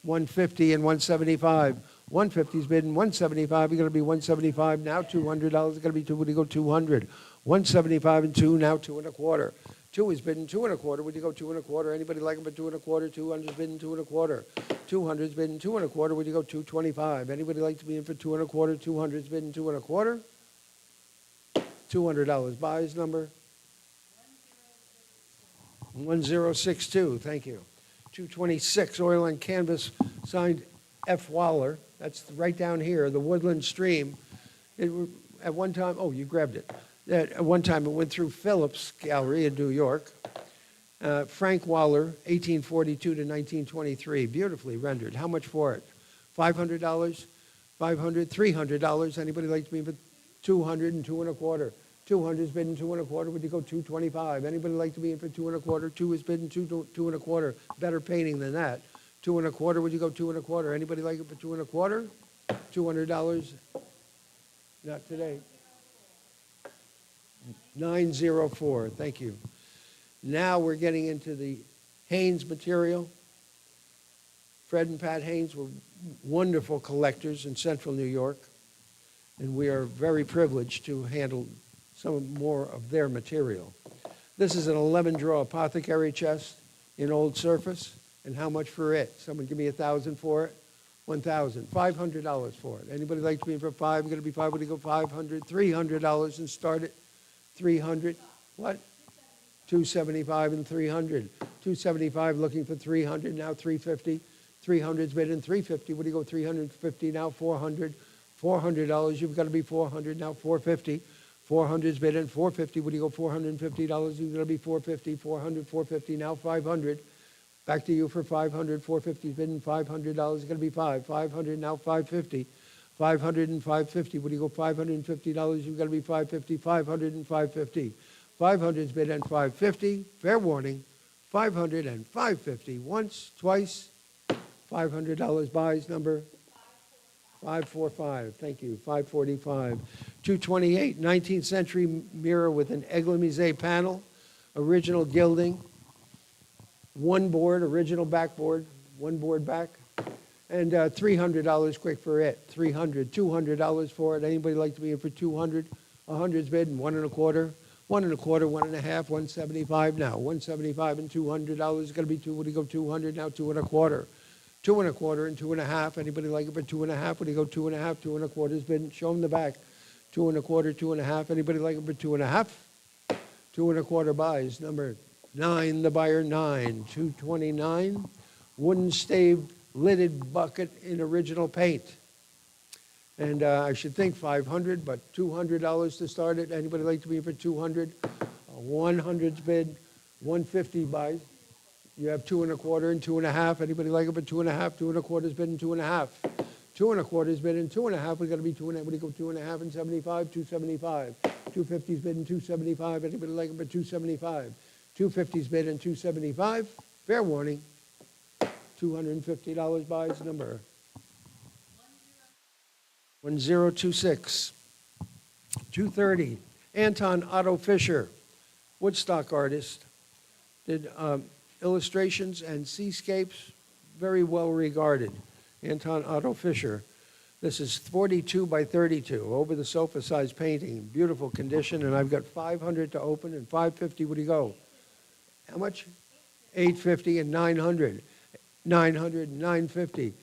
150 and 175. 150's bidden 175. You're going to be 175 now. $200. It's going to be 2. Would you go 200? 175 and 2 now. 2 1/4. 2 is bidden 2 1/4. Would you go 2 1/4? Anybody like them for 2 1/4? 200's bidden 2 1/4. 200's bidden 2 1/4. Would you go 225? Anybody like to be in for 2 1/4? 200's bidden 2 1/4. $200 buys. Number 1062, thank you. 226, oil and canvas, signed F. Waller. That's right down here, the Woodland Stream. At one time, oh, you grabbed it. At one time, it went through Phillips Gallery in New York. Frank Waller, 1842 to 1923, beautifully rendered. How much for it? $500, $500, $300. Anybody like to be for 200 and 2 1/4? 200's bidden 2 1/4. Would you go 225? Anybody like to be in for 2 1/4? 2 is bidden 2 1/4. Better painting than that. 2 1/4. Would you go 2 1/4? Anybody like it for 2 1/4? $200. Not today. 904. Thank you. Now we're getting into the Haynes material. Fred and Pat Haynes were wonderful collectors in central New York, and we are very privileged to handle some more of their material. This is an 11-drawer apothecary chest in old surface. And how much for it? Someone give me $1,000 for it. $1,000. $500 for it. Anybody like to be in for 5? I'm going to be 5. Would you go 500? $300 and start it. 300. What? 275 and 300. 275 looking for 300. Now 350. 300's bid in 350. Would you go 350 now? 400. $400. You've got to be 400 now. 450. 400's bid in 450. Would you go $450? You're going to be 450. 400. 450 now. 500. Back to you for 500. 450's bid in $500. It's going to be 5. 500 now. 550. 500 and 550. Would you go $550? You've got to be 550. 500 and 550. 500's bid in 550. Fair warning. 500 and 550. Once, twice. $500 buys. Number 545. Thank you. 545. 228. 19th century mirror with an Église panel. Original gilding. One board, original backboard. One board back. And $300 quick for it. $300. $200 for it. Anybody like to be in for 200? 100's bid and 1 1/4. 1 1/4, 1 1/2, 175 now. 175 and $200 is going to be 2. Would you go 200 now? 2 1/4. 2 1/4 and 2 1/2. Anybody like it for 2 1/2? Would you go 2 1/2? 2 1/4 has been. Show them the back. 2 and a quarter, 2 and a half. Anybody like it for 2 and a half? 2 and a quarter buys. Number 9, the buyer 9. 229. Wooden stave lidded bucket in original paint. And I should think 500, but $200 to start it. Anybody like to be for 200? 100's bid. 150 buys. You have 2 and a quarter and 2 and a half. Anybody like it for 2 and a half? 2 and a quarter's bid and 2 and a half. 2 and a quarter's bid and 2 and a half. We got to be 2 and a half. What do you go 2 and a half and 75? 275. 250's bid and 275. Anybody like it for 275? 250's bid and 275. Fair warning. $250 buys. Number 1026. 230. Anton Otto Fisher, Woodstock artist, did illustrations and seascapes, very well regarded. Anton Otto Fisher. This is 42 by 32, over the sofa size painting, beautiful condition, and I've got 500 to open and 550. What do you go? How much? 850 and 900. 900 and 950.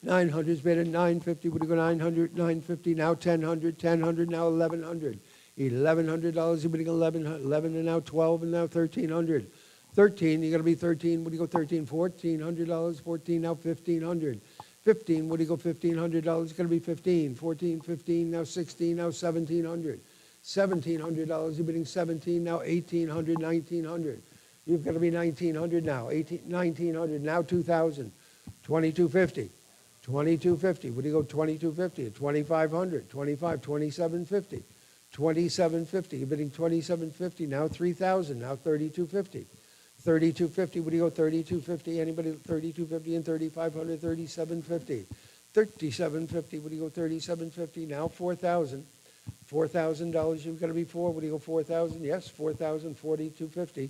900's bid at 950. What do you go? 900, 950, now 1000, 1000, now 1100. $1,100, you're bidding 11, and now 12, and now 1300. 13, you got to be 13. What do you go 13? $1,400. 14, now 1500. 15, what do you go $1,500? It's going to be 15. 14, 15, now 16, now 1700. $1,700, you're bidding 17, now 1800, 1900. You've got to be 1900 now. 1900, now 2000. 2250. 2250, what do you go 2250? At 2500. 25, 2750. 2750, you're bidding 2750, now 3000, now 3250. 3250, what do you go 3250? Anybody 3250 and 3500, 3750. 3750, what do you go 3750? Now 4000. $4,000, you've got to be 4. What do you go 4,000? Yes, 4,000, 4250.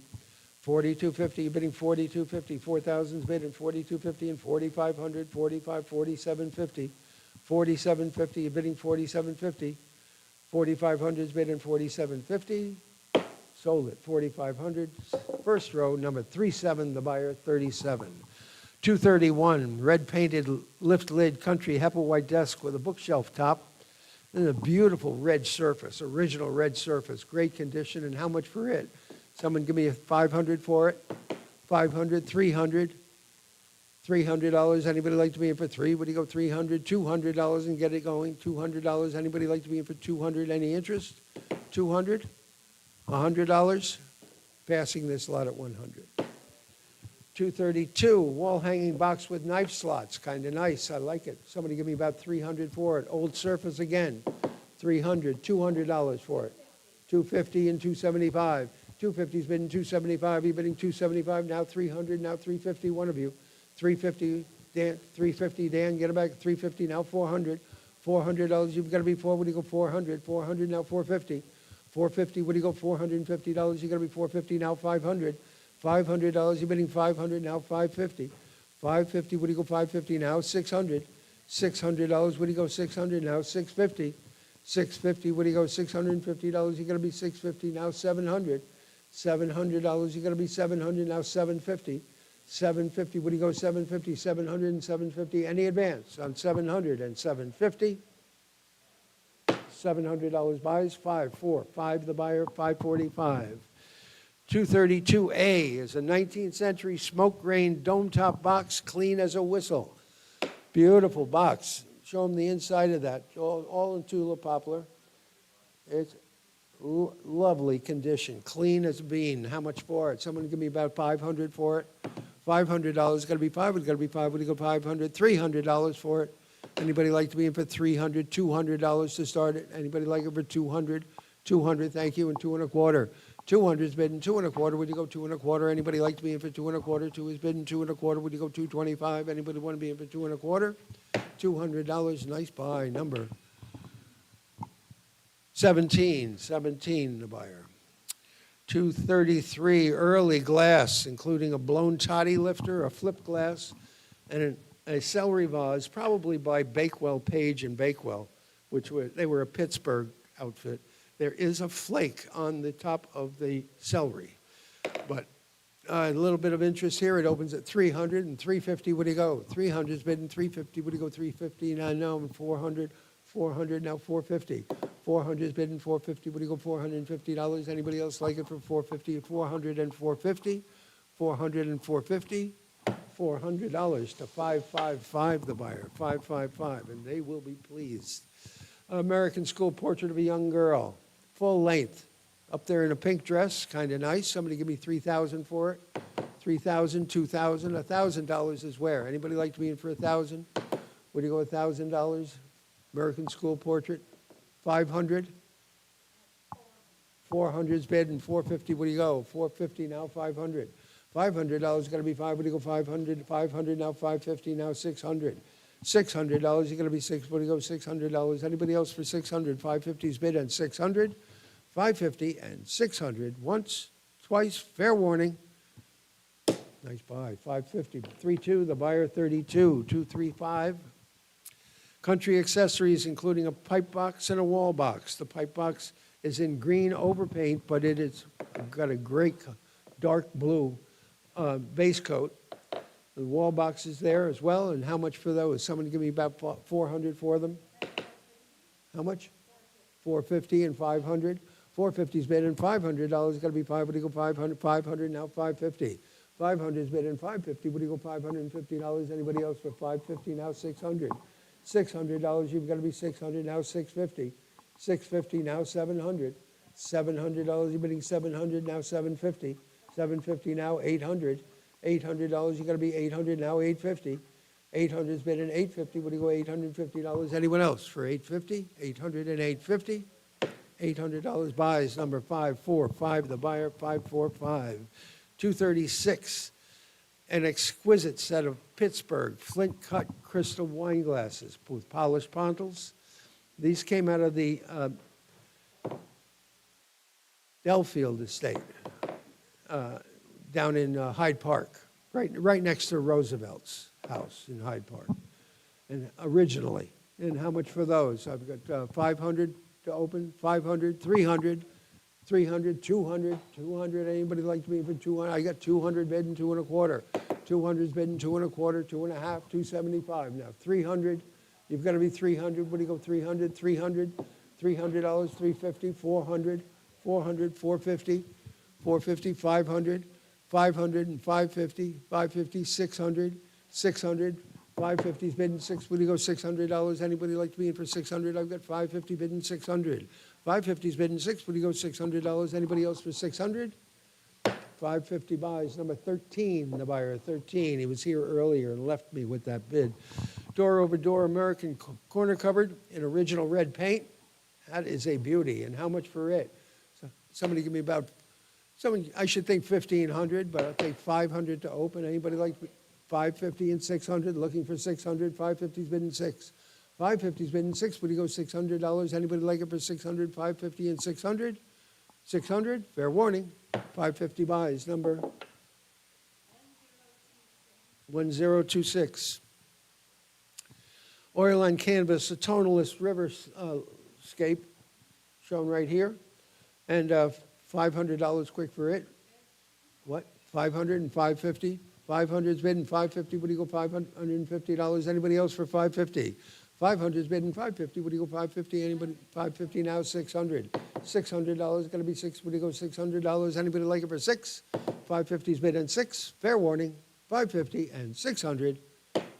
4250, you're bidding 4250. 4,000's bid and 4250 and 4500, 45, 4750. 4750, you're bidding 4750. 4,500's bid and 4,750. Sold at 4,500. First row, number 37, the buyer, 37. 231, red painted lift lid country Hepplewhite desk with a bookshelf top and a beautiful red surface, original red surface, great condition. And how much for it? Someone give me a 500 for it. 500, 300. $300. Anybody like to be in for 3? What do you go 300? $200 and get it going. $200. Anybody like to be in for 200? Any interest? 200? $100? Passing this lot at 100. 232, wall hanging box with knife slots. Kind of nice. I like it. Somebody give me about 300 for it. Old surface again. 300. $200 for it. 250 and 275. 250's bidding 275. You're bidding 275. Now 300. Now 350. One of you. 350, Dan, 350, Dan, get it back, 350, now 400. $400, you've got to be 4, what do you go, 400, 400, now 450. 450, what do you go, $450, you got to be 450, now 500. $500, you're bidding 500, now 550. 550, what do you go, 550, now 600. $600, what do you go, 600, now 650. 650, what do you go, $650, you got to be 650, now 700. $700, you got to be 700, now 750. 750, what do you go, 750, 700 and 750, any advance on 700 and 750? $700 buys, 5, 4, 5 the buyer, 545. 232A is a 19th century smoke grain dome top box, clean as a whistle. Beautiful box. Show them the inside of that, all in tulip poplar. It's lovely condition, clean as a bean. How much for it? Someone give me about 500 for it. $500, got to be 5, it's got to be 5, what do you go, 500, $300 for it. Anybody like to be in for 300, $200 to start it? Anybody like it for 200? 200, thank you, and 2 and a quarter. 200's bidding 2 and a quarter, would you go 2 and a quarter? Anybody like to be in for 2 and a quarter? 2 is bidding 2 and a quarter, would you go 225? Anybody want to be in for 2 and a quarter? $200, nice buy, number 17, the buyer. 233, early glass, including a blown toddy lifter, a flip glass, and a celery vase, probably by Bakewell, Page and Bakewell, they were a Pittsburgh outfit. There is a flake on the top of the celery, but a little bit of interest here. It opens at 300 and 350. What do you go? 300's bidding 350. What do you go? 350. Now 400. 400, now 450. 400 is bidding 450. What do you go, $450? Anybody else like it for 450? 400 and 450. 400 and 450. $400 to 555, the buyer, 555, and they will be pleased. American School Portrait of a Young Girl, full length, up there in a pink dress, kind of nice. Somebody give me 3,000 for it. 3,000, 2,000, $1,000 is where? Anybody like to be in for 1,000? What do you go, $1,000? American School Portrait, 500. 400's bid and 450. What do you go? 450 now, 500. $500 is going to be five. What do you go? 500. 500 now, 550 now, 600. $600 you're going to be six. What do you go? $600. Anybody else for 600? 550's bid and 600. 550 and 600. Once, twice. Fair warning. Nice buy. 550. 32. The buyer 32. 235. Country accessories, including a pipe box and a wall box. The pipe box is in green overpaint, but it has got a great dark blue base coat. The wall box is there as well. And how much for those? Someone give me about 400 for them. How much? 450 and 500. 450's bid and $500 is going to be five. What do you go? 500. 500 now, 550. 500's bid and 550. What do you go? $550. Anybody else for 550 now? 600. $600 you've got to be 600 now. 650. 650 now. 700. $700 you're bidding 700 now. 750. 750 now. 800. $800 you got to be 800 now. 850. 800's bid and 850. What do you go? $850. Anyone else for 850? 800 and 850. $800 buys number 545. The buyer 545. 236. An exquisite set of Pittsburgh flint-cut crystal wine glasses with polished pontals. These came out of the Delfield estate down in Hyde Park, right next to Roosevelt's house in Hyde Park, and originally. And how much for those? I've got 500 to open, 500, 300, 300, 200, 200. Anybody like to be for 200? I got 200 bid and 2 1/4. 200's bid and 2 1/4, 2 1/2, 275. Now 300, you've got to be 300. What do you go? 300, 300, $300, 350, 400, 400, 450, 450, 500, 500 and 550, 550, 600, 600. 550's bid and six. What do you go? $600. Anybody like to be in for 600? I've got 550 bid and 600. 550's bid and six. What do you go? $600. Anybody else for 600? 550 buys. Number 13, the buyer 13. He was here earlier and left me with that bid. Door over door American corner cupboard in original red paint. That is a beauty. And how much for it? So somebody give me about. I should think 1,500, but I'll take 500 to open. Anybody like 550 and 600? Looking for 600. 550's bid and six. 550's bid and six. Would you go $600? Anybody like it for 600? 550 and 600. 600. Fair warning. 550 buys. Number 1026. Oil on canvas, a tonalist river scape shown right here, and $500 quick for it. What? 500 and 550. 500's bid and 550. What do you go? $550. Anybody else for 550? 500's bid and 550. What do you go? 550. Anybody? 550 now. 600. $600 going to be six. What do you go? $600. Anybody like it for six? 550's bid and six. Fair warning. 550 and 600.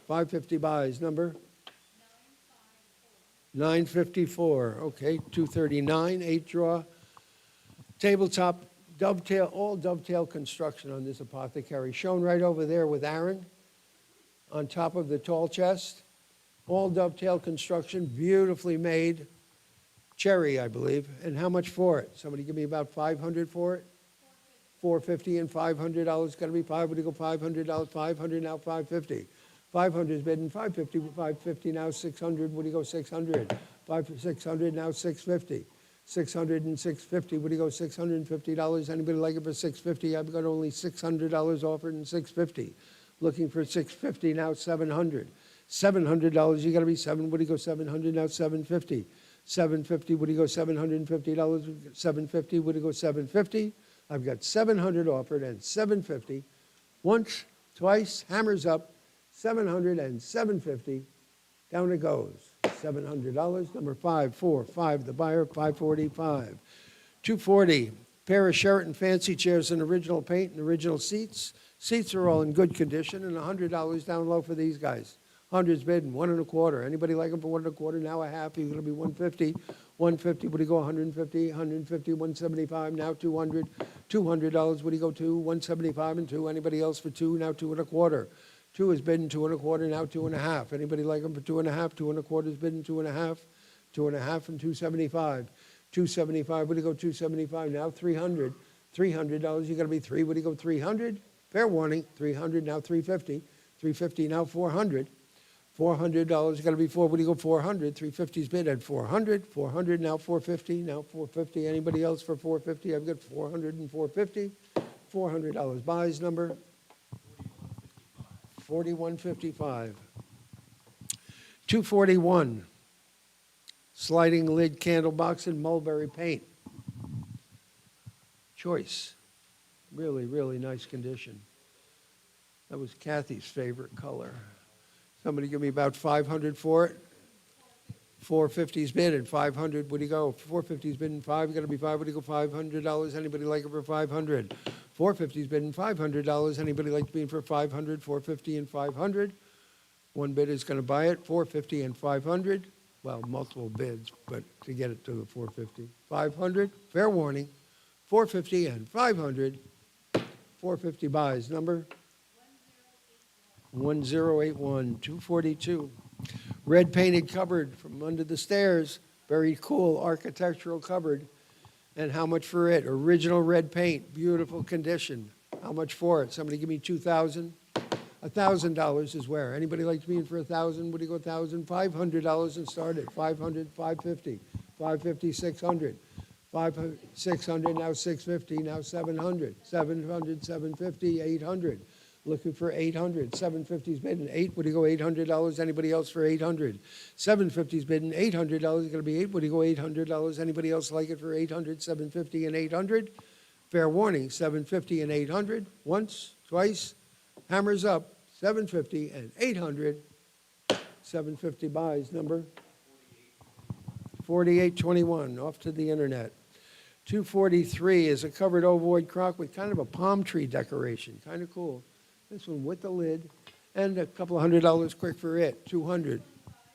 550 buys. Number 954. Okay. 239. 8 draw. Tabletop. Dovetail, all dovetail construction on this apothecary, shown right over there with Aaron on top of the tall chest. All dovetail construction, beautifully made. Cherry, I believe. And how much for it? Somebody give me about 500 for it? 450 and $500. Got to be five. What do you go? $500. 500 now. 550. 500 is bid and 550. 550 now. 600. What do you go? 600. 600 now. 650. 600 and 650. What do you go? $650. Anybody like it for 650? I've got only $600 offered and 650. Looking for 650 now. 700. $700. You got to be seven. What do you go? 700 now. 750. 750. What do you go? $750. 750. What do you go? 750. I've got 700 offered and 750. Once, twice, hammers up. 700 and 750. Down it goes. $700. Number 545, the buyer, 545. 240, pair of Sheraton fancy chairs in original paint and original seats. Seats are all in good condition, and $100 down low for these guys. 100's bidding, 1 1/4. Anybody like them for 1 1/4? Now a half, you're gonna be 150. 150, would he go 150, 150, 175, now 200. $200, would he go 2, 175 and 2. Anybody else for 2, now 2 1/4. 2 is bidding 2 1/4, now 2 1/2. Anybody like them for 2 1/2? 2 1/4 is bidding 2 1/2. 2 1/2 and 275. 275, would he go 275, now 300. $300, you gotta be 3, would he go 300? Fair warning, 300, now 350. 350, now 400. $400, got to be 4. Would you go 400? 350's bid at 400. 400, now 450. Now 450. Anybody else for 450? I've got 400 and 450. $400 buys number 4155. 241. Sliding lid candle box in mulberry paint. Choice. Really, really nice condition. That was Kathy's favorite color. Somebody give me about 500 for it. 450's bid and 500. Would he go? 450's bid and 5. Got to be 5. Would he go $500? Anybody like it for 500? 450's bid and $500. Anybody like to be in for 500? 450 and 500. One bid is going to buy it. 450 and 500. Well, multiple bids, but to get it to the 450. 500. Fair warning. 450 and 500. 450 buys number 1081. 242. Red painted cupboard from under the stairs. Very cool architectural cupboard. And how much for it? Original red paint, beautiful condition. How much for it? Somebody give me $2,000. $1,000 is where? Anybody like to be in for 1,000? Would you go 1,000? $500 and start it. 500, 550, 550, 600. 500, 600, now 650, now 700, 700, 750, 800. Looking for 800. 750's bidding 8. Would you go $800? Anybody else for 800? 750's bidding $800. Going to be 8. Would you go $800? Anybody else like it for 800? 750 and 800. Fair warning. 750 and 800. Once, twice. Hammers up. 750 and 800. 750 buys number 4821. Off to the internet. 243 is a covered ovoid crock with kind of a palm tree decoration. Kind of cool. This one with the lid, and a couple of $100 quick for it. 200,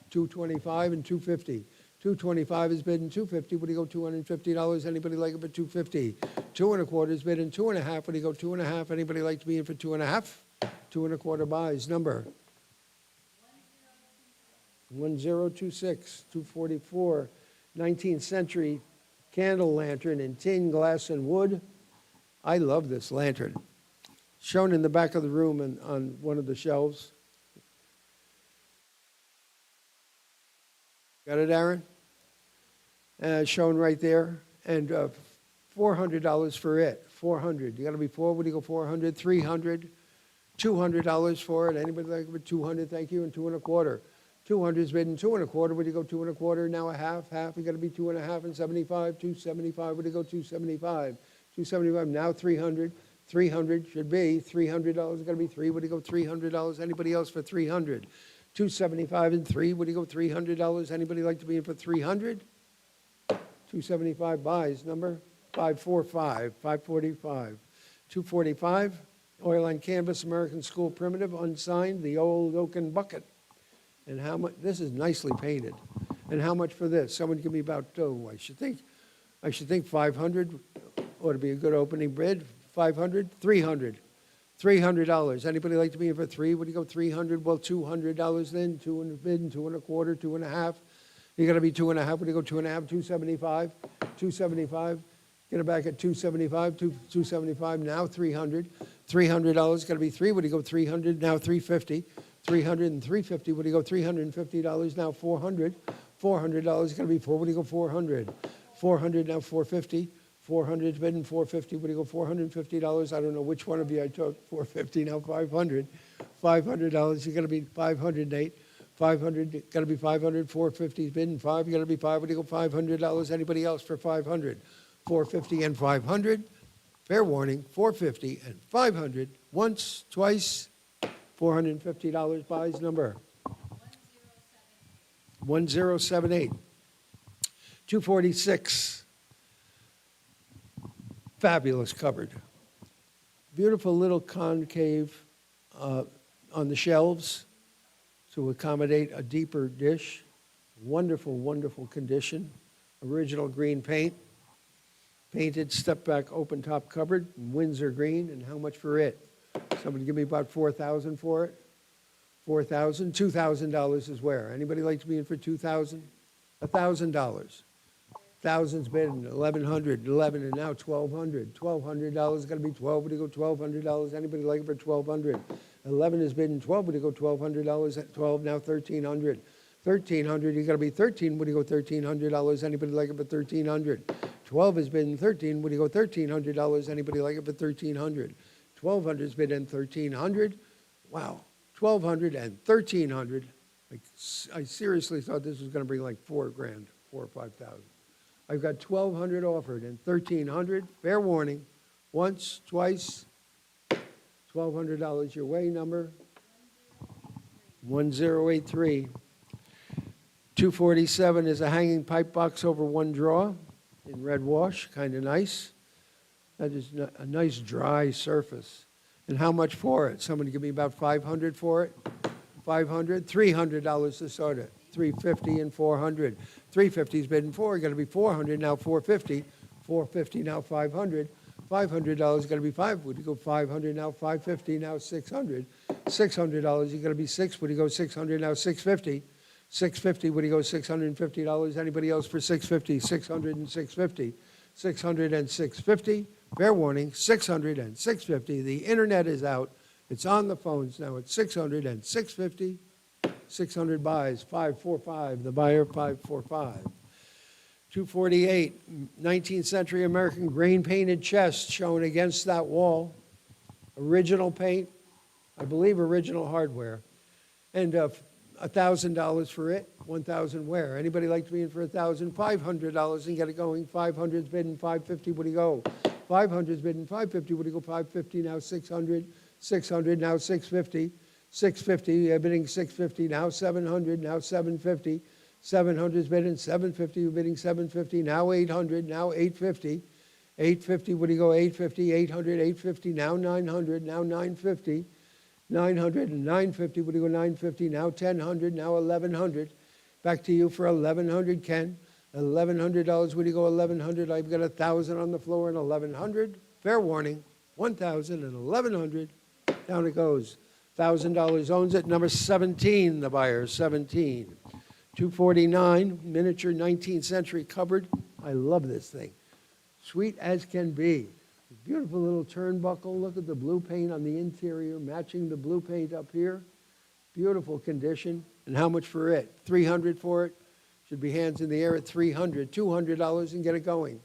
225, and 250. 225 is bidding 250. Would you go $250? Anybody like it for 250? 2 1/4 is bidding 2 1/2. Would you go 2 1/2? Anybody like to be in for 2 1/2? 2 1/4 buys number 1026. 244. 19th century candle lantern in tin, glass, and wood. I love this lantern. Shown in the back of the room and on one of the shelves. Got it, Aaron? Shown right there. And $400 for it. 400. You got to be 4. Would you go 400? 300. $200 for it. Anybody like it for 200? Thank you. And 2 1/4. 200 is bidding 2 1/4. Would you go 2 1/4? Now a half. Half. You got to be 2 1/2 and 75. 275. Would you go 275? 275. Now 300. 300 should be $300. Got to be 3. Would you go $300? Anybody else for 300? 275 and 3. Would you go $300? Anybody like to be in for 300? 275 buys number 545. 545. 245. Oil on canvas, American School primitive, unsigned, the old oaken bucket. And how much? This is nicely painted. And how much for this? Someone give me about, I should think 500 ought to be a good opening bid. 500, 300. $300. Anybody like to be in for 3? Would you go 300? Well, $200 then. 2 in the bid and 2 1/4, 2 1/2. You got to be 2 1/2. Would you go 2 1/2? 275. 275. Get it back at 275. 275. Now 300. $300. Got to be 3. Would you go 300? Now 350. 300 and 350. Would you go $350? Now 400. $400. Got to be 4. Would you go 400? 400. Now 450. 400 bidding 450. Would you go $450? I don't know which one of you I took. 450, now 500. $500. You got to be 500, Nate. 500, got to be 500. 450 bidding 5. You got to be 5. Would you go $500? Anybody else for 500? 450 and 500. Fair warning, 450 and 500. Once, twice, $450 buys number 1078. 246. Fabulous cupboard. Beautiful little concave on the shelves to accommodate a deeper dish. Wonderful, wonderful condition. Original green paint. Painted step-back open-top cupboard, Windsor green, and how much for it? Somebody give me about $4,000 for it? $4,000? $2,000 is where? Anybody like to be in for $2,000? $1,000. Thousands bid, 1,100, 11, and now 1,200. $1,200 is going to be 12. Would you go $1,200? Anybody like it for 1,200? 11 is bidding 12. Would you go $1,200 at 12? Now 1,300. 1,300. You got to be 13. Would you go $1,300? Anybody like it for 1,300? 12 has been 13. Would you go $1,300? Anybody like it for 1,300? 1,200 has been in 1,300. Wow, 1,200 and 1,300. I seriously thought this was going to bring like $4,000, 4,000 or 5,000. I've got 1,200 offered and 1,300. Fair warning. Once, twice. $1,200 your way. Number 1083. 247 is a hanging pipe box over one drawer in red wash, kind of nice. That is a nice dry surface. And how much for it? Somebody give me about 500 for it. 500, $300 to start it. 350 and 400. 350 is bidding for. Going to be 400 now. 450. 450 now. 500. $500 is going to be 5. Would you go 500 now? 550 now. 600. $600 you're going to be 6. Would you go 600 now? 650. 650. Would you go $650? Anybody else for 650? 600 and 650. 600 and 650. Fair warning. 600 and 650. The internet is out. It's on the phones now. It's 600 and 650. 600 buys. 545. The buyer 545. 248. 19th century American grain painted chest shown against that wall. Original paint. I believe original hardware. And $1,000 for it. 1,000 where? Anybody like to be in for $1,500 and get it going? 500's bidding 550. Would you go? 500's bidding 550. Would you go 550 now? 600. 600 now. 650. 650 bidding 650 now. 700 now. 750. 700's bidding 750. You're bidding 750 now. 800 now. 850. 850. Would you go 850? 800. 850 now. 900 now. 950. 900 and 950. Would you go 950 now? 1,000 now. 1,100. Back to you for 1,100, Ken. $1,100. Would you go 1,100? I've got 1,000 on the floor and 1,100. Fair warning. 1,000 and 1,100. Down it goes. $1,000 owns it. Number 17, the buyer. 17. 249, miniature 19th century cupboard. I love this thing. Sweet as can be. Beautiful little turnbuckle. Look at the blue paint on the interior, matching the blue paint up here. Beautiful condition. And how much for it? 300 for it. Should be hands in the air at 300. $200 and get it going.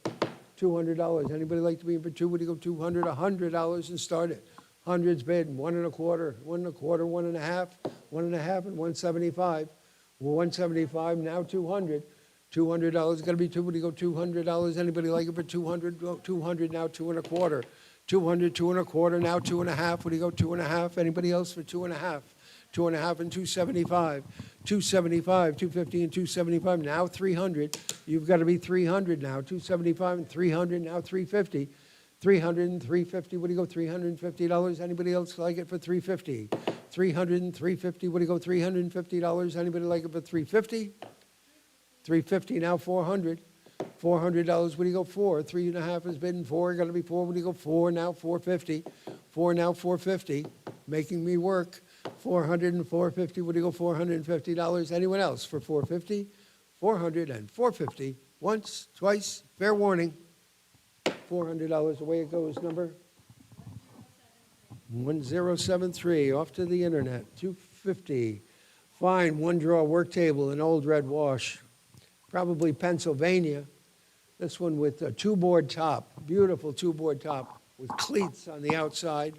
$200. Anybody like to be in for 2? Would you go 200? $100 and start it. Hundreds bid. 1.25. 1.25. 1.5. 1.5 and 175. 175 now. 200. $200 is going to be 2. Would you go $200? Anybody like it for 200? Go 200 now. 2.25. 200, 2.25 now. 2.5. Would you go 2.5? Anybody else for 2.5? 2.5 and 275. 275, 250 and 275. Now 300. You've got to be 300 now. 275 and 300 now. 350. 300 and 350. Would you go $350? Anybody else like it for 350? 300 and 350. Would you go $350? Anybody like it for 350? 350 now. 400. $400. Would you go 4? 3.5 is bidding 4. Got to be 4. Would you go 4 now? 450. 4 now. 450. Making me work. 400 and 450. Would you go $450? Anyone else for 450? 400 and 450. Once, twice. Fair warning. $400. Away it goes. Number 1073. Off to the internet. 250. Fine one drawer work table in old red wash. Probably Pennsylvania. This one with a 2-board top. Beautiful 2-board top with cleats on the outside.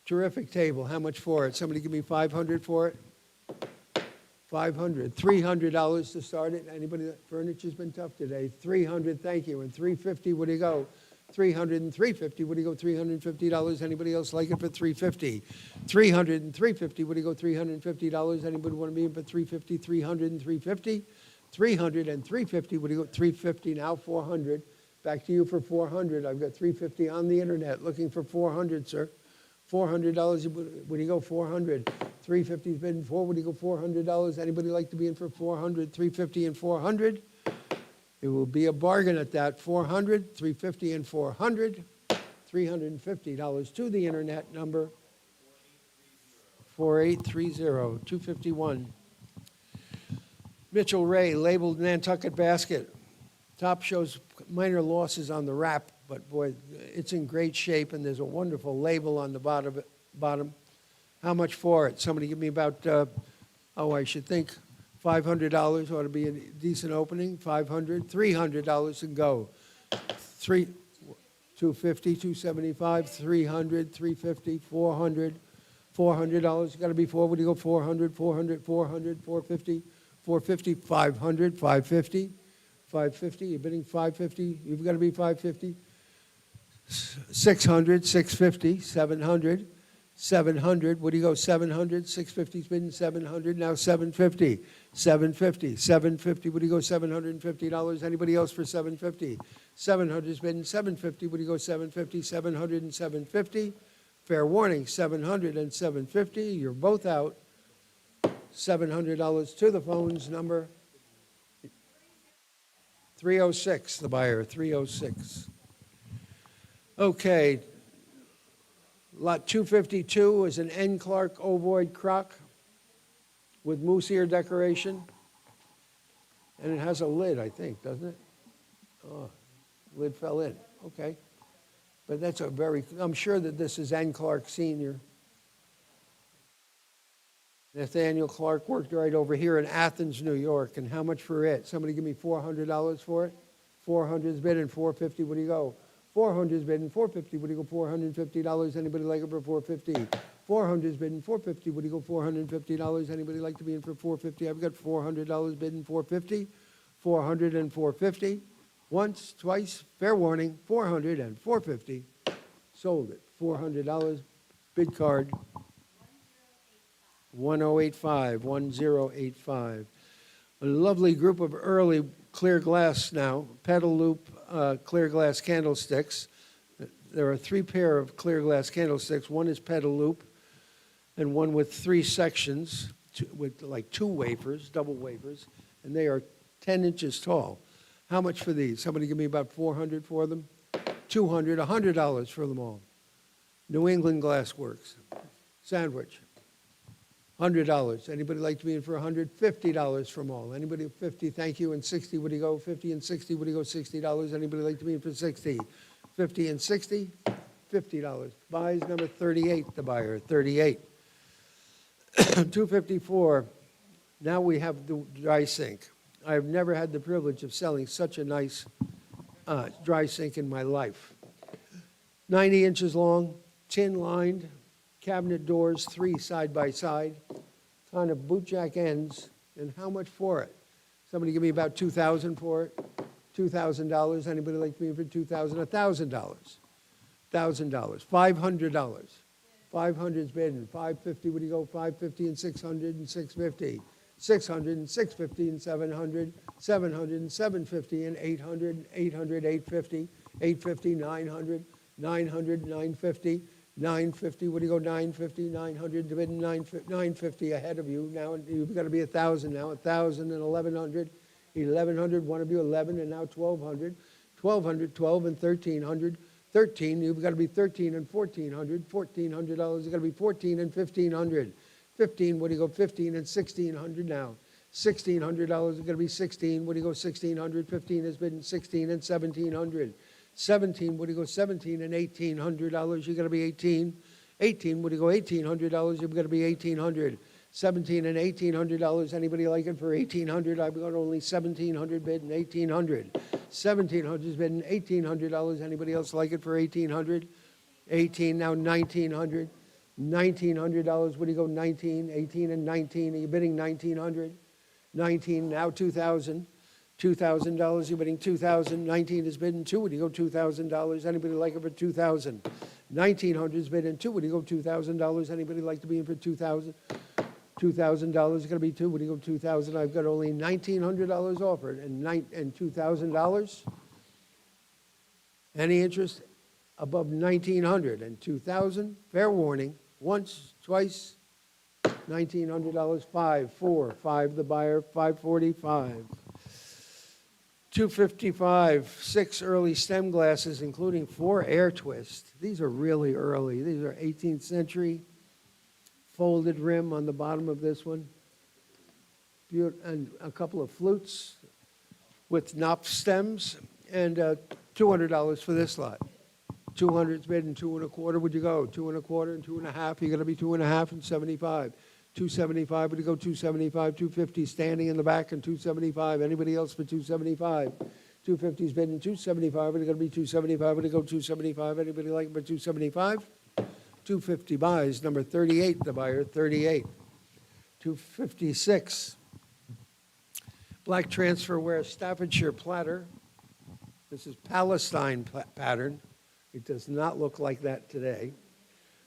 Terrific table. How much for it? Somebody give me 500 for it. 500. $300 to start it. Anybody? Furniture's been tough today. 300. Thank you. And 350. What do you go? 300 and 350. What do you go? $350. Anybody else like it for 350? 300 and 350. What do you go? $350. Anybody want to be in for 350? 300 and 350. 300 and 350. What do you go? 350 now. 400. Back to you for 400. I've got 350 on the internet looking for 400, sir. $400. What do you go? 400. 350's been for. What do you go? $400. Anybody like to be in for 400? 350 and 400. It will be a bargain at that. 400, 350 and 400. $350 to the internet number 4830 251. Mitchell Ray, labeled Nantucket basket. Top shows minor losses on the wrap, but boy, it's in great shape, and there's a wonderful label on the bottom. How much for it? Somebody give me about, I should think $500 ought to be a decent opening. $500, $300 and go. $250, $275, $300, $350, $400, $400. Got to be four. What do you go? $400, $400, $400, $450, $450, $500, $550, $550. You're bidding $550. You've got to be $550. $600, $650, $700. $700, what do you go? $700, $650's been $700, now $750, $750, $750, what do you go? $750. Anybody else for $750? $700's been $750, what do you go? $750, $700 and $750. Fair warning, $700 and $750. You're both out. $700 to the phones, number 306, the buyer, 306. Okay. Lot 252 is an N. Clark ovoid crock with moose ear decoration. And it has a lid, I think, doesn't it? Oh, lid fell in. Okay. But that's I'm sure that this is N. Clark Sr. Nathaniel Clark worked right over here in Athens, New York. And how much for it? Somebody give me $400 for it? 400's bid and 450. What do you go? 400's bidding, 450. What do you go? $450. Anybody like it for 450? 400's bidding, 450. What do you go? $450. Anybody like to be in for 450? I've got $400 bidding, 450. 400 and 450. Once, twice, fair warning. 400 and 450. Sold it. $400. Bid card. 1085. 1085. A lovely group of early clear glass now, pedal loop clear glass candlesticks. There are 3 pair of clear glass candlesticks. One is pedal loop and one with 3 sections with like 2 wafers, double wafers, and they are 10 inches tall. How much for these? Somebody give me about 400 for them? 200, $100 for them all. New England Glass Works. Sandwich. $100. Anybody like to be in for $100? $50 from all. Anybody 50? Thank you. And 60, would you go? 50 and 60, would you go? $60. Anybody like to be in for 60? 50 and 60, $50. Buys number 38, the buyer, 38. 254. Now we have the dry sink. I have never had the privilege of selling such a nice dry sink in my life. 90 inches long, tin lined, cabinet doors, 3 side by side, kind of boot jack ends, and how much for it? Somebody give me about $2,000 for it. $2,000. Anybody like to be for $2,000? $1,000. $1,000. $500. 500's bidding. 550. What do you go? 550 and 600 and 650. 600 and 650 and 700. 700 and 750 and 800. 800, 850. 850, 900. 900, 950. 950, what do you go? 950, 900, dividend 950 ahead of you. Now you've got to be 1,000 now. 1,000 and 1,100. 1,100, one of you 11, and now 1,200. 1,200, 12 and 1,300. 13, you've got to be 13 and 1,400. $1,400, you've got to be 14 and 1,500. 15, what do you go? 15 and 1,600 now. $1,600, you've got to be 16. What do you go? 1,600. 15 has been 16 and 1,700. 17, what do you go? 17 and $1,800, you got to be 18. 18, what do you go? $1,800, you've got to be 1,800. 17 and $1,800, anybody like it for 1,800? I've got only 1,700 bid and 1,800. 1,700 is bid and $1,800. Anybody else like it for 1,800? 18, now 1,900. $1,900, what do you go? 19, 18 and 19, are you bidding 1,900? 19, now 2,000. $2,000, you're bidding 2,000. 19 is bidding 2, would you go $2,000? Anybody like it for 2,000? 1,900 is bidding 2, would you go $2,000? Anybody like to be in for 2,000? $2,000 is going to be 2, would you go 2,000? I've got only $1,900 offered and $2,000. Any interest above 1,900 and 2,000? Fair warning, once, twice, $1,900, 5, 4, 5 the buyer, 545. 255, 6 early stem glasses, including 4 air twists. These are really early. These are 18th century, folded rim on the bottom of this one. And a couple of flutes with knop stems, and $200 for this lot. 200's bid and 2 1/4. Would you go 2 1/4 and 2 1/2? You're going to be 2 1/2 and 75. 275. Would you go 275? 250 standing in the back and 275. Anybody else for 275? 250's bid and 275. Would you going to be 275? Would you go 275? Anybody like it for 275? 250 buys. Number 38, the buyer 38. 256. Black transferware Staffordshire platter. This is Palestine pattern. It does not look like that today.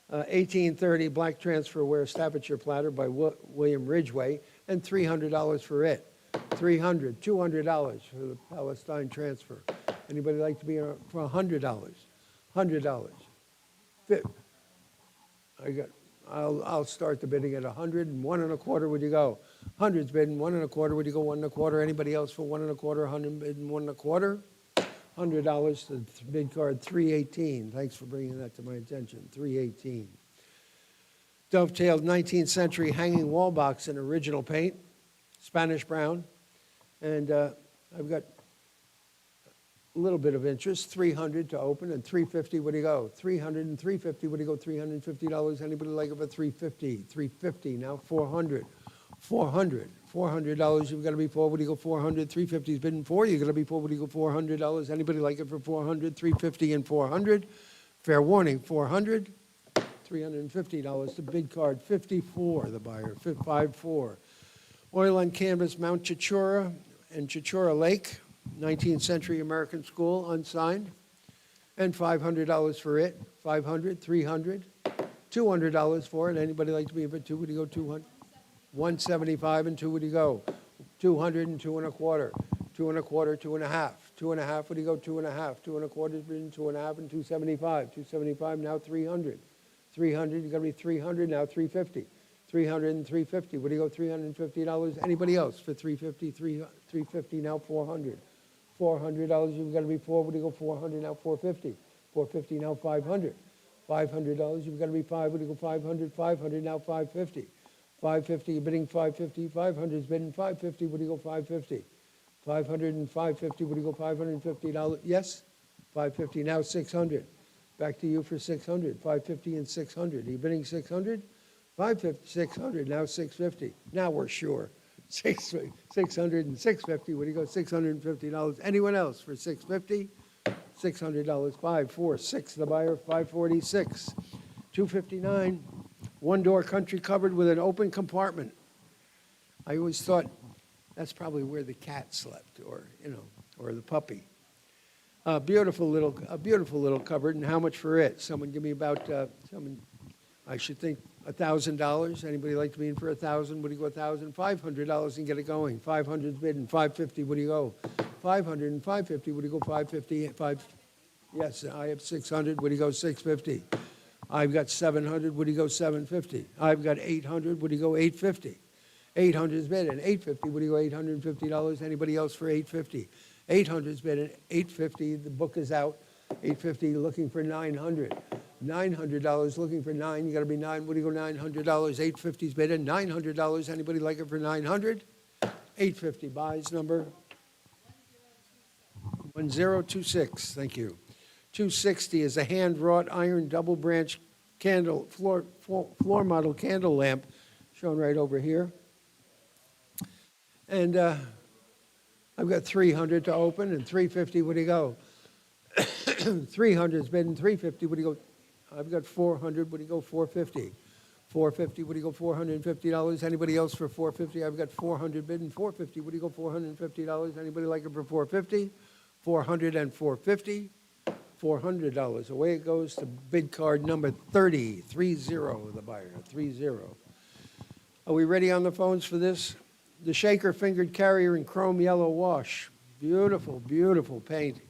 1830 black transferware Staffordshire platter by William Ridgway, and $300 for it. $200 for the Palestine transfer. Anybody like to be for $100? $100. I'll start the bidding at 100 and 1 1/4. Would you go? 100's bidding 1 1/4. Would you go 1 1/4? Anybody else for 1 1/4? 100 bidding 1 1/4. $100 to bid card 318. Thanks for bringing that to my attention. 318. Dovetailed 19th century hanging wall box in original paint, Spanish brown, and I've got a little bit of interest. 300 to open and 350. Would you go? 300 and 350. Would you go $350? Anybody like it for 350? 350. Now 400. 400. $400 you've got to be for. Would you go 400? 350's bidding for. You're going to be for. Would you go $400? Anybody like it for 400? 350 and 400. Fair warning, 400. $350 to bid card 54, the buyer, 54. Oil on canvas Mount Chichora and Chichora Lake, 19th century American school, unsigned. And $500 for it. 500, 300. $200 for it. Anybody like to be in for 2? Would you go 200? 175 and 2, would you go? 200 and 2 1/4. 2 1/4, 2 1/2. 2 1/2, would you go 2 1/2? 2 1/4 is been 2 1/2 and 275. 275, now 300. 300, you're going to be 300, now 350. 300 and 350, would you go $350? Anybody else for 350? 350, now 400. $400, you've got to be 4, would you go 400, now 450. 450, now 500. $500, you've got to be 5, would you go 500? 500, now 550. 550, you're bidding 550. 500 is bidding 550. Would you go 550? 500 and 550. Would you go $550? Yes? 550, now 600. Back to you for 600. 550 and 600. Are you bidding 600? 550, 600, now 650. Now we're sure. 600 and 650. Would you go $650? Anyone else for 650? $600. 5, 4, 6. The buyer, 546. 259. One-door country cupboard with an open compartment. I always thought that's probably where the cat slept, or the puppy. A beautiful little cupboard, and how much for it? Someone give me about I should think $1,000. Anybody like to be in for 1,000? Would you go 1,000? $500 and get it going. 500's bidding. 550. Would you go? 500 and 550. Would you go 550? Yes, I have 600. Would you go 650? I've got 700, would you go 750? I've got 800, would you go 850? 800 is bid, and 850, would you go $850? Anybody else for 850? 800 is bid, and 850, the book is out. 850, looking for 900. $900, looking for 9, you got to be 9, would you go $900? 850 is bid, and $900, anybody like it for 900? 850, buys number 1026, thank you. 260 is a hand-wrought iron double-branch candle, floor model candle lamp, shown right over here. And I've got 300 to open, and 350, would you go? 300 is bid, and 350, would you go? I've got 400, would you go 450? 450, what do you go, $450? Anybody else for 450? I've got 400 bidding, 450, what do you go, $450? Anybody like it for 450? 400 and 450, $400. Away it goes to bid card number 30, 30, the buyer, 30. Are we ready on the phones for this? The Shaker fingered carrier in chrome yellow wash. Beautiful, beautiful paint.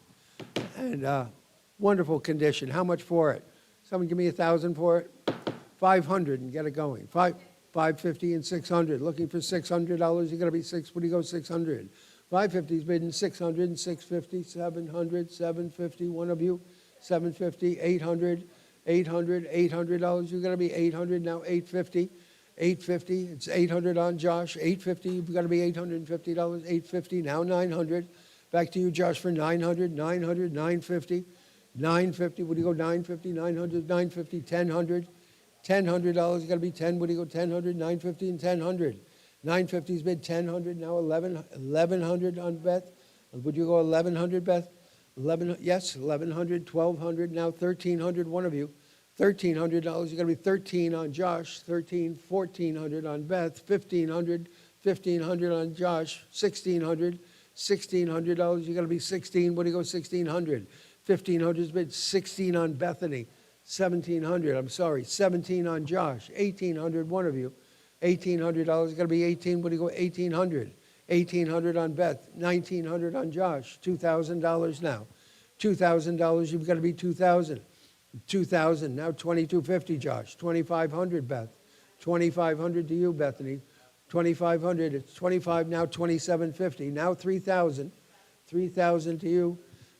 And wonderful condition. How much for it? Someone give me 1,000 for it? 500 and get it going. 550 and 600. Looking for $600. You're going to be what do you go, 600? 550 is bidding 600 and 650, 700, 750. One of you, 750, 800, 800, $800. You're going to be 800 now, 850. 850, it's 800 on Josh, 850, you've got to be $850, 850, now 900. Back to you, Josh, for 900, 900, 950, 950, what do you go, 950, 900, 950, 1,000, $1,000, you got to be 10, what do you go, 1,000, 950 and 1,000. 950's bid 1,000, now 1,100 on Beth. Would you go 1,100, Beth? 11, yes, 1,100, 1,200, now 1,300, one of you. $1,300, you're going to be 13 on Josh, 13, 1,400 on Beth, 1,500, 1,500 on Josh, 1,600, $1,600, you're going to be 16, what do you go, 1,600? 1,500's bid 16 on Bethany, 1,700, I'm sorry, 17 on Josh, 1,800, one of you. $1,800, you're going to be 18, what do you go, 1,800? 1,800 on Beth, 1,900 on Josh, $2,000 now. $2,000, you've got to be 2,000. 2,000, now 2,250, Josh. 2,500, Beth. 2,500 to you, Bethany. 2,500, it's 25, now 2,750. Now 3,000. 3,000 to you.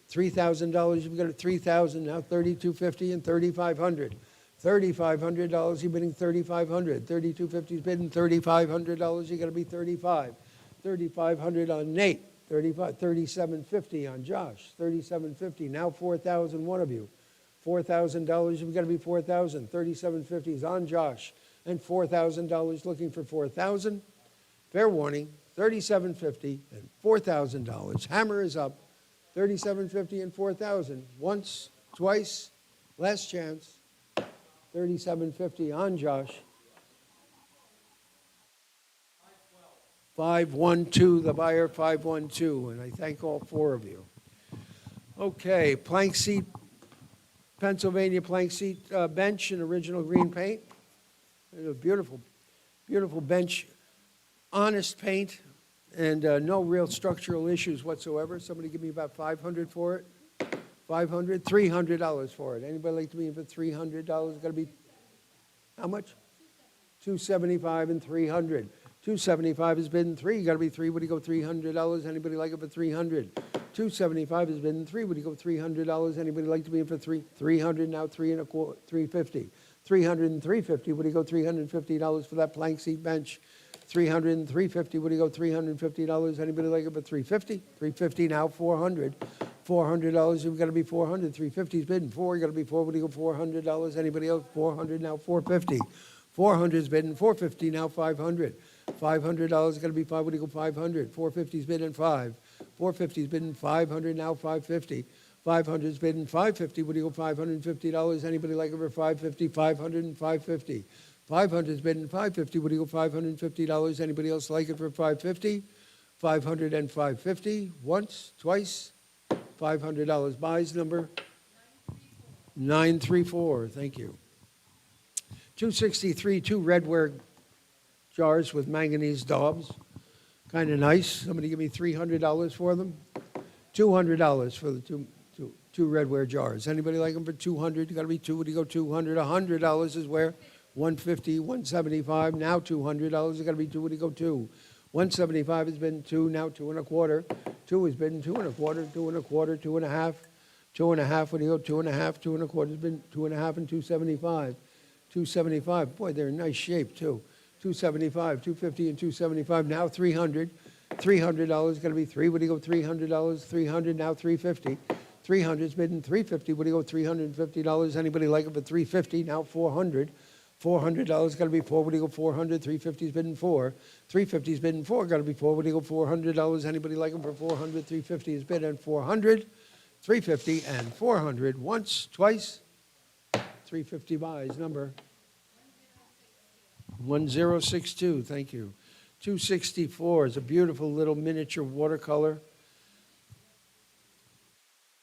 $3,000, you've got 3,000, now 3,250 and 3,500. $3,500, you're bidding 3,500. 3,250 is bidding $3,500, you got to be 35. 3,500 on Nate. 3,750 on Josh. 3,750, now 4,000, one of you. $4,000, you've got to be 4,000. 3,750 is on Josh. And $4,000 looking for 4,000. Fair warning, 3,750 and $4,000. Hammer is up, 3,750 and 4,000. Once, twice, last chance. 3,750 on Josh. 512, the buyer, 512. And I thank all four of you. Okay, plank seat. Pennsylvania plank seat bench in original green paint. A beautiful, beautiful bench. Honest paint and no real structural issues whatsoever. Somebody give me about 500 for it. 500, $300 for it. Anybody like to be in for $300? Got to be, how much? 275 and 300. 275 is bidding 3. You got to be 3. What do you go, $300? Anybody like it for 300? 275 has been 3. Would you go $300? Anybody like to be in for 3? 300 now, 3 and a quarter, 350. 300 and 350. Would you go $350 for that plank seat bench? 300 and 350. Would you go $350? Anybody like it for 350? 350 now, 400. $400. You've got to be 400. 350 is bidding 4. You got to be 4. Would you go $400? Anybody else? 400 now, 450. 400 is bidding 450 now, 500. $500 got to be 5. Would you go 500? 450 is bidding 5. 450 is bidding 500 now, 550. 500 is bidding 550. Would you go $550? Anybody like it for 550? 500 and 550. 500 is bidding 550. Would you go $550? Anybody else like it for 550? 500 and 550. Once, twice. $500 buys number 934. Thank you. 263, 2 redware jars with manganese daubs. Kind of nice. Somebody give me $300 for them. $200 for the two redware jars. Anybody like them for 200? You got to be 2. Would you go 200? $100 is where? 150, 175. Now $200. You got to be 2. Would you go 2? 175 has been 2. Now 2 and a quarter. 2 has been 2 and a quarter. 2 and a quarter. 2 and a half. 2 and a half. Would you go 2 and a half? 2 and a quarter has been 2 and a half and 275. 275. Boy, they're in nice shape too. 275, 250 and 275. Now 300. $300 got to be 3. Would you go $300? 300 now 350. 300's bidding 350. Would you go $350? Anybody like it for 350? Now 400. $400 got to be 4. Would you go 400? 350's bidding 4. 350's bidding 4. Got to be 4. Would you go $400? Anybody like them for 400? 350 is bid and 400. 350 and 400. Once, twice. 350 buys number 1062, thank you. 264 is a beautiful little miniature watercolor.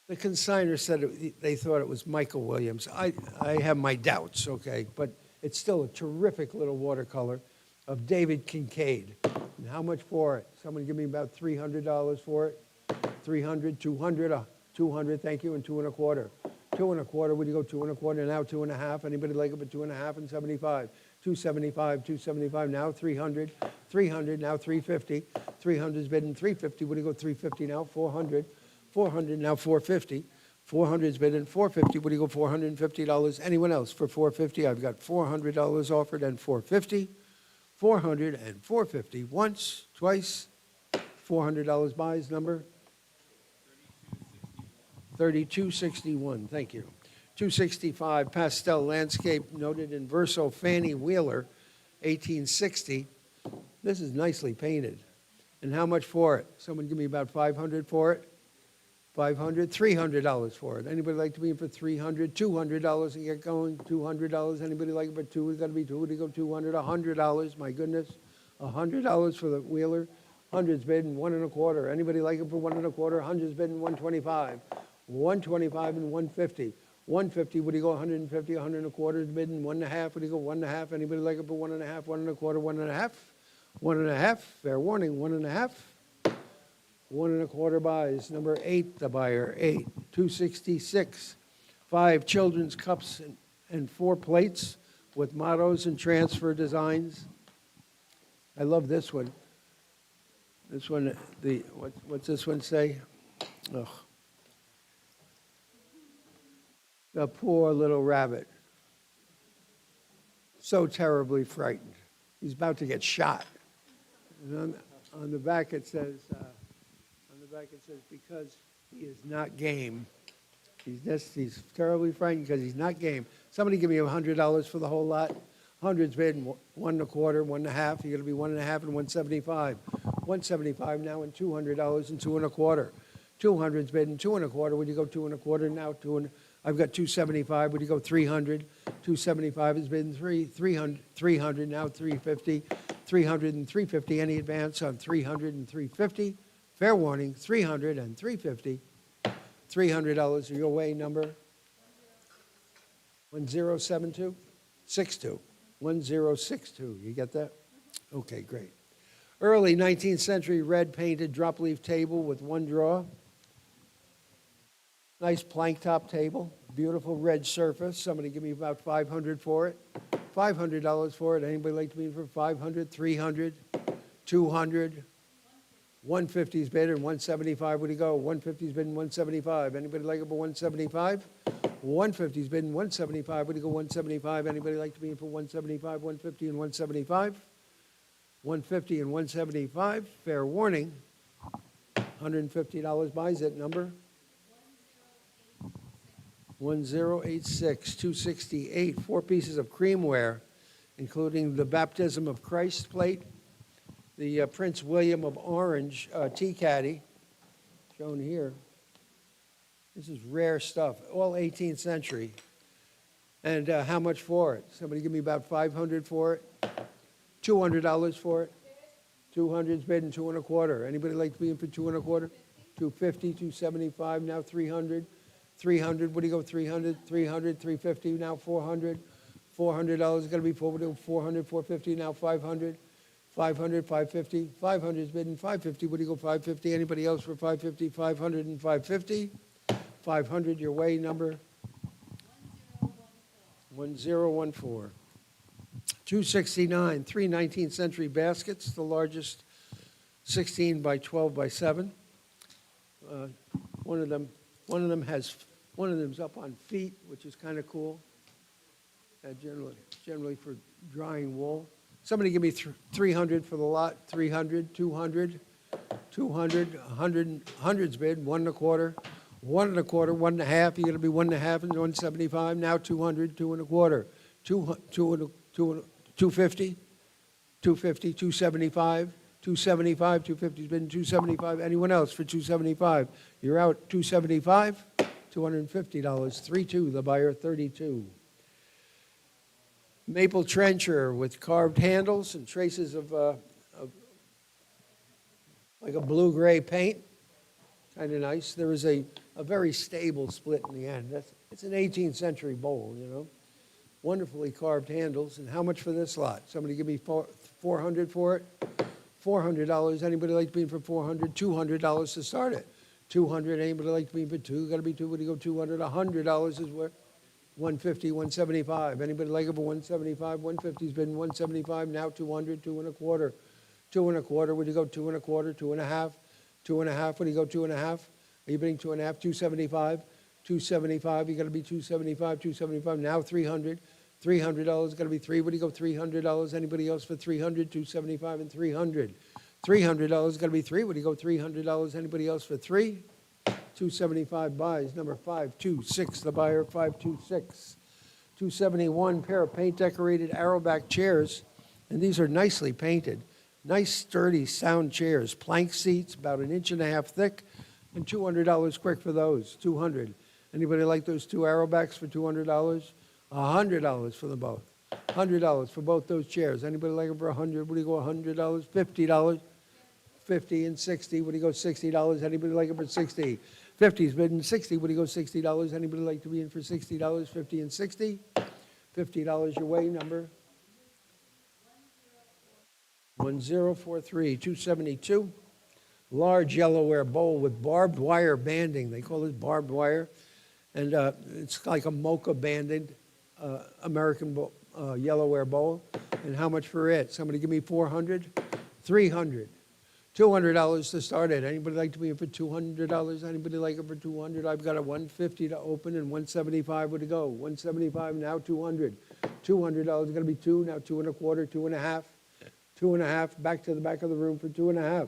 The consignor said they thought it was Michael Williams. I have my doubts, okay, but it's still a terrific little watercolor of David Kincaid. And how much for it? Someone give me about $300 for it. 300, 200, 200, thank you, and 2 1/4. 2 1/4, would you go 2 1/4, now 2 1/2? Anybody like it but 2 1/2 and 75? 275, 275, now 300, 300, now 350. 300's bidding 350, would you go 350 now? 400, 400, now 450. 400's bidding 450, would you go $450? Anyone else for 450? I've got $400 offered and 450. 400 and 450, once, twice. $400 buys, number? 3261, thank you. 265, pastel landscape, noted in Verso Fannie Wheeler, 1860. This is nicely painted. And how much for it? Someone give me about 500 for it? 500, $300 for it. Anybody like to be in for 300, $200 and get going? $200. Anybody like it for two? It's got to be two. Would you go 200, $100? My goodness, $100 for the Wheeler. 100's bidding 1 1/4. Anybody like it for 1 1/4? 100's bidding 125. 125 and 150. 150. Would you go 150? 1 1/4 is bidding 1 1/2. Would you go 1 1/2? Anybody like it for 1 1/2? 1 1/4. 1 1/2. 1 1/2. Fair warning. 1 1/2. 1 1/4 buys. Number 8, the buyer, 8. 266, 5 children's cups and 4 plates with mottos and transfer designs. I love this one. This one, what's this one say? Ugh. The poor little rabbit. So terribly frightened. He's about to get shot. And on the back it says, because he is not game. He's terribly frightened because he's not game. Somebody give me $100 for the whole lot. 100's bidding 1 1/4, 1 1/2. You're going to be 1 1/2 and 175. 175 now and $200 and 2 1/4. 200's bidding 2 1/4. Would you go 2 1/4 now? I've got 275. Would you go 300? 275 has been 300 now 350. 300 and 350. Any advance on 300 and 350? Fair warning, 300 and 350. $300 your way, number 1072 62 1062. You get that? Okay, great. Early 19th century red painted drop leaf table with 1 drawer. Nice plank top table, beautiful red surface. Somebody give me about 500 for it. $500 for it. Anybody like to be for 500, 300, 200? 150's bid and 175. Would you go? 150's bid and 175. Anybody like it for 175? 150's bid and 175. Would you go 175? Anybody like to be in for 175, 150 and 175? 150 and 175. Fair warning. $150 buys it. Number 1086. 268. 4 pieces of creamware, including the Baptism of Christ plate, the Prince William of Orange tea caddy, shown here. This is rare stuff, all 18th century. And how much for it? Somebody give me about 500 for it. $200 for it. 200's bidding 2 1/4. Anybody like to be in for 2 1/4? 250, 275, now 300. 300, what do you go, 300, 300, 350, now 400. $400 is going to be 400, 450, now 500. 500, 550, 500's bidding 550. What do you go, 550? Anybody else for 550? 500 and 550. 500 your way, number 1014. 269, 3 19th century baskets, the largest 16 by 12 by 7. One of them's up on feet, which is kind of cool. Generally for drying wool. Somebody give me 300 for the lot. 300, 200, 200, 100, 100's bid. 1 1/4, 1 1/4, 1 1/2. You're going to be 1 1/2 and 175. Now 200, 2 1/4, 250, 250, 275, 275, 250's bid. 275. Anyone else for 275? You're out. 275, $250. 32. The buyer 32. maple trencher with carved handles and traces of like a blue-gray paint. Kind of nice. There is a very stable split in the end. It's an 18th century bowl, you know. Wonderfully carved handles. And how much for this lot? Somebody give me $400 for it? $400. Anybody like to be in for $400? $200 to start it. $200. Anybody like to be in for $200? Got to be $200. What do you go $200? $100 is where? $150, $175. Anybody like it for $175? $150's been $175. Now $200, $2 and a quarter. $2 and a quarter. Would you go $2 and a quarter? $2 and a half. $2 and a half. Would you go $2 and a half? Are you bidding $2 and a half? $275. $275. You got to be $275. $275. Now $300. $300 got to be $3. What do you go $300? Anybody else for $300? $275 and $300. $300 got to be $3. What do you go $300? Anybody else for $3? $275 buys. Number 526. The buyer 526. $271 pair of paint decorated arrowback chairs, and these are nicely painted. Nice, sturdy, sound chairs. Plank seats, about 1.5 inches thick, and $200 quick for those. $200. Anybody like those two arrowbacks for $200? $100 for them both. $100 for both those chairs. Anybody like them for $100? What do you go $100? $50. $50 and $60. What do you go $60? Anybody like it for $60? $50's bidding $60. What do you go $60? Anybody like to be in for $60? $50 and $60. $50 your way. Number 1043. 272. Large yellowware bowl with barbed wire banding. They call it barbed wire, and it's like a mocha banded American yellowware bowl. And how much for it? Somebody give me $400. $300. $200 to start it. Anybody like to be in for $200? Anybody like it for $200? I've got a $150 to open and $175 would go. $175 now $200. $200 going to be $2 now. $2 and a quarter. $2 and a half. $2 and a half. Back to the back of the room for $2 and a half.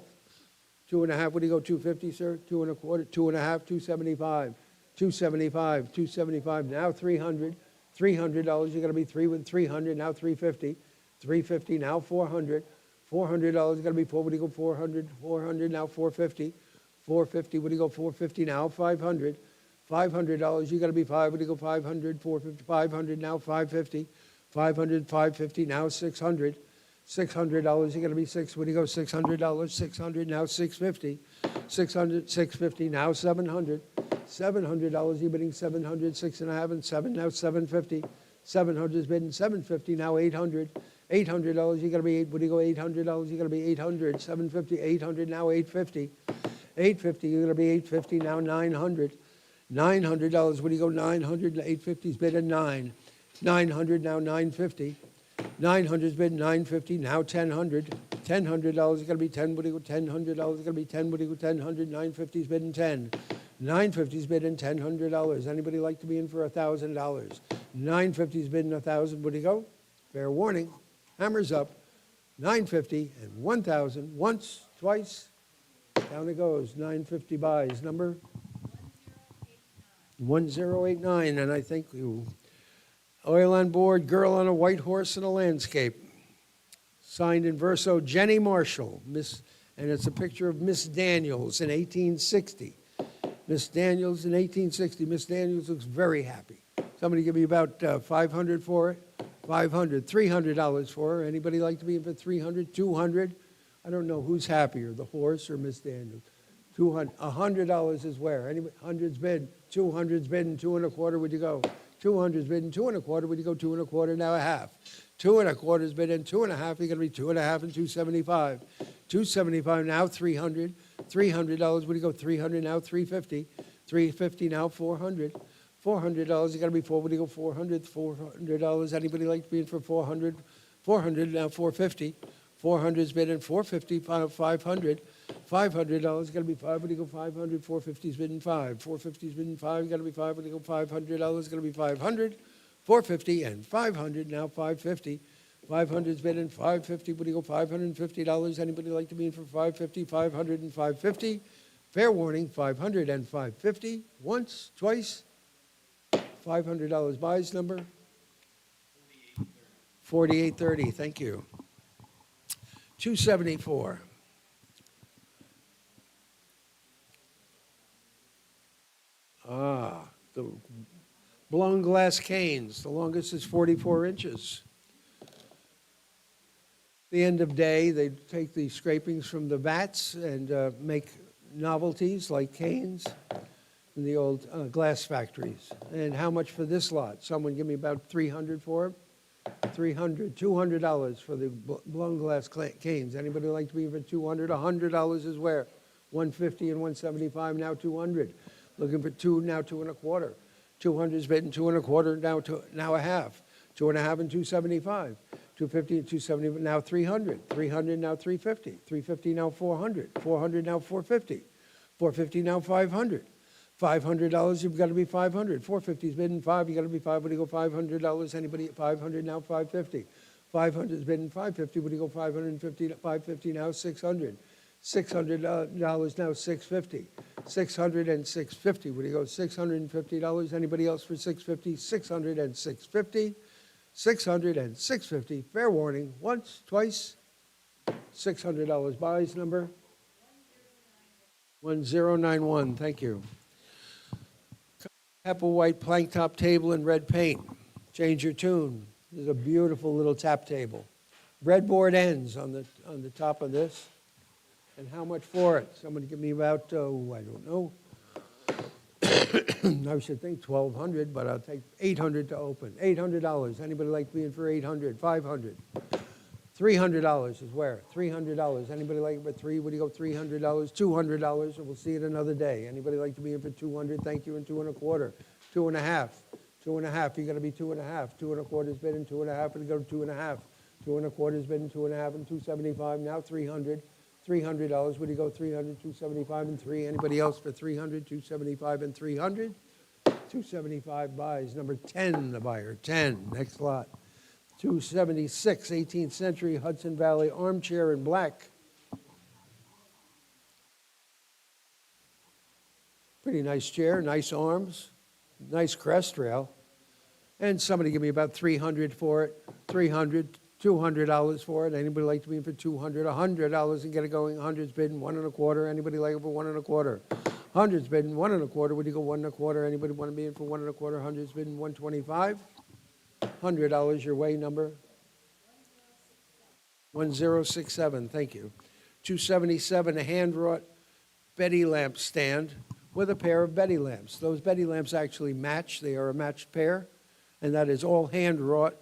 $2 and a half. What do you go? $250, sir. $2 and a quarter. $2 and a half. $275. $275. $275 now $300. $300. You got to be $3 with $300 now $350. $350 now $400. $400 got to be $4. What do you go $400? $400 now $450. $450. What do you go $450 now $500. $500 you got to be $5. What do you go $500? $450. $500 now $550. $500. $550 now $600. $600 you got to be $6. What do you go $600? $600 now $650. $600. $650 now $700. $700 you're bidding $700. 6 and a half and 7 now $750. $700 is bidding $750 now $800. $800 you got to be 8. What do you go $800? You got to be $800. $750. $800 now $850. $850 you got to be $850 now $900. $900 what do you go $900? $850 is bid at $9. $900 now $950. $900 is bid $950 now $1,000. $1,000 you got to be 10. What do you go $1,000? You got to be 10. What do you go $1,000? $950 is bidding 10. $950 is bidding $1,000. Anybody like to be in for $1,000? $950 is bidding $1,000. What do you go? Fair warning. Hammers up. $950 and $1,000. Once, twice. Down it goes. $950 buys. Number 1089. And I think you. Oil on board. Girl on a white horse in a landscape. Signed in verso, Jenny Marshall. And it's a picture of Miss Daniels in 1860. Miss Daniels in 1860. Miss Daniels looks very happy. Somebody give me about $500 for it. $500. $300 for her. Anybody like to be in for $300? $200? I don't know who's happier, the horse or Miss Daniels. $200. $100 is where? Anybody? 100's bid. 200's bid and 2 and a quarter. Would you go? 200's bid and 2 and a quarter. Would you go 2 and a quarter? Now a half. 2 and a quarter's bid and 2 and a half. You're going to be 2 and a half and $275. $275 now $300. $300. Would you go $300 now $350. $350 now $400. $400 you got to be 4. What do you go $400? $400. Anybody like to be in for $400? $400 now $450. $400's bid in $450. $500. $500 got to be 5. What do you go $500? $450's bid in 5. $450's bid in 5. Got to be 5. What do you go $500? Got to be $500. $450 and $500 now $550. $500's bid in $550. What do you go $550? Anybody like to be in for $550? $500 and $550. Fair warning, $500 and $550. Once, twice. $500 buys. Number 4830. Thank you. 274. The blown glass canes. The longest is 44 inches. the end of day, they take the scrapings from the vats and make novelties like canes in the old glass factories. And how much for this lot? Someone give me about $300 for it? $200 for the blown glass canes. Anybody like to be for $200? $100 is where? $150 and $175, now $200. Looking for two, now $2.25. $200's bid and $2.25, now a half. $2.5 and $275. $250 and $270, now $300. $300 now $350. $350 now $400. $400 now $450. $450 now $500. $500, you've got to be $500. $450's bidding $5, you got to be $5. What do you go $500? Anybody at $500 now $550. $500's bidding $550. What do you go $550? $550 now $600. $600 now $650. $600 and $650. What do you go $650? Anybody else for $650? $600 and $650. $600 and $650. Fair warning. Once, twice. $600 buys number 1091. Thank you. Apple white plank top table in red paint. Change your tune. This is a beautiful little tap table. Breadboard ends on the top of this. And how much for it? Somebody give me about, I don't know. I should think $1,200, but I'll take $800 to open. $800. Anybody like being for $800? $500. $300 is where? $300. Anybody like it for $3? What do you go? $300. $200, and we'll see it another day. Anybody like to be in for $200? Thank you, and $2.25. $2.5. $2.5. You got to be $2.5. $2.25 is bidding $2.5, and go $2.5. $2.25 is bidding $2.5 and $275. Now $300. $300. What do you go? $300, $275, and $3. Anybody else for $300, $275, and $300? $275 buys. Number 10, the buyer. 10. Next lot. $276, 18th century Hudson Valley armchair in black. Pretty nice chair, nice arms, nice crest rail. And somebody give me about $300 for it. $300, $200 for it. Anybody like to be in for $200? $100 and get it going. 100's bidding $1.25. Anybody like it for $1.25? 100's bidding $1.25. Would you go $1.25? Anybody want to be in for $1.25? 100's bidding $125. $100 your way number. 1067. Thank you. 277, a hand-wrought Betty lamp stand with a pair of Betty lamps. Those Betty lamps actually match. They are a matched pair, and that is all hand-wrought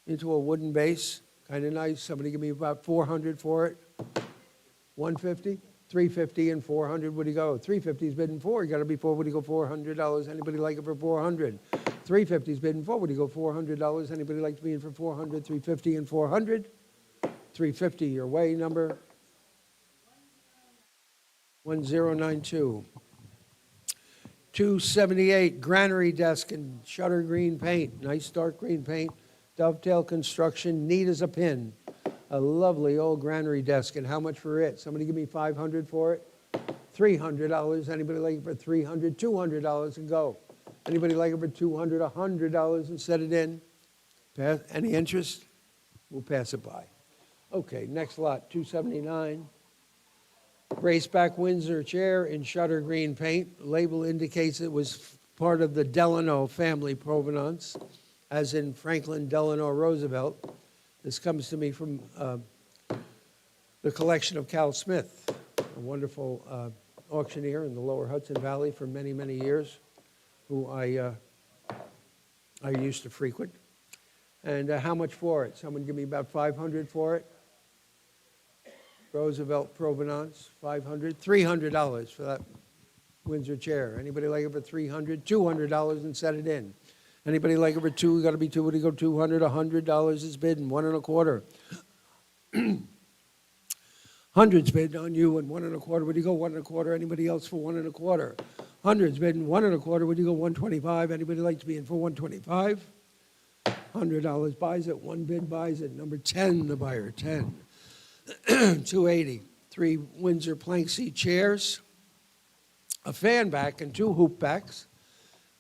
into a wooden base. Kind of nice. Somebody give me about $400 for it. 150, 350, and 400. What do you go? 350's bidding $4. You got to be $4. What do you go? $400. Anybody like it for 400? 350's bidding $4. What do you go? $400. Anybody like to be in for 400? 350 and 400. 350 your way number. 1092. 278 granary desk in shutter green paint. Nice dark green paint. Dovetail construction, neat as a pin. A lovely old granary desk. And how much for it? Somebody give me $500 for it. $300. Anybody like it for $300? $200 and go. Anybody like it for $200? $100 and set it in. Pass. Any interest? We'll pass it by. Okay, next lot, 279. Raceback Windsor chair in shutter green paint. Label indicates it was part of the Delano family provenance, as in Franklin Delano Roosevelt. This comes to me from the collection of Cal Smith, a wonderful auctioneer in the lower Hudson Valley for many, many years, who I used to frequent. And how much for it? Someone give me about $500 for it. Roosevelt provenance, $500. $300 for that Windsor chair. Anybody like it for $300? $200 and set it in. Anybody like it for $2? You got to be $2. What do you go? $200. $100 is bidding. $1.25. 100's bidding on you and $1.25. Would you go $1.25? Anybody else for $1.25? 100's bidding $1.25. Would you go $125? Anybody like to be in for $125? $100 buys it. One bid buys it. Number 10, the buyer. 10. 280. 3 Windsor plank seat chairs, a fan back and 2 hoop backs,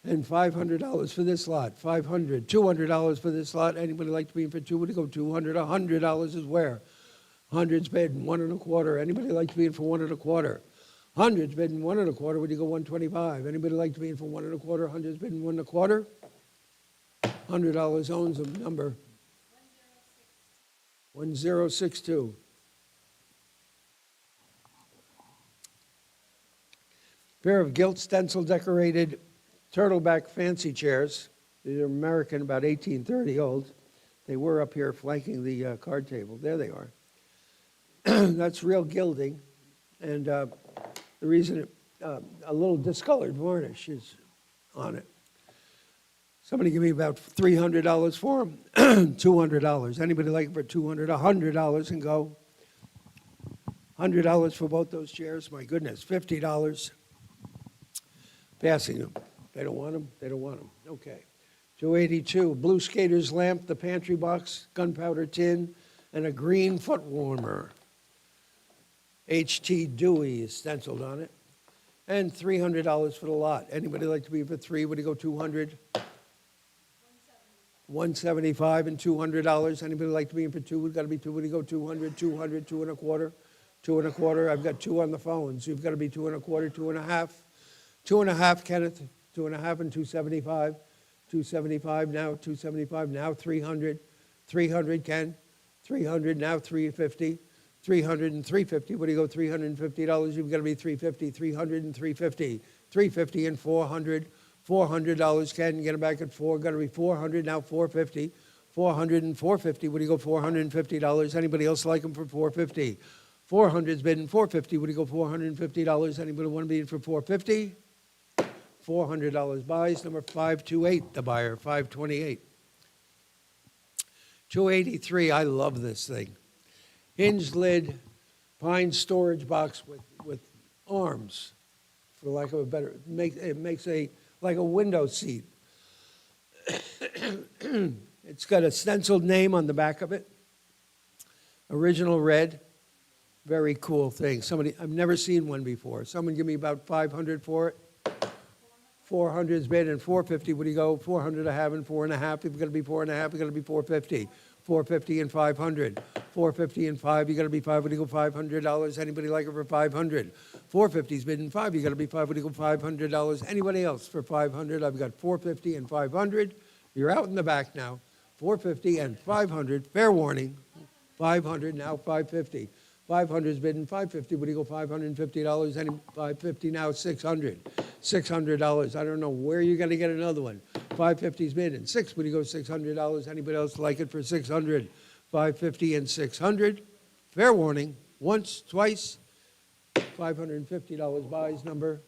and $500 for this lot. $500. $200 for this lot. Anybody like to be in for 2? Would you go $200? $100 is where? 100's bidding $1.25. Anybody like to be in for $1.25? 100's bidding $1.25. Would you go $125? Anybody like to be in for $1.25? 100's bidding $1.25. $100 owns them. Number 1062. Pair of gilt stencil decorated turtleback fancy chairs. These are American, about 1830 old. They were up here flanking the card table. There they are. That's real gilding. And the reason a little discolored varnish is on it. Somebody give me about $300 for them. $200. Anybody like it for $200? $100 and go. $100 for both those chairs. My goodness, $50. Passing them. They don't want them. They don't want them. Okay. 282. Blue skater's lamp, the pantry box, gunpowder tin, and a green foot warmer. H.T. Dewey is stenciled on it. And $300 for the lot. Anybody like to be for three? Would you go 200? 175 and $200. Anybody like to be in for two? We've got to be two. Would you go 200, 200, two and a quarter? Two and a quarter. I've got two on the phones. You've got to be two and a quarter, two and a half. Two and a half, Kenneth. Two and a half and 275. 275 now, 275 now, 300. 300, Ken. 300 now, 350. 300 and 350. What do you go? $350. You've got to be 350. 300 and 350. 350 and 400. $400, Ken, get it back at four. Got to be 400 now, 450. 400 and 450. What do you go? $450. Anybody else like them for 450? 400's bid and 450. What do you go? $450. Anybody want to be in for 450? $400 buys. Number 528, the buyer. 528. 283. I love this thing. Hinged lid, pine storage box with arms, for lack of a better. It makes like a window seat. It's got a stenciled name on the back of it. Original red. Very cool thing. I've never seen one before. Someone give me about 500 for it. 400's bid and 450. What do you go? 400 a half and 4.5. If you're going to be 4.5, you're going to be 450. 450 and 500. 450 and 5, you got to be 5. What do you go? $500. Anybody like it for 500? 450's bid and 5, you got to be 5. What do you go? $500. Anybody else for 500? I've got 450 and 500. You're out in the back now. 450 and 500. Fair warning. 500 now, 550. 500's bid and 550. What do you go? $550. Any 550 now, 600. $600. I don't know where you're going to get another one. 550's bid and 6. What do you go? $600. Anybody else like it for 600? 550 and 600. Fair warning. Once, twice. $550 buys. Number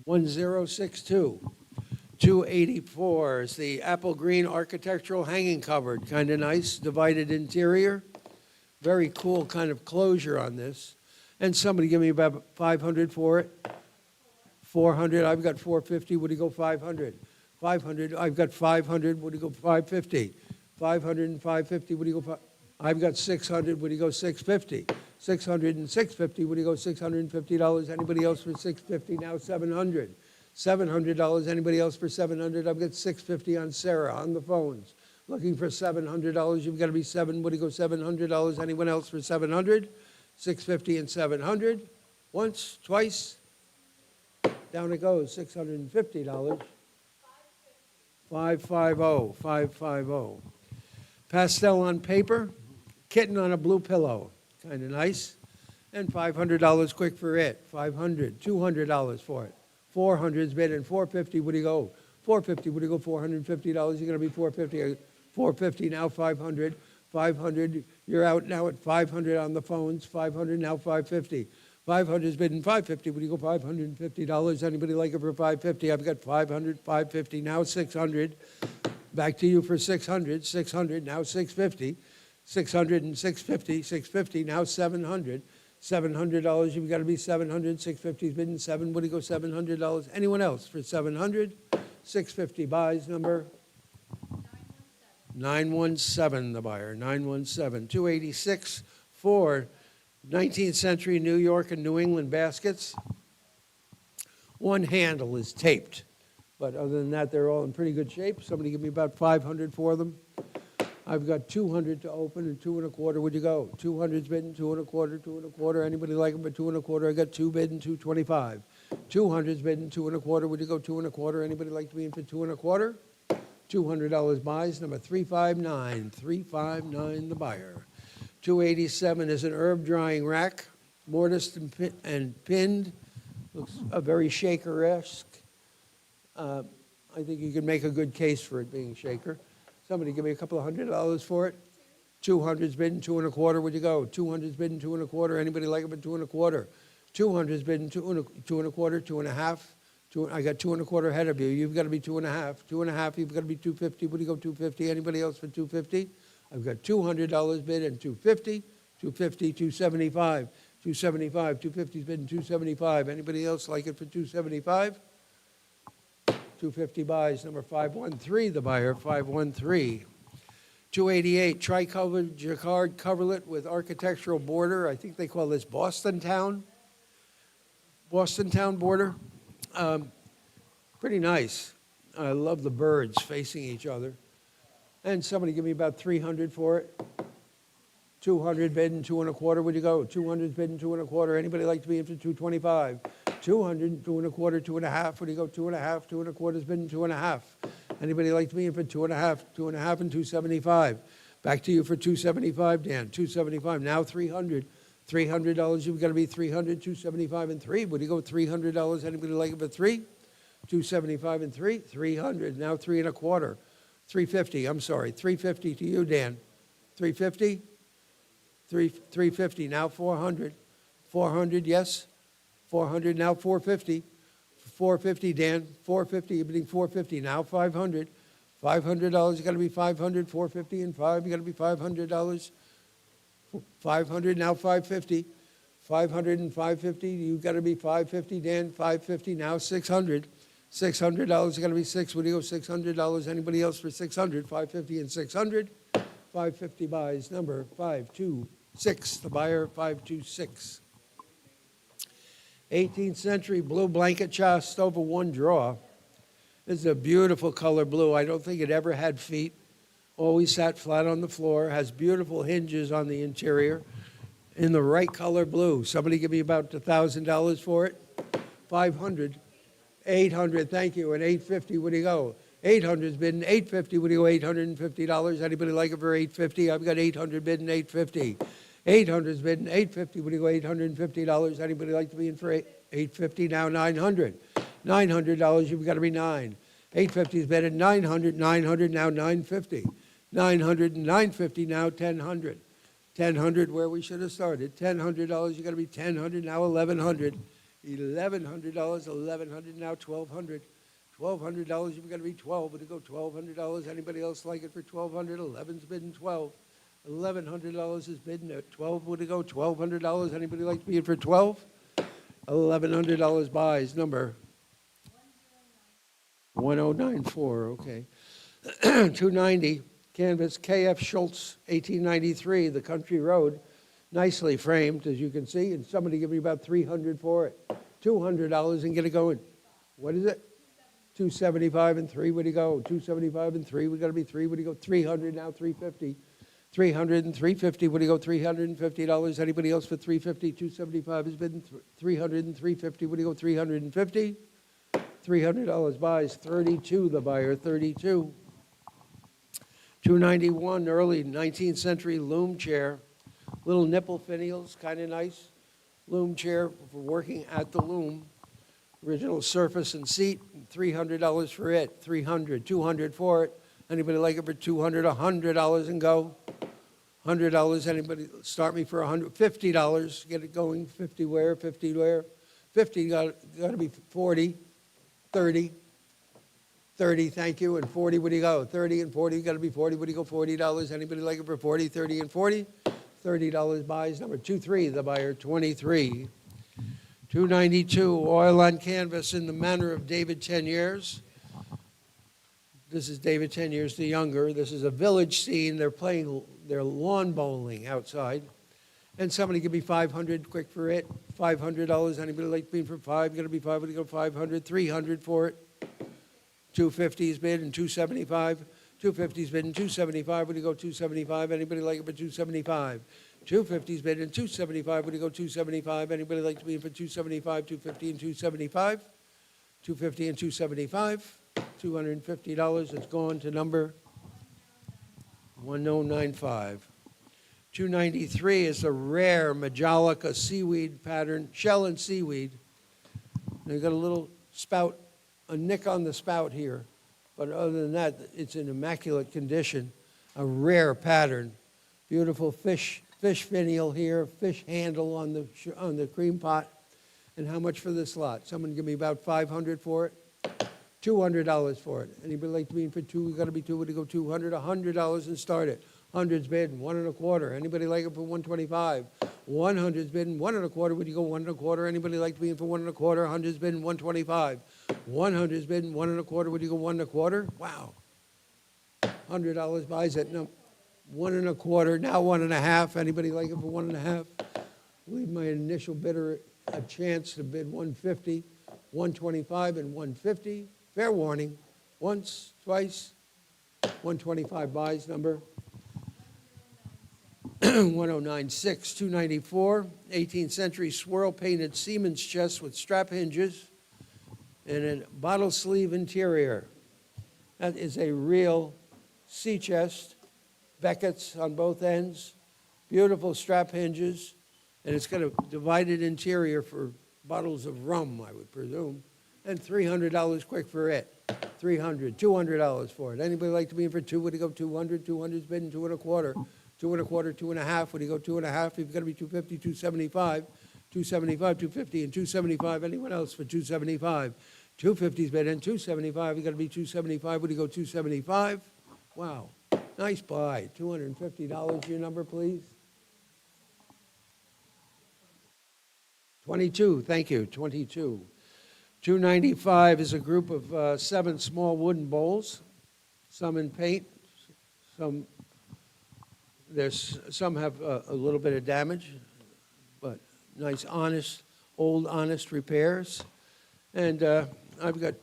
1062. 284 is the apple green architectural hanging cupboard. Kind of nice. Divided interior. Very cool kind of closure on this. And somebody give me about 500 for it. 400. I've got 450. Would you go 500? 500. I've got 500. Would you go 550? 500 and 550. Would you go? I've got 600. Would you go 650? 600 and 650. Would you go $650? Anybody else for 650? Now 700. $700. Anybody else for 700? I've got 650 on Sarah on the phones. Looking for $700. You've got to be 7. Would you go $700? Anyone else for 700? 650 and 700. Once, twice. Down it goes. $650. 550. 550. Pastel on paper. Kitten on a blue pillow. Kind of nice. And $500 quick for it. 500. $200 for it. 400's bid and 450. Would you go? 450. Would you go $450? You're going to be 450. 450 now, 500. 500. You're out now at 500 on the phones. 500 now, 550. 500's bid and 550. Would you go $550? Anybody like it for 550? I've got 500, 550 now, 600. Back to you for 600. 600 now, 650. 600 and 650. 650 now, 700. $700. You've got to be 700. 650's bid and 7. Would you go $700? Anyone else for 700? 650 buys. Number 917, the buyer. 917. 286 for 19th century New York and New England baskets. One handle is taped, but other than that, they're all in pretty good shape. Somebody give me about 500 for them. I've got 200 to open and 2 1/4. Would you go? 200's bid and 2 1/4, 2 1/4. Anybody like them for 2 1/4? I got 2 bid and 225. 200's bid and 2 1/4. Would you go 2 1/4? Anybody like to be in for 2 1/4? $200 buys, number 359 the buyer. 287 is an herb drying rack, mortised and pinned, looks very shaker-esque. I think you can make a good case for it being shaker. Somebody give me a couple of $100 for it. 200's bidden, 2 and a quarter, where'd you go? 200's bidden, 2 and a quarter, anybody like it but 2 and a quarter? 200's bidden, 2 and a quarter, 2 and a half. I got 2 and a quarter ahead of you. You've got to be 2 and a half. 2 and a half, you've got to be 250. What do you go, 250? Anybody else for 250? I've got $200 bid and 250, 250, 275, 275, 250's bid and 275. Anybody else like it for 275? 250 buys, number 513, the buyer, 513. 288, tri-covered jacquard coverlet with architectural border. I think they call this Boston Town border. Pretty nice. I love the birds facing each other. And somebody give me about 300 for it. 200 bid and 2 and a quarter. Where'd you go? 200 bid and 2 and a quarter. Anybody like to be in for 225? 200, 2 and a quarter, 2 and a half. Where'd you go? 2 and a half. 2 and a quarter's bid and 2 and a half. Anybody like to be in for 2 and a half? 2 and a half and 275. Back to you for 275, Dan. 275. Now 300. $300. You've got to be 300, 275 and 3. Would you go $300? Anybody like it for 3? 275 and 3. 300. Now 3 and a quarter. 350. I'm sorry. 350 to you, Dan. 350. 350. Now 400. 400. Yes. 400. Now 450. 450, Dan. 450. You're bidding 450. Now 500. $500. You got to be 500. 450 and 5. You got to be $500. 500, now 550. 500 and 550, you've got to be 550, Dan. 550, now 600. $600, you got to be 6. What do you go, $600? Anybody else for 600? 550 and 600. 550 buys, number 526, the buyer, 526. 18th century blue blanket chest over one drawer. This is a beautiful color blue. I don't think it ever had feet. Always sat flat on the floor, has beautiful hinges on the interior, in the right color blue. Somebody give me about $1,000 for it. 500, 800, thank you, and 850, where do you go? 800's bidden, 850, where do you go, $850? Anybody like it for 850? I've got 800 bidden, 850. 800's bidden, 850, where do you go, $850? Anybody like to be in for 850? Now 900. $900, you've got to be 9. 850's bidden, 900, 900, now 950. 900 and 950, now 1,000. 1,000 where we should have started. $1,000, you got to be 1,000, now 1,100. $1,100, 1,100, now 1,200. $1,200, you've got to be 12. Would it go $1,200? Anybody else like it for 1,200? 11's bidden 12. $1,100 is bidden at 12. Would it go $1,200? Anybody like to be in for 12? $1,100 buys, number 1094, okay. 290, canvas KF Schultz, 1893, the country road, nicely framed, as you can see, and somebody give me about 300 for it. $200 and get it going. What is it? 275 and 3, where do you go? 275 and 3, we got to be 3, where do you go? 300, now 350. 300 and 350, where do you go? $350. Anybody else for 350? 275 has been 300 and 350, where do you go? 350. $300 buys, 32, the buyer, 32. 291, early 19th century loom chair. Little nipple finials, kind of nice. Loom chair for working at the loom. Original surface and seat, $300 for it. 300, 200 for it. Anybody like it for 200, $100 and go? $100, anybody start me for $100, $50, get it going. 50 where, 50 where? 50 got to be 40. 30, thank you, and 40, where do you go? 30 and 40, you got to be 40, where do you go? $40, anybody like it for 40, 30 and 40? $30 buys, number 23, the buyer, 23. 292, oil on canvas in the manner of David Teniers. This is David Teniers the younger. This is a village scene. They're playing their lawn bowling outside. And somebody give me 500 quick for it. $500. Anybody like being for 5? Going to be 5. Would you go 500? 300 for it. 250's bid and 275. 250's bid and 275. Would you go 275? Anybody like it for 275? 250's bid and 275. Would you go 275? Anybody like to be in for 275? 250 and 275. 250 and 275. $250. It's gone to number 1095. 293 is a rare Majolica seaweed pattern, shell and seaweed. They've got a little spout, a nick on the spout here. But other than that, it's in immaculate condition. A rare pattern. Beautiful fish finial here, fish handle on the cream pot. And how much for this lot? Someone give me about $500 for it? $200 for it. Anybody like to be in for two? We got to be two. Would you go $200? $100 and start it. 100's bidding, 1 1/4. Anybody like it for 125? 100's bidding, 1 1/4. Would you go 1 1/4? Anybody like to be in for 1 1/4? 100's bidding, 125. 100's bidding, 1 1/4. Would you go 1 1/4? Wow. $100 buys it. No, 1 1/4. Now 1 1/2. Anybody like it for 1 1/2? Leave my initial bidder a chance to bid 150, 125, and 150. Fair warning. Once, twice. 125 buys number. 1096, 294, 18th century swirl painted seaman's chest with strap hinges and a bottle sleeve interior. That is a real sea chest, Beckett's on both ends, beautiful strap hinges, and it's got a divided interior for bottles of rum, I would presume, and $300 quick for it. $200 for it. Anybody like to be in for two? Would you go 200? 200's bidding, 2 1/4. 2 1/4, 2 1/2. Would you go 2 1/2? You've got to be 250, 275, 275, 250, and 275. Anyone else for 275? 250's bid in 275. You've got to be 275. Would you go 275? Wow. Nice buy. $250. Your number, please. 22. Thank you. 22. 295 is a group of 7 small wooden bowls, some in paint, some have a little bit of damage, but nice, honest, honest repairs. And I've got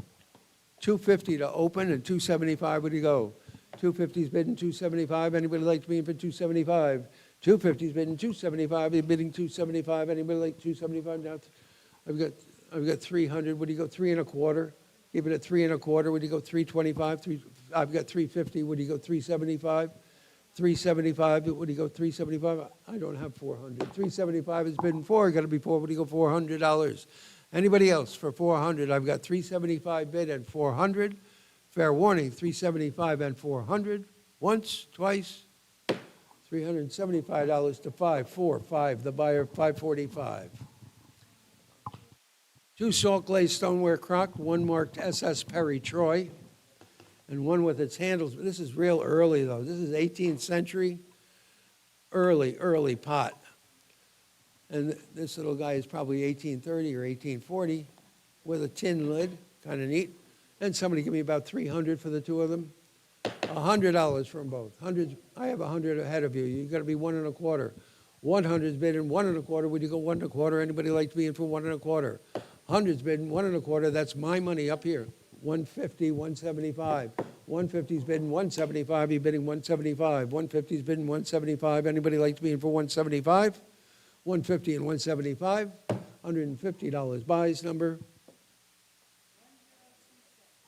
250 to open and 275. Where do you go? 250's bidding 275. Anybody like to be in for 275? 250's bidding 275. You're bidding 275. Anybody like 275? Now I've got 300. Would you go 3 1/4? Give it a 3 1/4. Would you go 325? I've got 350. Would you go 375? 375, would you go 375? I don't have 400. 375 is bidding 4, got to be 4, would you go $400? Anybody else for 400? I've got 375 bid and 400. Fair warning, 375 and 400. Once, twice, $375 to 545, the buyer 545. 2 salt glazed stoneware crock, one marked SS Perry Troy, and one with its handles. This is real early, though. This is 18th century, early pot. And this little guy is probably 1830 or 1840 with a tin lid, kind of neat. And somebody give me about 300 for the two of them. $100 for them both. I have 100 ahead of you. You've got to be 1 1/4. 100's bidding 1 1/4. Would you go 1 1/4? Anybody like to be in for 1 1/4? 100's bidding 1 1/4. That's my money up here. 150, 175. 150's bidding 175. You're bidding 175. 150's bidding 175. Anybody like to be in for 175? 150 and 175. $150 buys number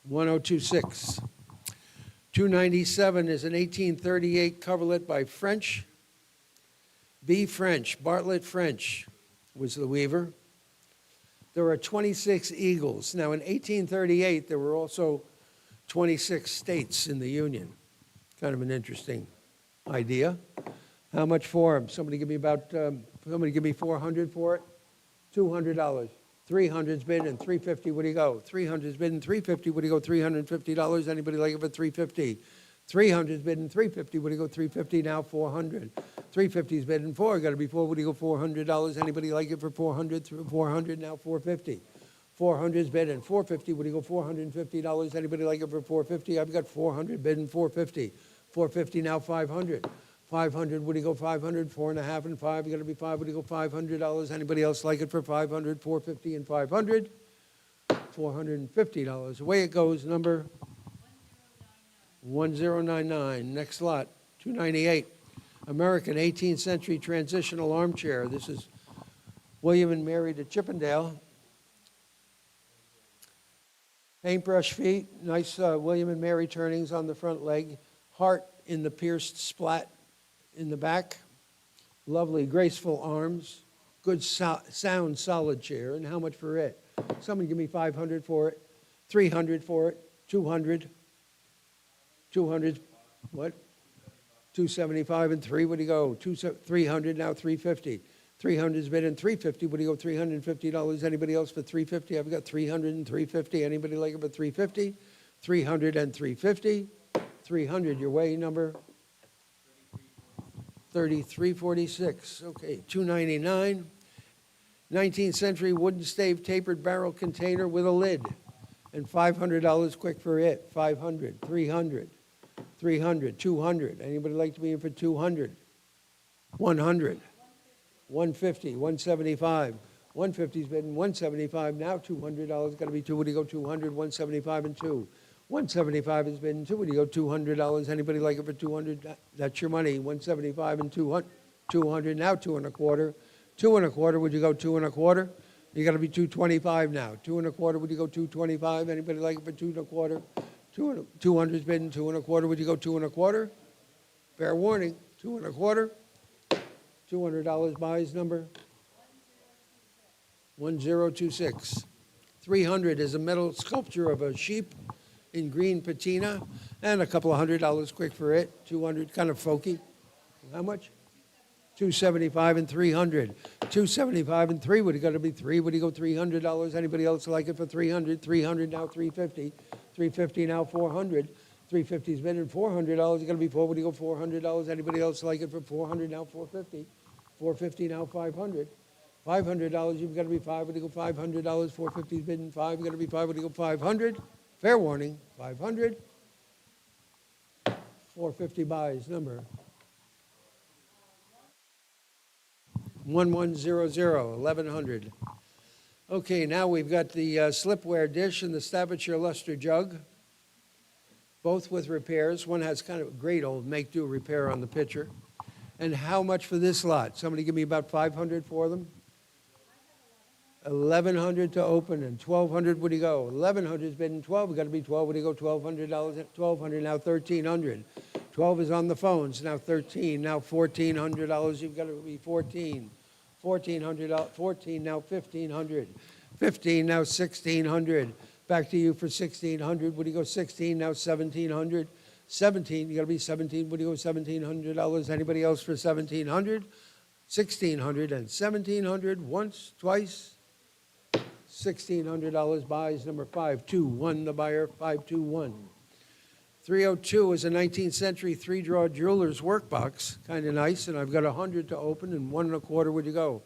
1026. 297 is an 1838 coverlet by French. B. French, Bartlett French was the weaver. There are 26 eagles. Now, in 1838, there were also 26 states in the Union. Kind of an interesting idea. How much for them? Somebody give me 400 for it? $200. 300's bid and 350. What do you go? 300's bid and 350. What do you go? $350. Anybody like it for 350? 300's bid and 350. What do you go? 350 now? 400. 350's bid and 4. Got to be 4. What do you go? $400. Anybody like it for 400? 400 now? 450. 400's bid and 450. What do you go? $450. Anybody like it for 450? I've got 400 bid and 450. 450 now? 500. 500. What do you go? 500. 4 1/2 and 5. You got to be 5. What do you go? $500. Anybody else like it for 500? 450 and 500. $450. Away it goes. Number 1099. Next lot. 298. American 18th century transitional armchair. This is William and Mary de Chippendale. Paintbrush feet, nice William and Mary turnings on the front leg. Heart in the pierced splat in the back. Lovely, graceful arms. Good, sound, solid chair. And how much for it? Someone give me 500 for it. 300 for it. 200. 200. What? 275 and 3. What do you go? 300, now 350. 300's bid in 350. What do you go? $350. Anybody else for 350? I've got 300 and 350. Anybody like it for 350? 300 and 350. 300, your way number? 3346. Okay, 299. 19th century wooden stave tapered barrel container with a lid. And $500 quick for it. 500, 300, 300, 200. Anybody like to be in for 200? 100. 150, 175. 150's been 175, now $200, got to be two. What do you go, 200, 175 and 2. 175 has been 2, what do you go, $200? Anybody like it for 200? That's your money, 175 and 200, 200, now 2 and a quarter. 2 and a quarter, would you go 2 and a quarter? You got to be 225 now. 2 and a quarter, would you go 225? Anybody like it for 2 and a quarter? 200's been 2 and a quarter, would you go 2 and a quarter? Fair warning, 2 and a quarter. $200 buys number 1026. 300 is a metal sculpture of a sheep in green patina, and a couple of $100 quick for it. 200, kind of folky. How much? 275 and 300. 275 and 3 would have got to be 3. Would you go $300? Anybody else like it for 300? 300 now 350. 350 now 400. 350's been in $400. It's going to be 4. Would you go $400? Anybody else like it for 400 now 450? 450 now 500. $500, you've got to be 5. Would you go $500? 450's been in 5. You've got to be 5. Would you go 500? Fair warning, 500. 450 buys number 1100, 1100. Okay, now we've got the slipware dish and the Staffordshire luster jug, both with repairs. One has kind of a great old make-do repair on the pitcher. And how much for this lot? Somebody give me about 500 for them? 1,100 to open and 1,200, what do you go? 1,100's been in 12, we got to be 12, what do you go? $1,200, 1,200, now 1,300. 12 is on the phones, now 13, now $1,400, you've got to be 14. 1,400, 14, now 1,500. 15, now 1,600. Back to you for 1,600, what do you go? 16, now 1,700. 17, you got to be 17, what do you go? $1,700. Anybody else for 1,700? 1,600 and 1,700, once, twice. $1,600 buys number 521, the buyer 521. 302 is a 19th century 3-drawer jeweler's workbox, kind of nice, and I've got 100 to open and 1 1/4, would you go?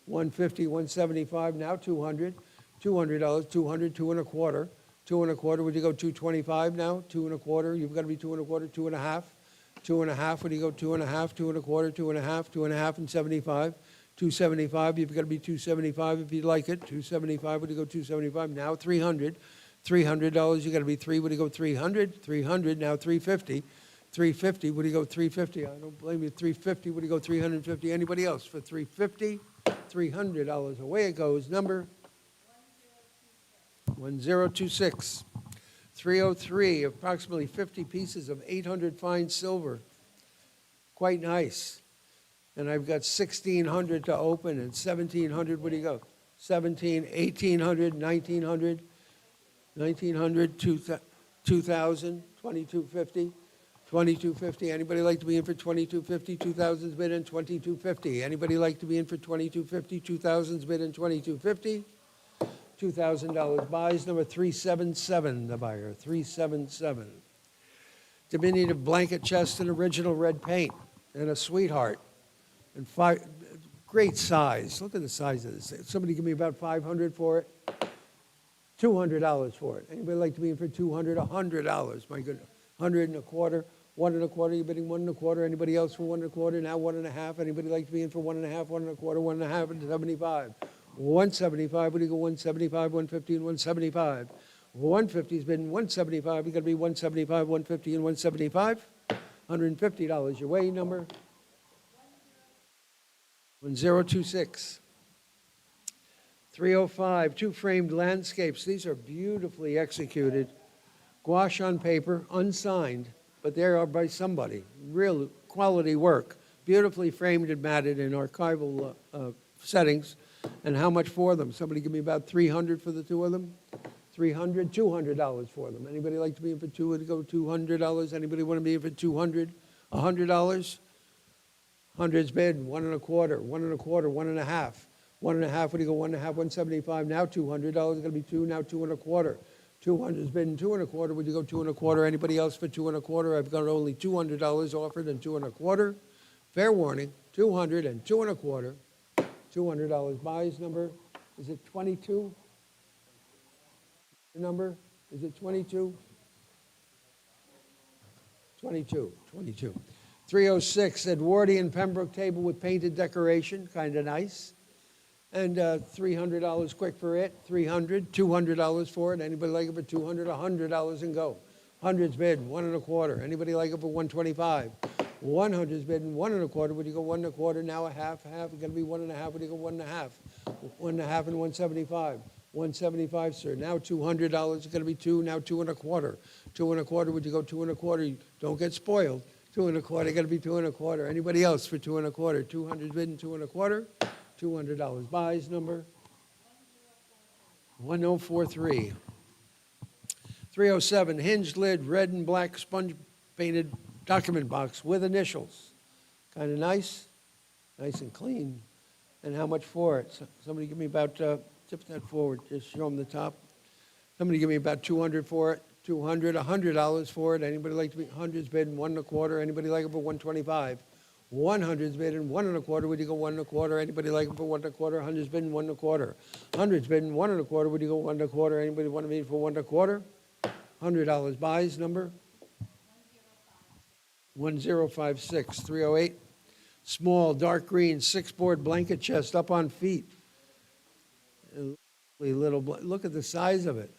150, 175, now 200. $200, 200, 2 1/4. 2 1/4, would you go 225 now? 2 1/4, you've got to be 2 1/4, 2 1/2. 2 1/2, would you go 2 1/2, 2 1/4, 2 1/2, 2 1/2 and 75. 275, you've got to be 275 if you like it. 275, would you go 275? Now 300. $300, you got to be 3, would you go 300? 300, now 350. 350, would you go 350? I don't blame you. 350, would you go 350? Anybody else for 350? $300, away it goes. Number 1026. 303, approximately 50 pieces of 800 fine silver. Quite nice. And I've got 1,600 to open and 1,700, what do you go? 17, 1,800, 1,900, 1,900, 2,000, 2,250, 2,250. Anybody like to be in for 2,250? 2,000's bid in 2,250. Anybody like to be in for 2,250? 2,000's bid in 2,250. $2,000 buys number 377, the buyer, 377. Diminutive blanket chest and original red paint and a sweetheart. And great size. Look at the size of this. Somebody give me about 500 for it. $200 for it. Anybody like to be in for 200? $100. My goodness. 100 and a quarter. 1 1/4. You're bidding 1 1/4. Anybody else for 1 1/4? Now 1 1/2. Anybody like to be in for 1 1/2? 1 1/4. 1 1/2 and 75. 175. What do you go? 175, 150, and 175. 150's been 175. You got to be 175, 150, and 175. $150. Your way number 1026. 305, two framed landscapes. These are beautifully executed. Gouache on paper, unsigned, but they are by somebody. Real quality work. Beautifully framed and matted in archival settings. And how much for them? Somebody give me about $300 for the two of them? $300, $200 for them. Anybody like to be in for two to go $200? Anybody want to be in for $200? $100? Hundreds bid, 1 1/4, 1 1/4, 1 1/2. 1 1/2, what do you go, 1 1/2, 175, now $200, going to be two, now 2 1/4. 200's bid, 2 1/4, would you go 2 1/4? Anybody else for 2 1/4? I've got only $200 offered and 2 1/4. Fair warning, 200 and 2 1/4. $200 buys number, is it 22? The number, is it 22? 22. 306, Edwardian Pembroke table with painted decoration, kind of nice. And $300 quick for it, $300, $200 for it. Anybody like it for $200? $100 and go. Hundreds bid, 1 1/4. Anybody like it for $125? 100's bid, 1 1/4. Would you go 1 1/4? Now a half. It's going to be 1 1/2. Would you go 1 1/2? 1 1/2 and 175. 175, sir. Now $200 is going to be 2. Now 2 1/4. 2 1/4. Would you go 2 1/4? Don't get spoiled. 2 1/4. Got to be 2 1/4. Anybody else for 2 1/4? 200's bid and 2 1/4. $200 buys number 1043. 307, hinged lid, red and black sponge painted document box with initials. Kind of nice and clean. And how much for it? Somebody give me about, tip that forward, just show them the top. Somebody give me about 200 for it. 200, $100 for it. Anybody like to be, 100's bid and 1 1/4. Anybody like it for 125? 100's bid and 1 1/4. Would you go 1 1/4? Anybody like it for 1 1/4? 100's bid and 1 1/4. 100's bid and 1 1/4. Would you go 1 1/4? Anybody want to be for 1 1/4? $100 buys number 1056. 308. Small dark green 6-board blanket chest up on feet. Look at the size of it.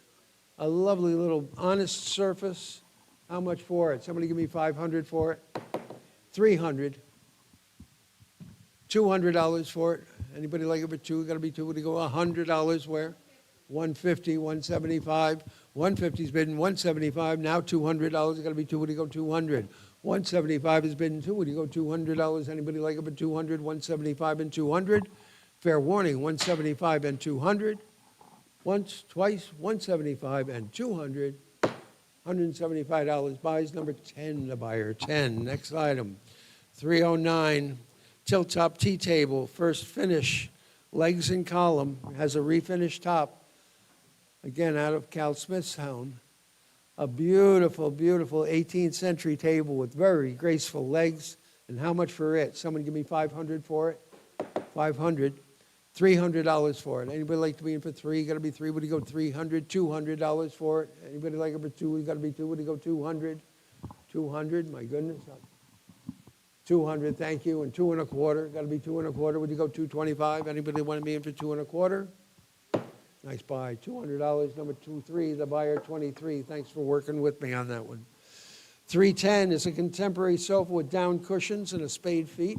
A lovely little honest surface. How much for it? Somebody give me 500 for it. 300. $200 for it. Anybody like it for 2? Got to be 2. Would you go $100 where? 150, 175. 150's bidden 175. Now $200. Got to be 2. Would you go 200? 175 is bidden 2. Would you go $200? Anybody like it for 200? 175 and 200. Fair warning, 175 and 200. Once, twice, 175 and 200. $175 buys number 10, the buyer, 10. Next item, 309, tilt top tea table, first finish, legs and column, has a refinished top, again out of Cal Smith's home. A beautiful, beautiful 18th century table with very graceful legs. And how much for it? Someone give me 500 for it. 500. $300 for it. Anybody like to be in for 3? Got to be 3. Would you go 300? $200 for it. Anybody like it for 2? Got to be 2. Would you go 200? 200. My goodness. 200. Thank you. And 2 1/4. Got to be 2 1/4. Would you go 225? Anybody want to be in for 2 1/4? Nice buy. $200. Number 23. The buyer 23. Thanks for working with me on that one. 310 is a contemporary sofa with down cushions and a spade feet.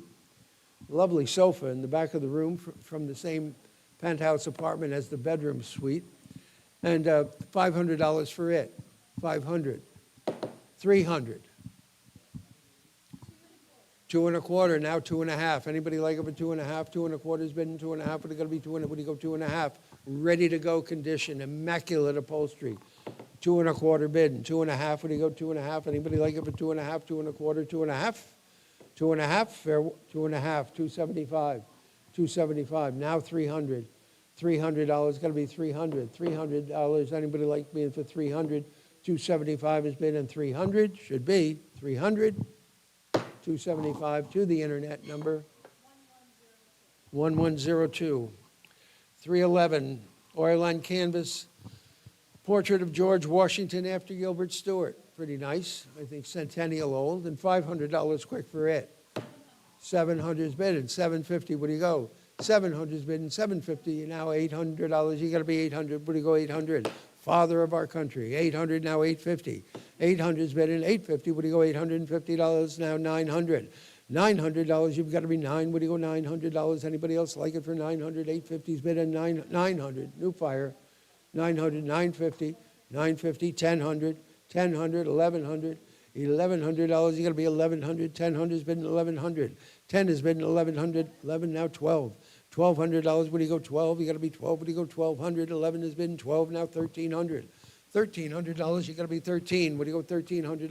Lovely sofa in the back of the room from the same penthouse apartment as the bedroom suite. And $500 for it. 500. 300. 2 1/4. Now 2 1/2. Anybody like it for 2 1/2? 2 1/4 has been 2 1/2. Would it going to be 2 1/2? Would you go 2 1/2? Ready to go condition. Immaculate upholstery. 2 1/4 bid. And 2 1/2. Would you go 2 1/2? Anybody like it for 2 1/2? 2 1/4. 2 1/2. 2 1/2, fair, 2 1/2, 275, 275, now 300, $300, got to be 300, $300, anybody like being for 300, 275 has been in 300, should be 300, 275 to the internet number 1102, 311, oil on canvas, portrait of George Washington after Gilbert Stuart. Pretty nice, I think centennial old, and $500 quick for it. 700's bid and 750. What do you go? 700's bid and 750. Now $800. You got to be 800. What do you go? 800. Father of our country. 800 now 850. 800's bid and 850. What do you go? $850 now 900. $900, you've got to be 9. What do you go, $900? Anybody else like it for 900? 850's bid at 900. New fire, 900, 950, 950, 1,000, 1,000, 1,100, $1,100. You got to be 1,100. 1,000's bid at 1,100. 10 is bid at 1,100. 11 now 12. $1,200. What do you go? 12. You got to be 12. What do you go? 1,200. 11 is bid at 12. Now 1,300. $1,300. You got to be 13. What do you go? $1,300.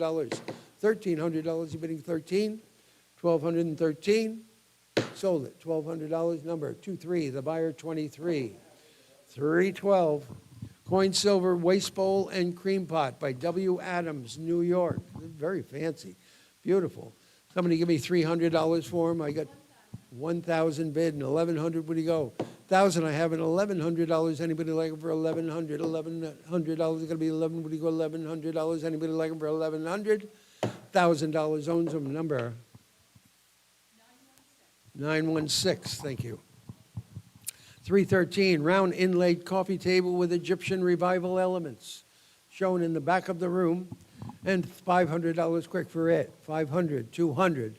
$1,300. You're bidding 13. 1,213. Sold it. $1,200. Number 23. The buyer 23. 312. Coin silver waste bowl and cream pot by W. Adams, New York. Very fancy. Beautiful. Somebody give me $300 for them. I got 1,000 bid and 1,100. What do you go? 1,000. I have an $1,100. Anybody like them for 1,100? $1,100. It's going to be 11. What do you go? $1,100. Anybody like them for 1,100? $1,000 owns them. Number 916. Thank you. 313, round inlaid coffee table with Egyptian revival elements, shown in the back of the room, and $500 quick for it. 500, 200,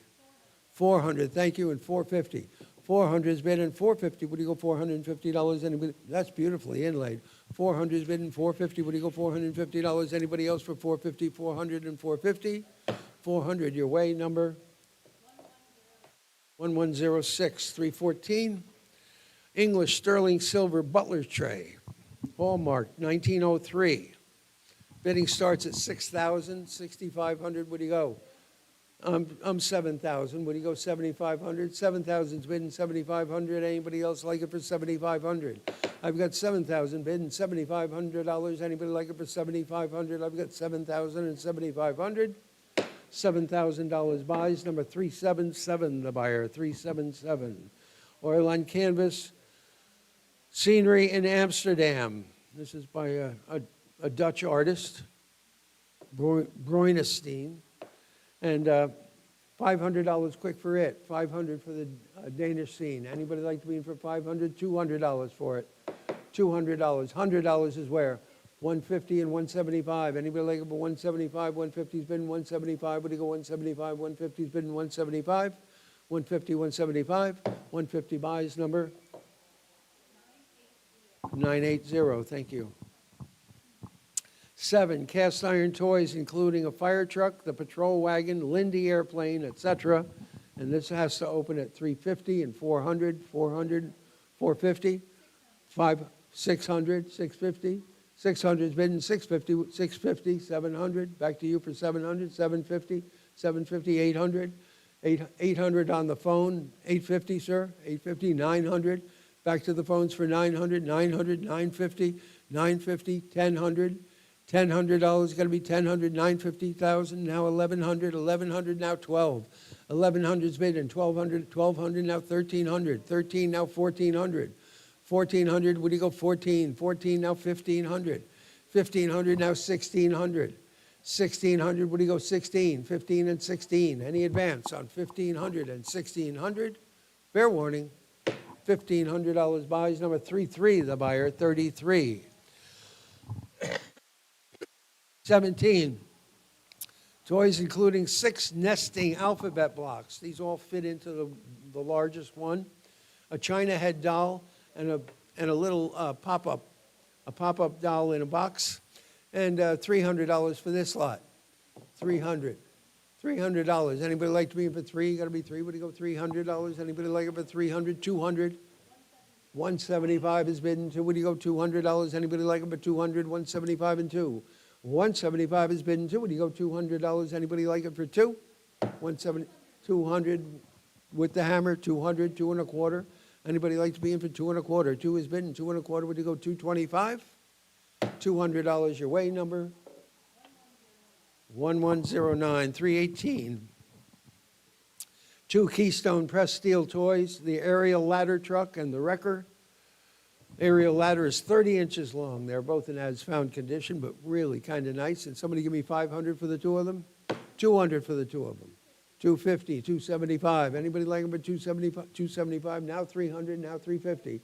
400, thank you, and 450. 400 is bid and 450. What do you go? $450. Anybody? That's beautifully inlaid. 400 is bid and 450. What do you go? $450. Anybody else for 450? 400 and 450. 400. Your way number 1106. 314. English sterling silver butler's tray, hallmark 1903. Bidding starts at 6,000, 6,500. What do you go? I'm 7,000. What do you go? 7,500. 7,000's bidding 7,500. Anybody else like it for 7,500? I've got 7,000 bidding $7,500. Anybody like it for 7,500? I've got 7,000 and 7,500. $7,000 buys. Number 377. The buyer 377. Oil on canvas. Scenery in Amsterdam. This is by a Dutch artist, Bruinestein. And $500 quick for it. $500 for the Danish scene. Anybody like to be in for $500? $200 for it. $200. $100 is where? 150 and 175. Anybody like it for 175? 150's been 175. What do you go? 175. 150's been 175. 150, 175. 150 buys number 980. Thank you. 7, cast iron toys, including a fire truck, the patrol wagon, Lindy airplane, etc. And this has to open at 350 and 400, 400, 450, 600, 650. 600 is bidding 650, 650, 700. Back to you for 700, 750, 750, 800. 800 on the phone, 850, sir, 850, 900. Back to the phones for 900, 900, 950, 950, 1,000. $1,000 got to be 1,000, 950,000, now 1,100, 1,100, now 12. 1,100's bid and 1,200, 1,200, now 1,300, 13, now 1,400. 1,400, what do you go, 14, 14, now 1,500. 1,500, now 1,600. 1,600, what do you go, 16, 15 and 16. Any advance on 1,500 and 1,600? Fair warning, $1,500 buys. Number 33, the buyer, 33. 17, toys including 6 nesting alphabet blocks. These all fit into the largest one. A China head doll and a little pop-up doll in a box. And $300 for this lot. $300. Anybody like to be in for 3? You got to be 3. What do you go? $300. Anybody like it for 300? 200. 175 is bidden. What do you go? $200. Anybody like it for 200? 175 and 2. 175 is bidden. What do you go? $200. Anybody like it for 2? 170. 200 with the hammer. 200. 2 1/4. Anybody like to be in for 2 1/4? 2 is bidden. 2 1/4. Would you go? 225. $200 your way number 1109. 318. 2 Keystone pressed steel toys, the aerial ladder truck and the wrecker. Aerial ladder is 30 inches long. They're both in as-found condition, but really kind of nice. And somebody give me 500 for the 2 of them? 200 for the 2 of them. 250, 275. Anybody like them for 275? 275, now 300, now 350.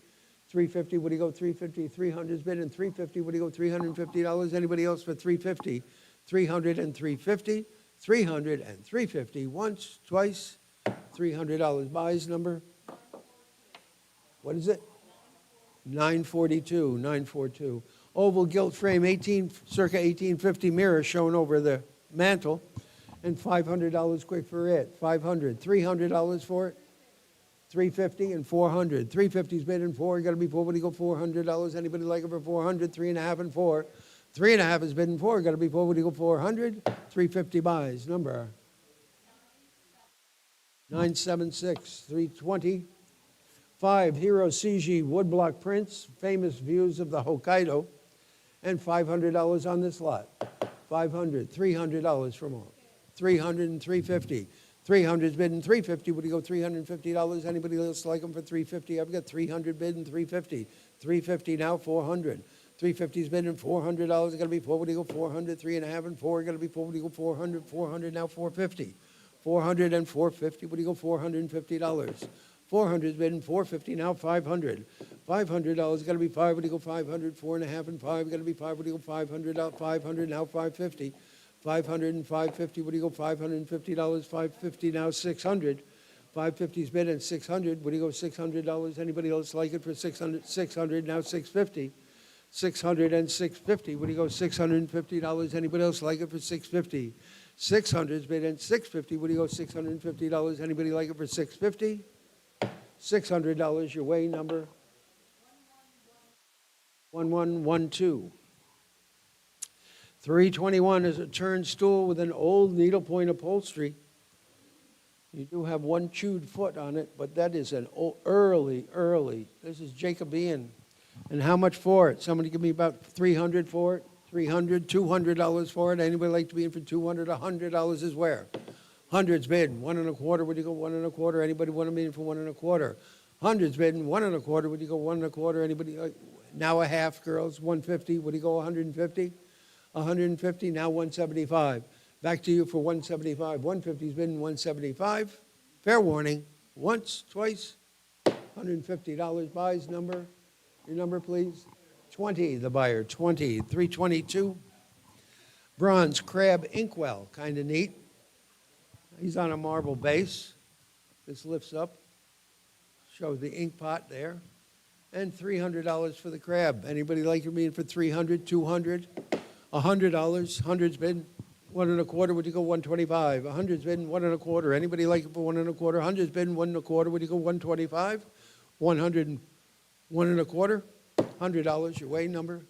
350, what do you go? 350, 300 is bid, and 350, what do you go? $350. Anybody else for 350? 300 and 350. 300 and 350. Once, twice, $300. Buys number? What is it? 942, 942. Oval gilt frame, circa 1850 mirror shown over the mantle, and $500 quick for it. $500, $300 for it. $350 and $400. $350's bid and $4. You got to be $4. What do you go? $400. Anybody like it for $400? $3.5 and $4. $3.5 is bid and $4. Got to be $4. What do you go? $400. $350 buys. Number 976. $320. 5 Hero CG woodblock prints, famous views of the Hokkaido, and $500 on this lot. $500, $300 from all. $300 and $350. $300 is bid and $350. Would you go $350? Anybody else like them for $350? I've got $300 bid and $350. $350 now, $400. $350 is bid and $400. Got to be $4. Would you go $400? $3.5 and $4. Got to be $4. Would you go $400? $400 now, $450. $400 and $450. Would you go $450? $400 is bid and $450 now, $500. $500 got to be $5. Would you go $500? $4.5 and $5. Got to be $5. Would you go $500? $500 now, $550. $500 and $550. Would you go $550? $550 now, $600. $550 is bid and $600. Would you go $600? Anybody else like it for $600? $600 now, $650. $600 and $650. Would you go $650? Anybody else like it for $650? $600 is bid and $650. Would you go $650? Anybody like it for $650? $600 your way, number 1112. 321 is a turnstool with an old needlepoint upholstery. You do have one chewed foot on it, but that is an early. This is Jacobean. And how much for it? Somebody give me about $300 for it. $300, $200 for it. Anybody like to be in for $200? $100 is where? Hundreds bid, 1 1/4. Would you go 1 1/4? Anybody want to mean for 1 1/4? Hundreds bid, 1 1/4. Would you go 1 1/4? Anybody? Now a half, girls. 150. Would you go 150? 150. Now 175. Back to you for 175. 150's bid, 175. Fair warning. Once, twice. $150 buys. Number. Your number, please. 20. The buyer. 20. 322. Bronze crab inkwell. Kind of neat. He's on a marble base. This lifts up, shows the ink pot there. And $300 for the crab. Anybody like your meeting for $300, $200, $100? Hundreds bid 1 1/4. Would you go 125? $100's bid 1 1/4. Anybody like it for 1 1/4? $100's bid 1 1/4. Would you go 125? 100 and 1 1/4. $100 your way, number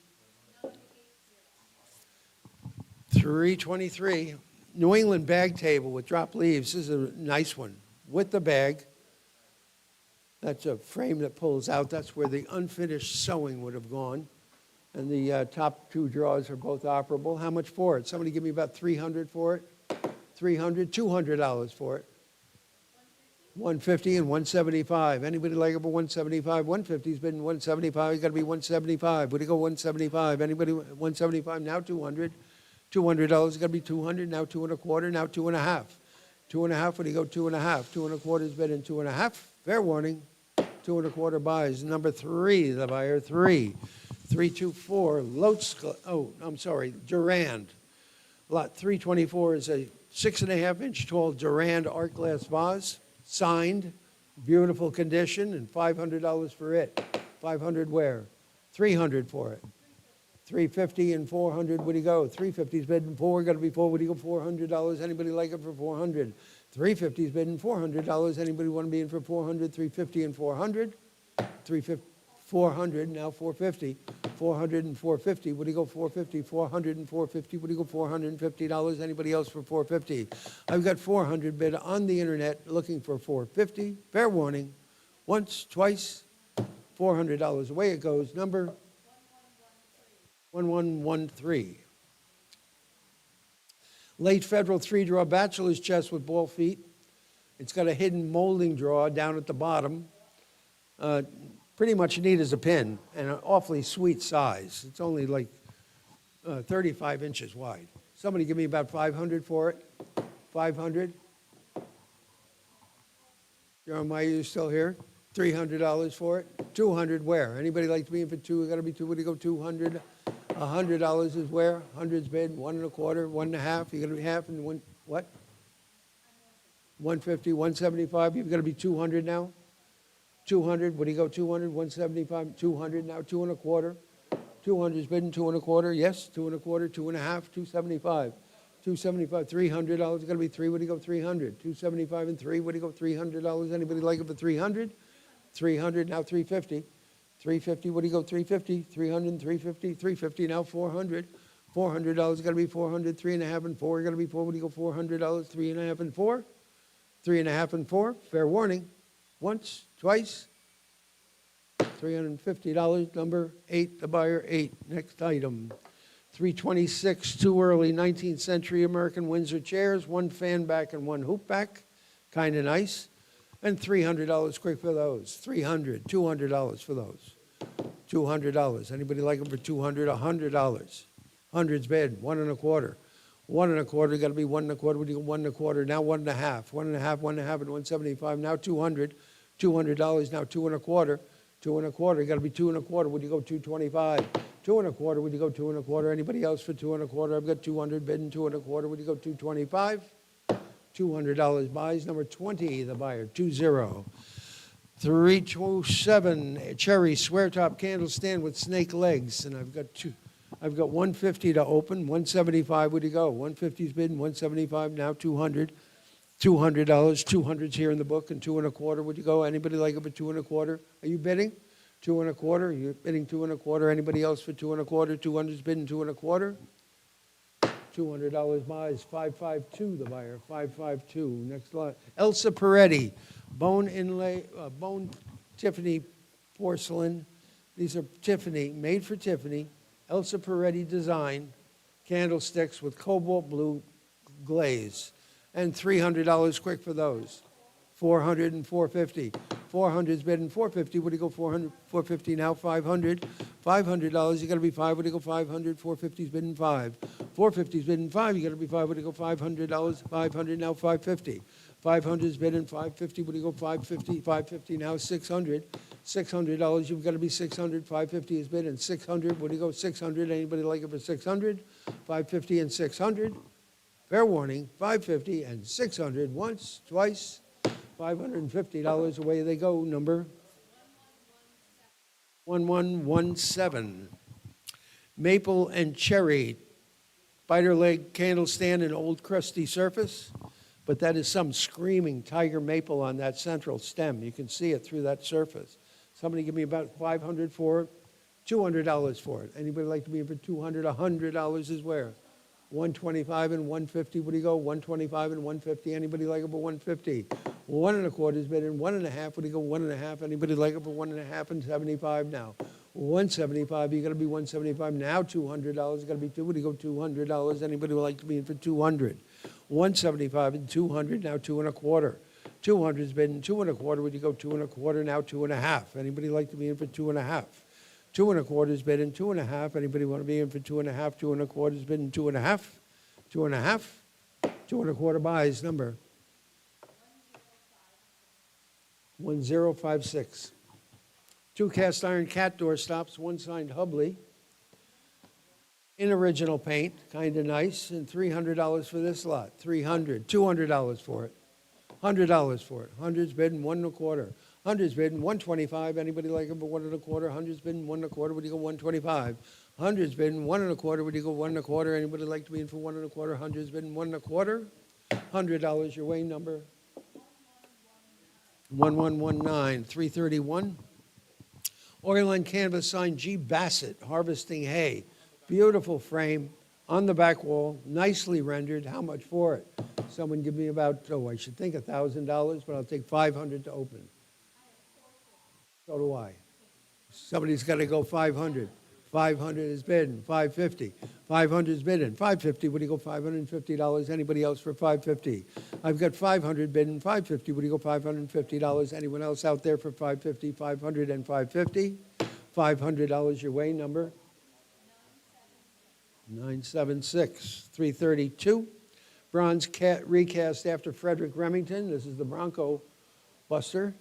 323. New England bag table with drop leaves. This is a nice one. With the bag, that's a frame that pulls out. That's where the unfinished sewing would have gone. And the top 2 drawers are both operable. How much for it? Somebody give me about $300 for it. $300, $200 for it. $150 and $175. Anybody like it for $175? $150's been $175. You got to be $175. Would you go $175? Anybody $175? Now $200. $200 got to be $200. Now 2 1/4. Now 2 1/2. 2 1/2. Would you go 2 1/2? 2 1/4 is bid in 2 1/2. Fair warning. 2 1/4 buys. Number 3, the buyer 3. 324. Durand. Lot 324 is a 6.5-inch tall Durand art glass vase. Signed, beautiful condition, and $500 for it. $500 where? $300 for it. $350 and $400. Would you go? $350's bid and $4. Got to be $4. Would you go $400? Anybody like it for $400? $350's bid and $400. Anybody want to be in for $400? $350 and $400. $400 now $450. $400 and $450. Would you go $450? $400 and $450. Would you go $450? Anybody else for $450? I've got $400 bid on the internet looking for $450. Fair warning. Once, twice, $400. Away it goes. Number 1113. Late Federal 3-drawer bachelor's chest with ball feet. It's got a hidden molding drawer down at the bottom. Pretty much neat as a pin and an awfully sweet size. It's only like 35 inches wide. Somebody give me about $500 for it. $500. Jeremiah, you still here? $300 for it. $200 where? Anybody like to be in for 2? Got to be 2. Would you go $200? $100 is where? 100's bid. 1 1/4. 1 1/2. You got to be half and 1. What? 150, 175, you've got to be 200 now? 200, what do you go, 200, 175, 200 now, 2 and a quarter. 200's bidding, 2 and a quarter, yes, 2 and a quarter, 2 and a half, 275. 275, $300, got to be 3, what do you go, 300. 275 and 3, what do you go, $300? Anybody like it for 300? 300, now 350. 350, what do you go, 350? 300 and 350, 350, now 400. $400 got to be 400, 3 and a half and 4 got to be 4, what do you go, $400? 3 and a half and 4. 3 and a half and 4, fair warning. Once, twice. $350, number 8, the buyer 8. Next item. 326, too early, 19th century American Windsor chairs, 1 fan back and 1 hoop back. Kind of nice. And $300 quick for those. $300, $200 for those. $200. Anybody like them for $200? $100. Hundreds bid, 1 and a quarter. 1 and a quarter, got to be 1 and a quarter. What do you go, 1 and a quarter? Now 1 and a half. 1 and a half, 1 and a half, and 175. Now 200. $200, now 2 and a quarter. 2 and a quarter, got to be 2 and a quarter. Would you go 225? 2 and a quarter, would you go 2 and a quarter? Anybody else for 2 and a quarter? I've got 200 bidding, 2 and a quarter. Would you go 225? $200 buys, number 20, the buyer, 20. 327, cherry square top candle stand with snake legs, and I've got 150 to open, 175, would you go? 150's bidding, 175, now 200. $200, 200's here in the book, and 2 and a quarter, would you go? Anybody like it for 2 and a quarter? Are you bidding? 2 and a quarter, you're bidding 2 and a quarter. Anybody else for 2 and a quarter? 200's bidding 2 and a quarter. $200 buys, 552, the buyer, 552. Next lot, Elsa Peretti, bone inlay, bone Tiffany porcelain. These are Tiffany, made for Tiffany. Elsa Peretti design, candlesticks with cobalt blue glaze. And $300 quick for those. 400 and 450. 400's bidding 450. What do you go 400? 450 now 500. $500. You got to be 5. What do you go 500? 450's bidding 5. 450's bidding 5. You got to be 5. What do you go $500? 500 now 550. 500's bidding 550. What do you go 550? 550 now 600. $600. You've got to be 600. 550 is bidding 600. What do you go 600? Anybody like it for 600? 550 and 600. Fair warning, 550 and 600, once, twice, $550, away they go, number 1117. Maple and cherry, spider leg candle stand and old crusty surface, but that is some screaming tiger maple on that central stem. You can see it through that surface. Somebody give me about $500 for it, $200 for it. Anybody like to be in for $200? $100 is where? 125 and 150, what do you go? 125 and 150, anybody like it for 150? 1 and a quarter is bidding, 1 and a half, what do you go? 1 and a half, anybody like it for 1 and a half and 75 now? 175, you got to be 175 now, $200, got to be 2, what do you go? $200, anybody would like to be in for 200? 175 and 200, now 2 and a quarter. 200 is bidding, 2 and a quarter, would you go? 2 and a quarter, now 2 and a half. Anybody like to be in for 2 and a half? 2 and a quarter is bidding 2 and a half. Anybody want to be in for 2 and a half? 2 and a quarter is bidding 2 and a half. 2 and a half. 2 and a quarter buys, number 1056. 2 cast iron cat door stops, 1 signed Hubley. In original paint, kind of nice, and $300 for this lot. $300, $200 for it. $100 for it. 100's bidding 1 and a quarter. 100's bidding 125. Anybody like it for 1 and a quarter? 100's bidding 1 and a quarter. Would you go 125? 100's bidding 1 and a quarter. Would you go 1 and a quarter? Anybody like to be in for 1 and a quarter? 100's bidding 1 and a quarter. $100 your way, number 1119. 331. Oil and canvas sign G. Bassett, harvesting hay. Beautiful frame on the back wall, nicely rendered. How much for it? Someone give me about, I should think $1,000, but I'll take $500 to open. So do I. Somebody's got to go 500. 500 is bidding. 550. 500 is bidding. 550. What do you go? $550. Anybody else for 550? I've got 500 bidding. 550. What do you go? $550. Anyone else out there for 550? 500 and 550. $500 your way. Number 976. 332. Bronze recast after Frederick Remington. This is the Bronco Buster.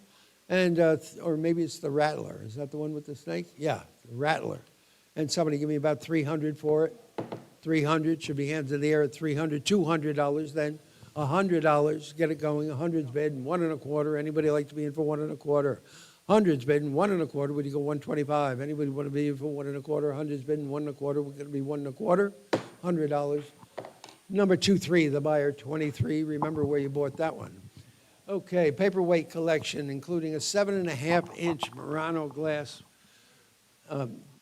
And, or maybe it's the Rattler. Is that the one with the snake? Yeah, the Rattler. And somebody give me about $300 for it. $300 should be hands in the air at $300. $200 then. $100, get it going. 100's bidding, 125. Anybody like to be in for 125? 100's bidding, 125. Would you go 125? Anybody want to be in for 125? 100's bidding, 125. We're going to be 125. $100. Number 23, the buyer, 23. Remember where you bought that one. Okay, paperweight collection, including a 7.5-inch Murano glass.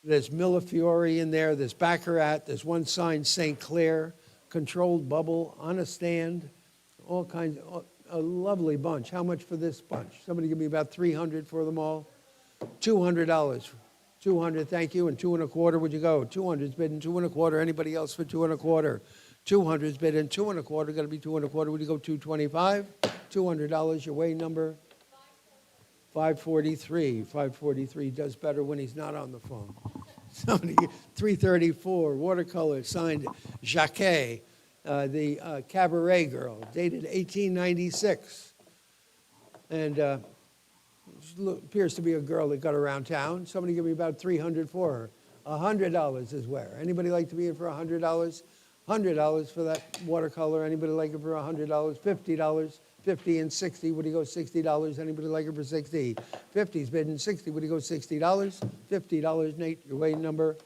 There's Millefiori in there, there's Baccarat, there's one signed St. Clair, controlled bubble on a stand, all kinds, a lovely bunch. How much for this bunch? Somebody give me about 300 for them all? $200. 200, thank you, and 225, would you go? 200's bidding, 225. Anybody else for 225? 200's bidding, 225, got to be 225, would you go 225? $200, your way number? 543. 543 does better when he's not on the phone. Somebody, 334, watercolor, signed Jacquet, the Cabaret Girl, dated 1896. And appears to be a girl that got around town. Somebody give me about 300 for her. $100 is where. Anybody like to be in for $100? $100 for that watercolor. Anybody like it for $100? $50. 50 and 60, would you go $60? Anybody like it for 60? 50's bidding, 60, would you go $60? $50, Nate, your way number?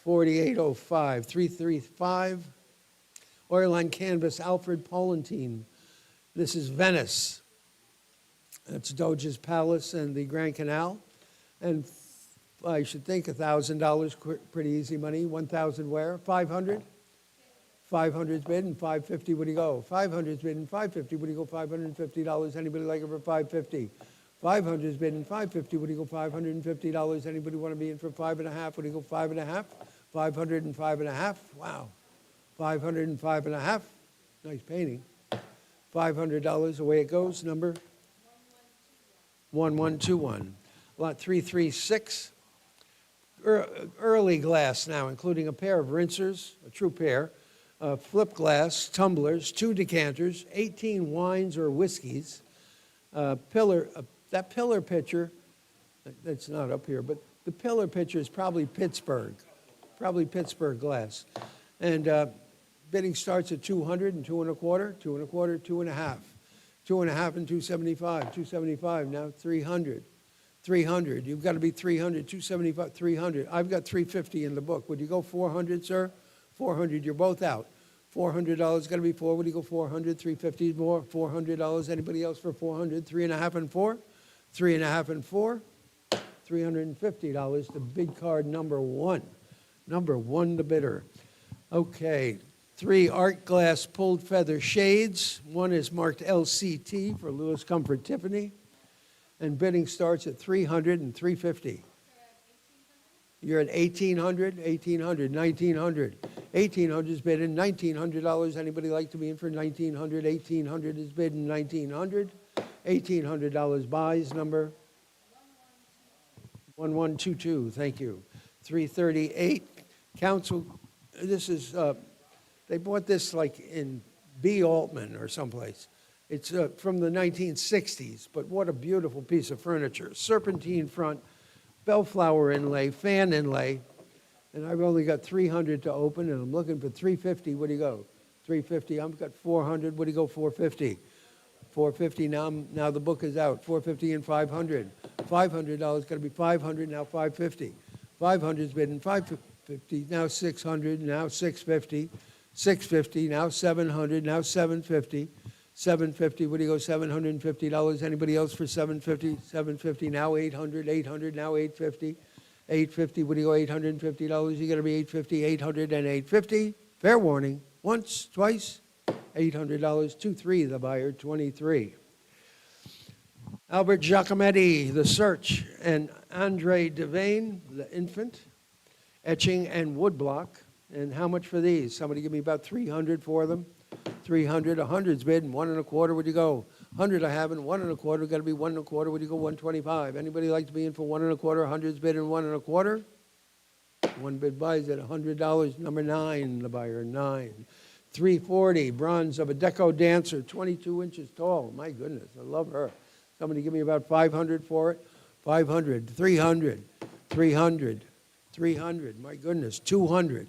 4805. 335. Oil on canvas, Alfred Polentine. This is Venice. That's Doge's Palace and the Grand Canal. And I should think $1,000, pretty easy money. 1,000 where? 500? 500's bidding, 550, would you go? 500's bidding, 550, would you go $550? Anybody like it for 550? 500's bidding, 550, would you go $550? Anybody want to be in for 5.5? Would you go 5.5? 505 and a half, wow. 505 and a half, nice painting. $500, away it goes, number? 1121. Lot 336. Early glass now, including a pair of rinsers, a true pair, flip glass, tumblers, 2 decanters, 18 wines or whiskeys, that pillar pitcher, that's not up here, but the pillar pitcher is probably Pittsburgh glass. And bidding starts at 200 and 225, 225, 2.5, 2.5 and 275, 275, now 300. 300, you've got to be 300, 275, 300. I've got 350 in the book. Would you go 400, sir? 400, you're both out. $400, got to be 4. Would you go 400? 350 more, $400. Anybody else for 400? 3.5 and 4? 3.5 and 4? $350, the bid card number 1. Number 1, the bidder. Okay, 3 art glass pulled feather shades. One is marked LCT for Lewis Comfort Tiffany. And bidding starts at 300 and 350. You're at 1,800, 1,800, 1,900. 1,800 is bidding, $1,900. Anybody like to be in for 1,900? 1,800 is bidding, 1,900. $1,800 buys, number? 1122, thank you. 338, council, this is, they bought this like in B. Altman or someplace. It's from the 1960s, but what a beautiful piece of furniture. Serpentine front, bellflower inlay, fan inlay, and I've only got 300 to open, and I'm looking for 350. What do you go? 350. I've got 400. What do you go? 450. 450. Now the book is out. 450 and 500. $500 got to be 500. Now 550. 500's bidding. 550. Now 600. Now 650. 650. Now 700. Now 750. 750, what do you go, $750? Anybody else for 750? 750, now 800, 800, now 850. 850, what do you go, $850? You got to be 850, 800, and 850. Fair warning, once, twice, $800, 23, the buyer, 23. Albert Giacometti, The Search, and Andre Devane, The Infant, etching and woodblock. And how much for these? Somebody give me about 300 for them. 300, 100's bidding, 125, would you go? 100 I have, and 125, got to be 125, would you go 125? Anybody like to be in for 125, 100's bidding, 125? One bid buys at $100, number 9, the buyer, 9. 340, bronze of a deco dancer, 22 inches tall, my goodness, I love her. Somebody give me about 500 for it? 500, 300, 300, 300, my goodness, 200,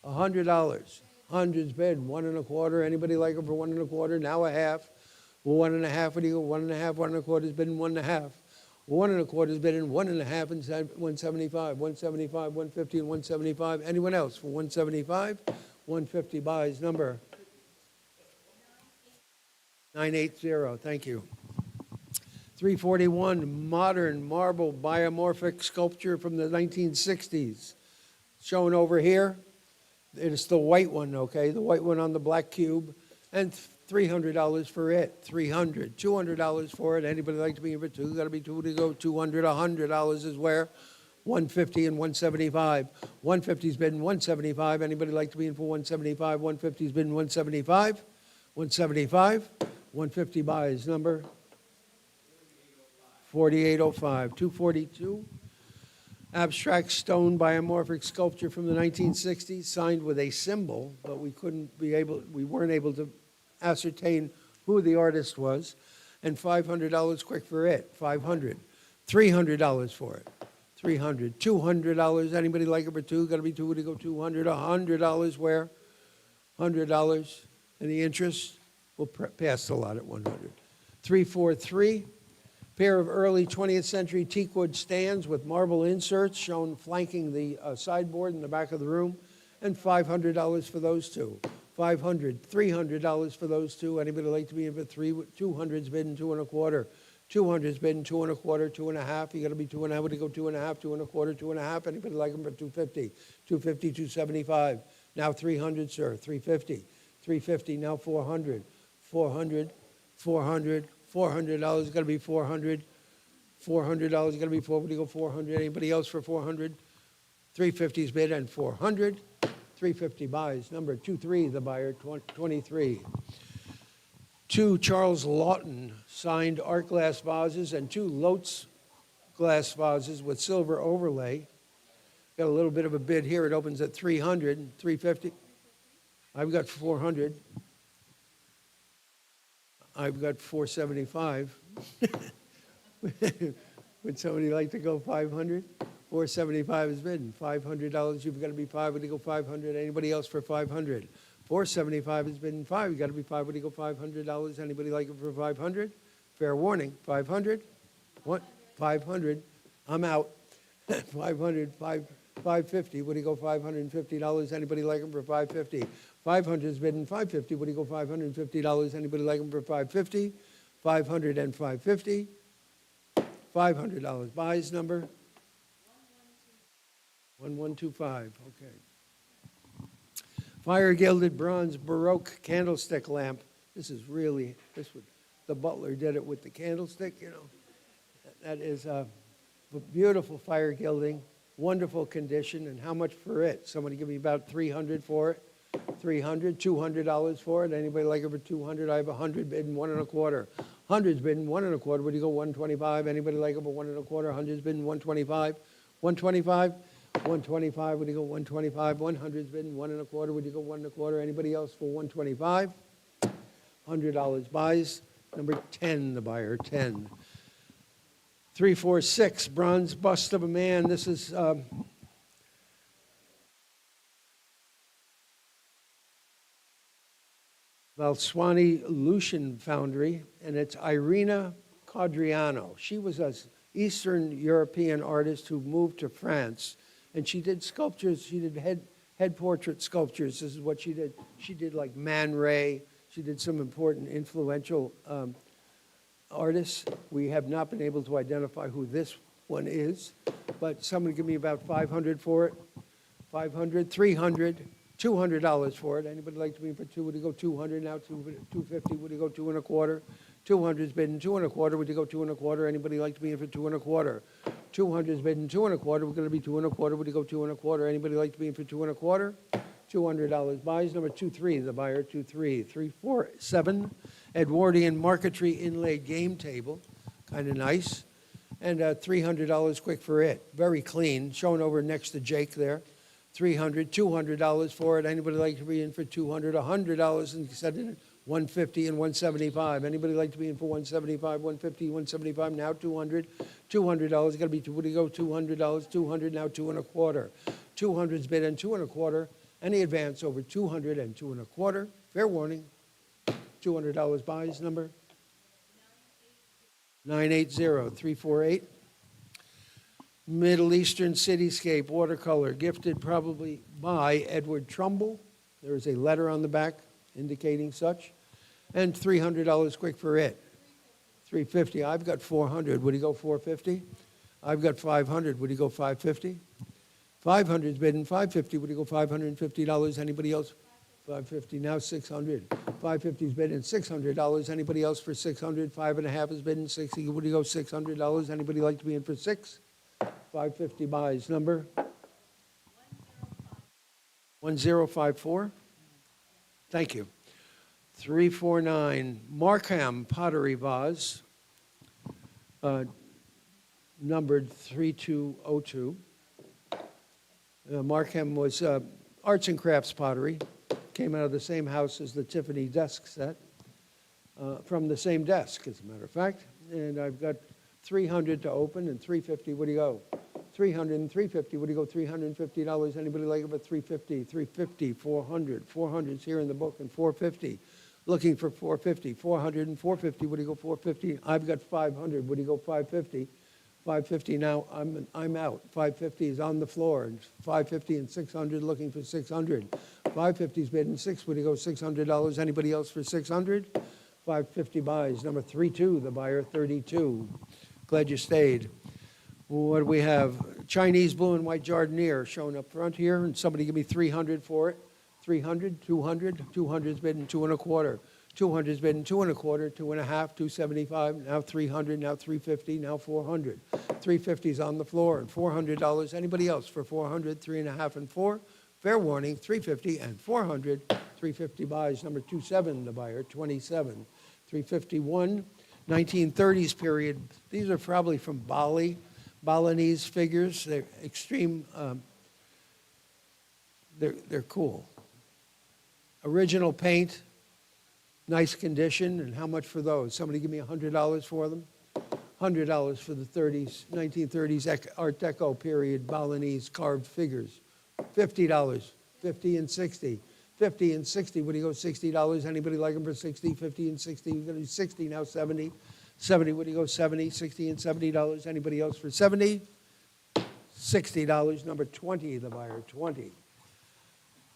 $100. Hundreds bid, 1.25. Anybody like them for 1.25? Now a half. 1.5, what do you go? 1.5, 1.25 is bidding 1.5. 1.25 is bidding 1.5 and 175, 175, 150, and 175. Anyone else for 175? 150 buys, number 980, thank you. 341, modern marble biomorphic sculpture from the 1960s. Shown over here. It's the white one, okay? The white one on the black cube. And $300 for it. $300. $200 for it. Anybody like to be in for two? Got to be two to go. $200. $100 is where? 150 and 175. 150's bidding 175. Anybody like to be in for 175? 150's bidding 175. 175. 150 buys. Number 4805. 242. Abstract stone biomorphic sculpture from the 1960s, signed with a symbol, but we weren't able to ascertain who the artist was. And $500 quick for it. 500. $300 for it. 300. $200. Anybody like it for two? Got to be two to go. 200. $100 where? $100. Any interest? We'll pass the lot at 100. 343. Pair of early 20th century teakwood stands with marble inserts shown flanking the sideboard in the back of the room, and $500 for those two. $500, $300 for those two. Anybody like to be in for three? 200's bidding 2.25. 200's bidding 2.25, 2.5. You got to be 2.5. Would you go 2.5, 2.25, 2.5? Anybody like them for 250? 250, 275. Now 300, sir. 350. 350. Now 400. 400. 400. $400 got to be 400. $400 got to be 4. Would you go 400? Anybody else for 400? 350's bid and 400. 350 buys. Number 23, the buyer, 23. 2 Charles Lawton signed art glass vases and 2 Lotz glass vases with silver overlay. Got a little bit of a bid here. It opens at 300, 350. I've got 400. I've got 475. Would somebody like to go 500? 475 is bidding. $500, you've got to be 5. Would you go 500? Anybody else for 500? 475 is bidding 5. You got to be 5. Would you go $500? Anybody like it for 500? Fair warning. 500? What? 500. I'm out. 500. 550. Would you go $550? Anybody like them for 550? 500 is bidding 550. Would you go $550? Anybody like them for 550? 500 and 550. $500. Buys number 1125. Okay. Fire gilded bronze Baroque candlestick lamp. This is really the butler did it with the candlestick. You know, that is a beautiful fire gilding, wonderful condition. And how much for it? Somebody give me about 300 for it. 300, $200 for it. Anybody like it for 200? I have 100 bidding 1.25. 100's bidding 1.25. Would you go 125? Anybody like it for 1.25? 100's bidding 125. 125. 125. Would you go 125? 100's bidding 1.25. Would you go 1.25? Anybody else for 125? $100 buys. Number 10, the buyer 10. 346, bronze bust of a man. This is Valswani Lucian Foundry, and it's Irina Codriano. She was an Eastern European artist who moved to France, and she did sculptures. She did head portrait sculptures. This is what she did. She did like Man Ray. She did some important, influential artists. We have not been able to identify who this one is, but somebody give me about 500 for it. 500, 300. $200 for it. Anybody like to be for 2? Would you go 200 now? 250? Would you go 2.25? 200's bidding 2.25. Would you go 2.25? Anybody like to be in for 2.25? 200's bidding 2.25. We're going to be 2.25. Would you go 2.25? Anybody like to be in for 2.25? $200 buys. Number 23, the buyer 23. 347, Edwardian marquetry inlaid game table, kind of nice, and $300 quick for it. Very clean. Shown over next to Jake there. $300, $200 for it. Anybody like to be in for $200, $100, and set it at $150 and $175. Anybody like to be in for $175, $150, $175? Now $200, $200. Got to be. Would you go $200? $200 now $2.25. 200's bid and $2.25. Any advance over 200 and 2 1/4, fair warning, $200 buys, number 980348. Middle Eastern Cityscape Watercolor, gifted probably by Edward Trumbull. There is a letter on the back indicating such. And $300 quick for it. $350. I've got $400. Would he go $450? I've got $500. Would he go $550? $500's bidding. $550. Would he go $550? Anybody else? $550. Now $600. $550's bidding. $600. Anybody else for $600? 5.5 is bidding. $60. Would he go $600? Anybody like to be in for $6? $550 buys. Number 1054. Thank you. 349 Markham Pottery Vase, numbered 3202. Markham was arts and crafts pottery. Came out of the same house as the Tiffany desk set, from the same desk, as a matter of fact. And I've got 300 to open and 350. Would he go? 300 and 350. Would he go $350? Anybody like it for 350? 350, 400. 400's here in the book, and 450. Looking for 450. 400 and 450. Would he go 450? I've got 500. Would he go 550? 550 now. I'm out. 550 is on the floor, and 550 and 600. Looking for 600. 550's bidding 6. Would he go $600? Anybody else for 600? 550 buys. Number 32. The buyer 32. Glad you stayed. What do we have? Chinese blue and white jardiniere shown up front here, and somebody give me 300 for it. 300, 200, 200's bidding 2 1/4. 200's bidding 2 1/4, 2.5, 275, now 300, now 350, now 400. 350's on the floor, and $400. Anybody else for 400, 3.5 and 4? Fair warning, 350 and 400. 350 buys. Number 27, the buyer, 27. 351, 1930s period. These are probably from Balinese figures. They're extreme, they're cool. Original paint, nice condition, and how much for those? Somebody give me $100 for them? $100 for the 1930s Art Deco period Balinese carved figures. $50, 50 and 60. 50 and 60, would he go $60? Anybody like them for 60? 50 and 60, we're gonna do 60, now 70. 70, would he go 70, 60 and $70? Anybody else for 70? $60, number 20, the buyer, 20.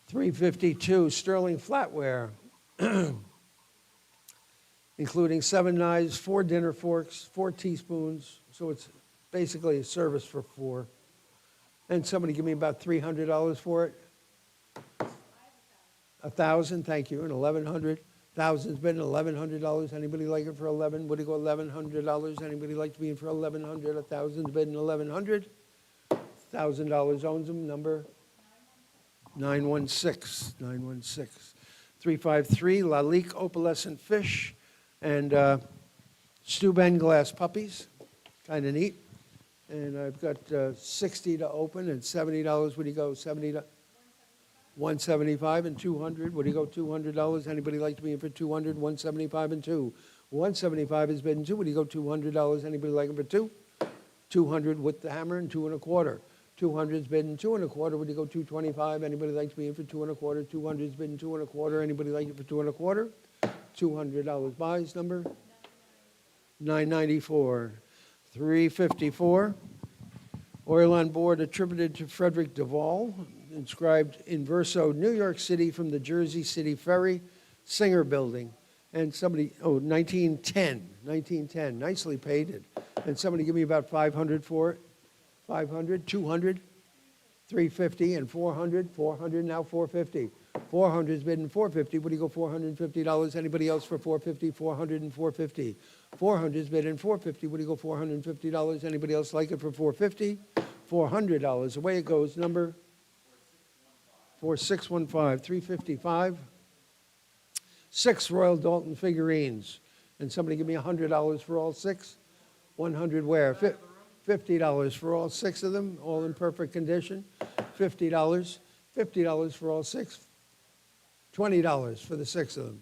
352, sterling flatware, including 7 knives, 4 dinner forks, 4 teaspoons, so it's basically a service for 4. And somebody give me about $300 for it. 1,000, thank you, and 1,100. 1,000's been $1,100. Anybody like it for 11? Would he go $1,100? Anybody like to be in for 1,100? 1,000's been 1,100. $1,000 owns them. Number 916. 916. 353 Lalique opalescent fish and Steuben glass puppies. Kind of neat. And I've got 60 to open and $70. Would he go 70 to 175 and 200. Would he go $200? Anybody like to be in for 200? 175 and 2. 175 has been 2. Would he go $200? Anybody like him for 2? 200 with the hammer and 2 1/4. 200's been 2 1/4. Would he go 225? Anybody like to be in for 2 1/4? 200's been 2 1/4. Anybody like it for 2 1/4? $200 buys. Number 994. 354. Oil on board attributed to Frederick Duvall, inscribed in verso, New York City from the Jersey City Ferry, Singer Building. And somebody, 1910, nicely painted. And somebody give me about 500 for it. 500, 200, 350, and 400. 400, now 450. 400's bidding 450. Would he go $450? Anybody else for 450? 400 and 450. 400's bidding 450. Would he go $450? Anybody else like it for 450? $400. Away it goes. Number 4615. 355. 6 Royal Dalton figurines. And somebody give me $100 for all 6. 100 where? $50 for all 6 of them, all in perfect condition. $50. $50 for all 6. $20 for the 6 of them.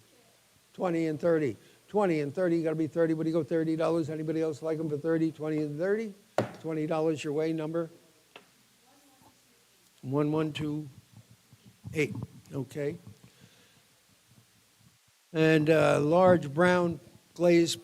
20 and 30. 20 and 30, got to be 30. Would you go $30? Anybody else like them for 30? 20 and 30. $20 your way. Number 112. 8, okay. And large brown glazed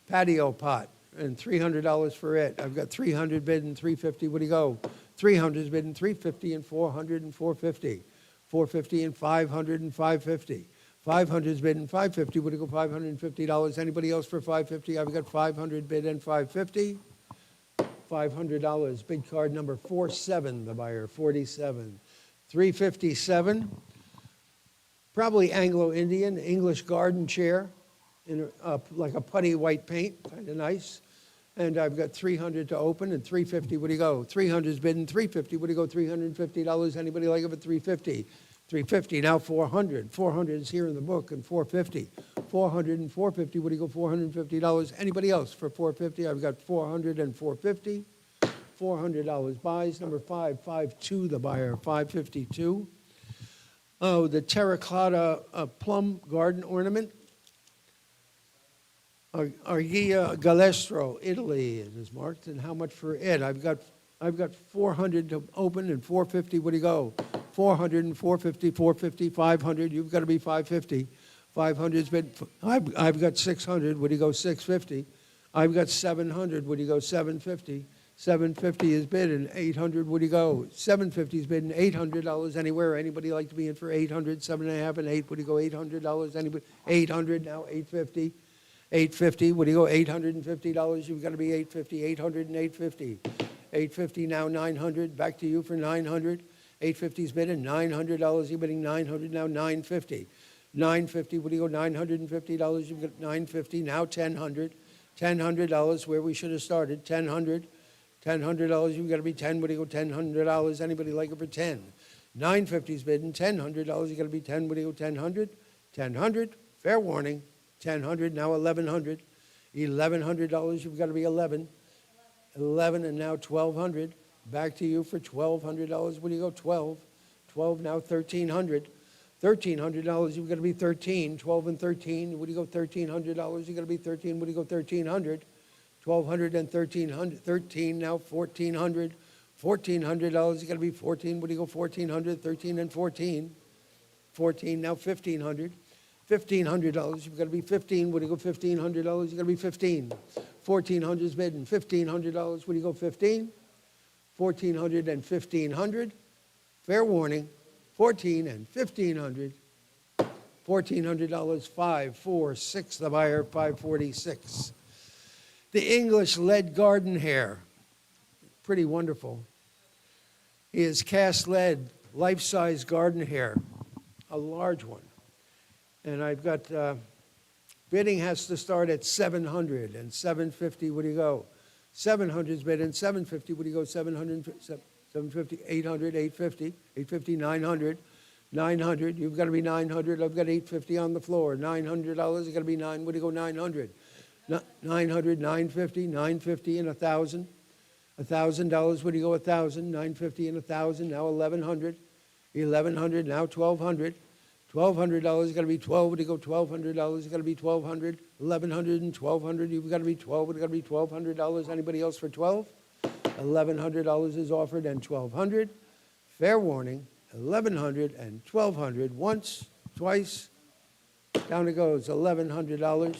patio pot, and $300 for it. I've got 300 bid and 350. What do you go? 300 is bid and 350 and 400 and 450. 450 and 500 and 550. 500 is bid and 550. What do you go? $550. Anybody else for 550? I've got 500 bid and 550. $500. Bid card number 47. The buyer 47. 357. Probably Anglo-Indian, English garden chair, in like a putty white paint, kind of nice. And I've got 300 to open and 350. What do you go? 300 is bid and 350. What do you go? $350. Anybody like it for 350? 350. Now 400. 400 is here in the book, and 450. 400 and 450. What do you go? $450. Anybody else for 450? I've got 400 and 450. $400 buys. Number 552. The buyer 552. Oh, the terracotta plum garden ornament. Argia Galestro, Italy, it is marked. And how much for it? I've got 400 to open and 450. What do you go? 400 and 450, 450, 500. You've got to be 550. 500's been. I've got 600. What do you go? 650. I've got 700. What do you go? 750. 750 is bid and 800. What do you go? 750 is bid and $800 anywhere. Anybody like to be in for 800? 7.5 and 8. What do you go? $800. Anybody? 800 now. 850. 850. What do you go? $850. You've got to be 850. 800 and 850. 850 now. 900. Back to you for 900. 850 is bid and $900. You're bidding 900 now. 950. 950. What do you go? $950. You've got 950 now. 1,000. $1,000 where we should have started. 1,000. $1,000, you've got to be 10. What do you go? $1,000. Anybody like it for 10? 950's bidding. $1,000. You got to be 10. What do you go? 1,000. 1,000. Fair warning. 1,000. Now 1,100. $1,100. You've got to be 11. 11 and now 1,200. Back to you for $1,200. What do you go? 12. 12 now 1,300. $1,300. You've got to be 13. 12 and 13. What do you go? $1,300. You got to be 13. What do you go? 1,300. 1,200 and 1,300, 13 now, 1,400, $1,400, you got to be 14, what do you go, 1,400, 13 and 14, 14 now, 1,500, $1,500, you've got to be 15, what do you go, $1,500, you got to be 15, 1,400 is bid and $1,500, what do you go, 15, 1,400 and 1,500, fair warning, 14 and 1,500, $1,400, 5, 4, 6, the buyer, 546. The English lead garden hare, pretty wonderful. He is cast lead, life-size garden hare, a large one. And I've got, bidding has to start at 700 and 750, what do you go? 700's bid and 750, what do you go? 700, 750, 800, 850, 850, 900, 900, you've got to be 900, I've got 850 on the floor, $900, you got to be 9, what do you go? 900. 900, 950, 950 and 1,000. $1,000, what do you go? 1,000, 950 and 1,000, now 1,100. 1,100, now 1,200. $1,200, got to be 12, what do you go? $1,200, you got to be 1,200. 1,100 and 1,200, you've got to be 12, what got to be $1,200. Anybody else for 12? $1,100 is offered and 1,200. Fair warning, 1,100 and 1,200. Once, twice, down it goes, $1,100.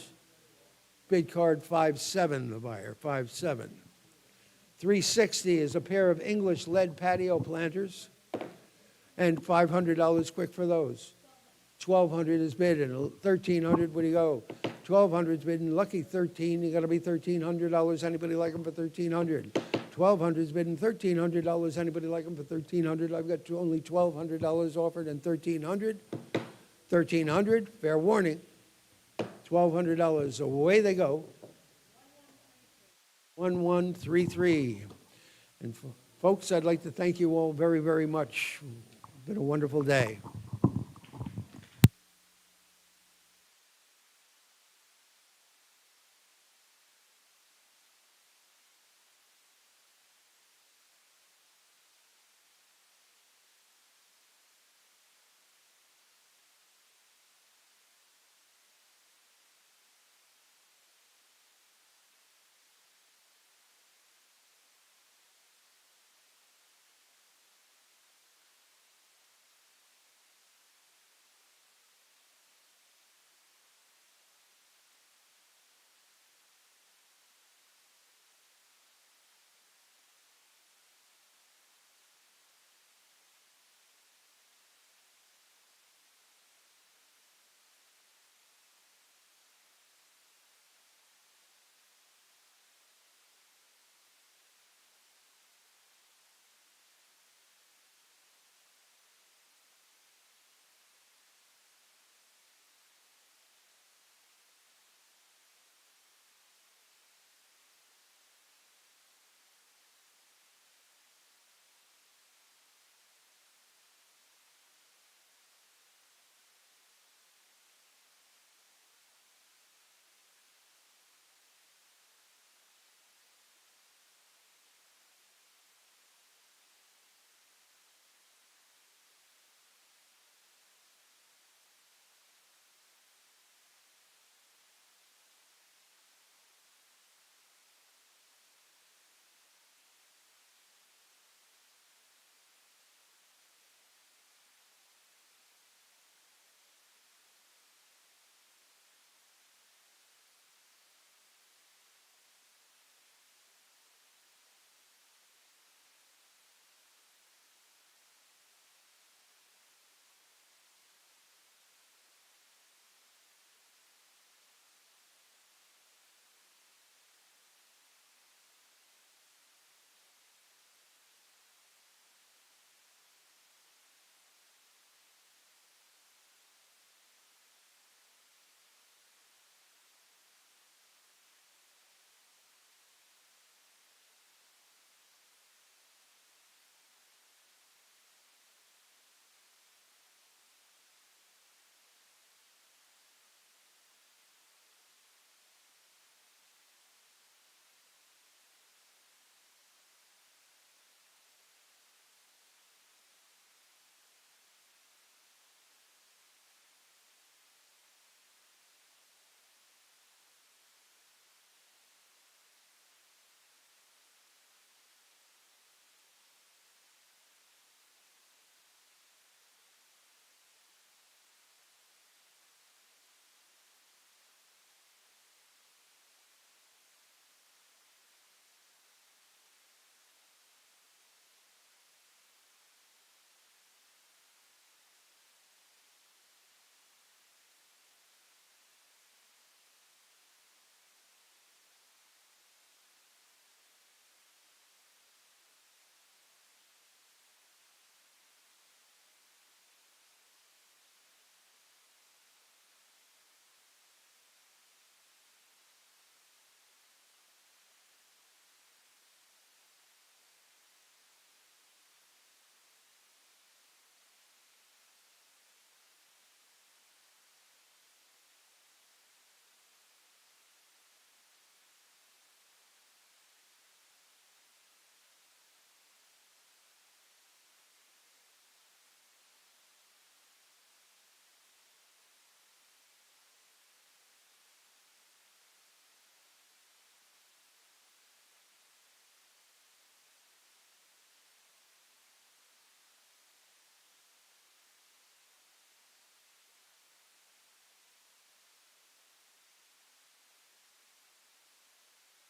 Bid card 5-7, the buyer, 5-7. 360 is a pair of English lead patio planters, and $500 quick for those. 1,200 is bid, and 1,300, where do you go? 1,200 is bid, and lucky 13, you got to be $1,300. Anybody like them for 1,300? 1,200 is bid, and $1,300. Anybody like them for 1,300? I've got only $1,200 offered, and 1,300. 1,300, fair warning. $1,200. Away they go. 1133. And folks, I'd like to thank you all very, very much. It's been a wonderful day.